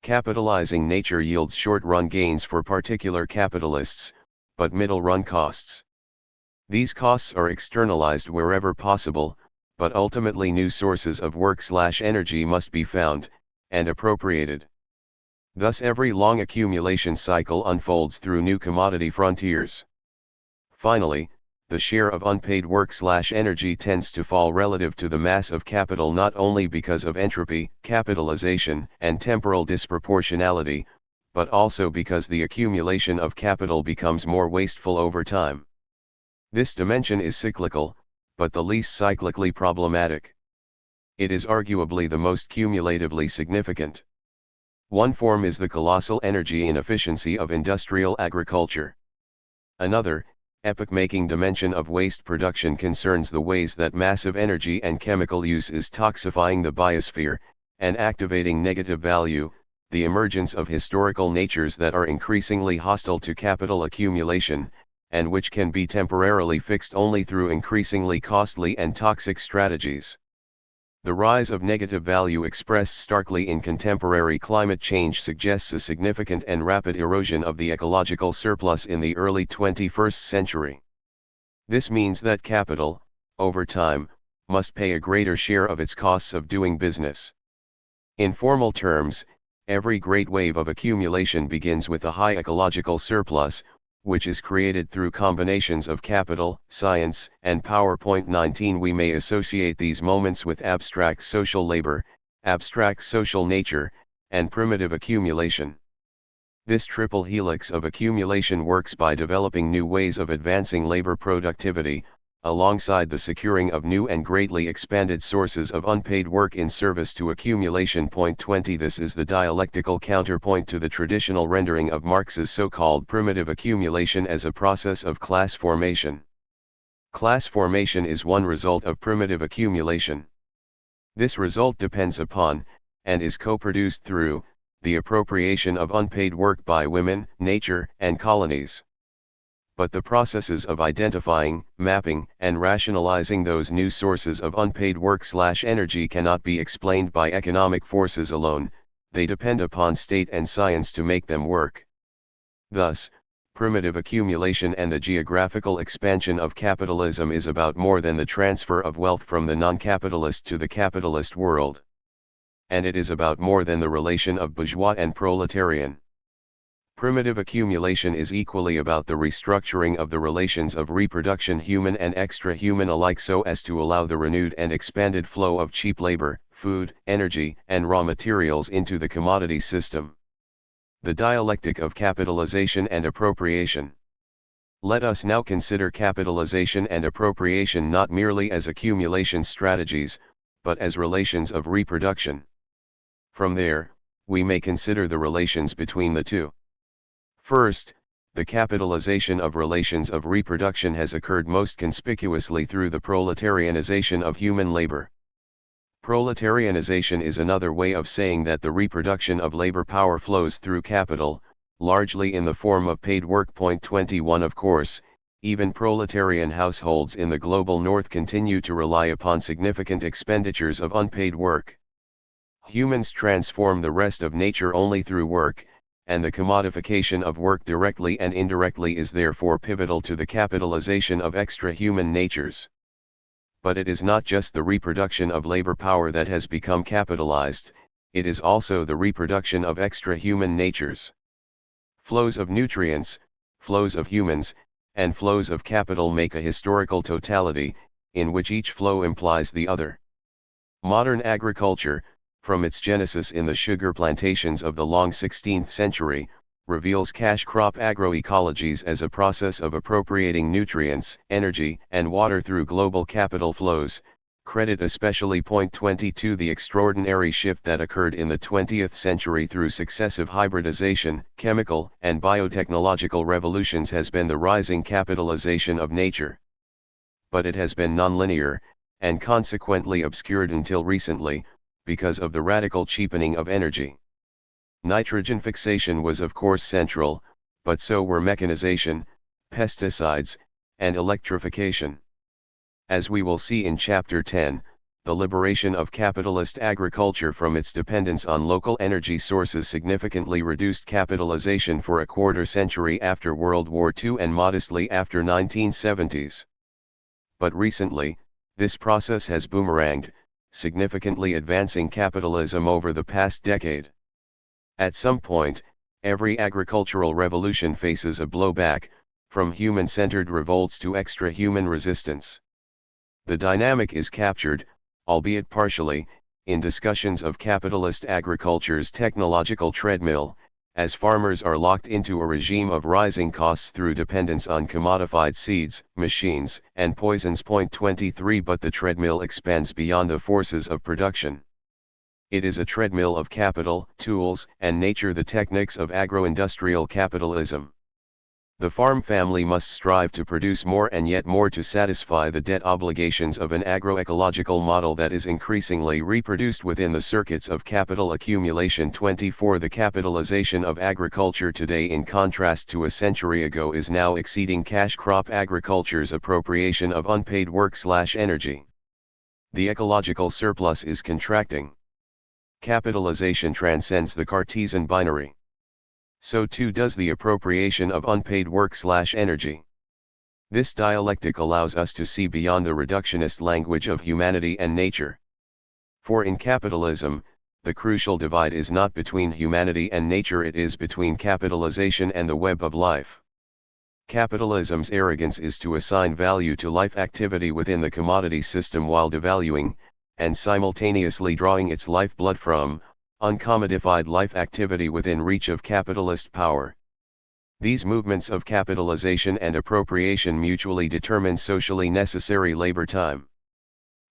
Capitalizing nature yields short-run gains for particular capitalists, but middle-run costs. These costs are externalized wherever possible, but ultimately new sources of work/energy must be found, and appropriated. Thus every long accumulation cycle unfolds through new commodity frontiers. Finally, the share of unpaid work/energy tends to fall relative to the mass of capital not only because of entropy, capitalization, and temporal disproportionality, but also because the accumulation of capital becomes more wasteful over time. This dimension is cyclical, but the least cyclically problematic. It is arguably the most cumulatively significant. One form is the colossal energy inefficiency of industrial agriculture. Another, epoch-making dimension of waste production concerns the ways that massive energy and chemical use is toxifying the biosphere, and activating negative value, the emergence of historical natures that are increasingly hostile to capital accumulation, and which can be temporarily fixed only through increasingly costly and toxic strategies. The rise of negative value expressed starkly in contemporary climate change suggests a significant and rapid erosion of the ecological surplus in the early 21st century. This means that capital, over time, must pay a greater share of its costs of doing business. In formal terms, every great wave of accumulation begins with a high ecological surplus, which is created through combinations of capital, science, and power. 19 We may associate these moments with abstract social labor, abstract social nature, and primitive accumulation. This triple helix of accumulation works by developing new ways of advancing labor productivity, alongside the securing of new and greatly expanded sources of unpaid work in service to accumulation. 20 This is the dialectical counterpoint to the traditional rendering of Marx's so-called primitive accumulation as a process of class formation. Class formation is one result of primitive accumulation. This result depends upon, and is co-produced through, the appropriation of unpaid work by women, nature, and colonies. But the processes of identifying, mapping, and rationalizing those new sources of unpaid work/energy cannot be explained by economic forces alone, they depend upon state and science to make them work. Thus, primitive accumulation and the geographical expansion of capitalism is about more than the transfer of wealth from the non-capitalist to the capitalist world. And it is about more than the relation of bourgeois and proletarian. Primitive accumulation is equally about the restructuring of the relations of reproduction, human and extra-human alike, so as to allow the renewed and expanded flow of cheap labor, food, energy, and raw materials into the commodity system. The dialectic of capitalization and appropriation. Let us now consider capitalization and appropriation not merely as accumulation strategies, but as relations of reproduction. From there, we may consider the relations between the two. First, the capitalization of relations of reproduction has occurred most conspicuously through the proletarianization of human labor. Proletarianization is another way of saying that the reproduction of labor power flows through capital, largely in the form of paid work. 21 Of course, even proletarian households in the global north continue to rely upon significant expenditures of unpaid work. Humans transform the rest of nature only through work, and the commodification of work directly and indirectly is therefore pivotal to the capitalization of extra-human natures. But it is not just the reproduction of labor power that has become capitalized, it is also the reproduction of extra-human natures. Flows of nutrients, flows of humans, and flows of capital make a historical totality, in which each flow implies the other. Modern agriculture, from its genesis in the sugar plantations of the long 16th century, reveals cash crop agroecologies as a process of appropriating nutrients, energy, and water through global capital flows. Credit especially point 22 the extraordinary shift that occurred in the 20th century through successive hybridization, chemical and biotechnological revolutions has been the rising capitalization of nature. But it has been nonlinear, and consequently obscured until recently, because of the radical cheapening of energy. Nitrogen fixation was of course central, but so were mechanization, pesticides, and electrification. As we will see in Chapter 10, the liberation of capitalist agriculture from its dependence on local energy sources significantly reduced capitalization for a quarter century after World War II and modestly after 1970s. But recently, this process has boomeranged, significantly advancing capitalism over the past decade. At some point, every agricultural revolution faces a blowback, from human-centered revolts to extra-human resistance. The dynamic is captured, albeit partially, in discussions of capitalist agriculture's technological treadmill, as farmers are locked into a regime of rising costs through dependence on commodified seeds, machines, and poisons. Point 23 But the treadmill expands beyond the forces of production. It is a treadmill of capital, tools, and nature, the techniques of agro-industrial capitalism. The farm family must strive to produce more and yet more to satisfy the debt obligations of an agroecological model that is increasingly reproduced within the circuits of capital accumulation. 24 The capitalization of agriculture today, in contrast to a century ago, is now exceeding cash crop agriculture's appropriation of unpaid work/energy. The ecological surplus is contracting. Capitalization transcends the Cartesian binary. So too does the appropriation of unpaid work/energy. This dialectic allows us to see beyond the reductionist language of humanity and nature. For in capitalism, the crucial divide is not between humanity and nature, it is between capitalization and the web of life. Capitalism's arrogance is to assign value to life activity within the commodity system while devaluing, and simultaneously drawing its lifeblood from, uncommodified life activity within reach of capitalist power. These movements of capitalization and appropriation mutually determine socially necessary labor time.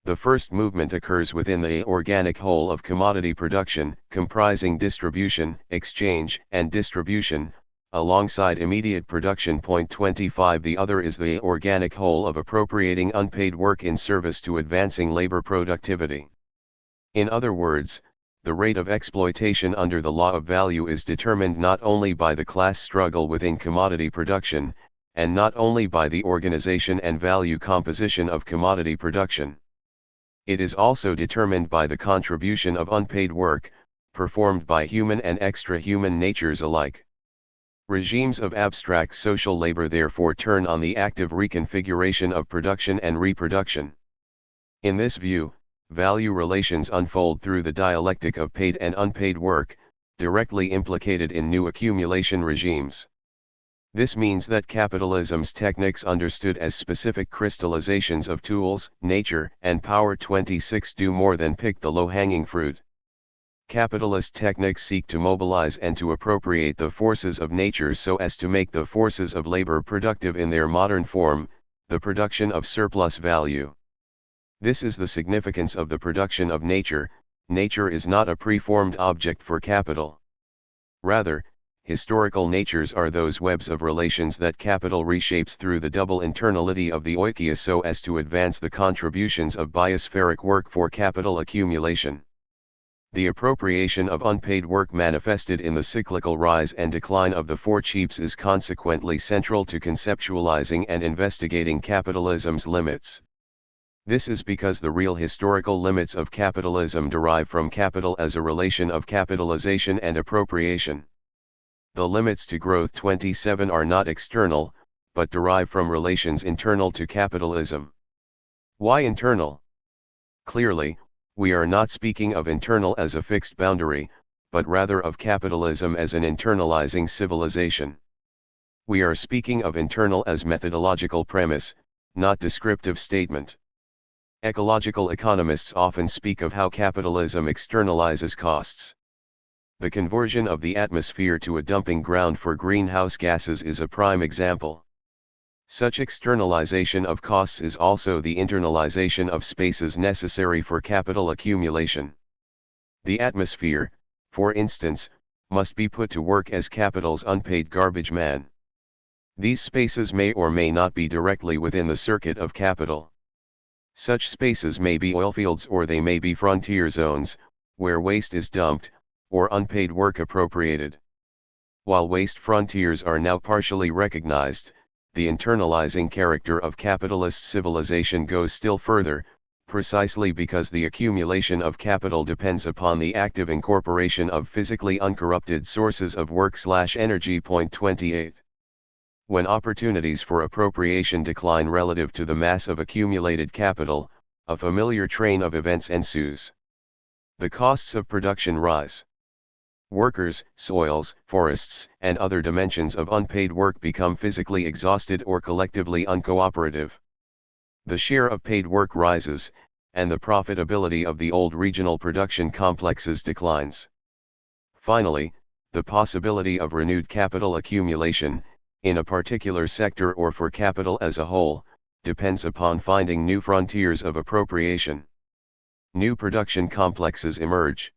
The first movement occurs within the organic whole of commodity production, comprising distribution, exchange, and distribution, alongside immediate production. Point 25 The other is the organic whole of appropriating unpaid work in service to advancing labor productivity. In other words, the rate of exploitation under the law of value is determined not only by the class struggle within commodity production, and not only by the organization and value composition of commodity production. It is also determined by the contribution of unpaid work, performed by human and extra-human natures alike. Regimes of abstract social labor therefore turn on the active reconfiguration of production and reproduction. In this view, value relations unfold through the dialectic of paid and unpaid work, directly implicated in new accumulation regimes. This means that capitalism's techniques, understood as specific crystallizations of tools, nature, and power, 26 do more than pick the low-hanging fruit. Capitalist techniques seek to mobilize and to appropriate the forces of nature so as to make the forces of labor productive in their modern form, the production of surplus value. This is the significance of the production of nature. Nature is not a preformed object for capital. Rather, historical natures are those webs of relations that capital reshapes through the double internality of the oikia so as to advance the contributions of biospheric work for capital accumulation. The appropriation of unpaid work manifested in the cyclical rise and decline of the four chiefs is consequently central to conceptualizing and investigating capitalism's limits. This is because the real historical limits of capitalism derive from capital as a relation of capitalization and appropriation. The limits to growth 27 are not external, but derive from relations internal to capitalism. Why internal? Clearly, we are not speaking of internal as a fixed boundary, but rather of capitalism as an internalizing civilization. We are speaking of internal as methodological premise, not descriptive statement. Ecological economists often speak of how capitalism externalizes costs. The conversion of the atmosphere to a dumping ground for greenhouse gases is a prime example. Such externalization of costs is also the internalization of spaces necessary for capital accumulation. The atmosphere, for instance, must be put to work as capital's unpaid garbage man. These spaces may or may not be directly within the circuit of capital. Such spaces may be oilfields or they may be frontier zones, where waste is dumped, or unpaid work appropriated. While waste frontiers are now partially recognized, the internalizing character of capitalist civilization goes still further, precisely because the accumulation of capital depends upon the active incorporation of physically uncorrupted sources of work/energy. 28. When opportunities for appropriation decline relative to the mass of accumulated capital, a familiar train of events ensues. The costs of production rise. Workers, soils, forests, and other dimensions of unpaid work become physically exhausted or collectively uncooperative. The share of paid work rises, and the profitability of the old regional production complexes declines. Finally, the possibility of renewed capital accumulation, in a particular sector or for capital as a whole, depends upon finding new frontiers of appropriation. New production complexes emerge.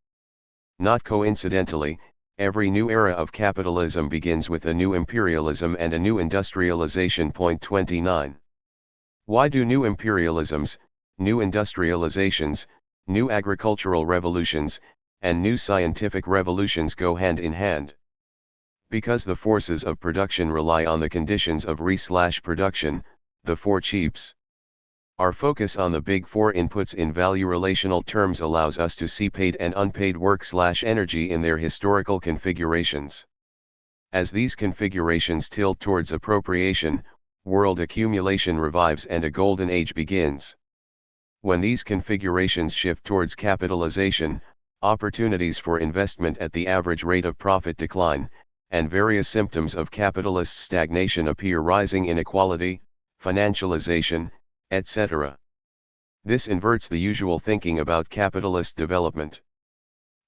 Not coincidentally, every new era of capitalism begins with a new imperialism and a new industrialization. 29. Why do new imperialisms, new industrializations, new agricultural revolutions, and new scientific revolutions go hand in hand? Because the forces of production rely on the conditions of re/production, the four cheaps. Our focus on the big four inputs in value relational terms allows us to see paid and unpaid work/energy in their historical configurations. As these configurations tilt towards appropriation, world accumulation revives and a golden age begins. When these configurations shift towards capitalization, opportunities for investment at the average rate of profit decline, and various symptoms of capitalist stagnation appear: rising inequality, financialization, etc. This inverts the usual thinking about capitalist development.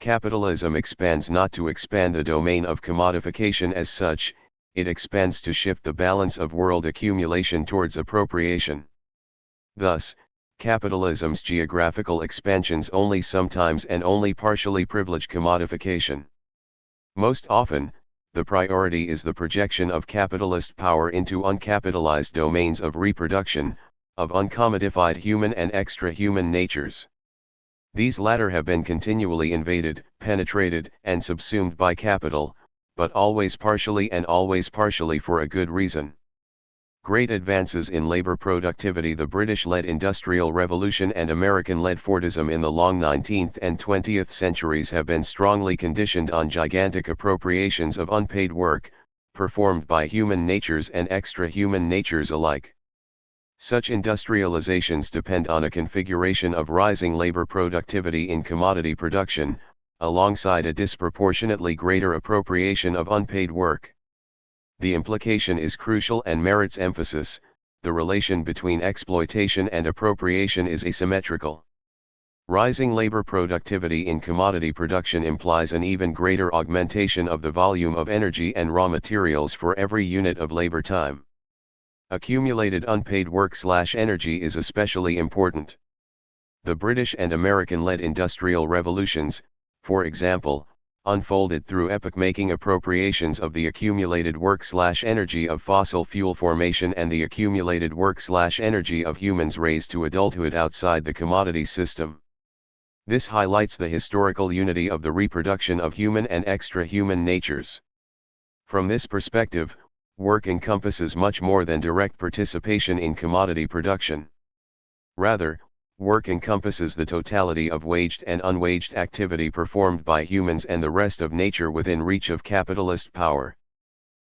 Capitalism expands not to expand the domain of commodification as such, it expands to shift the balance of world accumulation towards appropriation. Thus, capitalism's geographical expansions only sometimes and only partially privilege commodification. Most often, the priority is the projection of capitalist power into uncapitalized domains of reproduction, of uncommodified human and extra-human natures. These latter have been continually invaded, penetrated, and subsumed by capital, but always partially and always partially for a good reason. Great advances in labor productivity, the British-led Industrial Revolution and American-led Fordism in the long 19th and 20th centuries have been strongly conditioned on gigantic appropriations of unpaid work, performed by human natures and extra-human natures alike. Such industrializations depend on a configuration of rising labor productivity in commodity production, alongside a disproportionately greater appropriation of unpaid work. The implication is crucial and merits emphasis: the relation between exploitation and appropriation is asymmetrical. Rising labor productivity in commodity production implies an even greater augmentation of the volume of energy and raw materials for every unit of labor time. Accumulated unpaid work/energy is especially important. The British and American-led industrial revolutions, for example, unfolded through epoch-making appropriations of the accumulated work/energy of fossil fuel formation and the accumulated work/energy of humans raised to adulthood outside the commodity system. This highlights the historical unity of the reproduction of human and extra-human natures. From this perspective, work encompasses much more than direct participation in commodity production. Rather, work encompasses the totality of waged and unwaged activity performed by humans and the rest of nature within reach of capitalist power.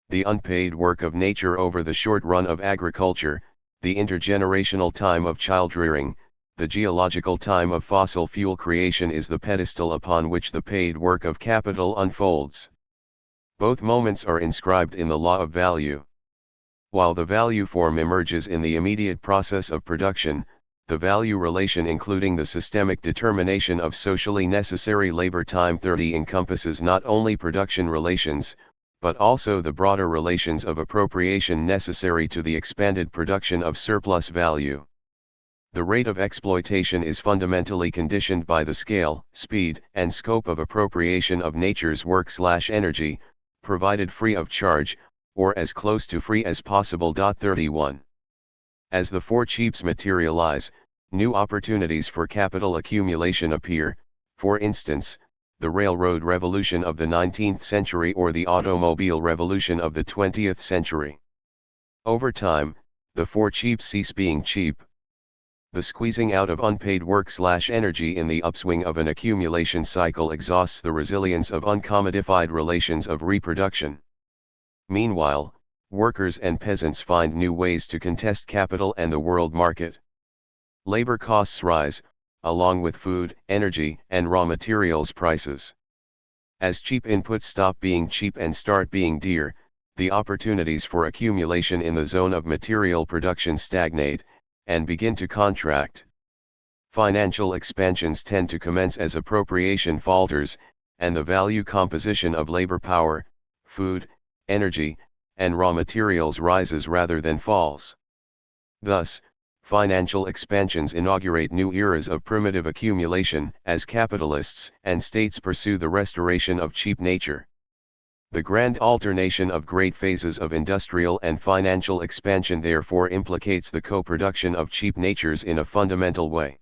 The unpaid work of nature over the short run of agriculture, the intergenerational time of childrearing, the geological time of fossil fuel creation is the pedestal upon which the paid work of capital unfolds. Both moments are inscribed in the law of value. While the value form emerges in the immediate process of production, the value relation including the systemic determination of socially necessary labor time 30 encompasses not only production relations, but also the broader relations of appropriation necessary to the expanded production of surplus value. The rate of exploitation is fundamentally conditioned by the scale, speed, and scope of appropriation of nature's work/energy, provided free of charge, or as close to free as possible. 31. As the four cheaps materialize, new opportunities for capital accumulation appear, for instance, the railroad revolution of the 19th century or the automobile revolution of the 20th century. Over time, the four cheaps cease being cheap. The squeezing out of unpaid work/energy in the upswing of an accumulation cycle exhausts the resilience of uncommodified relations of reproduction. Meanwhile, workers and peasants find new ways to contest capital and the world market. Labor costs rise, along with food, energy, and raw materials prices. As cheap inputs stop being cheap and start being dear, the opportunities for accumulation in the zone of material production stagnate, and begin to contract. Financial expansions tend to commence as appropriation falters, and the value composition of labor power, food, energy, and raw materials rises rather than falls. Thus, financial expansions inaugurate new eras of primitive accumulation as capitalists and states pursue the restoration of cheap nature. The grand alternation of great phases of industrial and financial expansion therefore implicates the co-production of cheap natures in a fundamental way.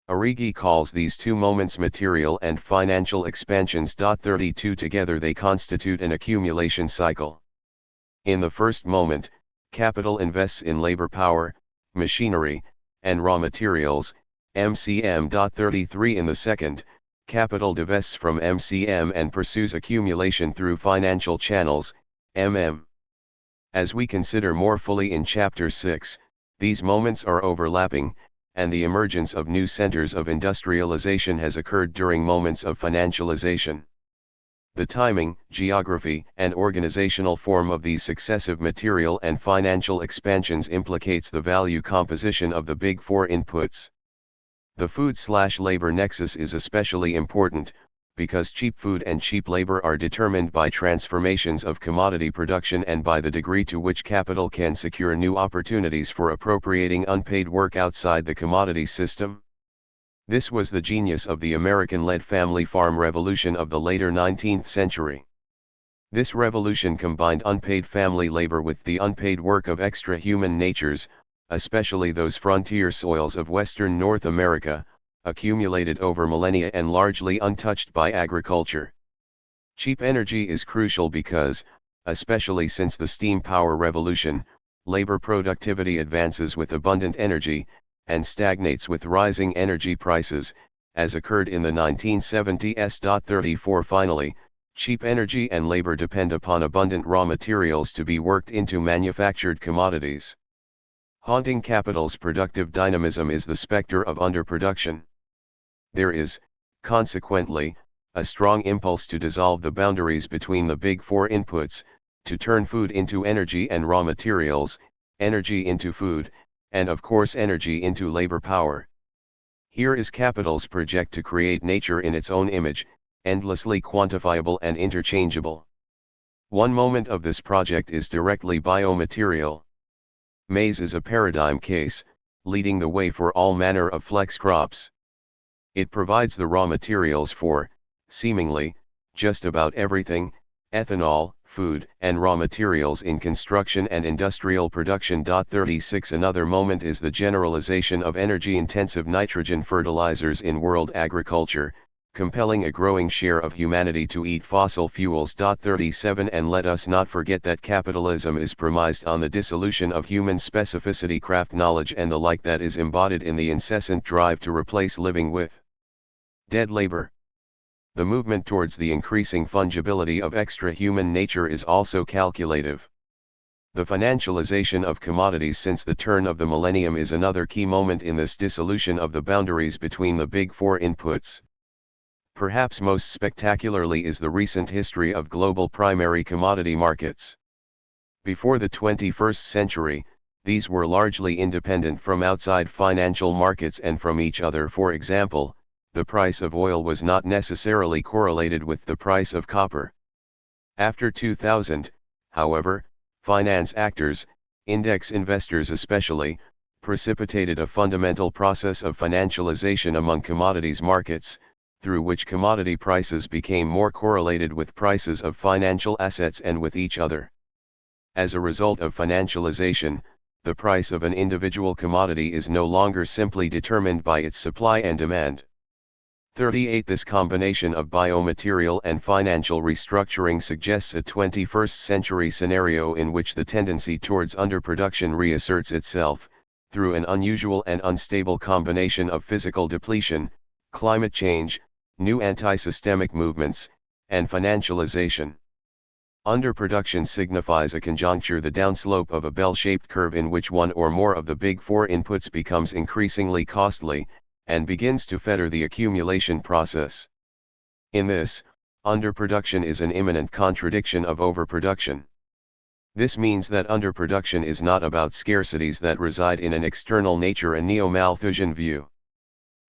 Arrighi calls these two moments material and financial expansions. 32 Together they constitute an accumulation cycle. In the first moment, capital invests in labor power, machinery, and raw materials, MCM. 33 In the second, capital divests from MCM and pursues accumulation through financial channels, MM. As we consider more fully in Chapter 6, these moments are overlapping, and the emergence of new centers of industrialization has occurred during moments of financialization. The timing, geography, and organizational form of these successive material and financial expansions implicates the value composition of the big four inputs. The food/labor nexus is especially important, because cheap food and cheap labor are determined by transformations of commodity production and by the degree to which capital can secure new opportunities for appropriating unpaid work outside the commodity system. This was the genius of the American-led family farm revolution of the later 19th century. This revolution combined unpaid family labor with the unpaid work of extra-human natures, especially those frontier soils of western North America, accumulated over millennia and largely untouched by agriculture. Cheap energy is crucial because, especially since the steam power revolution, labor productivity advances with abundant energy, and stagnates with rising energy prices, as occurred in the 1970s. 34 Finally, cheap energy and labor depend upon abundant raw materials to be worked into manufactured commodities. Haunting capital's productive dynamism is the specter of underproduction. There is, consequently, a strong impulse to dissolve the boundaries between the big four inputs, to turn food into energy and raw materials, energy into food, and of course energy into labor power. Here is capital's project to create nature in its own image, endlessly quantifiable and interchangeable. One moment of this project is directly biomaterial. Maize is a paradigm case, leading the way for all manner of flex crops. It provides the raw materials for, seemingly, just about everything: ethanol, food, and raw materials in construction and industrial production. 36 Another moment is the generalization of energy-intensive nitrogen fertilizers in world agriculture, compelling a growing share of humanity to eat fossil fuels. 37 And let us not forget that capitalism is premised on the dissolution of human specificity, craft knowledge and the like that is embodied in the incessant drive to replace living with dead labor. The movement towards the increasing fungibility of extra-human nature is also calculative. The financialization of commodities since the turn of the millennium is another key moment in this dissolution of the boundaries between the big four inputs. Perhaps most spectacularly is the recent history of global primary commodity markets. Before the 21st century, these were largely independent from outside financial markets and from each other. For example, the price of oil was not necessarily correlated with the price of copper. After 2000, however, finance actors, index investors especially, precipitated a fundamental process of financialization among commodities markets, through which commodity prices became more correlated with prices of financial assets and with each other. As a result of financialization, the price of an individual commodity is no longer simply determined by its supply and demand. 38. This combination of biomaterial and financial restructuring suggests a 21st century scenario in which the tendency towards underproduction reasserts itself, through an unusual and unstable combination of physical depletion, climate change, new anti-systemic movements, and financialization. Underproduction signifies a conjuncture, the downslope of a bell-shaped curve in which one or more of the big four inputs becomes increasingly costly, and begins to fetter the accumulation process. In this, underproduction is an imminent contradiction of overproduction. This means that underproduction is not about scarcities that reside in an external nature, a neo-Malthusian view.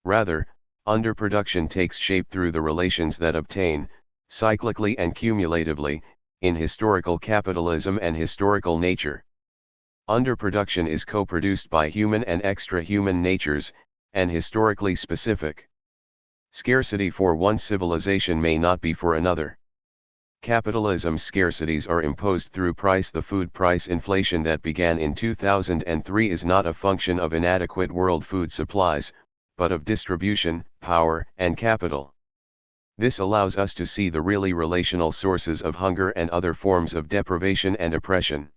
Rather, underproduction takes shape through the relations that obtain, cyclically and cumulatively, in historical capitalism and historical nature. Underproduction is co-produced by human and extra-human natures, and historically specific. Scarcity for one civilization may not be for another. Capitalism's scarcities are imposed through price. The food price inflation that began in 2003 is not a function of inadequate world food supplies, but of distribution, power, and capital. This allows us to see the really relational sources of hunger and other forms of deprivation and oppression.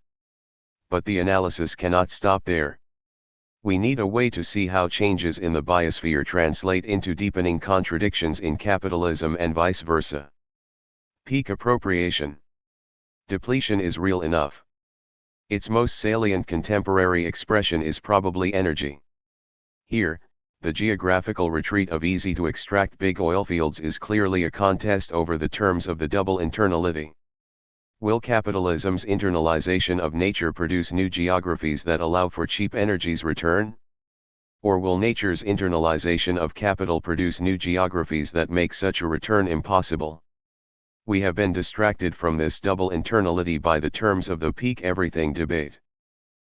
But the analysis cannot stop there. We need a way to see how changes in the biosphere translate into deepening contradictions in capitalism and vice versa. Peak appropriation. Depletion is real enough. Its most salient contemporary expression is probably energy. Here, the geographical retreat of easy-to-extract big oil fields is clearly a contest over the terms of the double internality. Will capitalism's internalization of nature produce new geographies that allow for cheap energy's return? Or will nature's internalization of capital produce new geographies that make such a return impossible? We have been distracted from this double internality by the terms of the peak everything debate.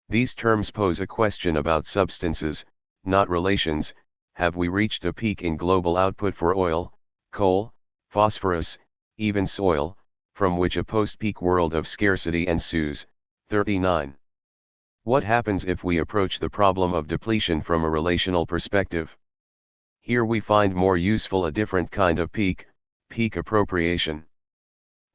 These terms pose a question about substances, not relations. Have we reached a peak in global output for oil, coal, phosphorus, even soil, from which a post-peak world of scarcity ensues? 39. What happens if we approach the problem of depletion from a relational perspective? Here we find more useful a different kind of peak appropriation.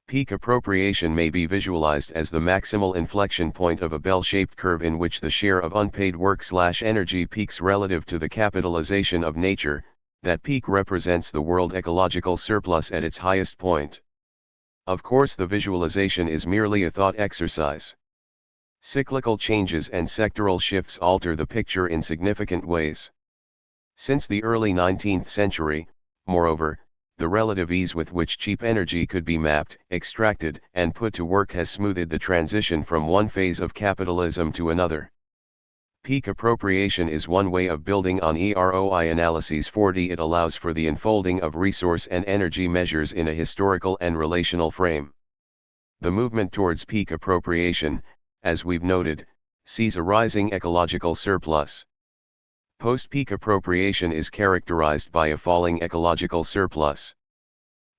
Peak appropriation may be visualized as the maximal inflection point of a bell-shaped curve in which the share of unpaid work/energy peaks relative to the capitalization of nature. That peak represents the world ecological surplus at its highest point. Of course, the visualization is merely a thought exercise. Cyclical changes and sectoral shifts alter the picture in significant ways. Since the early 19th century, moreover, the relative ease with which cheap energy could be mapped, extracted, and put to work has smoothed the transition from one phase of capitalism to another. Peak appropriation is one way of building on EROI analyses. 40. It allows for the unfolding of resource and energy measures in a historical and relational frame. The movement towards peak appropriation, as we've noted, sees a rising ecological surplus. Post-peak appropriation is characterized by a falling ecological surplus.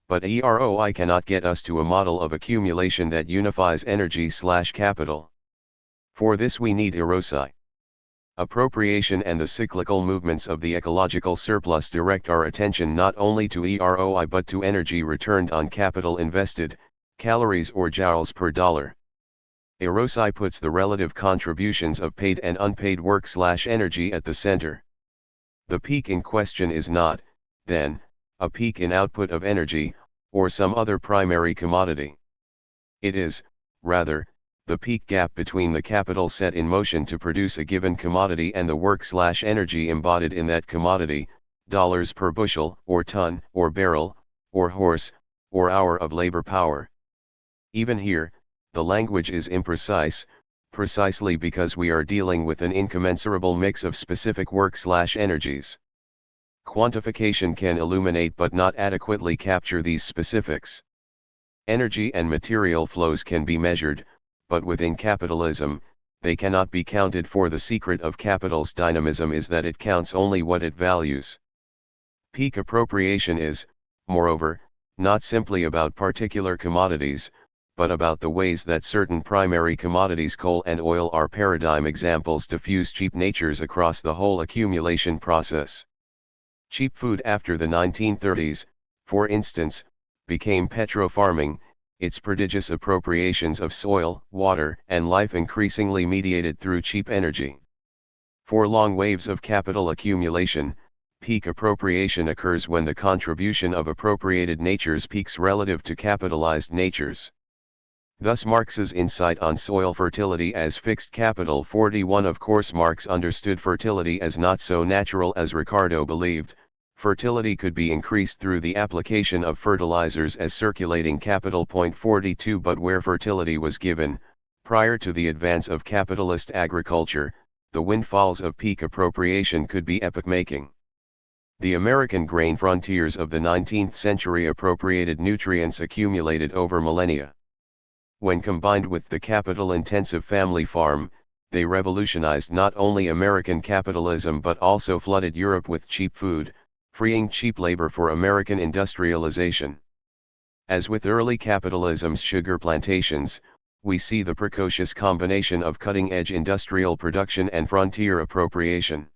But EROI cannot get us to a model of accumulation that unifies energy/capital. For this we need EROSI. Appropriation and the cyclical movements of the ecological surplus direct our attention not only to EROI but to energy returned on capital invested, calories or joules per dollar. EROSI puts the relative contributions of paid and unpaid work/energy at the center. The peak in question is not, then, a peak in output of energy, or some other primary commodity. It is, rather, the peak gap between the capital set in motion to produce a given commodity and the work/energy embodied in that commodity, dollars per bushel, or ton, or barrel, or horse, or hour of labor power. Even here, the language is imprecise, precisely because we are dealing with an incommensurable mix of specific work/energies. Quantification can illuminate but not adequately capture these specifics. Energy and material flows can be measured, but within capitalism, they cannot be counted, for the secret of capital's dynamism is that it counts only what it values. Peak appropriation is, moreover, not simply about particular commodities, but about the ways that certain primary commodities, coal and oil, are paradigm examples, diffuse cheap natures across the whole accumulation process. Cheap food after the 1930s, for instance, became petrofarming, its prodigious appropriations of soil, water, and life increasingly mediated through cheap energy. For long waves of capital accumulation, peak appropriation occurs when the contribution of appropriated natures peaks relative to capitalized natures. Thus Marx's insight on soil fertility as fixed capital. 41 Of course Marx understood fertility as not so natural as Ricardo believed. Fertility could be increased through the application of fertilizers as circulating capital. 42 But where fertility was given, prior to the advance of capitalist agriculture, the windfalls of peak appropriation could be epoch-making. The American grain frontiers of the 19th century appropriated nutrients accumulated over millennia. When combined with the capital-intensive family farm, they revolutionized not only American capitalism but also flooded Europe with cheap food, freeing cheap labor for American industrialization. As with early capitalism's sugar plantations, we see the precocious combination of cutting-edge industrial production and frontier appropriation.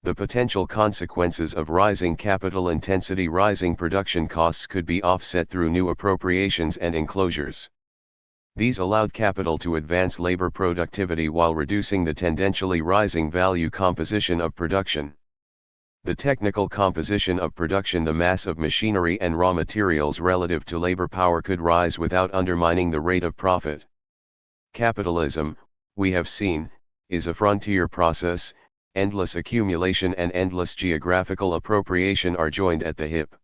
The potential consequences of rising capital intensity, rising production costs, could be offset through new appropriations and enclosures. These allowed capital to advance labor productivity while reducing the tendentially rising value composition of production. The technical composition of production, the mass of machinery and raw materials relative to labor power, could rise without undermining the rate of profit. Capitalism, we have seen, is a frontier process. Endless accumulation and endless geographical appropriation are joined at the hip.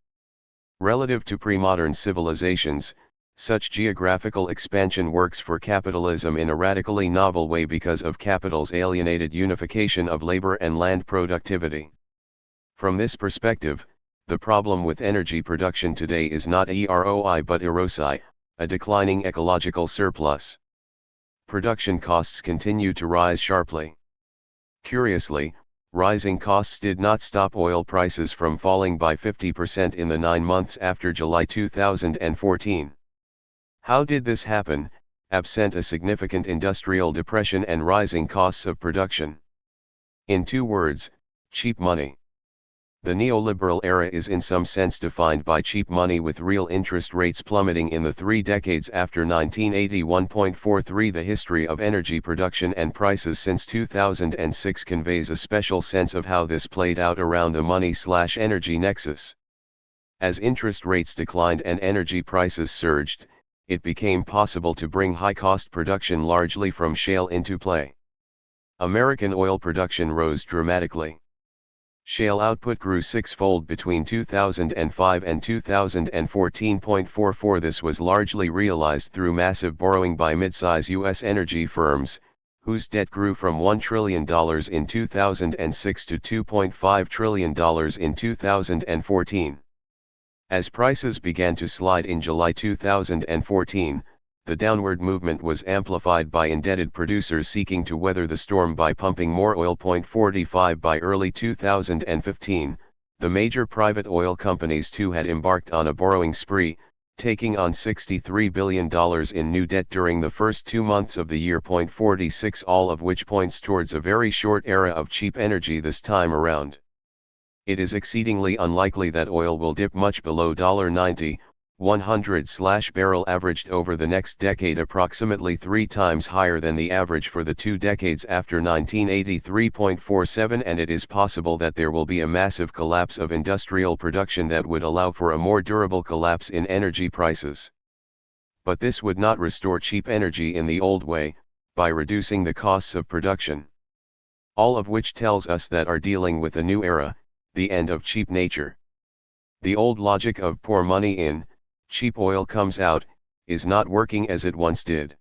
Relative to pre-modern civilizations, such geographical expansion works for capitalism in a radically novel way because of capital's alienated unification of labor and land productivity. From this perspective, the problem with energy production today is not ROI but erosi, a declining ecological surplus. Production costs continue to rise sharply. Curiously, rising costs did not stop oil prices from falling by 50% in the 9 months after July 2014. How did this happen, absent a significant industrial depression and rising costs of production? In 2 words, cheap money. The neoliberal era is in some sense defined by cheap money, with real interest rates plummeting in the 3 decades after 1981.43. The history of energy production and prices since 2006 conveys a special sense of how this played out around the money/energy nexus. As interest rates declined and energy prices surged, it became possible to bring high-cost production largely from shale into play. American oil production rose dramatically. Shale output grew 6-fold between 2005 and 2014.44. This was largely realized through massive borrowing by mid-size U.S. energy firms, whose debt grew from $1 trillion in 2006 to $2.5 trillion in 2014. As prices began to slide in July 2014, the downward movement was amplified by indebted producers seeking to weather the storm by pumping more oil. 45 By early 2015, the major private oil companies too had embarked on a borrowing spree, taking on $63 billion in new debt during the first 2 months of the year. 46 All of which points towards a very short era of cheap energy this time around. It is exceedingly unlikely that oil will dip much below $90, 100/barrel averaged over the next decade, approximately 3 times higher than the average for the 2 decades after 1983.47, and it is possible that there will be a massive collapse of industrial production that would allow for a more durable collapse in energy prices. But this would not restore cheap energy in the old way, by reducing the costs of production. All of which tells us that are dealing with a new era, the end of cheap nature. The old logic of pour money in, cheap oil comes out, is not working as it once did.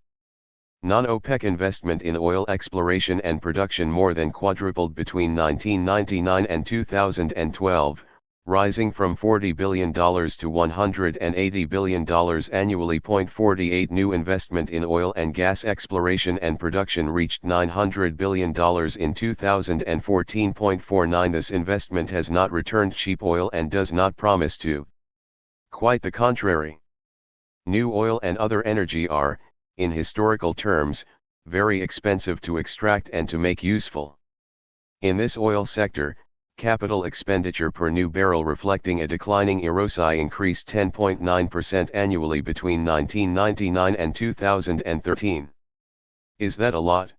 Non-OPEC investment in oil exploration and production more than quadrupled between 1999 and 2012, rising from $40 billion to $180 billion annually. 48 New investment in oil and gas exploration and production reached $900 billion in 2014. 49 This investment has not returned cheap oil and does not promise to. Quite the contrary. New oil and other energy are, in historical terms, very expensive to extract and to make useful. In this oil sector, capital expenditure per new barrel reflecting a declining ROI increased 10.9% annually between 1999 and 2013. Is that a lot?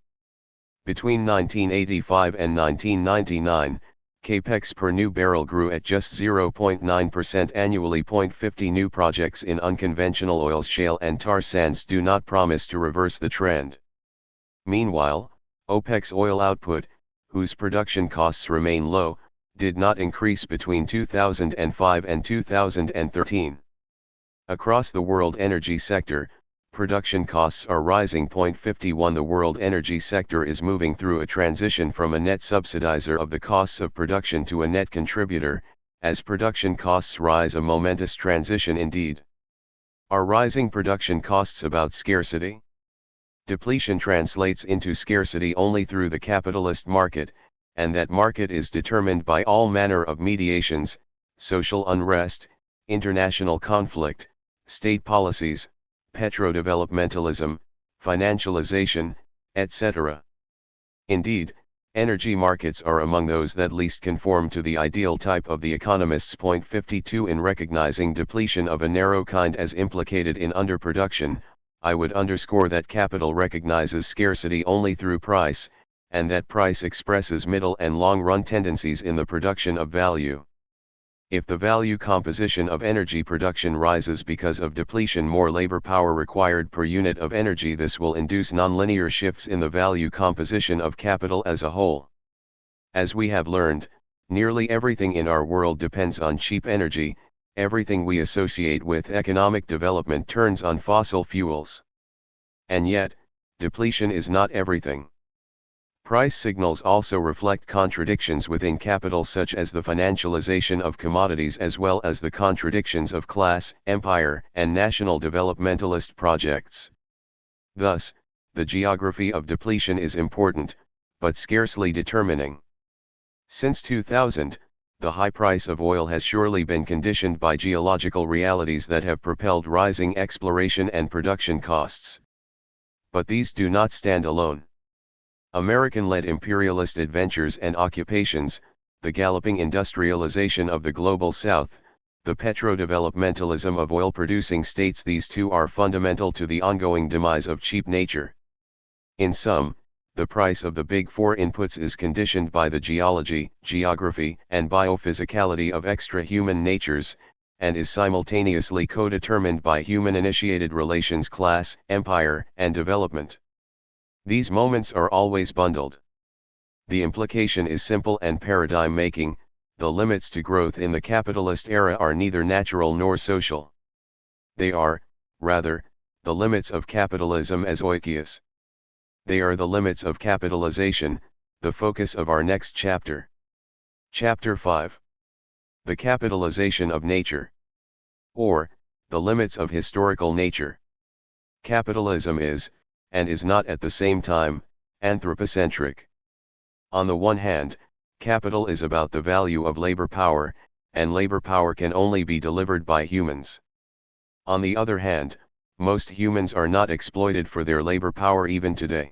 Between 1985 and 1999, capex per new barrel grew at just 0.9% annually. 50 New projects in unconventional oils, shale and tar sands do not promise to reverse the trend. Meanwhile, OPEC's oil output, whose production costs remain low, did not increase between 2005 and 2013. Across the world energy sector, production costs are rising. 51 The world energy sector is moving through a transition from a net subsidizer of the costs of production to a net contributor. As production costs rise, a momentous transition indeed. Are rising production costs about scarcity? Depletion translates into scarcity only through the capitalist market, and that market is determined by all manner of mediations, social unrest, international conflict, state policies, petrodevelopmentalism, financialization, etc. Indeed, energy markets are among those that least conform to the ideal type of the economists. 52 In recognizing depletion of a narrow kind as implicated in underproduction, I would underscore that capital recognizes scarcity only through price, and that price expresses middle and long-run tendencies in the production of value. If the value composition of energy production rises because of depletion, more labor power required per unit of energy, this will induce nonlinear shifts in the value composition of capital as a whole. As we have learned, nearly everything in our world depends on cheap energy. Everything we associate with economic development turns on fossil fuels. And yet, depletion is not everything. Price signals also reflect contradictions within capital, such as the financialization of commodities as well as the contradictions of class, empire, and national developmentalist projects. Thus, the geography of depletion is important, but scarcely determining. Since 2000, the high price of oil has surely been conditioned by geological realities that have propelled rising exploration and production costs. But these do not stand alone. American-led imperialist adventures and occupations, the galloping industrialization of the global south, the petrodevelopmentalism of oil-producing states, these too are fundamental to the ongoing demise of cheap nature. In sum, the price of the big four inputs is conditioned by the geology, geography, and biophysicality of extra-human natures, and is simultaneously co-determined by human-initiated relations, class, empire, and development. These moments are always bundled. The implication is simple and paradigm-making: the limits to growth in the capitalist era are neither natural nor social. They are, rather, the limits of capitalism as oikios. They are the limits of capitalization, the focus of our next chapter. Chapter 5. The capitalization of nature. Or, the limits of historical nature. Capitalism is, and is not at the same time, anthropocentric. On the one hand, capital is about the value of labor power, and labor power can only be delivered by humans. On the other hand, most humans are not exploited for their labor power even today.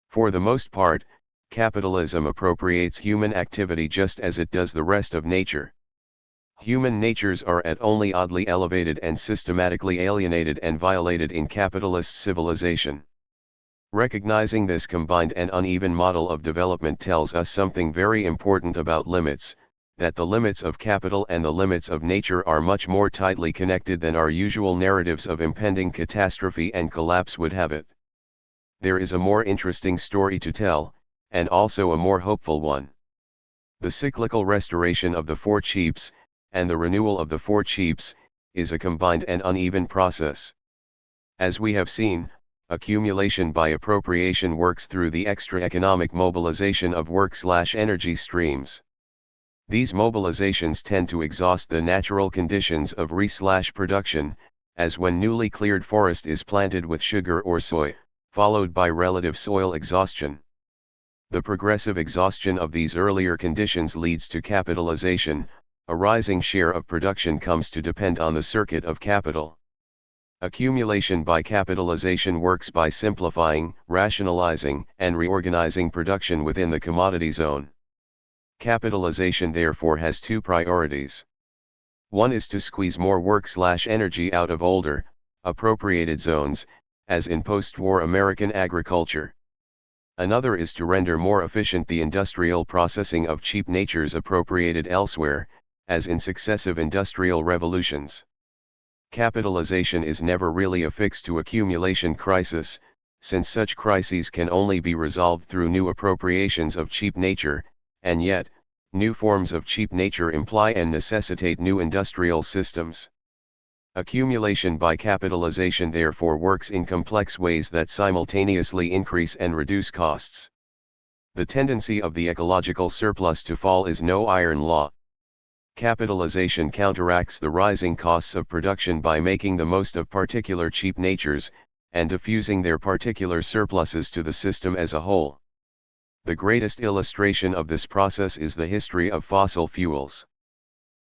For the most part, capitalism appropriates human activity just as it does the rest of nature. Human natures are at only oddly elevated and systematically alienated and violated in capitalist civilization. Recognizing this combined and uneven model of development tells us something very important about limits, that the limits of capital and the limits of nature are much more tightly connected than our usual narratives of impending catastrophe and collapse would have it. There is a more interesting story to tell, and also a more hopeful one. The cyclical restoration of the four chiefs, and the renewal of the four chiefs, is a combined and uneven process. As we have seen, Accumulation by appropriation works through the extra economic mobilization of work/energy streams. These mobilizations tend to exhaust the natural conditions of re/production, as when newly cleared forest is planted with sugar or soy, followed by relative soil exhaustion. The progressive exhaustion of these earlier conditions leads to capitalization. A rising share of production comes to depend on the circuit of capital. Accumulation by capitalization works by simplifying, rationalizing, and reorganizing production within the commodity zone. Capitalization therefore has two priorities. One is to squeeze more work/energy out of older, appropriated zones, as in post-war American agriculture. Another is to render more efficient the industrial processing of cheap natures appropriated elsewhere, as in successive industrial revolutions. Capitalization is never really affixed to accumulation crisis, since such crises can only be resolved through new appropriations of cheap nature, and yet, new forms of cheap nature imply and necessitate new industrial systems. Accumulation by capitalization therefore works in complex ways that simultaneously increase and reduce costs. The tendency of the ecological surplus to fall is no iron law. Capitalization counteracts the rising costs of production by making the most of particular cheap natures, and diffusing their particular surpluses to the system as a whole. The greatest illustration of this process is the history of fossil fuels.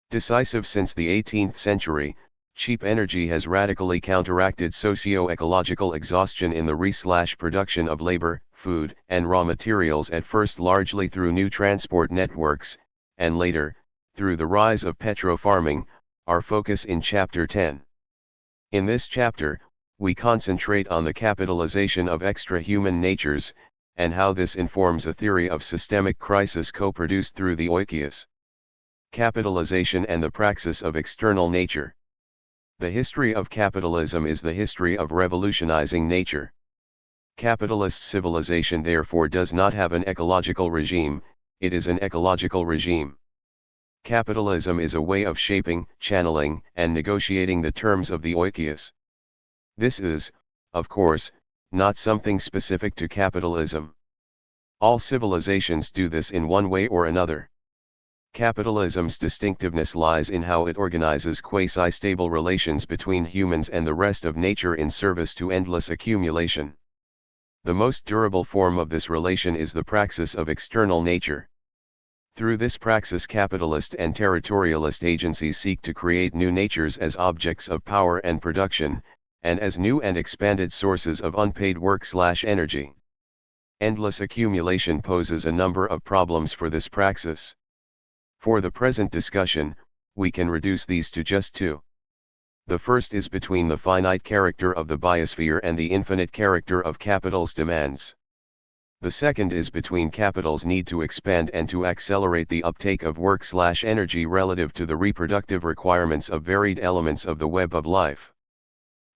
Decisive since the 18th century, cheap energy has radically counteracted socio-ecological exhaustion in the re/production of labor, food, and raw materials, at first largely through new transport networks, and later, through the rise of petro-farming, our focus in Chapter 10. In this chapter, we concentrate on the capitalization of extra-human natures, and how this informs a theory of systemic crisis co-produced through the oikias. Capitalization and the praxis of external nature. The history of capitalism is the history of revolutionizing nature. Capitalist civilization therefore does not have an ecological regime, it is an ecological regime. Capitalism is a way of shaping, channeling, and negotiating the terms of the oikias. This is, of course, not something specific to capitalism. All civilizations do this in one way or another. Capitalism's distinctiveness lies in how it organizes quasi-stable relations between humans and the rest of nature in service to endless accumulation. The most durable form of this relation is the praxis of external nature. Through this praxis, capitalist and territorialist agencies seek to create new natures as objects of power and production, and as new and expanded sources of unpaid work/energy. Endless accumulation poses a number of problems for this praxis. For the present discussion, we can reduce these to just two. The first is between the finite character of the biosphere and the infinite character of capital's demands. The second is between capital's need to expand and to accelerate the uptake of work/energy relative to the reproductive requirements of varied elements of the web of life.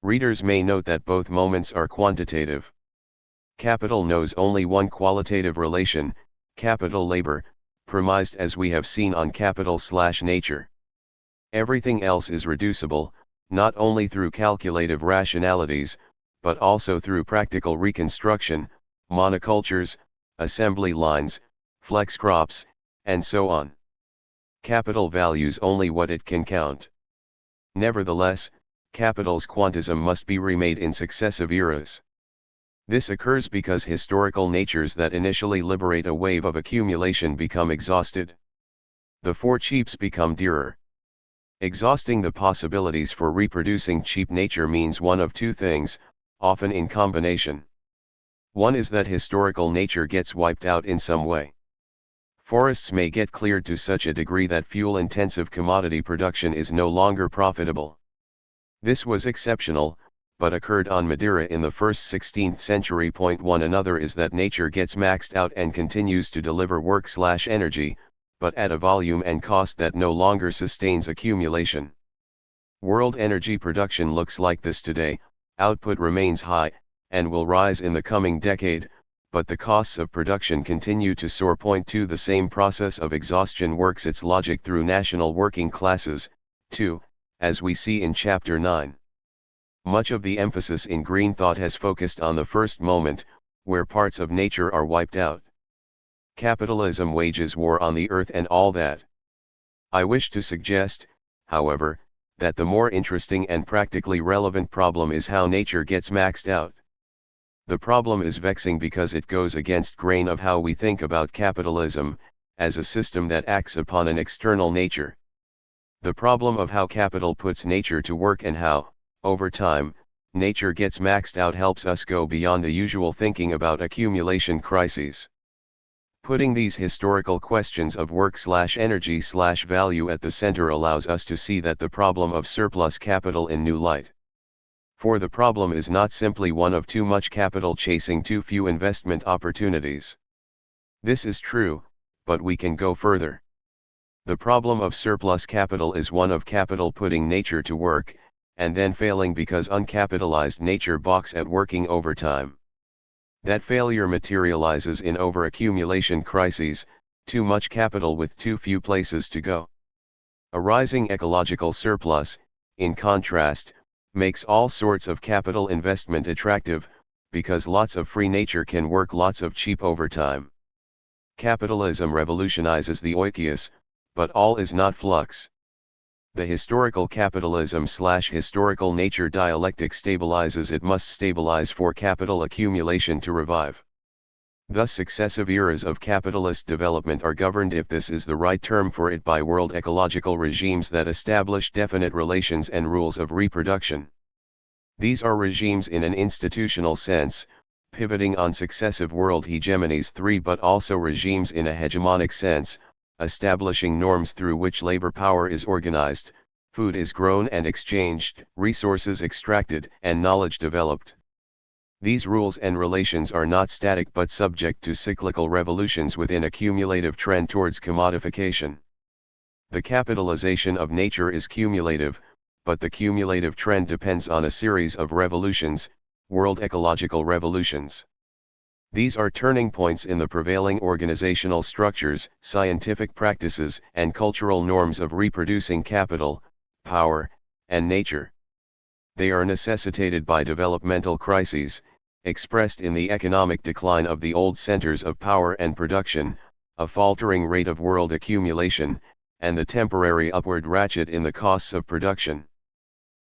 Readers may note that both moments are quantitative. Capital knows only one qualitative relation, capital labor, premised as we have seen on capital/nature. Everything else is reducible, not only through calculative rationalities, but also through practical reconstruction, monocultures, assembly lines, flex crops, and so on. Capital values only what it can count. Nevertheless, capital's quantism must be remade in successive eras. This occurs because historical natures that initially liberate a wave of accumulation become exhausted. The for cheaps become dearer. Exhausting the possibilities for reproducing cheap nature means one of two things, often in combination. One is that historical nature gets wiped out in some way. Forests may get cleared to such a degree that fuel-intensive commodity production is no longer profitable. This was exceptional, but occurred on Madeira in the first 16th century. One another is that nature gets maxed out and continues to deliver work/energy, but at a volume and cost that no longer sustains accumulation. World energy production looks like this today, output remains high, and will rise in the coming decade, but the costs of production continue to soar. 2 The same process of exhaustion works its logic through national working classes, too, as we see in Chapter 9. Much of the emphasis in green thought has focused on the first moment, where parts of nature are wiped out. Capitalism wages war on the earth and all that. I wish to suggest, however, that the more interesting and practically relevant problem is how nature gets maxed out. The problem is vexing because it goes against grain of how we think about capitalism, as a system that acts upon an external nature. The problem of how capital puts nature to work and how, over time, nature gets maxed out helps us go beyond the usual thinking about accumulation crises. Putting these historical questions of work/energy/value at the center allows us to see that the problem of surplus capital in new light. For the problem is not simply one of too much capital chasing too few investment opportunities. This is true, but we can go further. The problem of surplus capital is one of capital putting nature to work, and then failing because uncapitalized nature balks at working overtime. That failure materializes in over-accumulation crises, too much capital with too few places to go. A rising ecological surplus, in contrast, makes all sorts of capital investment attractive, because lots of free nature can work lots of cheap overtime. Capitalism revolutionizes the oikios, but all is not flux. The historical capitalism/historical nature dialectic stabilizes. It must stabilize for capital accumulation to revive. Thus successive eras of capitalist development are governed, if this is the right term for it, by world ecological regimes that establish definite relations and rules of reproduction. These are regimes in an institutional sense, pivoting on successive world hegemonies, but also regimes in a hegemonic sense, establishing norms through which labor power is organized, food is grown and exchanged, resources extracted, and knowledge developed. These rules and relations are not static but subject to cyclical revolutions within a cumulative trend towards commodification. The capitalization of nature is cumulative, but the cumulative trend depends on a series of revolutions, world ecological revolutions. These are turning points in the prevailing organizational structures, scientific practices, and cultural norms of reproducing capital, power, and nature. They are necessitated by developmental crises, expressed in the economic decline of the old centers of power and production, a faltering rate of world accumulation, and the temporary upward ratchet in the costs of production.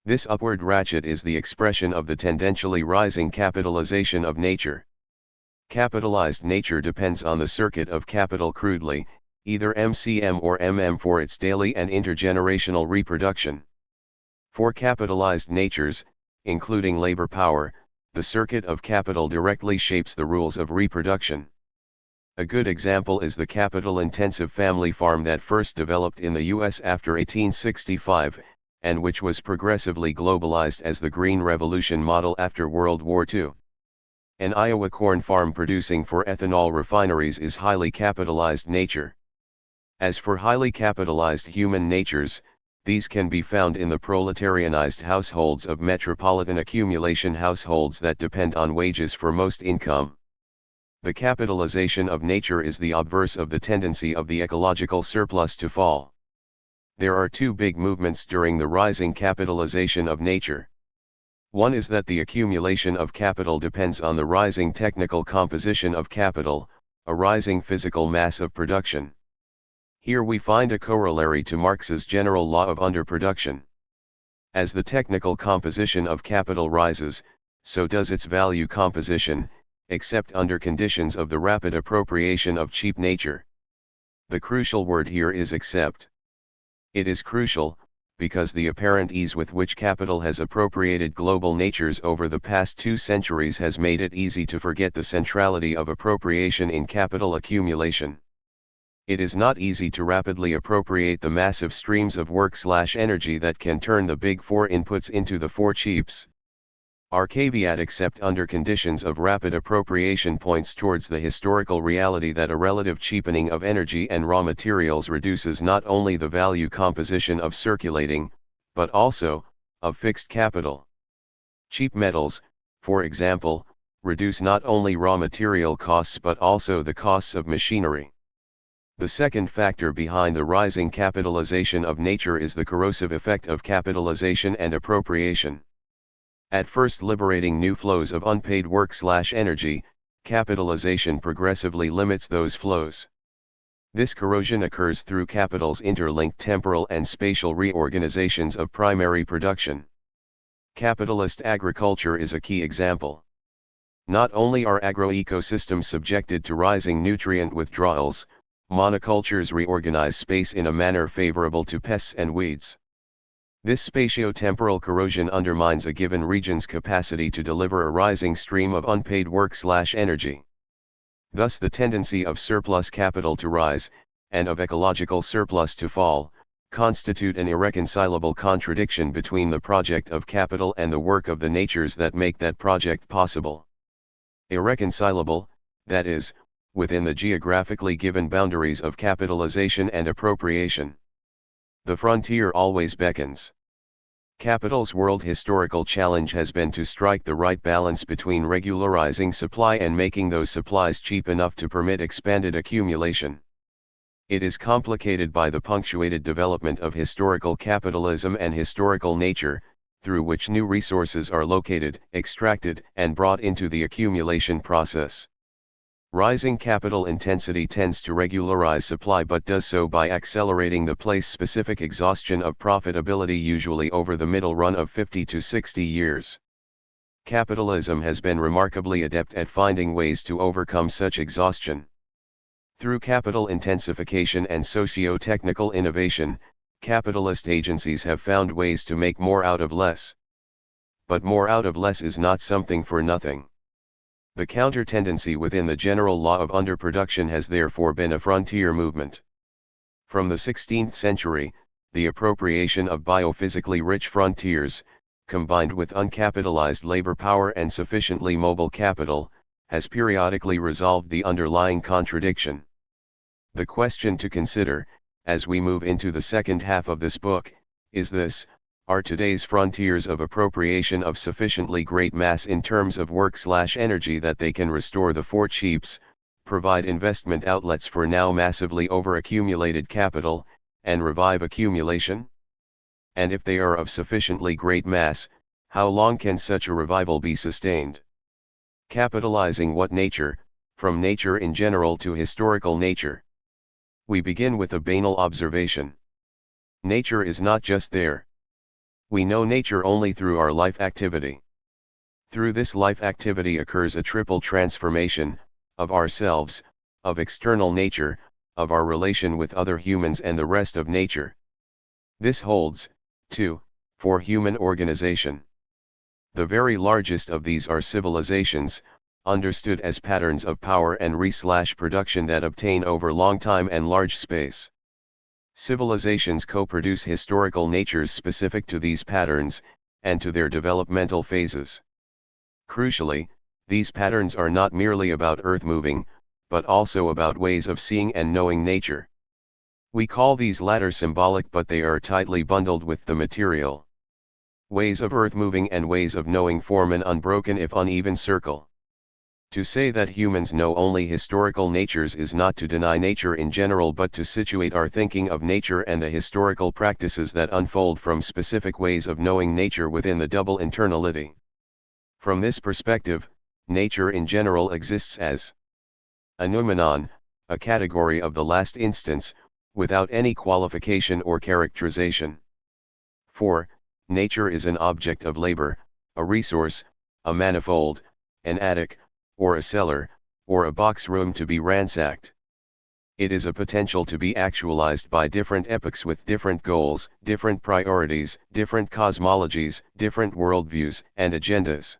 This upward ratchet is the expression of the tendentially rising capitalization of nature. Capitalized nature depends on the circuit of capital crudely, either MCM or MM, for its daily and intergenerational reproduction. For capitalized natures, including labor power, the circuit of capital directly shapes the rules of reproduction. A good example is the capital-intensive family farm that first developed in the U.S. after 1865, and which was progressively globalized as the Green Revolution model after World War II. An Iowa corn farm producing for ethanol refineries is highly capitalized nature. As for highly capitalized human natures, these can be found in the proletarianized households of metropolitan accumulation households that depend on wages for most income. The capitalization of nature is the obverse of the tendency of the ecological surplus to fall. There are two big movements during the rising capitalization of nature. One is that the accumulation of capital depends on the rising technical composition of capital, a rising physical mass of production. Here we find a corollary to Marx's general law of underproduction. As the technical composition of capital rises, so does its value composition, except under conditions of the rapid appropriation of cheap nature. The crucial word here is except. It is crucial, because the apparent ease with which capital has appropriated global natures over the past 2 centuries has made it easy to forget the centrality of appropriation in capital accumulation. It is not easy to rapidly appropriate the massive streams of work/energy that can turn the big 4 inputs into the 4 cheaps. Our caveat, except under conditions of rapid appropriation, points towards the historical reality that a relative cheapening of energy and raw materials reduces not only the value composition of circulating, but also, of fixed capital. Cheap metals, for example, reduce not only raw material costs but also the costs of machinery. The second factor behind the rising capitalization of nature is the corrosive effect of capitalization and appropriation. At first liberating new flows of unpaid work/energy, capitalization progressively limits those flows. This corrosion occurs through capital's interlinked temporal and spatial reorganizations of primary production. Capitalist agriculture is a key example. Not only are agroecosystems subjected to rising nutrient withdrawals, monocultures reorganize space in a manner favorable to pests and weeds. This spatio-temporal corrosion undermines a given region's capacity to deliver a rising stream of unpaid work/energy. Thus the tendency of surplus capital to rise, and of ecological surplus to fall, constitute an irreconcilable contradiction between the project of capital and the work of the natures that make that project possible. Irreconcilable, that is, within the geographically given boundaries of capitalization and appropriation. The frontier always beckons. Capital's world historical challenge has been to strike the right balance between regularizing supply and making those supplies cheap enough to permit expanded accumulation. It is complicated by the punctuated development of historical capitalism and historical nature, through which new resources are located, extracted, and brought into the accumulation process. Rising capital intensity tends to regularize supply but does so by accelerating the place-specific exhaustion of profitability, usually over the middle run of 50 to 60 years. Capitalism has been remarkably adept at finding ways to overcome such exhaustion. Through capital intensification and socio-technical innovation, capitalist agencies have found ways to make more out of less. But more out of less is not something for nothing. The counter-tendency within the general law of underproduction has therefore been a frontier movement. From the 16th century, the appropriation of biophysically rich frontiers, combined with uncapitalized labor power and sufficiently mobile capital, has periodically resolved the underlying contradiction. The question to consider, as we move into the second half of this book, is this: are today's frontiers of appropriation of sufficiently great mass in terms of work/energy that they can restore the four cheaps, provide investment outlets for now massively over-accumulated capital, and revive accumulation? And if they are of sufficiently great mass, how long can such a revival be sustained? Capitalizing what nature, from nature in general to historical nature? We begin with a banal observation. Nature is not just there. We know nature only through our life activity. Through this life activity occurs a triple transformation, of ourselves, of external nature, of our relation with other humans and the rest of nature. This holds, too, for human organization. The very largest of these are civilizations, understood as patterns of power and production that obtain over long time and large space. Civilizations co-produce historical natures specific to these patterns, and to their developmental phases. Crucially, these patterns are not merely about earth-moving, but also about ways of seeing and knowing nature. We call these latter symbolic, but they are tightly bundled with the material. Ways of earth-moving and ways of knowing form an unbroken if uneven circle. To say that humans know only historical natures is not to deny nature in general, but to situate our thinking of nature and the historical practices that unfold from specific ways of knowing nature within the double internality. From this perspective, nature in general exists as a noumenon, a category of the last instance, without any qualification or characterization. For, nature is an object of labor, a resource, a manifold, an attic, or a cellar, or a box room to be ransacked. It is a potential to be actualized by different epochs with different goals, different priorities, different cosmologies, different worldviews, and agendas.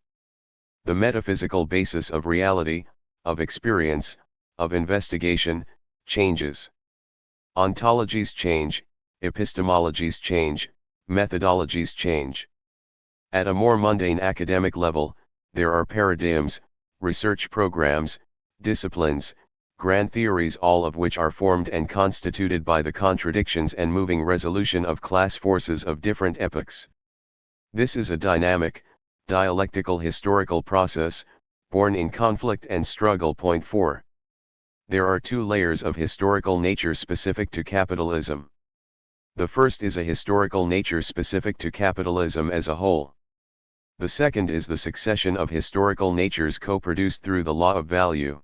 The metaphysical basis of reality, of experience, of investigation, changes. Ontologies change, epistemologies change, methodologies change. At a more mundane academic level, there are paradigms, research programs, disciplines, grand theories, all of which are formed and constituted by the contradictions and moving resolution of class forces of different epochs. This is a dynamic, dialectical historical process, born in conflict and struggle. Point 4. There are two layers of historical nature specific to capitalism. The first is a historical nature specific to capitalism as a whole. The second is the succession of historical natures co-produced through the law of value.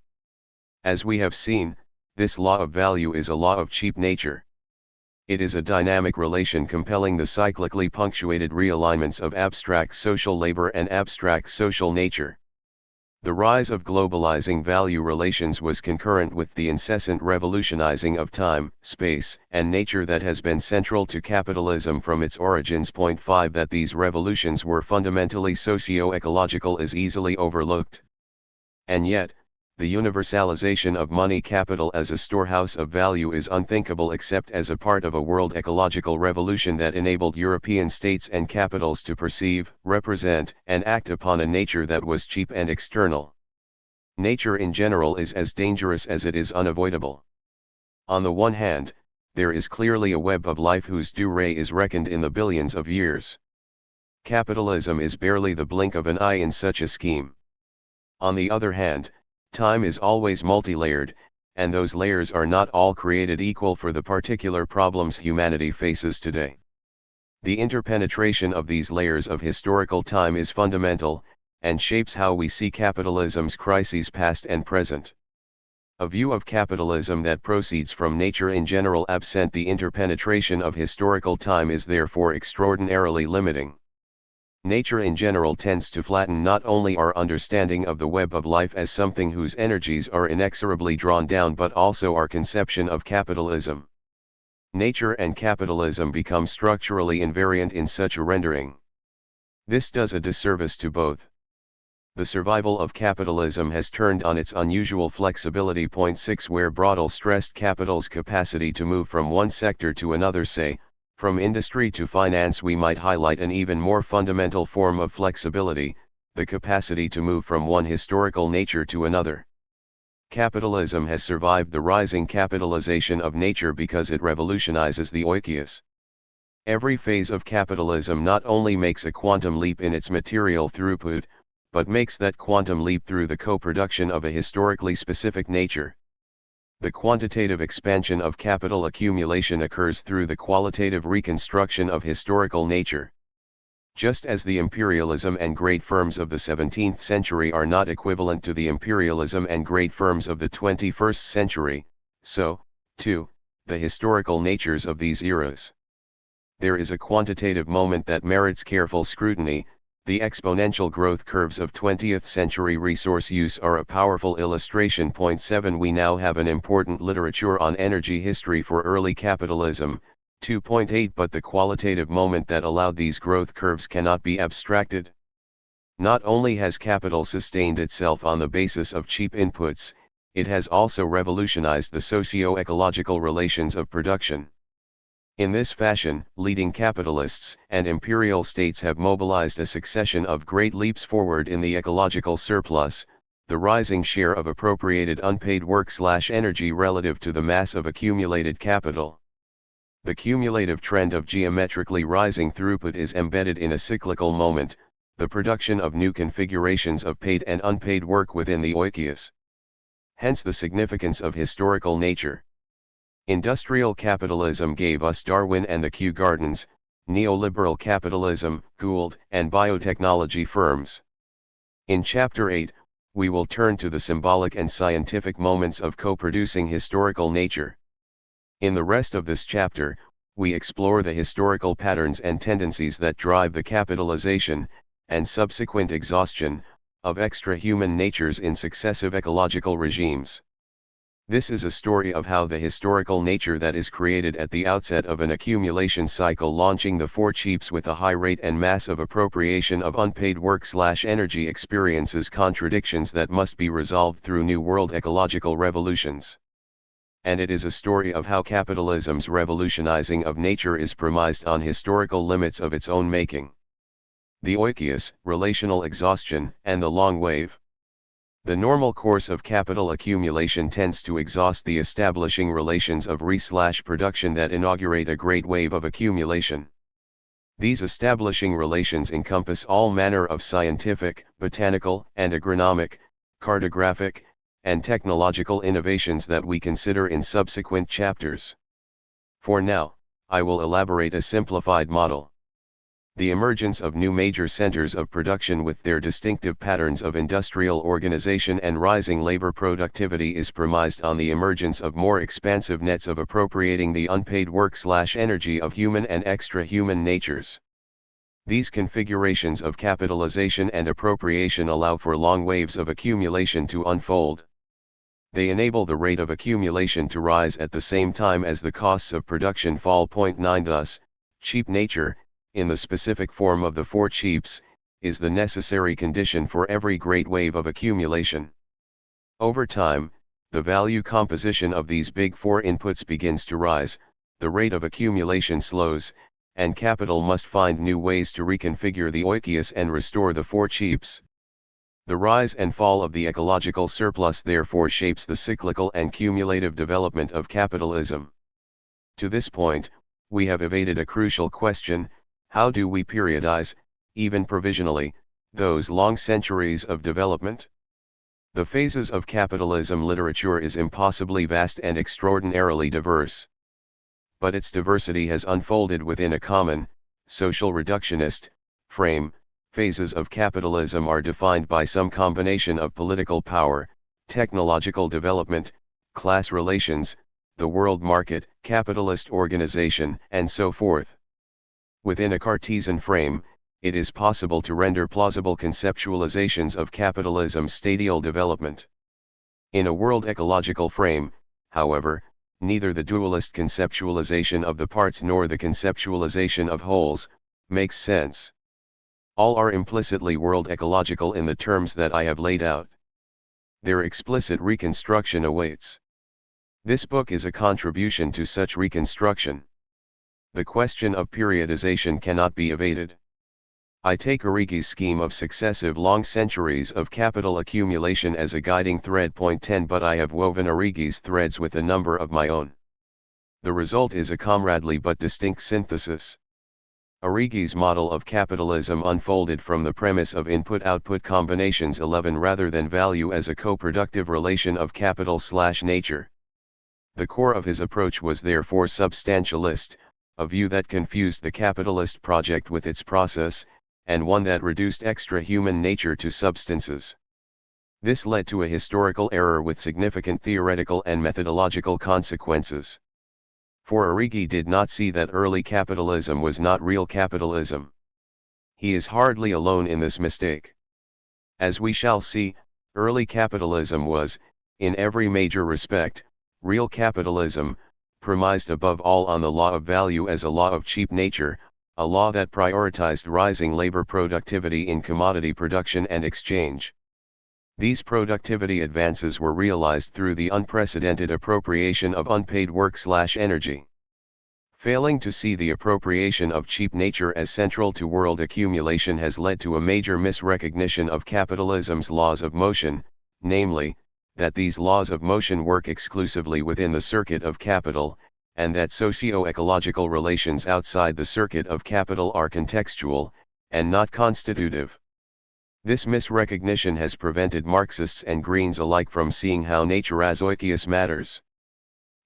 As we have seen, this law of value is a law of cheap nature. It is a dynamic relation compelling the cyclically punctuated realignments of abstract social labor and abstract social nature. The rise of globalizing value relations was concurrent with the incessant revolutionizing of time, space, and nature that has been central to capitalism from its origins. 5 That these revolutions were fundamentally socio-ecological is easily overlooked. And yet, the universalization of money capital as a storehouse of value is unthinkable except as a part of a world ecological revolution that enabled European states and capitals to perceive, represent, and act upon a nature that was cheap and external. Nature in general is as dangerous as it is unavoidable. On the one hand, there is clearly a web of life whose durée is reckoned in the billions of years. Capitalism is barely the blink of an eye in such a scheme. On the other hand, time is always multi-layered, and those layers are not all created equal for the particular problems humanity faces today. The interpenetration of these layers of historical time is fundamental, and shapes how we see capitalism's crises past and present. A view of capitalism that proceeds from nature in general absent the interpenetration of historical time is therefore extraordinarily limiting. Nature in general tends to flatten not only our understanding of the web of life as something whose energies are inexorably drawn down but also our conception of capitalism. Nature and capitalism become structurally invariant in such a rendering. This does a disservice to both. The survival of capitalism has turned on its unusual flexibility. 6 Where Brodel stressed capital's capacity to move from one sector to another, say, from industry to finance, we might highlight an even more fundamental form of flexibility, the capacity to move from one historical nature to another. Capitalism has survived the rising capitalization of nature because it revolutionizes the oikos. Every phase of capitalism not only makes a quantum leap in its material throughput, but makes that quantum leap through the co-production of a historically specific nature. The quantitative expansion of capital accumulation occurs through the qualitative reconstruction of historical nature. Just as the imperialism and great firms of the 17th century are not equivalent to the imperialism and great firms of the 21st century, so, too, the historical natures of these eras. There is a quantitative moment that merits careful scrutiny. The exponential growth curves of 20th century resource use are a powerful illustration. 7 We now have an important literature on energy history for early capitalism. 2.8 But the qualitative moment that allowed these growth curves cannot be abstracted. Not only has capital sustained itself on the basis of cheap inputs, it has also revolutionized the socio-ecological relations of production. In this fashion, leading capitalists and imperial states have mobilized a succession of great leaps forward in the ecological surplus, the rising share of appropriated unpaid work/energy relative to the mass of accumulated capital. The cumulative trend of geometrically rising throughput is embedded in a cyclical moment, the production of new configurations of paid and unpaid work within the oikos. Hence the significance of historical nature. Industrial capitalism gave us Darwin and the Kew Gardens, neoliberal capitalism, Gould and biotechnology firms. In Chapter 8, we will turn to the symbolic and scientific moments of co-producing historical nature. In the rest of this chapter, we explore the historical patterns and tendencies that drive the capitalization, and subsequent exhaustion, of extra-human natures in successive ecological regimes. This is a story of how the historical nature that is created at the outset of an accumulation cycle launching the four cheaps with a high rate and mass of appropriation of unpaid work/energy experiences contradictions that must be resolved through New World ecological revolutions. And it is a story of how capitalism's revolutionizing of nature is premised on historical limits of its own making. The oikos, relational exhaustion, and the long wave. The normal course of capital accumulation tends to exhaust the establishing relations of re/production that inaugurate a great wave of accumulation. These establishing relations encompass all manner of scientific, botanical, and agronomic, cartographic, and technological innovations that we consider in subsequent chapters. For now, I will elaborate a simplified model. The emergence of new major centers of production with their distinctive patterns of industrial organization and rising labor productivity is premised on the emergence of more expansive nets of appropriating the unpaid work/energy of human and extra-human natures. These configurations of capitalization and appropriation allow for long waves of accumulation to unfold. They enable the rate of accumulation to rise at the same time as the costs of production fall. 9 Thus, cheap nature, in the specific form of the four cheaps, is the necessary condition for every great wave of accumulation. Over time, the value composition of these big four inputs begins to rise, the rate of accumulation slows, and capital must find new ways to reconfigure the oikius and restore the four cheaps. The rise and fall of the ecological surplus therefore shapes the cyclical and cumulative development of capitalism. To this point, we have evaded a crucial question: how do we periodize, even provisionally, those long centuries of development? The phases of capitalism literature is impossibly vast and extraordinarily diverse. But its diversity has unfolded within a common, social reductionist, frame. Phases of capitalism are defined by some combination of political power, technological development, class relations, the world market, capitalist organization, and so forth. Within a Cartesian frame, it is possible to render plausible conceptualizations of capitalism's stadial development. In a world ecological frame, however, neither the dualist conceptualization of the parts nor the conceptualization of wholes makes sense. All are implicitly world ecological in the terms that I have laid out. Their explicit reconstruction awaits. This book is a contribution to such reconstruction. The question of periodization cannot be evaded. I take Origi's scheme of successive long centuries of capital accumulation as a guiding thread. 10 But I have woven Origi's threads with a number of my own. The result is a comradely but distinct synthesis. Origi's model of capitalism unfolded from the premise of input-output combinations 11 rather than value as a co-productive relation of capital/nature. The core of his approach was therefore substantialist, a view that confused the capitalist project with its process, and one that reduced extra-human nature to substances. This led to a historical error with significant theoretical and methodological consequences. For Origi did not see that early capitalism was not real capitalism. He is hardly alone in this mistake. As we shall see, early capitalism was, in every major respect, real capitalism, premised above all on the law of value as a law of cheap nature, a law that prioritized rising labor productivity in commodity production and exchange. These productivity advances were realized through the unprecedented appropriation of unpaid work/energy. Failing to see the appropriation of cheap nature as central to world accumulation has led to a major misrecognition of capitalism's laws of motion, namely, that these laws of motion work exclusively within the circuit of capital, and that socio-ecological relations outside the circuit of capital are contextual, and not constitutive. This misrecognition has prevented Marxists and Greens alike from seeing how nature as oikius matters.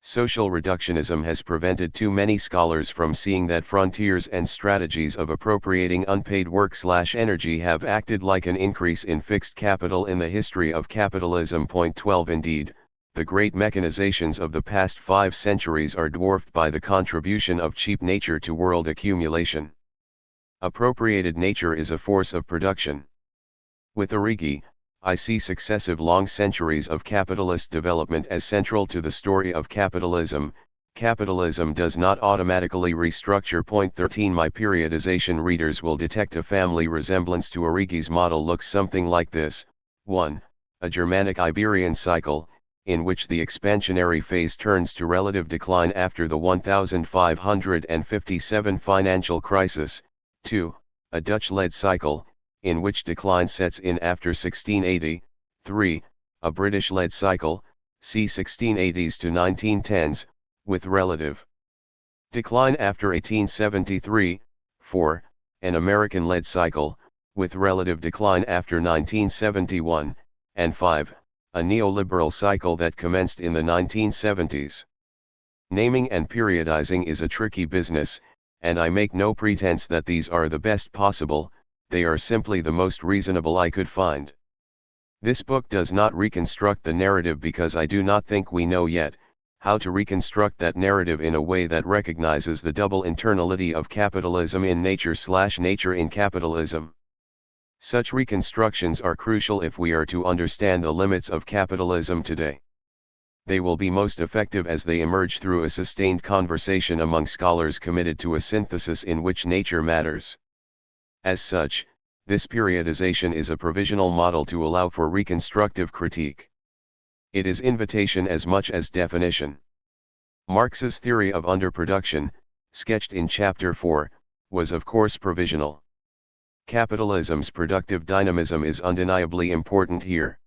Social reductionism has prevented too many scholars from seeing that frontiers and strategies of appropriating unpaid work/energy have acted like an increase in fixed capital in the history of capitalism. 12 Indeed, the great mechanizations of the past 5 centuries are dwarfed by the contribution of cheap nature to world accumulation. Appropriated nature is a force of production. With Origi, I see successive long centuries of capitalist development as central to the story of capitalism. Capitalism does not automatically restructure. 13 My periodization readers will detect a family resemblance to Origi's model looks something like this. 1. A Germanic-Iberian cycle, in which the expansionary phase turns to relative decline after the 1557 financial crisis. 2. A Dutch-led cycle, in which decline sets in after 1680, 3, a British-led cycle, c. 1680s to 1910s, with relative decline after 1873, 4, an American-led cycle, with relative decline after 1971, and 5, a neoliberal cycle that commenced in the 1970s. Naming and periodizing is a tricky business, and I make no pretense that these are the best possible, they are simply the most reasonable I could find. This book does not reconstruct the narrative because I do not think we know yet how to reconstruct that narrative in a way that recognizes the double internality of capitalism in nature/nature in capitalism. Such reconstructions are crucial if we are to understand the limits of capitalism today. They will be most effective as they emerge through a sustained conversation among scholars committed to a synthesis in which nature matters. As such, this periodization is a provisional model to allow for reconstructive critique. It is invitation as much as definition. Marx's theory of underproduction, sketched in Chapter 4, was of course provisional. Capitalism's productive dynamism is undeniably important here.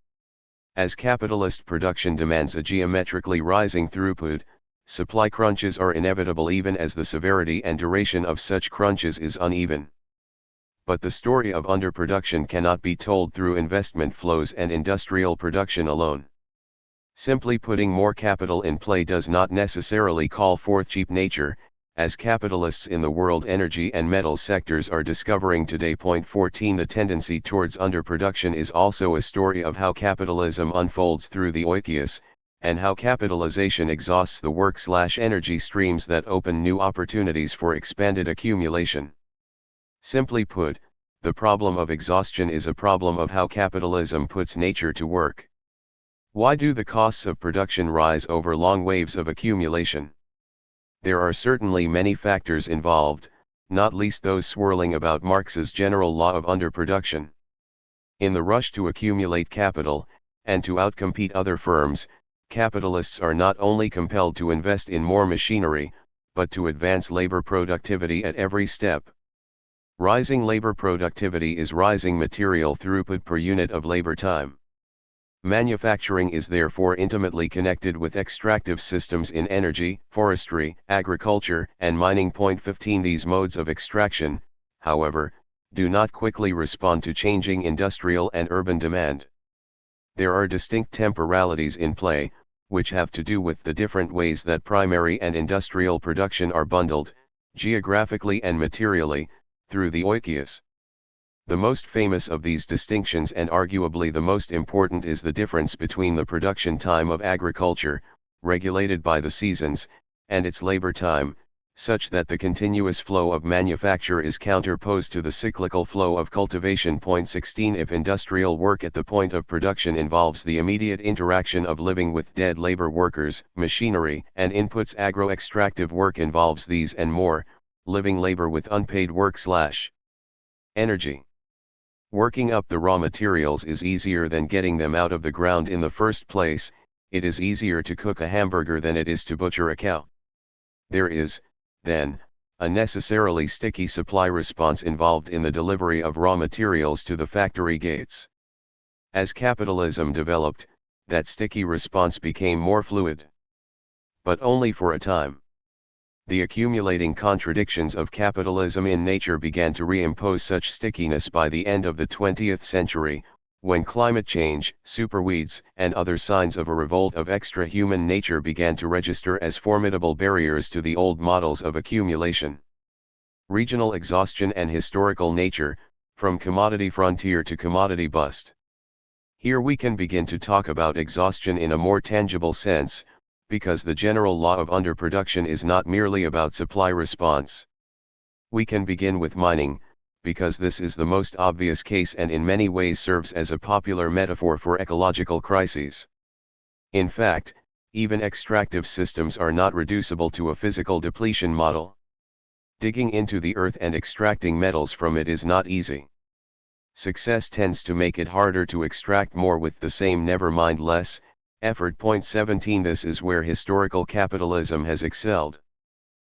As capitalist production demands a geometrically rising throughput, supply crunches are inevitable even as the severity and duration of such crunches is uneven. But the story of underproduction cannot be told through investment flows and industrial production alone. Simply putting more capital in play does not necessarily call forth cheap nature, as capitalists in the world energy and metals sectors are discovering today. 14 The tendency towards underproduction is also a story of how capitalism unfolds through the oikos, and how capitalization exhausts the work/energy streams that open new opportunities for expanded accumulation. Simply put, the problem of exhaustion is a problem of how capitalism puts nature to work. Why do the costs of production rise over long waves of accumulation? There are certainly many factors involved, not least those swirling about Marx's general law of underproduction. In the rush to accumulate capital, and to outcompete other firms, capitalists are not only compelled to invest in more machinery, but to advance labor productivity at every step. Rising labor productivity is rising material throughput per unit of labor time. Manufacturing is therefore intimately connected with extractive systems in energy, forestry, agriculture, and mining. 15 These modes of extraction, however, do not quickly respond to changing industrial and urban demand. There are distinct temporalities in play, which have to do with the different ways that primary and industrial production are bundled, geographically and materially, through the oikos. The most famous of these distinctions and arguably the most important is the difference between the production time of agriculture, regulated by the seasons, and its labor time, such that the continuous flow of manufacture is counterposed to the cyclical flow of cultivation. 16 If industrial work at the point of production involves the immediate interaction of living with dead labor workers, machinery, and inputs, agro-extractive work involves these and more, living labor with unpaid work/energy. Working up the raw materials is easier than getting them out of the ground in the first place. It is easier to cook a hamburger than it is to butcher a cow. There is, then, a necessarily sticky supply response involved in the delivery of raw materials to the factory gates. As capitalism developed, that sticky response became more fluid. But only for a time. The accumulating contradictions of capitalism in nature began to reimpose such stickiness by the end of the 20th century, when climate change, superweeds, and other signs of a revolt of extra-human nature began to register as formidable barriers to the old models of accumulation. Regional exhaustion and historical nature, from commodity frontier to commodity bust. Here we can begin to talk about exhaustion in a more tangible sense, because the general law of underproduction is not merely about supply response. We can begin with mining, because this is the most obvious case and in many ways serves as a popular metaphor for ecological crises. In fact, even extractive systems are not reducible to a physical depletion model. Digging into the earth and extracting metals from it is not easy. Success tends to make it harder to extract more with the same, never mind less, effort. 17 This is where historical capitalism has excelled.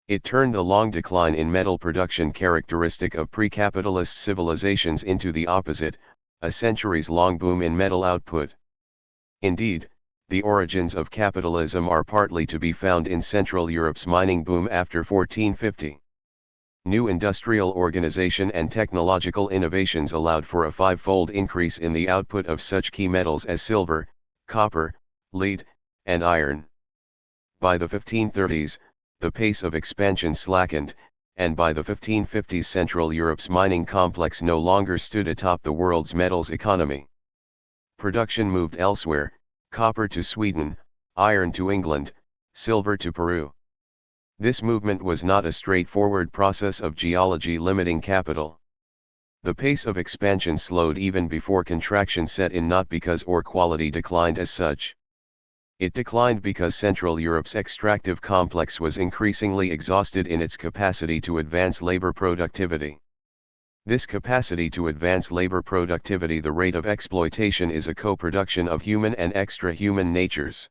It turned the long decline in metal production characteristic of pre-capitalist civilizations into the opposite, a centuries-long boom in metal output. Indeed, the origins of capitalism are partly to be found in Central Europe's mining boom after 1450. New industrial organization and technological innovations allowed for a five-fold increase in the output of such key metals as silver, copper, lead, and iron. By the 1530s, the pace of expansion slackened, and by the 1550s Central Europe's mining complex no longer stood atop the world's metals economy. Production moved elsewhere, copper to Sweden, iron to England, silver to Peru. This movement was not a straightforward process of geology limiting capital. The pace of expansion slowed even before contraction set in, not because ore quality declined as such. It declined because Central Europe's extractive complex was increasingly exhausted in its capacity to advance labor productivity. This capacity to advance labor productivity, the rate of exploitation, is a co-production of human and extra-human natures.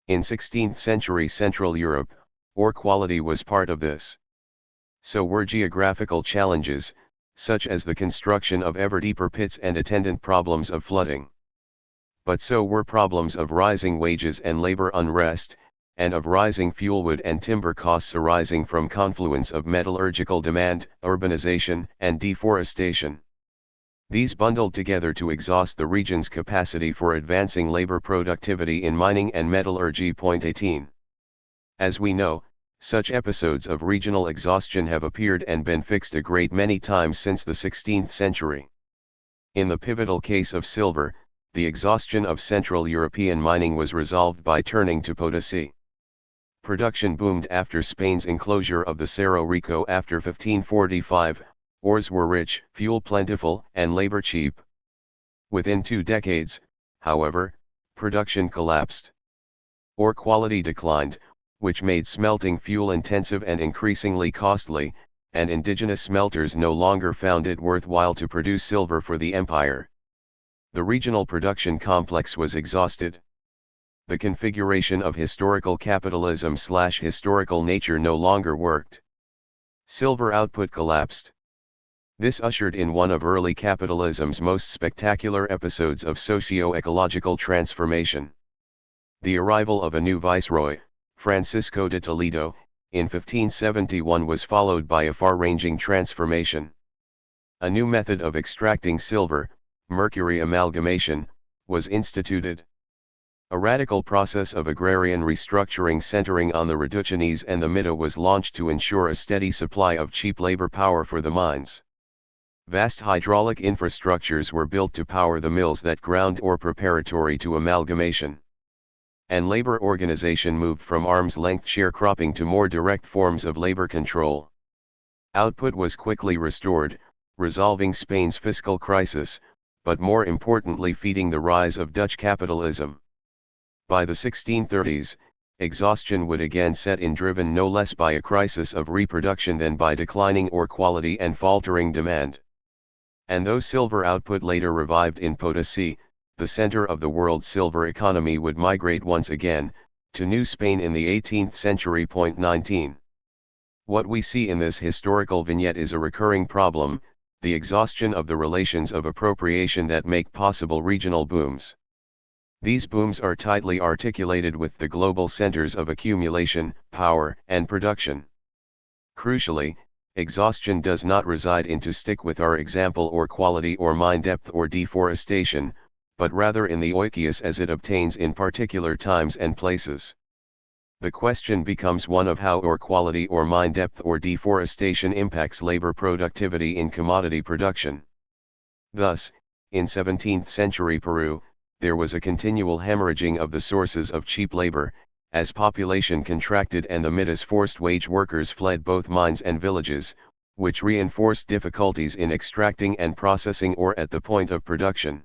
In 16th century Central Europe, ore quality was part of this. So were geographical challenges, such as the construction of ever deeper pits and attendant problems of flooding. But so were problems of rising wages and labor unrest, and of rising fuelwood and timber costs arising from confluence of metallurgical demand, urbanization, and deforestation. These bundled together to exhaust the region's capacity for advancing labor productivity in mining and metallurgy. 18. As we know, such episodes of regional exhaustion have appeared and been fixed a great many times since the 16th century. In the pivotal case of silver, the exhaustion of Central European mining was resolved by turning to Potosi. Production boomed after Spain's enclosure of the Cerro Rico after 1545, ores were rich, fuel plentiful, and labor cheap. Within 2 decades, however, production collapsed. Ore quality declined, which made smelting fuel-intensive and increasingly costly, and indigenous smelters no longer found it worthwhile to produce silver for the empire. The regional production complex was exhausted. The configuration of historical capitalism/historical nature no longer worked. Silver output collapsed. This ushered in one of early capitalism's most spectacular episodes of socio-ecological transformation. The arrival of a new viceroy, Francisco de Toledo, in 1571 was followed by a far-ranging transformation. A new method of extracting silver, mercury amalgamation, was instituted. A radical process of agrarian restructuring centering on the reducciones and the Mita was launched to ensure a steady supply of cheap labor power for the mines. Vast hydraulic infrastructures were built to power the mills that ground ore preparatory to amalgamation. And labor organization moved from arm's-length sharecropping to more direct forms of labor control. Output was quickly restored, resolving Spain's fiscal crisis, but more importantly feeding the rise of Dutch capitalism. By the 1630s, exhaustion would again set in, driven no less by a crisis of reproduction than by declining ore quality and faltering demand. And though silver output later revived in Potosi, the center of the world's silver economy would migrate once again to New Spain in the 18th century. 19. What we see in this historical vignette is a recurring problem, the exhaustion of the relations of appropriation that make possible regional booms. These booms are tightly articulated with the global centers of accumulation, power, and production. Crucially, exhaustion does not reside in, to stick with our example, ore quality or mine depth or deforestation, but rather in the oikios as it obtains in particular times and places. The question becomes one of how ore quality or mine depth or deforestation impacts labor productivity in commodity production. Thus, in 17th century Peru, there was a continual hemorrhaging of the sources of cheap labor, as population contracted and the Mitas forced wage workers fled both mines and villages, which reinforced difficulties in extracting and processing ore at the point of production.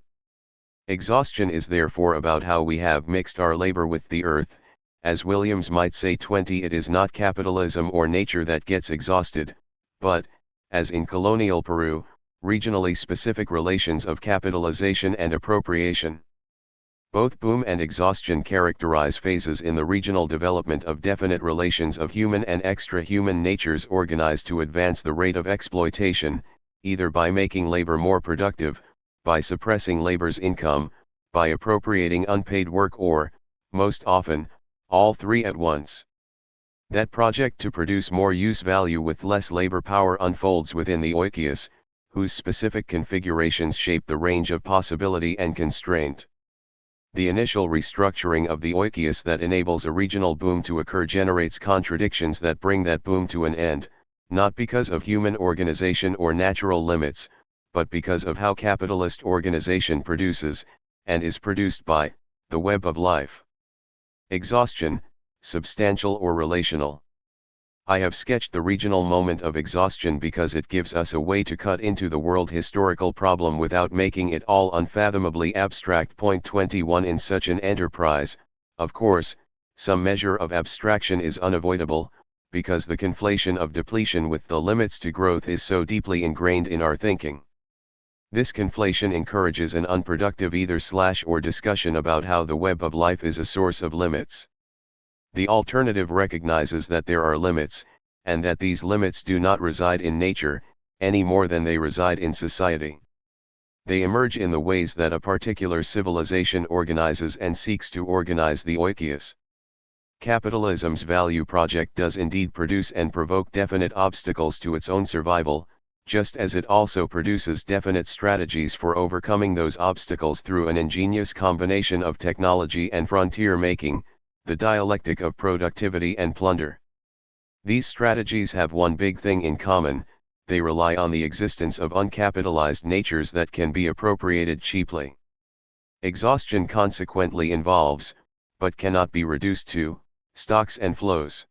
Exhaustion is therefore about how we have mixed our labor with the earth. As Williams might say, 20, it is not capitalism or nature that gets exhausted, but, as in colonial Peru, regionally specific relations of capitalization and appropriation. Both boom and exhaustion characterize phases in the regional development of definite relations of human and extra-human natures organized to advance the rate of exploitation, either by making labor more productive, by suppressing labor's income, by appropriating unpaid work or, most often, all three at once. That project to produce more use value with less labor power unfolds within the oikios, whose specific configurations shape the range of possibility and constraint. The initial restructuring of the oikios that enables a regional boom to occur generates contradictions that bring that boom to an end, not because of human organization or natural limits, but because of how capitalist organization produces, and is produced by, the web of life. Exhaustion, substantial or relational. I have sketched the regional moment of exhaustion because it gives us a way to cut into the world historical problem without making it all unfathomably abstract. Point 21. In such an enterprise, of course, some measure of abstraction is unavoidable, because the conflation of depletion with the limits to growth is so deeply ingrained in our thinking. This conflation encourages an unproductive either/or discussion about how the web of life is a source of limits. The alternative recognizes that there are limits, and that these limits do not reside in nature, any more than they reside in society. They emerge in the ways that a particular civilization organizes and seeks to organize the oikos. Capitalism's value project does indeed produce and provoke definite obstacles to its own survival, just as it also produces definite strategies for overcoming those obstacles through an ingenious combination of technology and frontier-making, the dialectic of productivity and plunder. These strategies have one big thing in common: they rely on the existence of uncapitalized natures that can be appropriated cheaply. Exhaustion consequently involves, but cannot be reduced to, stocks and flows.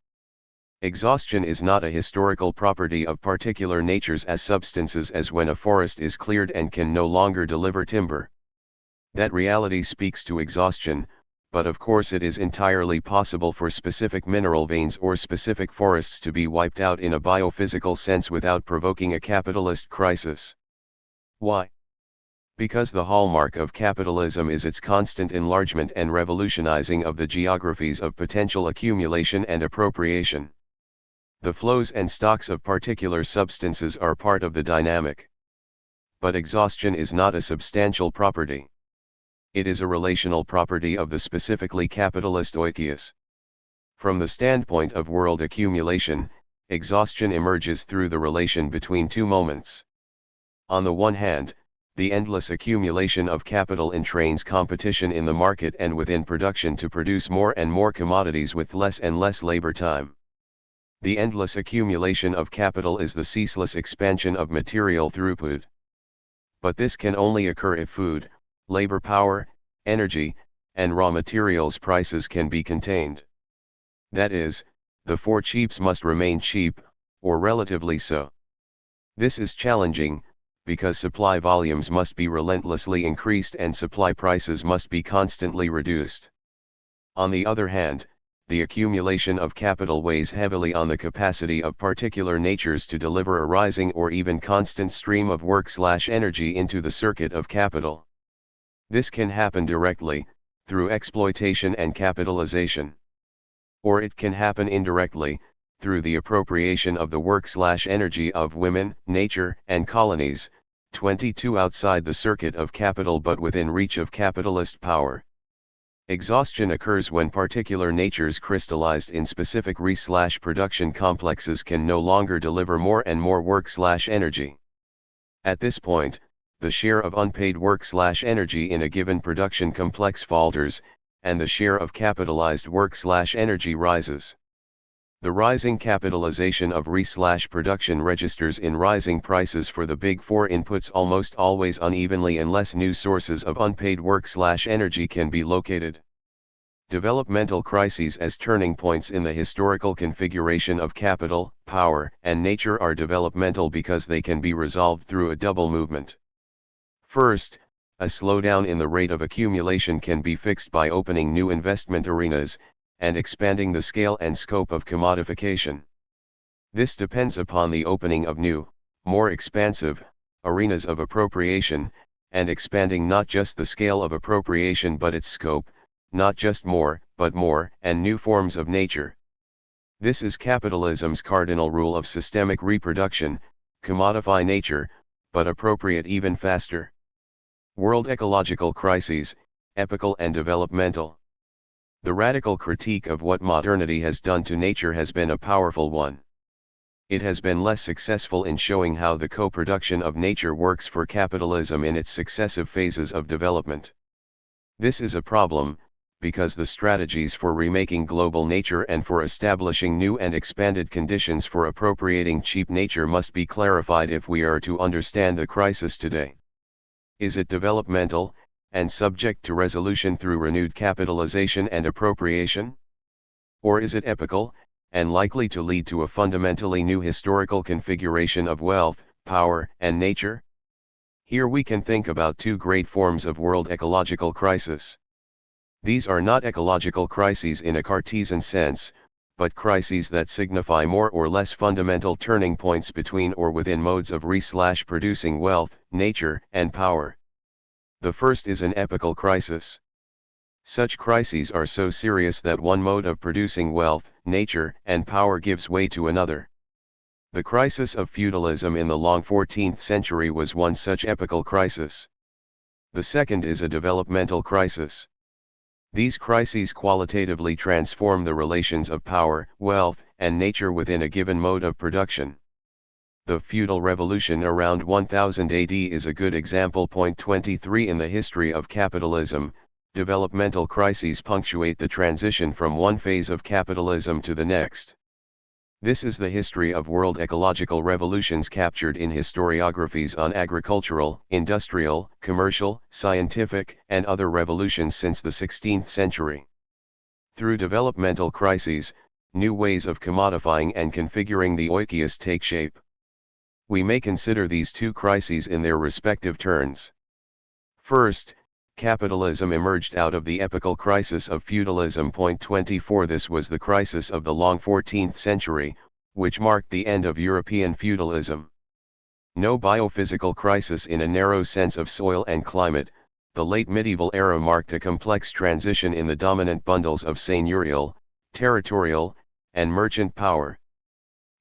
Exhaustion is not a historical property of particular natures as substances as when a forest is cleared and can no longer deliver timber. That reality speaks to exhaustion, but of course it is entirely possible for specific mineral veins or specific forests to be wiped out in a biophysical sense without provoking a capitalist crisis. Why? Because the hallmark of capitalism is its constant enlargement and revolutionizing of the geographies of potential accumulation and appropriation. The flows and stocks of particular substances are part of the dynamic. But exhaustion is not a substantial property. It is a relational property of the specifically capitalist oikos. From the standpoint of world accumulation, exhaustion emerges through the relation between two moments. On the one hand, the endless accumulation of capital entrains competition in the market and within production to produce more and more commodities with less and less labor time. The endless accumulation of capital is the ceaseless expansion of material throughput. But this can only occur if food, labor power, energy, and raw materials prices can be contained. That is, the for cheaps must remain cheap, or relatively so. This is challenging, because supply volumes must be relentlessly increased and supply prices must be constantly reduced. On the other hand, the accumulation of capital weighs heavily on the capacity of particular natures to deliver a rising or even constant stream of work/energy into the circuit of capital. This can happen directly, through exploitation and capitalization. Or it can happen indirectly, through the appropriation of the work/energy of women, nature, and colonies, 22 outside the circuit of capital but within reach of capitalist power. Exhaustion occurs when particular natures crystallized in specific re/production complexes can no longer deliver more and more work/energy. At this point, the share of unpaid work/energy in a given production complex falters, and the share of capitalized work/energy rises. The rising capitalization of re/production registers in rising prices for the big four inputs almost always unevenly unless new sources of unpaid work/energy can be located. Developmental crises as turning points in the historical configuration of capital, power, and nature are developmental because they can be resolved through a double movement. First, a slowdown in the rate of accumulation can be fixed by opening new investment arenas, and expanding the scale and scope of commodification. This depends upon the opening of new, more expansive, arenas of appropriation, and expanding not just the scale of appropriation but its scope, not just more, but more, and new forms of nature. This is capitalism's cardinal rule of systemic reproduction: commodify nature, but appropriate even faster. World ecological crises, epochal and developmental. The radical critique of what modernity has done to nature has been a powerful one. It has been less successful in showing how the co-production of nature works for capitalism in its successive phases of development. This is a problem, because the strategies for remaking global nature and for establishing new and expanded conditions for appropriating cheap nature must be clarified if we are to understand the crisis today. Is it developmental, and subject to resolution through renewed capitalization and appropriation? Or is it epochal, and likely to lead to a fundamentally new historical configuration of wealth, power, and nature? Here we can think about two great forms of world ecological crisis. These are not ecological crises in a Cartesian sense, but crises that signify more or less fundamental turning points between or within modes of producing wealth, nature, and power. The first is an epochal crisis. Such crises are so serious that one mode of producing wealth, nature, and power gives way to another. The crisis of feudalism in the long 14th century was one such epochal crisis. The second is a developmental crisis. These crises qualitatively transform the relations of power, wealth, and nature within a given mode of production. The feudal revolution around 1000 AD is a good example. Point 23 in the history of capitalism, developmental crises punctuate the transition from one phase of capitalism to the next. This is the history of world ecological revolutions captured in historiographies on agricultural, industrial, commercial, scientific, and other revolutions since the 16th century. Through developmental crises, new ways of commodifying and configuring the oikios take shape. We may consider these two crises in their respective turns. First, capitalism emerged out of the epochal crisis of feudalism. Point 24 This was the crisis of the long 14th century, which marked the end of European feudalism. No biophysical crisis in a narrow sense of soil and climate, the late medieval era marked a complex transition in the dominant bundles of seigneurial, territorial, and merchant power.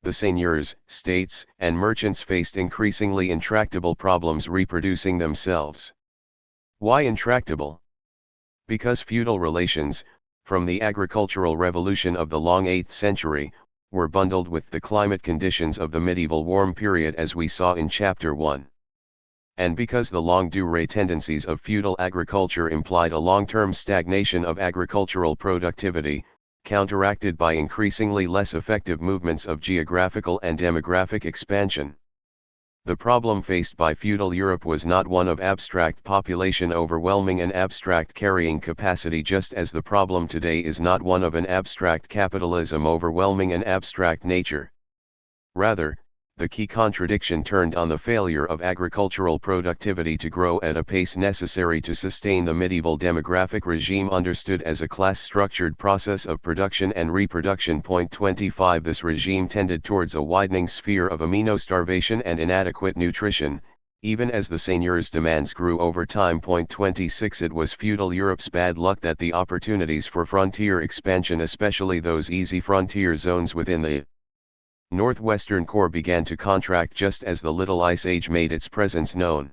The seigneurs, states, and merchants faced increasingly intractable problems reproducing themselves. Why intractable? Because feudal relations, from the agricultural revolution of the long 8th century, were bundled with the climate conditions of the medieval warm period as we saw in Chapter 1. And because the longue durée tendencies of feudal agriculture implied a long-term stagnation of agricultural productivity, counteracted by increasingly less effective movements of geographical and demographic expansion. The problem faced by feudal Europe was not one of abstract population overwhelming and abstract carrying capacity, just as the problem today is not one of an abstract capitalism overwhelming an abstract nature. Rather, the key contradiction turned on the failure of agricultural productivity to grow at a pace necessary to sustain the medieval demographic regime understood as a class-structured process of production and reproduction. Point 25 This regime tended towards a widening sphere of amino-starvation and inadequate nutrition, even as the seigneurs' demands grew over time. Point 26 It was feudal Europe's bad luck that the opportunities for frontier expansion, especially those easy frontier zones within the northwestern core, began to contract just as the Little Ice Age made its presence known.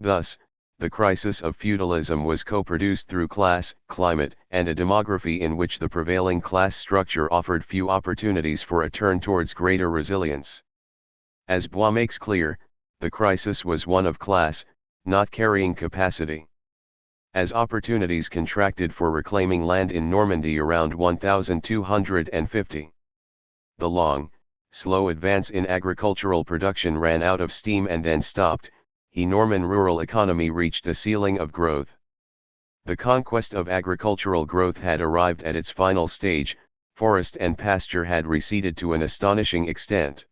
Thus, the crisis of feudalism was co-produced through class, climate, and a demography in which the prevailing class structure offered few opportunities for a turn towards greater resilience. As Bois makes clear, the crisis was one of class, not carrying capacity. As opportunities contracted for reclaiming land in Normandy around 1250, the long, slow advance in agricultural production ran out of steam and then stopped. Norman rural economy reached a ceiling of growth. The conquest of agricultural growth had arrived at its final stage, forest and pasture had receded to an astonishing extent.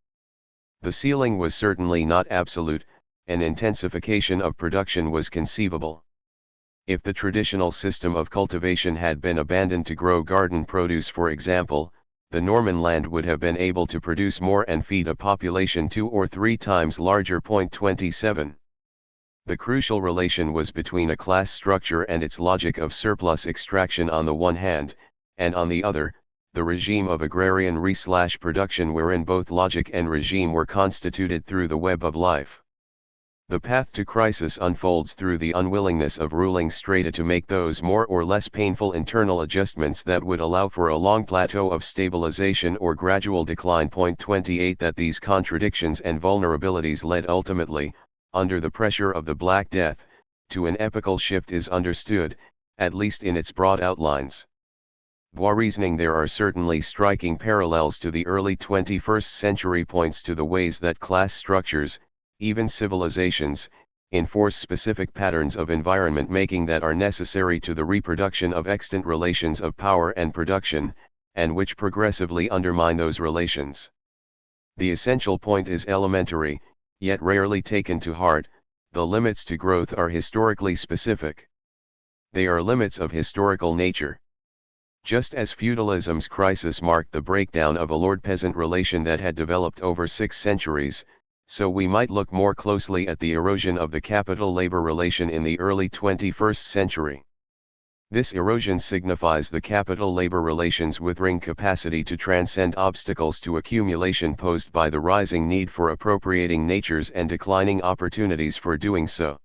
The ceiling was certainly not absolute, an intensification of production was conceivable. If the traditional system of cultivation had been abandoned to grow garden produce, for example, the Norman land would have been able to produce more and feed a population 2 or 3 times larger. Point 27. The crucial relation was between a class structure and its logic of surplus extraction on the one hand, and on the other, the regime of agrarian production wherein both logic and regime were constituted through the web of life. The path to crisis unfolds through the unwillingness of ruling strata to make those more or less painful internal adjustments that would allow for a long plateau of stabilization or gradual decline. Point 28 That these contradictions and vulnerabilities led ultimately, under the pressure of the Black Death, to an epochal shift is understood, at least in its broad outlines. Bois reasoning there are certainly striking parallels to the early 21st century points to the ways that class structures, even civilizations, enforce specific patterns of environment making that are necessary to the reproduction of extant relations of power and production, and which progressively undermine those relations. The essential point is elementary, yet rarely taken to heart: the limits to growth are historically specific. They are limits of historical nature. Just as feudalism's crisis marked the breakdown of a lord-peasant relation that had developed over 6 centuries, so we might look more closely at the erosion of the capital-labor relation in the early 21st century. This erosion signifies the capital-labor relation's withering capacity to transcend obstacles to accumulation posed by the rising need for appropriating natures and declining opportunities for doing so.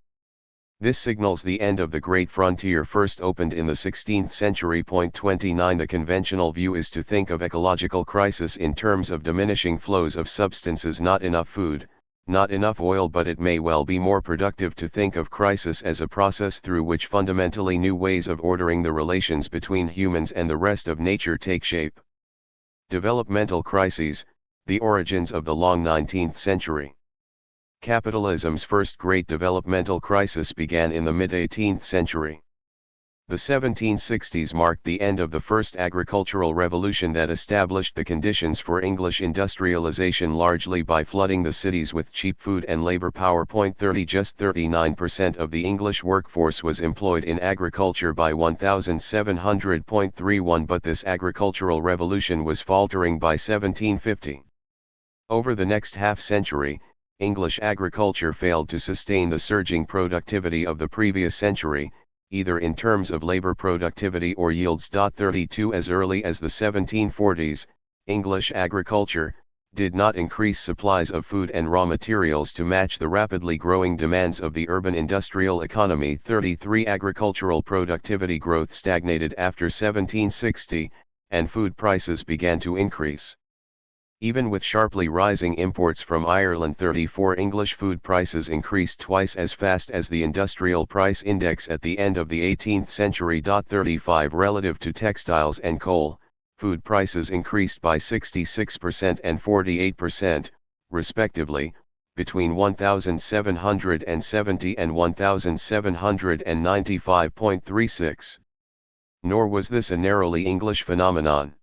This signals the end of the great frontier first opened in the 16th century. 29 The conventional view is to think of ecological crisis in terms of diminishing flows of substances, not enough food, not enough oil, but it may well be more productive to think of crisis as a process through which fundamentally new ways of ordering the relations between humans and the rest of nature take shape. Developmental crises, the origins of the long 19th century. Capitalism's first great developmental crisis began in the mid-18th century. The 1760s marked the end of the first agricultural revolution that established the conditions for English industrialization largely by flooding the cities with cheap food and labor power. 30 Just 39% of the English workforce was employed in agriculture by 1700. 31 But this agricultural revolution was faltering by 1750. Over the next half-century, English agriculture failed to sustain the surging productivity of the previous century, either in terms of labor productivity or yields. 32 As early as the 1740s, English agriculture did not increase supplies of food and raw materials to match the rapidly growing demands of the urban industrial economy. 33 Agricultural productivity growth stagnated after 1760, and food prices began to increase. Even with sharply rising imports from Ireland. 34 English food prices increased twice as fast as the industrial price index at the end of the 18th century. 35 Relative to textiles and coal, food prices increased by 66% and 48%, respectively, between 1770 and 1795.36. Nor was this a narrowly English phenomenon.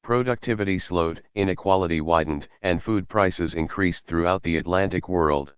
Productivity slowed, inequality widened, and food prices increased throughout the Atlantic world.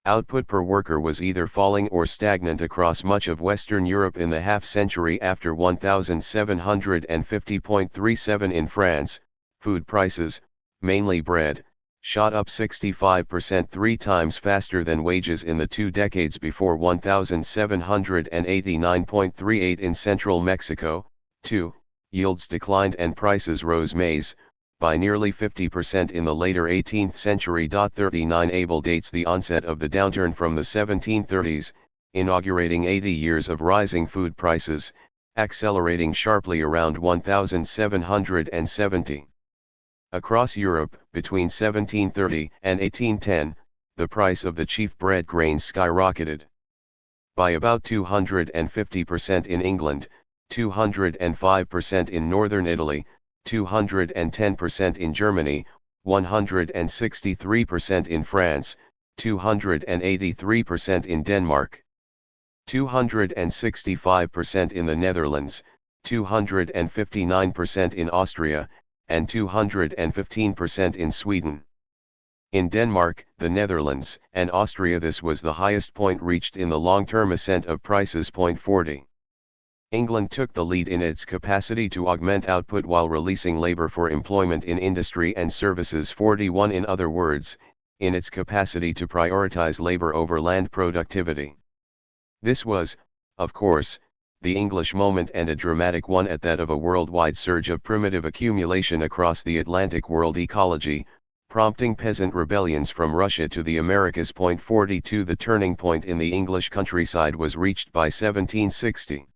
Output per worker was either falling or stagnant across much of Western Europe in the half-century after 1750.37. In France, food prices, mainly bread, shot up 65%, 3 times faster than wages in the 2 decades before. 1789.38 In central Mexico, too, yields declined and prices rose maize, by nearly 50% in the later 18th century. 39 Abel dates the onset of the downturn from the 1730s, inaugurating 80 years of rising food prices, accelerating sharply around 1770. Across Europe, between 1730 and 1810, the price of the chief bread grains skyrocketed by about 250% in England, 205% in northern Italy, 210% in Germany, 163% in France, 283% in Denmark, 265% in the Netherlands, 259% in Austria, and 215% in Sweden. In Denmark, the Netherlands, and Austria this was the highest point reached in the long-term ascent of prices. 40. England took the lead in its capacity to augment output while releasing labor for employment in industry and services. 41 In other words, in its capacity to prioritize labor over land productivity. This was, of course, the English moment, and a dramatic one at that, of a worldwide surge of primitive accumulation across the Atlantic world ecology, prompting peasant rebellions from Russia to the Americas. 42 The turning point in the English countryside was reached by 1760.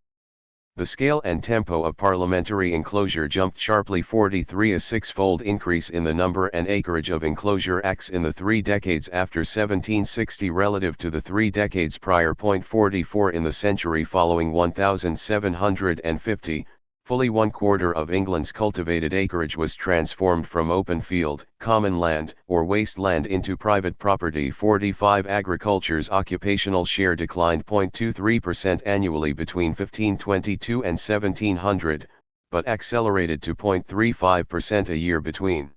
The scale and tempo of parliamentary enclosure jumped sharply 43, a six-fold increase in the number and acreage of enclosure acts in the 3 decades after 1760 relative to the 3 decades prior. 44 In the century following 1750, fully 1/4 of England's cultivated acreage was transformed from open field, common land, or waste land into private property. 45 Agriculture's occupational share declined 0.23% annually between 1522 and 1700, but accelerated to 0.35% a year between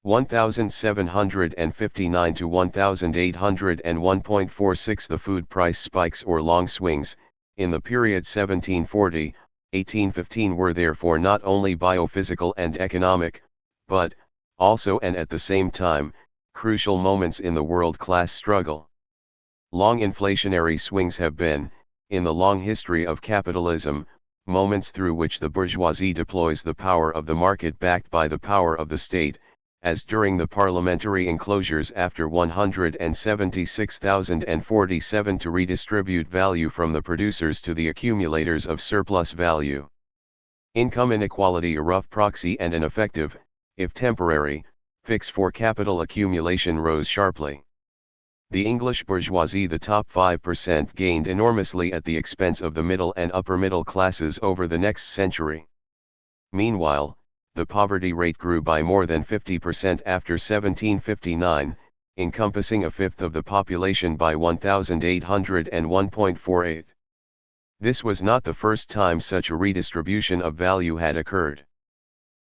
1759 to 1801. 1.46 The food price spikes or long swings, in the period 1740-1815 were therefore not only biophysical and economic, but, also and at the same time, crucial moments in the world-class struggle. Long inflationary swings have been, in the long history of capitalism, moments through which the bourgeoisie deploys the power of the market backed by the power of the state, as during the parliamentary enclosures after 176,047 to redistribute value from the producers to the accumulators of surplus value. Income inequality, a rough proxy and an effective, if temporary, fix for capital accumulation, rose sharply. The English bourgeoisie, the top 5%, gained enormously at the expense of the middle and upper middle classes over the next century. Meanwhile, the poverty rate grew by more than 50% after 1759, encompassing a fifth of the population by 1801.48. This was not the first time such a redistribution of value had occurred.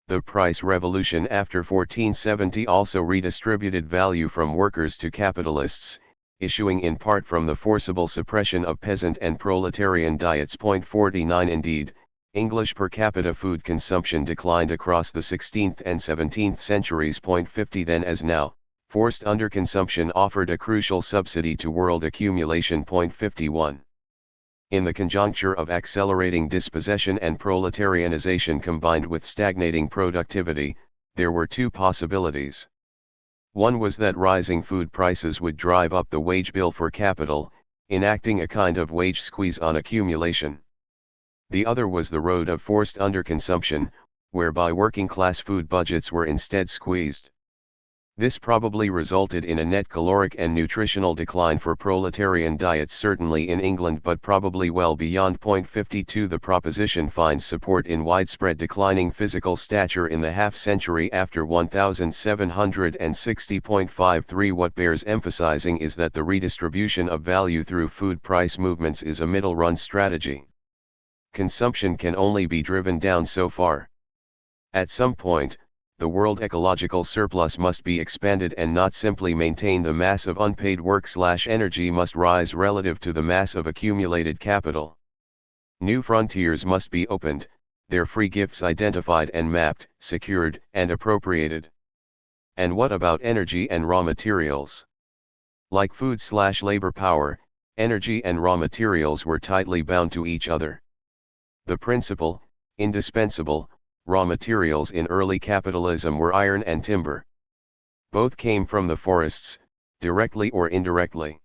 The price revolution after 1470 also redistributed value from workers to capitalists, issuing in part from the forcible suppression of peasant and proletarian diets. 49 Indeed, English per capita food consumption declined across the 16th and 17th centuries. 50 Then as now, forced underconsumption offered a crucial subsidy to world accumulation. 51 In the conjuncture of accelerating dispossession and proletarianization combined with stagnating productivity, there were two possibilities. One was that rising food prices would drive up the wage bill for capital, enacting a kind of wage squeeze on accumulation. The other was the road of forced underconsumption, whereby working-class food budgets were instead squeezed. This probably resulted in a net caloric and nutritional decline for proletarian diets, certainly in England, but probably well beyond. 52 The proposition finds support in widespread declining physical stature in the half-century after 1760. 53 What bears emphasizing is that the redistribution of value through food price movements is a middle-run strategy. Consumption can only be driven down so far. At some point, the world ecological surplus must be expanded and not simply maintain. The mass of unpaid work/energy must rise relative to the mass of accumulated capital. New frontiers must be opened, their free gifts identified and mapped, secured and appropriated. And what about energy and raw materials? Like food/labor power, energy and raw materials were tightly bound to each other. The principal, indispensable, raw materials in early capitalism were iron and timber. Both came from the forests, directly or indirectly.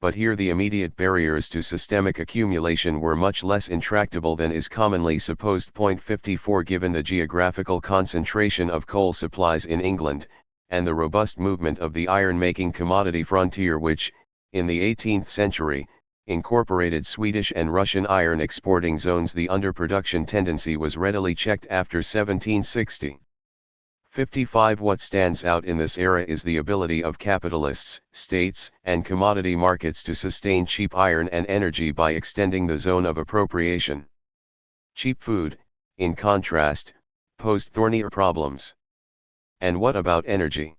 But here the immediate barriers to systemic accumulation were much less intractable than is commonly supposed. 54 Given the geographical concentration of coal supplies in England, and the robust movement of the iron-making commodity frontier which, in the 18th century, incorporated Swedish and Russian iron exporting zones, the underproduction tendency was readily checked after 1760. 55 What stands out in this era is the ability of capitalists, states, and commodity markets to sustain cheap iron and energy by extending the zone of appropriation. Cheap food, in contrast, posed thornier problems. And what about energy?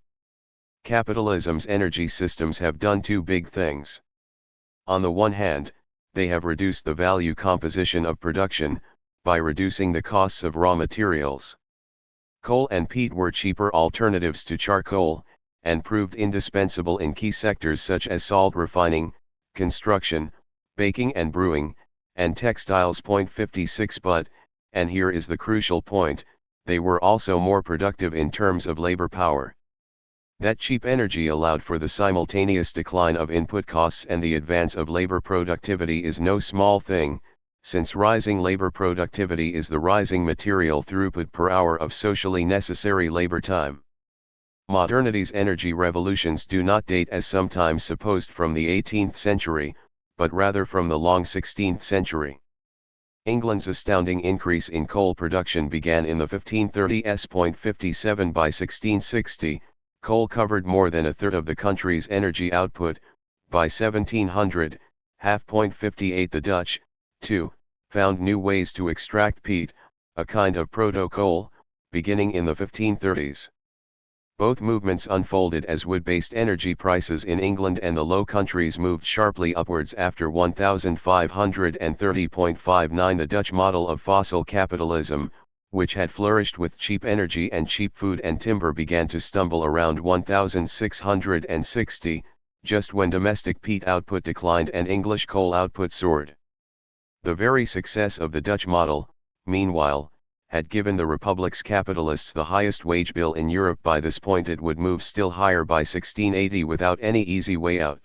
Capitalism's energy systems have done two big things. On the one hand, they have reduced the value composition of production, by reducing the costs of raw materials. Coal and peat were cheaper alternatives to charcoal, and proved indispensable in key sectors such as salt refining, construction, baking and brewing, and textiles. 56 But, and here is the crucial point, they were also more productive in terms of labor power. That cheap energy allowed for the simultaneous decline of input costs and the advance of labor productivity is no small thing, since rising labor productivity is the rising material throughput per hour of socially necessary labor time. Modernity's energy revolutions do not date as sometimes supposed from the 18th century, but rather from the long 16th century. England's astounding increase in coal production began in the 1530s. 57 by 1660, coal covered more than a third of the country's energy output. By 1700, 58 the Dutch, too, found new ways to extract peat, a kind of proto-coal, beginning in the 1530s. Both movements unfolded as wood-based energy prices in England and the Low Countries moved sharply upwards after 1530.59. The Dutch model of fossil capitalism, which had flourished with cheap energy and cheap food and timber, began to stumble around 1660, just when domestic peat output declined and English coal output soared. The very success of the Dutch model, meanwhile, had given the Republic's capitalists the highest wage bill in Europe. By this point it would move still higher by 1680 without any easy way out.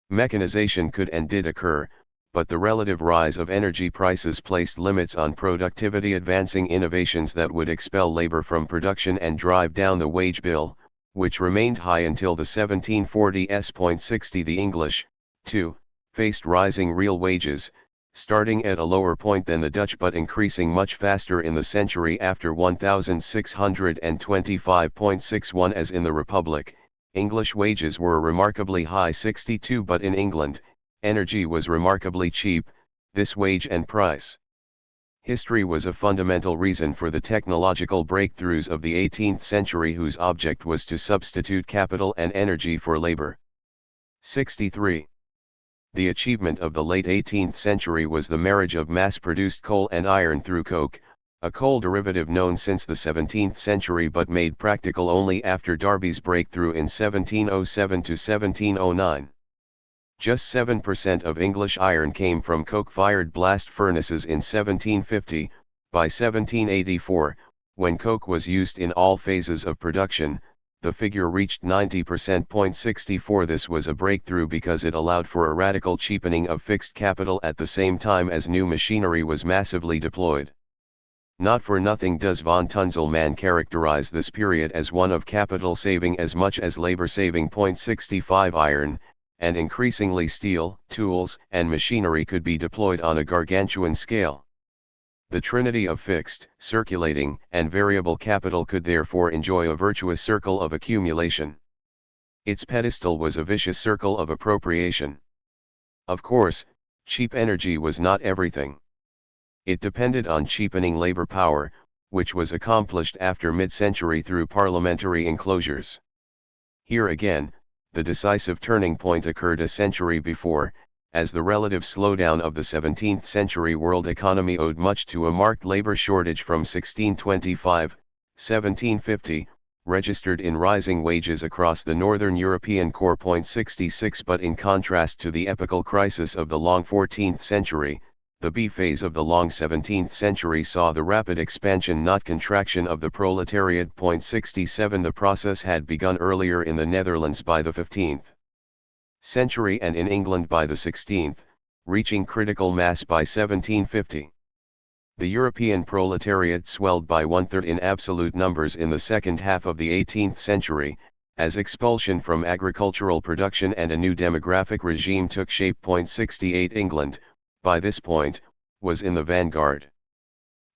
Mechanization could and did occur, but the relative rise of energy prices placed limits on productivity, advancing innovations that would expel labor from production and drive down the wage bill, which remained high until the 1740s. 60 The English, too, faced rising real wages, starting at a lower point than the Dutch but increasing much faster in the century after 1625.61. As in the Republic, English wages were remarkably high 62, but in England, energy was remarkably cheap, this wage and price. History was a fundamental reason for the technological breakthroughs of the 18th century, whose object was to substitute capital and energy for labor. 63. The achievement of the late 18th century was the marriage of mass-produced coal and iron through coke, a coal derivative known since the 17th century but made practical only after Darby's breakthrough in 1707 to 1709. Just 7% of English iron came from coke-fired blast furnaces in 1750. By 1784, when coke was used in all phases of production, the figure reached 90%. 64 This was a breakthrough because it allowed for a radical cheapening of fixed capital at the same time as new machinery was massively deployed. Not for nothing does von Tunzelmann characterize this period as one of capital saving as much as labor saving. 65 Iron, and increasingly steel, tools, and machinery could be deployed on a gargantuan scale. The trinity of fixed, circulating, and variable capital could therefore enjoy a virtuous circle of accumulation. Its pedestal was a vicious circle of appropriation. Of course, cheap energy was not everything. It depended on cheapening labor power, which was accomplished after mid-century through parliamentary enclosures. Here again, the decisive turning point occurred a century before, as the relative slowdown of the 17th century world economy owed much to a marked labor shortage from 1625, 1750, registered in rising wages across the northern European core. 66 But in contrast to the epochal crisis of the long 14th century, the B phase of the long 17th century saw the rapid expansion not contraction of the proletariat. 67 The process had begun earlier in the Netherlands by the 15th century and in England by the 16th, reaching critical mass by 1750. The European proletariat swelled by one-third in absolute numbers in the second half of the 18th century, as expulsion from agricultural production and a new demographic regime took shape. 68 England, by this point, was in the vanguard.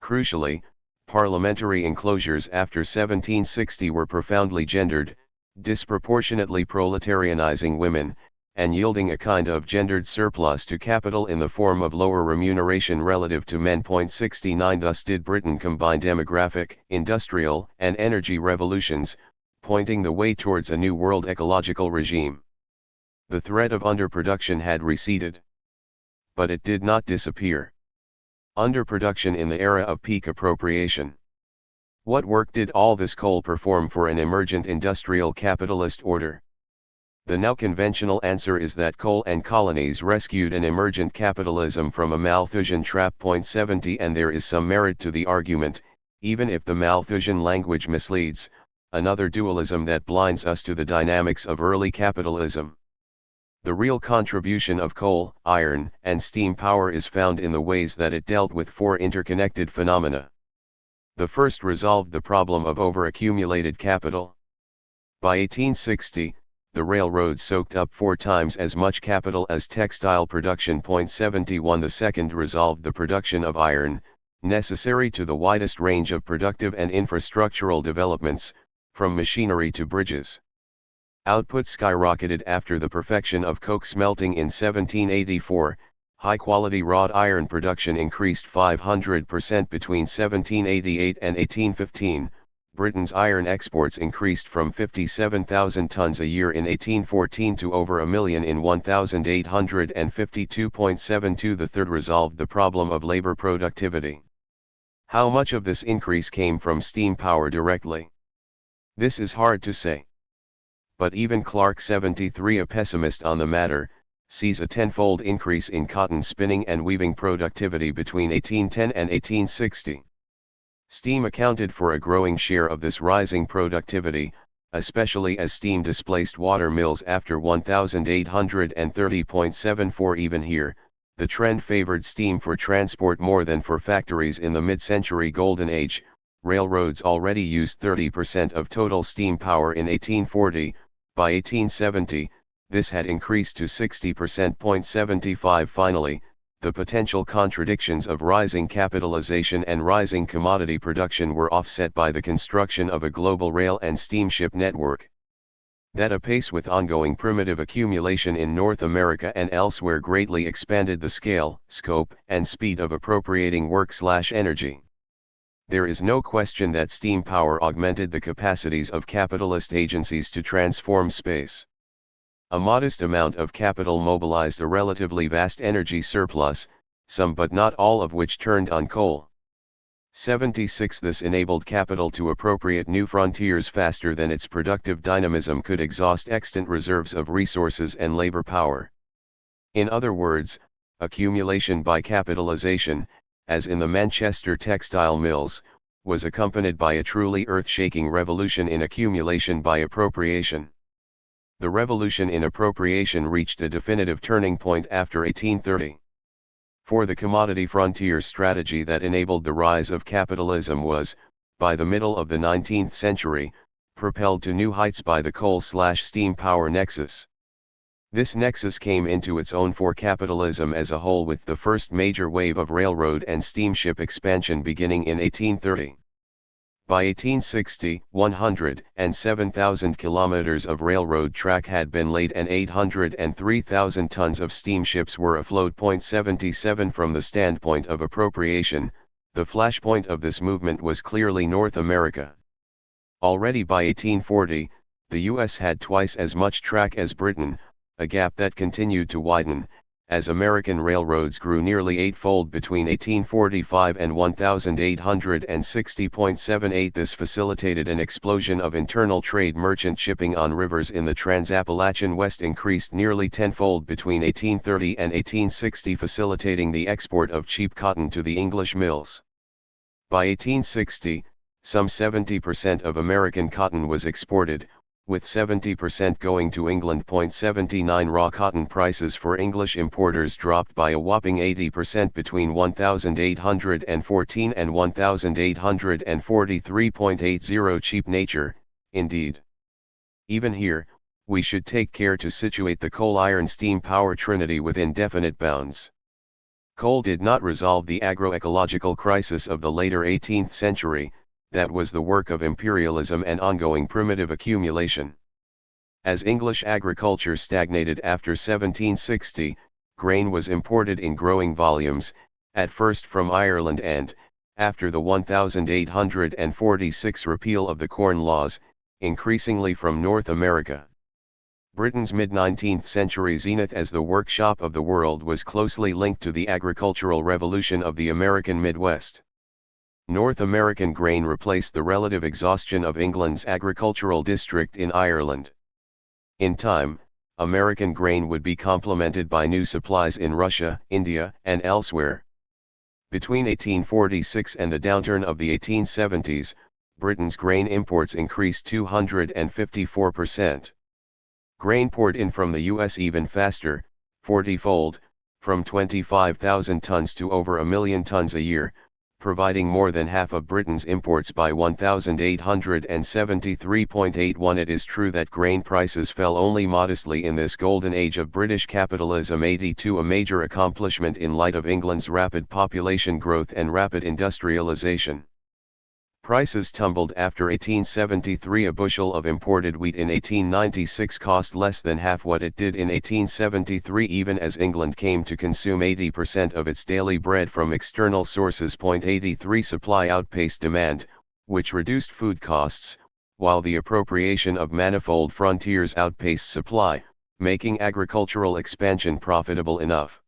Crucially, parliamentary enclosures after 1760 were profoundly gendered, disproportionately proletarianizing women, and yielding a kind of gendered surplus to capital in the form of lower remuneration relative to men. 69 Thus did Britain combine demographic, industrial, and energy revolutions, pointing the way towards a new world ecological regime. The threat of underproduction had receded. But it did not disappear. Underproduction in the era of peak appropriation. What work did all this coal perform for an emergent industrial capitalist order? The now conventional answer is that coal and colonies rescued an emergent capitalism from a Malthusian trap. 70 And there is some merit to the argument, even if the Malthusian language misleads, another dualism that blinds us to the dynamics of early capitalism. The real contribution of coal, iron, and steam power is found in the ways that it dealt with four interconnected phenomena. The first resolved the problem of overaccumulated capital. By 1860, the railroad soaked up 4 times as much capital as textile production. 71 The second resolved the production of iron, necessary to the widest range of productive and infrastructural developments, from machinery to bridges. Output skyrocketed after the perfection of coke smelting in 1784, high-quality wrought iron production increased 500% between 1788 and 1815, Britain's iron exports increased from 57,000 tons a year in 1814 to over a million in 1852.72. The third resolved the problem of labor productivity. How much of this increase came from steam power directly? This is hard to say. But even Clark, 73, a pessimist on the matter, sees a tenfold increase in cotton spinning and weaving productivity between 1810 and 1860. Steam accounted for a growing share of this rising productivity, especially as steam displaced water mills after 1830.74. Even here, the trend favored steam for transport more than for factories. In the mid-century Golden Age, railroads already used 30% of total steam power in 1840, by 1870, this had increased to 60%. 75 Finally, the potential contradictions of rising capitalization and rising commodity production were offset by the construction of a global rail and steamship network. That apace with ongoing primitive accumulation in North America and elsewhere greatly expanded the scale, scope, and speed of appropriating work/energy. There is no question that steam power augmented the capacities of capitalist agencies to transform space. A modest amount of capital mobilized a relatively vast energy surplus, some but not all of which turned on coal. 76 This enabled capital to appropriate new frontiers faster than its productive dynamism could exhaust extant reserves of resources and labor power. In other words, accumulation by capitalization, as in the Manchester textile mills, was accompanied by a truly earth-shaking revolution in accumulation by appropriation. The revolution in appropriation reached a definitive turning point after 1830. For the commodity frontier strategy that enabled the rise of capitalism was, by the middle of the 19th century, propelled to new heights by the coal/steam power nexus. This nexus came into its own for capitalism as a whole with the first major wave of railroad and steamship expansion beginning in 1830. By 1860, 107,000 kilometers of railroad track had been laid and 803,000 tons of steamships were afloat. 77 From the standpoint of appropriation, the flashpoint of this movement was clearly North America. Already by 1840, the U.S. had twice as much track as Britain, a gap that continued to widen, as American railroads grew nearly eightfold between 1845 and 1860.78. This facilitated an explosion of internal trade. Merchant shipping on rivers in the Trans-Appalachian West increased nearly tenfold between 1830 and 1860, facilitating the export of cheap cotton to the English mills. By 1860, some 70% of American cotton was exported, with 70% going to England. 79 Raw cotton prices for English importers dropped by a whopping 80% between 1814 and 1843.80. Cheap nature, indeed. Even here, we should take care to situate the coal-iron-steam power trinity within definite bounds. Coal did not resolve the agroecological crisis of the later 18th century. That was the work of imperialism and ongoing primitive accumulation. As English agriculture stagnated after 1760, grain was imported in growing volumes, at first from Ireland and, after the 1846 repeal of the Corn Laws, increasingly from North America. Britain's mid-19th century zenith as the workshop of the world was closely linked to the agricultural revolution of the American Midwest. North American grain replaced the relative exhaustion of England's agricultural district in Ireland. In time, American grain would be complemented by new supplies in Russia, India, and elsewhere. Between 1846 and the downturn of the 1870s, Britain's grain imports increased 254%. Grain poured in from the US even faster, 40-fold, from 25,000 tons to over 1 million tons a year, providing more than half of Britain's imports by 1873.81. It is true that grain prices fell only modestly in this golden age of British capitalism, 82, a major accomplishment in light of England's rapid population growth and rapid industrialization. Prices tumbled after 1873. A bushel of imported wheat in 1896 cost less than half what it did in 1873, even as England came to consume 80% of its daily bread from external sources. 83 Supply outpaced demand, which reduced food costs, while the appropriation of manifold frontiers outpaced supply, making agricultural expansion profitable enough.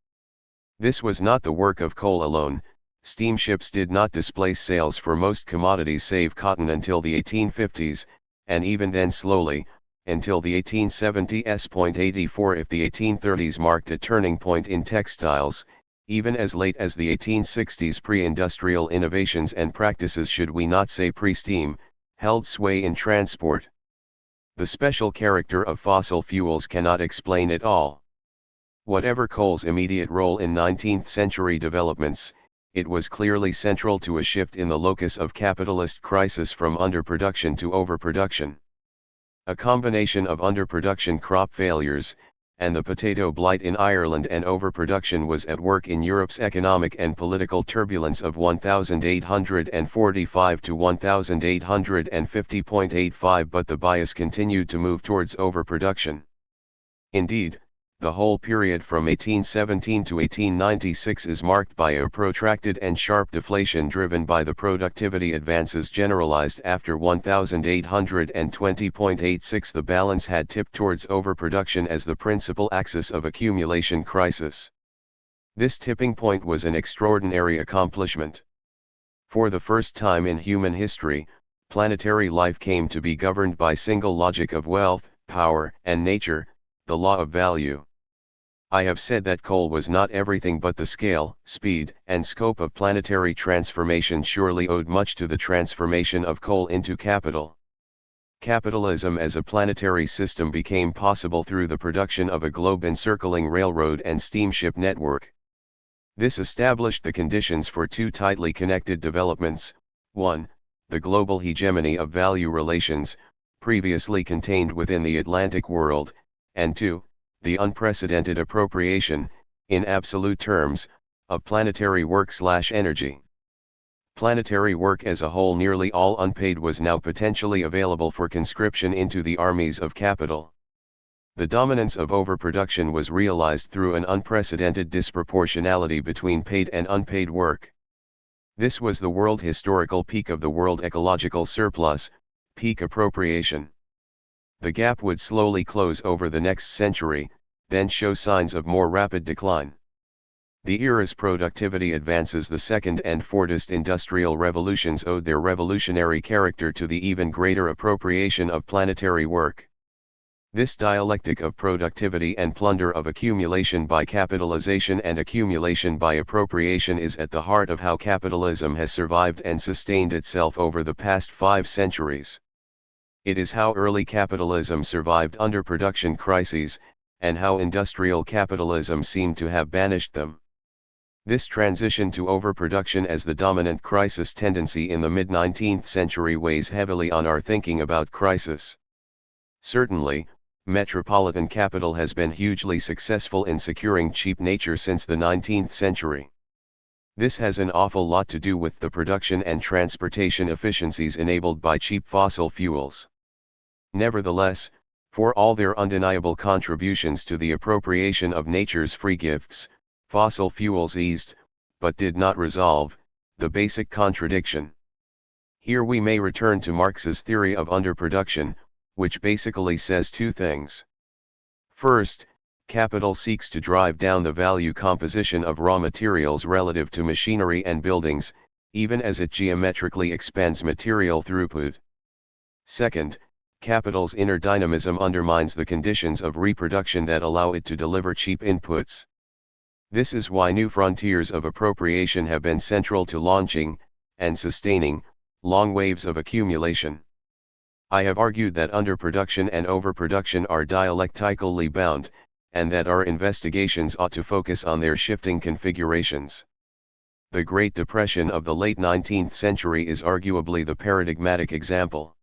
This was not the work of coal alone. Steamships did not displace sails for most commodities save cotton until the 1850s, and even then slowly, until the 1870s. 84 If the 1830s marked a turning point in textiles, even as late as the 1860s pre-industrial innovations and practices, should we not say pre-steam, held sway in transport. The special character of fossil fuels cannot explain it all. Whatever coal's immediate role in 19th century developments, it was clearly central to a shift in the locus of capitalist crisis from underproduction to overproduction. A combination of underproduction, crop failures, and the potato blight in Ireland and overproduction was at work in Europe's economic and political turbulence of 1845 to 1850.85, but the bias continued to move towards overproduction. Indeed, the whole period from 1817 to 1896 is marked by a protracted and sharp deflation driven by the productivity advances generalized after 1820.86. The balance had tipped towards overproduction as the principal axis of accumulation crisis. This tipping point was an extraordinary accomplishment. For the first time in human history, planetary life came to be governed by single logic of wealth, power, and nature, the law of value. I have said that coal was not everything, but the scale, speed, and scope of planetary transformation surely owed much to the transformation of coal into capital. Capitalism as a planetary system became possible through the production of a globe-encircling railroad and steamship network. This established the conditions for two tightly connected developments: 1. The global hegemony of value relations, previously contained within the Atlantic world, and 2. The unprecedented appropriation, in absolute terms, of planetary work/energy. Planetary work as a whole, nearly all unpaid, was now potentially available for conscription into the armies of capital. The dominance of overproduction was realized through an unprecedented disproportionality between paid and unpaid work. This was the world historical peak of the world ecological surplus, peak appropriation. The gap would slowly close over the next century, then show signs of more rapid decline. The era's productivity advances, the second and fourth industrial revolutions, owed their revolutionary character to the even greater appropriation of planetary work. This dialectic of productivity and plunder, of accumulation by capitalization and accumulation by appropriation, is at the heart of how capitalism has survived and sustained itself over the past 5 centuries. It is how early capitalism survived underproduction crises, and how industrial capitalism seemed to have banished them. This transition to overproduction as the dominant crisis tendency in the mid-19th century weighs heavily on our thinking about crisis. Certainly, metropolitan capital has been hugely successful in securing cheap nature since the 19th century. This has an awful lot to do with the production and transportation efficiencies enabled by cheap fossil fuels. Nevertheless, for all their undeniable contributions to the appropriation of nature's free gifts, fossil fuels eased, but did not resolve, the basic contradiction. Here we may return to Marx's theory of underproduction, which basically says two things. First, capital seeks to drive down the value composition of raw materials relative to machinery and buildings, even as it geometrically expands material throughput. Second, capital's inner dynamism undermines the conditions of reproduction that allow it to deliver cheap inputs. This is why new frontiers of appropriation have been central to launching, and sustaining, long waves of accumulation. I have argued that underproduction and overproduction are dialectically bound, and that our investigations ought to focus on their shifting configurations. The Great Depression of the late 19th century is arguably the paradigmatic example.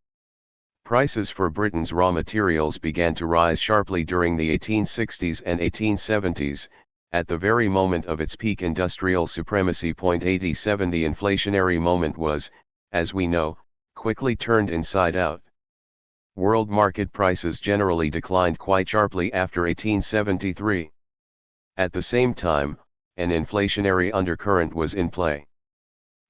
Prices for Britain's raw materials began to rise sharply during the 1860s and 1870s, at the very moment of its peak industrial supremacy. 87 The inflationary moment was, as we know, quickly turned inside out. World market prices generally declined quite sharply after 1873. At the same time, an inflationary undercurrent was in play.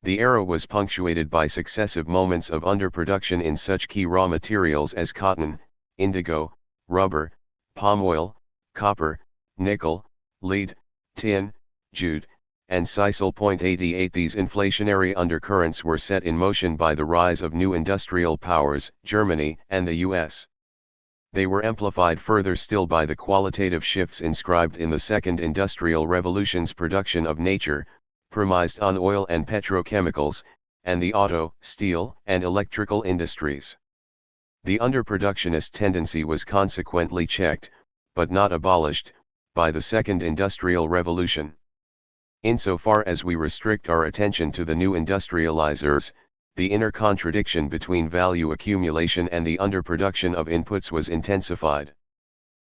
The era was punctuated by successive moments of underproduction in such key raw materials as cotton, indigo, rubber, palm oil, copper, nickel, lead, tin, jute, and sisal. 88 These inflationary undercurrents were set in motion by the rise of new industrial powers, Germany and the US. They were amplified further still by the qualitative shifts inscribed in the Second Industrial Revolution's production of nature, premised on oil and petrochemicals, and the auto, steel, and electrical industries. The underproductionist tendency was consequently checked, but not abolished, by the Second Industrial Revolution. Insofar as we restrict our attention to the new industrializers, the inner contradiction between value accumulation and the underproduction of inputs was intensified.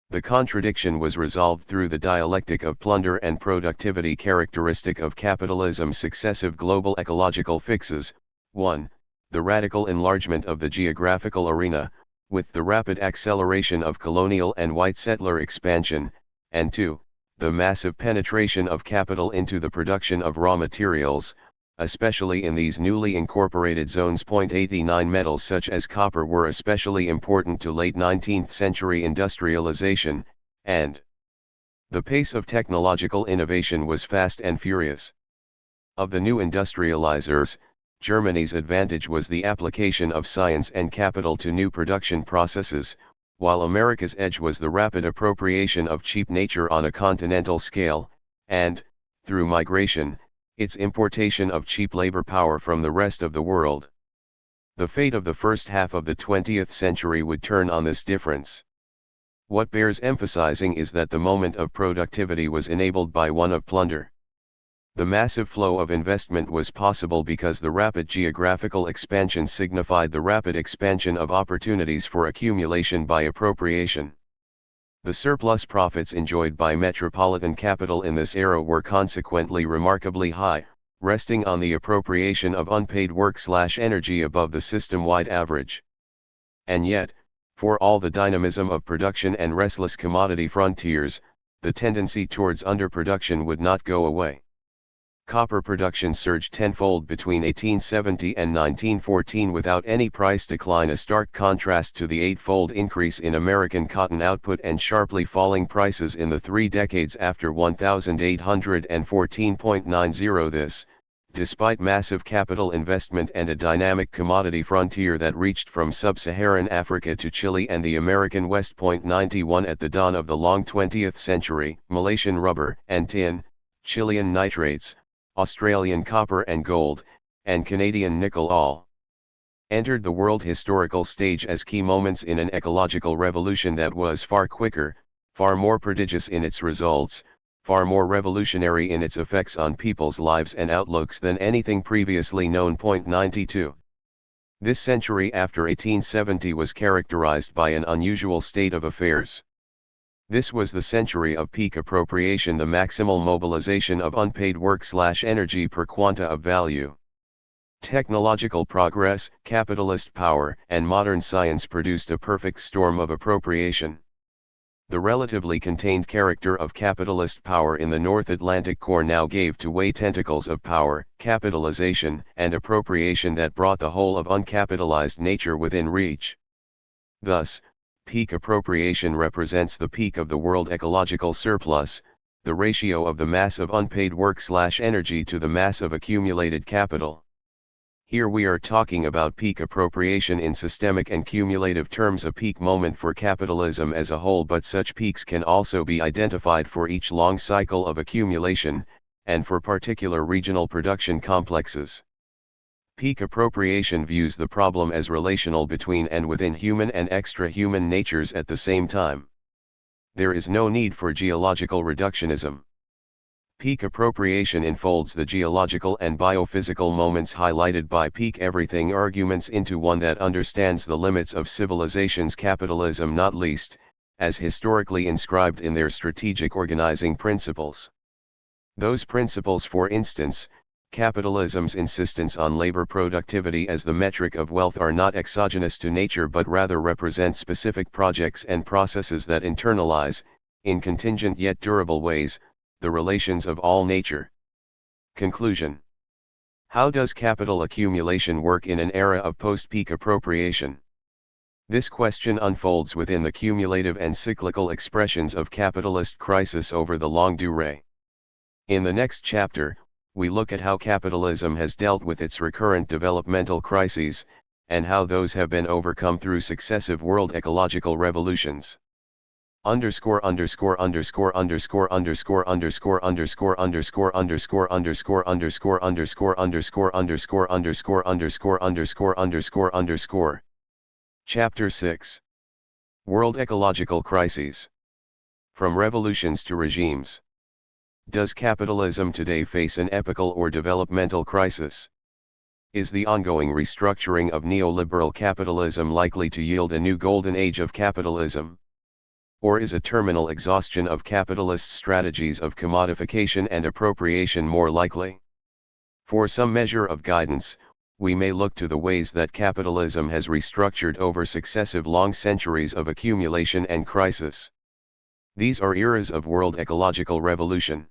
The contradiction was resolved through the dialectic of plunder and productivity characteristic of capitalism's successive global ecological fixes. 1. The radical enlargement of the geographical arena, with the rapid acceleration of colonial and white settler expansion, and 2. The massive penetration of capital into the production of raw materials, especially in these newly incorporated zones. 89 Metals such as copper were especially important to late 19th century industrialization, and the pace of technological innovation was fast and furious. Of the new industrializers, Germany's advantage was the application of science and capital to new production processes, while America's edge was the rapid appropriation of cheap nature on a continental scale, and, through migration, its importation of cheap labor power from the rest of the world. The fate of the first half of the 20th century would turn on this difference. What bears emphasizing is that the moment of productivity was enabled by one of plunder. The massive flow of investment was possible because the rapid geographical expansion signified the rapid expansion of opportunities for accumulation by appropriation. The surplus profits enjoyed by metropolitan capital in this era were consequently remarkably high, resting on the appropriation of unpaid work/energy above the system-wide average. And yet, for all the dynamism of production and restless commodity frontiers, the tendency towards underproduction would not go away. Copper production surged tenfold between 1870 and 1914 without any price decline, a stark contrast to the eightfold increase in American cotton output and sharply falling prices in the 3 decades after 1814.90. This, despite massive capital investment and a dynamic commodity frontier that reached from sub-Saharan Africa to Chile and the American West. 91 At the dawn of the long 20th century, Malaysian rubber and tin, Chilean nitrates, Australian copper and gold, and Canadian nickel all entered the world historical stage as key moments in an ecological revolution that was far quicker, far more prodigious in its results, far more revolutionary in its effects on people's lives and outlooks than anything previously known. 92. This century after 1870 was characterized by an unusual state of affairs. This was the century of peak appropriation, the maximal mobilization of unpaid work/energy per quanta of value. Technological progress, capitalist power, and modern science produced a perfect storm of appropriation. The relatively contained character of capitalist power in the North Atlantic core now gave to way tentacles of power, capitalization, and appropriation that brought the whole of uncapitalized nature within reach. Thus, peak appropriation represents the peak of the world ecological surplus, the ratio of the mass of unpaid work/energy to the mass of accumulated capital. Here we are talking about peak appropriation in systemic and cumulative terms, a peak moment for capitalism as a whole, but such peaks can also be identified for each long cycle of accumulation, and for particular regional production complexes. Peak appropriation views the problem as relational between and within human and extra-human natures at the same time. There is no need for geological reductionism. Peak appropriation enfolds the geological and biophysical moments highlighted by peak everything arguments into one that understands the limits of civilization's capitalism, not least, as historically inscribed in their strategic organizing principles. Those principles, for instance, capitalism's insistence on labor productivity as the metric of wealth, are not exogenous to nature but rather represent specific projects and processes that internalize, in contingent yet durable ways, the relations of all nature. Conclusion. How does capital accumulation work in an era of post-peak appropriation? This question unfolds within the cumulative and cyclical expressions of capitalist crisis over the longue durée. In the next chapter, we look at how capitalism has dealt with its recurrent developmental crises, and how those have been overcome through successive world ecological revolutions. Underscore underscore underscore underscore underscore underscore underscore underscore underscore underscore underscore underscore underscore underscore underscore underscore underscore underscore underscore. Chapter 6. World ecological crises. From revolutions to regimes. Does capitalism today face an epochal or developmental crisis? Is the ongoing restructuring of neoliberal capitalism likely to yield a new golden age of capitalism? Or is a terminal exhaustion of capitalist strategies of commodification and appropriation more likely? For some measure of guidance, we may look to the ways that capitalism has restructured over successive long centuries of accumulation and crisis. These are eras of world ecological revolution.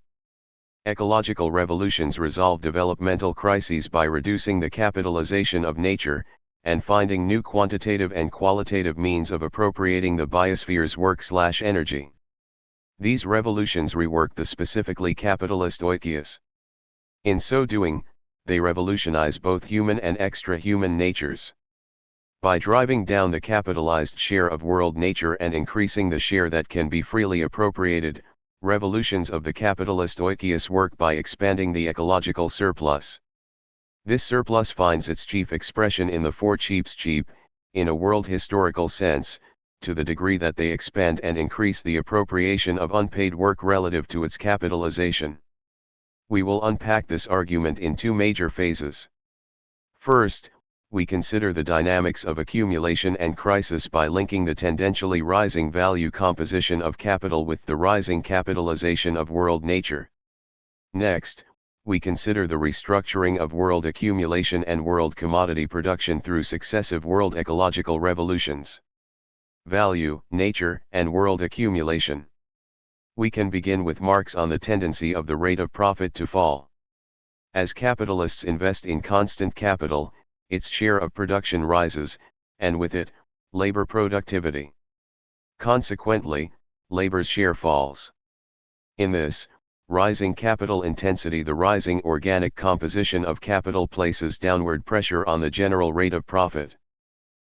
Ecological revolutions resolve developmental crises by reducing the capitalization of nature, and finding new quantitative and qualitative means of appropriating the biosphere's work/energy. These revolutions rework the specifically capitalist oikias. In so doing, they revolutionize both human and extra-human natures. By driving down the capitalized share of world nature and increasing the share that can be freely appropriated, revolutions of the capitalist oikias work by expanding the ecological surplus. This surplus finds its chief expression in the four cheaps cheap, in a world historical sense, to the degree that they expand and increase the appropriation of unpaid work relative to its capitalization. We will unpack this argument in two major phases. First, we consider the dynamics of accumulation and crisis by linking the tendentially rising value composition of capital with the rising capitalization of world nature. Next, we consider the restructuring of world accumulation and world commodity production through successive world ecological revolutions. Value, nature, and world accumulation. We can begin with Marx on the tendency of the rate of profit to fall. As capitalists invest in constant capital, its share of production rises, and with it, labor productivity. Consequently, labor's share falls. In this rising capital intensity, the rising organic composition of capital places downward pressure on the general rate of profit.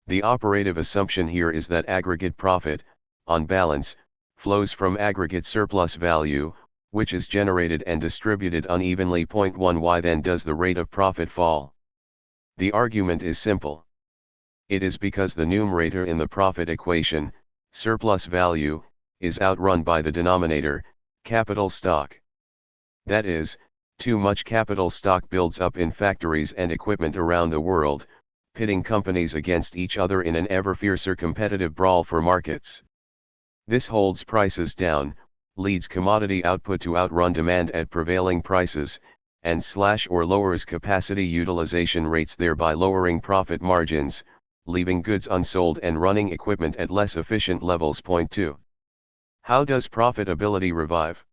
The operative assumption here is that aggregate profit, on balance, flows from aggregate surplus value, which is generated and distributed unevenly. 1. Why then does the rate of profit fall? The argument is simple. It is because the numerator in the profit equation, surplus value, is outrun by the denominator, capital stock. That is, too much capital stock builds up in factories and equipment around the world, pitting companies against each other in an ever fiercer competitive brawl for markets. This holds prices down, leads commodity output to outrun demand at prevailing prices, and or lowers capacity utilization rates, thereby lowering profit margins, leaving goods unsold and running equipment at less efficient levels. 2. How does profitability revive?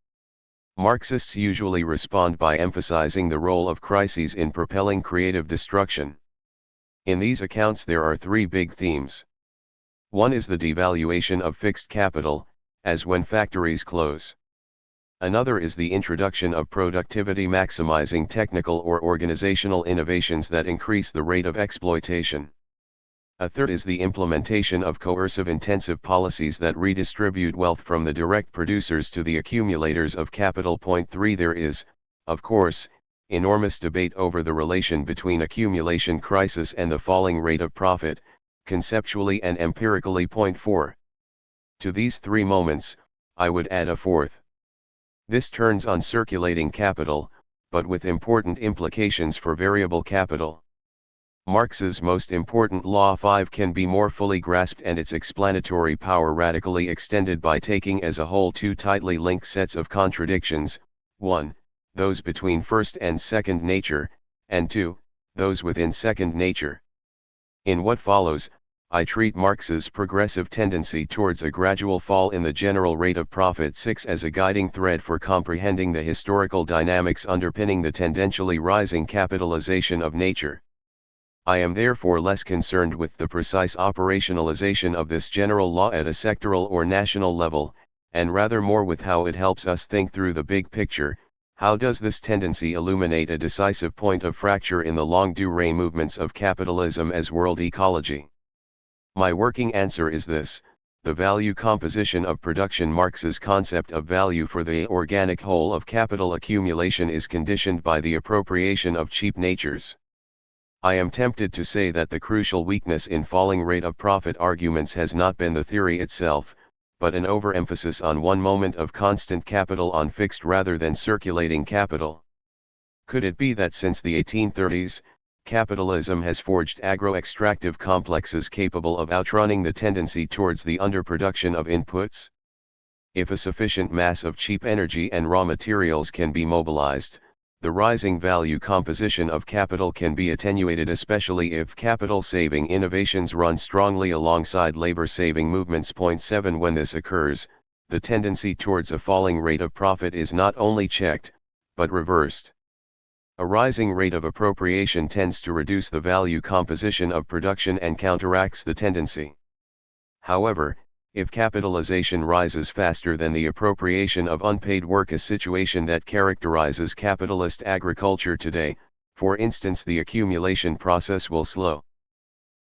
Marxists usually respond by emphasizing the role of crises in propelling creative destruction. In these accounts there are three big themes. One is the devaluation of fixed capital, as when factories close. Another is the introduction of productivity maximizing technical or organizational innovations that increase the rate of exploitation. A third is the implementation of coercive intensive policies that redistribute wealth from the direct producers to the accumulators of capital. 3. There is, of course, enormous debate over the relation between accumulation crisis and the falling rate of profit, conceptually and empirically. Point 4. To these three moments, I would add a fourth. This turns on circulating capital, but with important implications for variable capital. Marx's most important law 5 can be more fully grasped and its explanatory power radically extended by taking as a whole two tightly linked sets of contradictions, 1, those between first and second nature, and 2, those within second nature. In what follows, I treat Marx's progressive tendency towards a gradual fall in the general rate of profit 6 as a guiding thread for comprehending the historical dynamics underpinning the tendentially rising capitalization of nature. I am therefore less concerned with the precise operationalization of this general law at a sectoral or national level, and rather more with how it helps us think through the big picture. How does this tendency illuminate a decisive point of fracture in the longue durée movements of capitalism as world ecology? My working answer is this: the value composition of production. Marx's concept of value for the organic whole of capital accumulation is conditioned by the appropriation of cheap natures. I am tempted to say that the crucial weakness in falling rate of profit arguments has not been the theory itself, but an overemphasis on one moment of constant capital on fixed rather than circulating capital. Could it be that since the 1830s, capitalism has forged agro-extractive complexes capable of outrunning the tendency towards the underproduction of inputs? If a sufficient mass of cheap energy and raw materials can be mobilized, the rising value composition of capital can be attenuated, especially if capital-saving innovations run strongly alongside labor-saving movements. Point 7. When this occurs, the tendency towards a falling rate of profit is not only checked, but reversed. A rising rate of appropriation tends to reduce the value composition of production and counteracts the tendency. However, if capitalization rises faster than the appropriation of unpaid work, a situation that characterizes capitalist agriculture today, for instance, the accumulation process will slow.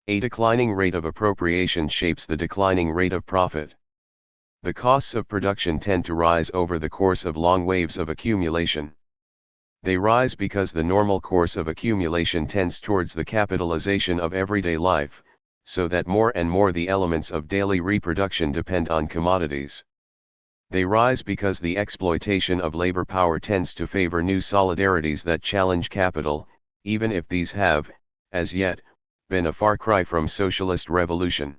A declining rate of appropriation shapes the declining rate of profit. The costs of production tend to rise over the course of long waves of accumulation. They rise because the normal course of accumulation tends towards the capitalization of everyday life, so that more and more the elements of daily reproduction depend on commodities. They rise because the exploitation of labor power tends to favor new solidarities that challenge capital, even if these have, as yet, been a far cry from socialist revolution.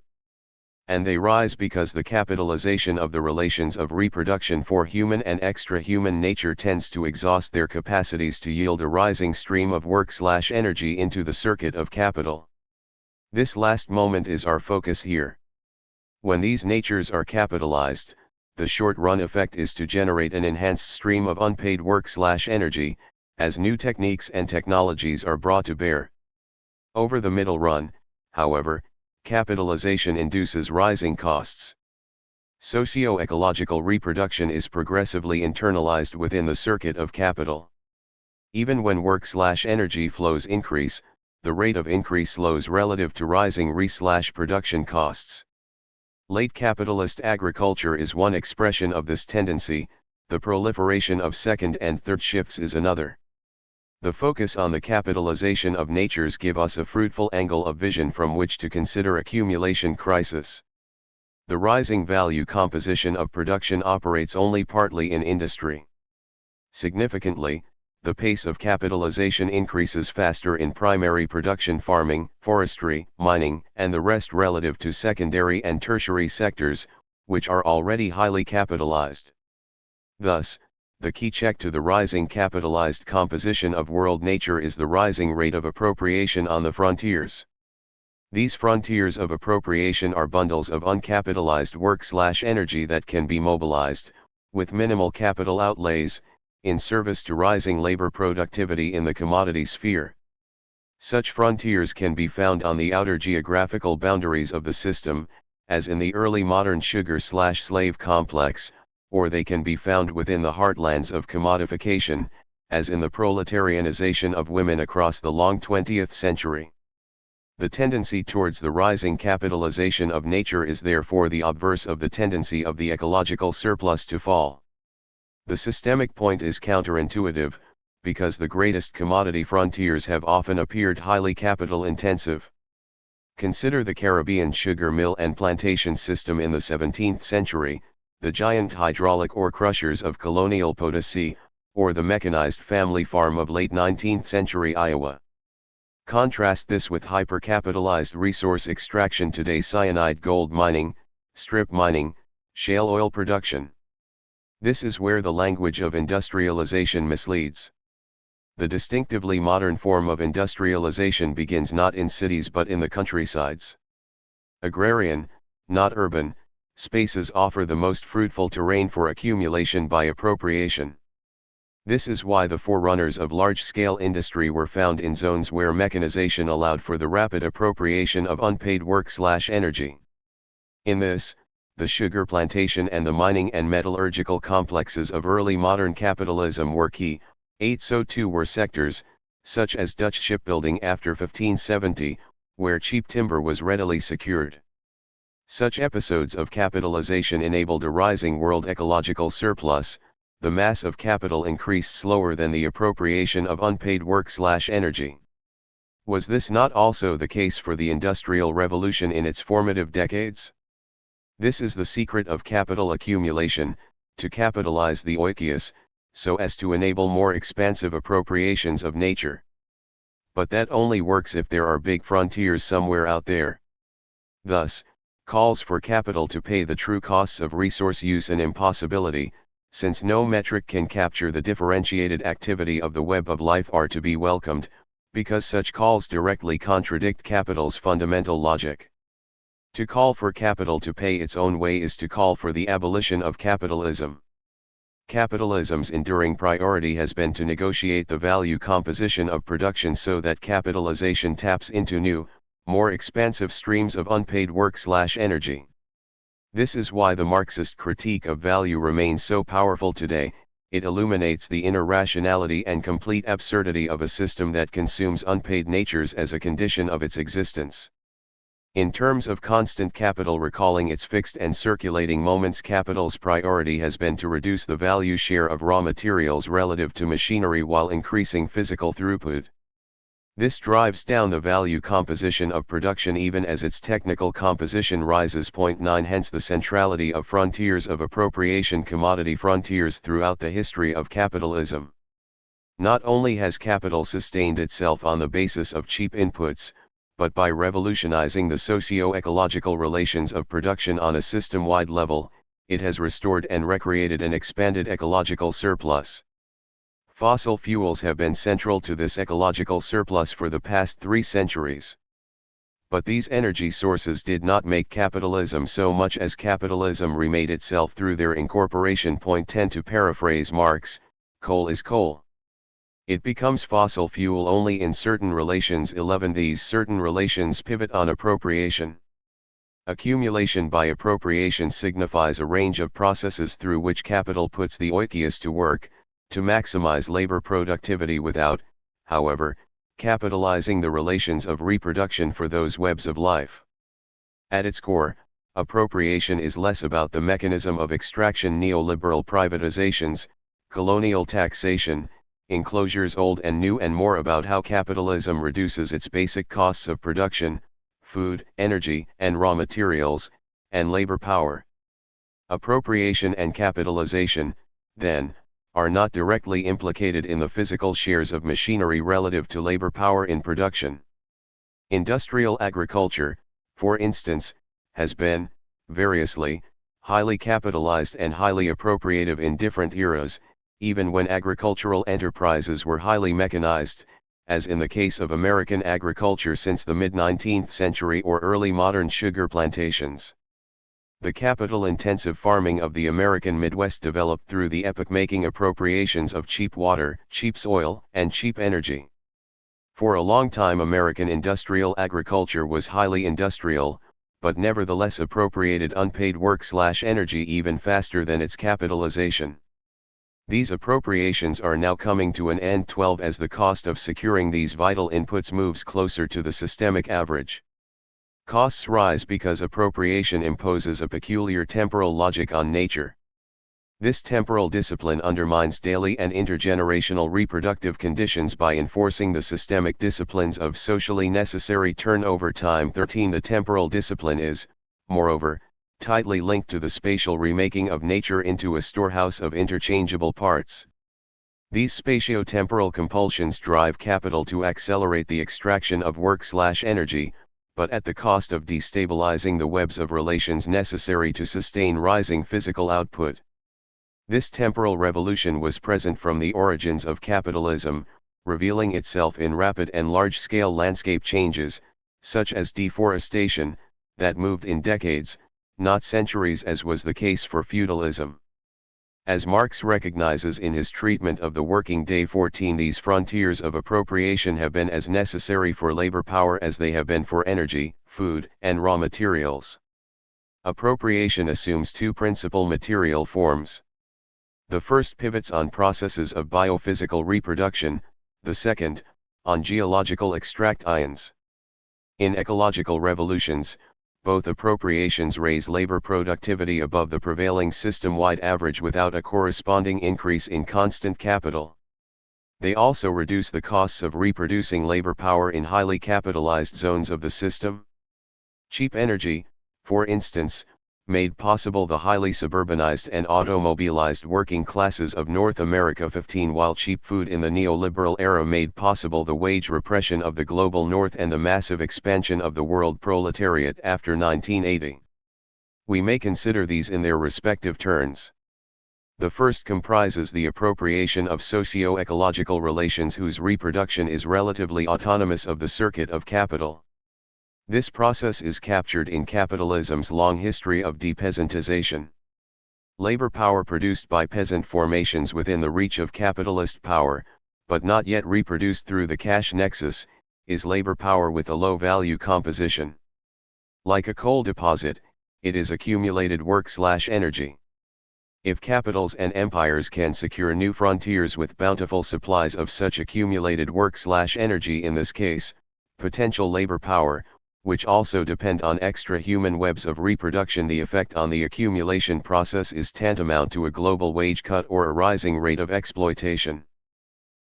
And they rise because the capitalization of the relations of reproduction for human and extra-human nature tends to exhaust their capacities to yield a rising stream of work/energy into the circuit of capital. This last moment is our focus here. When these natures are capitalized, the short-run effect is to generate an enhanced stream of unpaid work/energy, as new techniques and technologies are brought to bear. Over the middle run, however, capitalization induces rising costs. Socio-ecological reproduction is progressively internalized within the circuit of capital. Even when work/energy flows increase, the rate of increase slows relative to rising re/production costs. Late capitalist agriculture is one expression of this tendency, the proliferation of second and third shifts is another. The focus on the capitalization of natures give us a fruitful angle of vision from which to consider accumulation crisis. The rising value composition of production operates only partly in industry. Significantly, the pace of capitalization increases faster in primary production, farming, forestry, mining, and the rest relative to secondary and tertiary sectors, which are already highly capitalized. Thus, the key check to the rising capitalized composition of world nature is the rising rate of appropriation on the frontiers. These frontiers of appropriation are bundles of uncapitalized work/energy that can be mobilized, with minimal capital outlays, in service to rising labor productivity in the commodity sphere. Such frontiers can be found on the outer geographical boundaries of the system, as in the early modern sugar/slave complex, or they can be found within the heartlands of commodification, as in the proletarianization of women across the long 20th century. The tendency towards the rising capitalization of nature is therefore the obverse of the tendency of the ecological surplus to fall. The systemic point is counterintuitive, because the greatest commodity frontiers have often appeared highly capital-intensive. Consider the Caribbean sugar mill and plantation system in the 17th century, the giant hydraulic ore crushers of colonial Potosi, or the mechanized family farm of late 19th century Iowa. Contrast this with hyper-capitalized resource extraction today: cyanide gold mining, strip mining, shale oil production. This is where the language of industrialization misleads. The distinctively modern form of industrialization begins not in cities but in the countrysides. Agrarian, not urban, spaces offer the most fruitful terrain for accumulation by appropriation. This is why the forerunners of large-scale industry were found in zones where mechanization allowed for the rapid appropriation of unpaid work/energy. In this, the sugar plantation and the mining and metallurgical complexes of early modern capitalism were key. So too were sectors, such as Dutch shipbuilding after 1570, where cheap timber was readily secured. Such episodes of capitalization enabled a rising world ecological surplus. The mass of capital increased slower than the appropriation of unpaid work/energy. Was this not also the case for the Industrial Revolution in its formative decades? This is the secret of capital accumulation, to capitalize the oikios, so as to enable more expansive appropriations of nature. But that only works if there are big frontiers somewhere out there. Thus, calls for capital to pay the true costs of resource use an impossibility, since no metric can capture the differentiated activity of the web of life are to be welcomed, because such calls directly contradict capital's fundamental logic. To call for capital to pay its own way is to call for the abolition of capitalism. Capitalism's enduring priority has been to negotiate the value composition of production so that capitalization taps into new, more expansive streams of unpaid work/energy. This is why the Marxist critique of value remains so powerful today. It illuminates the inner rationality and complete absurdity of a system that consumes unpaid natures as a condition of its existence. In terms of constant capital recalling its fixed and circulating moments, capital's priority has been to reduce the value share of raw materials relative to machinery while increasing physical throughput. This drives down the value composition of production even as its technical composition rises. 9 Hence the centrality of frontiers of appropriation, commodity frontiers, throughout the history of capitalism. Not only has capital sustained itself on the basis of cheap inputs, but by revolutionizing the socio-ecological relations of production on a system-wide level, it has restored and recreated an expanded ecological surplus. Fossil fuels have been central to this ecological surplus for the past 3 centuries. But these energy sources did not make capitalism so much as capitalism remade itself through their incorporation. 10 To paraphrase Marx, coal is coal. It becomes fossil fuel only in certain relations. 11 These certain relations pivot on appropriation. Accumulation by appropriation signifies a range of processes through which capital puts the oikios to work, to maximize labor productivity without, however, capitalizing the relations of reproduction for those webs of life. At its core, appropriation is less about the mechanism of extraction, neoliberal privatizations, colonial taxation, enclosures old and new, and more about how capitalism reduces its basic costs of production, food, energy, and raw materials, and labor power. Appropriation and capitalization, then, are not directly implicated in the physical shares of machinery relative to labor power in production. Industrial agriculture, for instance, has been, variously, highly capitalized and highly appropriative in different eras, even when agricultural enterprises were highly mechanized, as in the case of American agriculture since the mid-19th century or early modern sugar plantations. The capital-intensive farming of the American Midwest developed through the epoch-making appropriations of cheap water, cheap soil, and cheap energy. For a long time American industrial agriculture was highly industrial, but nevertheless appropriated unpaid work/energy even faster than its capitalization. These appropriations are now coming to an end. 12 As the cost of securing these vital inputs moves closer to the systemic average, costs rise because appropriation imposes a peculiar temporal logic on nature. This temporal discipline undermines daily and intergenerational reproductive conditions by enforcing the systemic disciplines of socially necessary turnover time. 13. The temporal discipline is, moreover, tightly linked to the spatial remaking of nature into a storehouse of interchangeable parts. These spatio-temporal compulsions drive capital to accelerate the extraction of work/energy, but at the cost of destabilizing the webs of relations necessary to sustain rising physical output. This temporal revolution was present from the origins of capitalism, revealing itself in rapid and large-scale landscape changes, such as deforestation, that moved in decades, not centuries as was the case for feudalism. As Marx recognizes in his treatment of the working day 14, these frontiers of appropriation have been as necessary for labor power as they have been for energy, food, and raw materials. Appropriation assumes two principal material forms. The first pivots on processes of biophysical reproduction, the second, on geological extract ions. In ecological revolutions, both appropriations raise labor productivity above the prevailing system-wide average without a corresponding increase in constant capital. They also reduce the costs of reproducing labor power in highly capitalized zones of the system. Cheap energy, for instance, made possible the highly suburbanized and automobilized working classes of North America. 15. While cheap food in the neoliberal era made possible the wage repression of the global north and the massive expansion of the world proletariat after 1980. We may consider these in their respective turns. The first comprises the appropriation of socio-ecological relations whose reproduction is relatively autonomous of the circuit of capital. This process is captured in capitalism's long history of depeasantization. Labor power produced by peasant formations within the reach of capitalist power, but not yet reproduced through the cash nexus, is labor power with a low-value composition. Like a coal deposit, it is accumulated work/energy. If capitals and empires can secure new frontiers with bountiful supplies of such accumulated work/energy, in this case, potential labor power, which also depend on extra human webs of reproduction, the effect on the accumulation process is tantamount to a global wage cut or a rising rate of exploitation.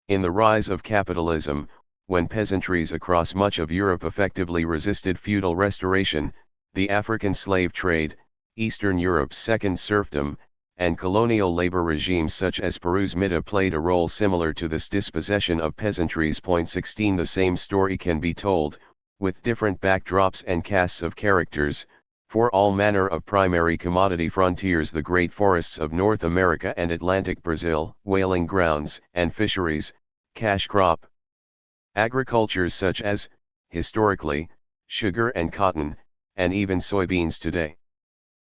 In the rise of capitalism, when peasantries across much of Europe effectively resisted feudal restoration, the African slave trade, Eastern Europe's second serfdom, and colonial labor regimes such as Peru's MITA played a role similar to this dispossession of peasantries. 16. The same story can be told, with different backdrops and casts of characters, for all manner of primary commodity frontiers: the great forests of North America and Atlantic Brazil, whaling grounds and fisheries, cash crop agricultures such as, historically, sugar and cotton, and even soybeans today.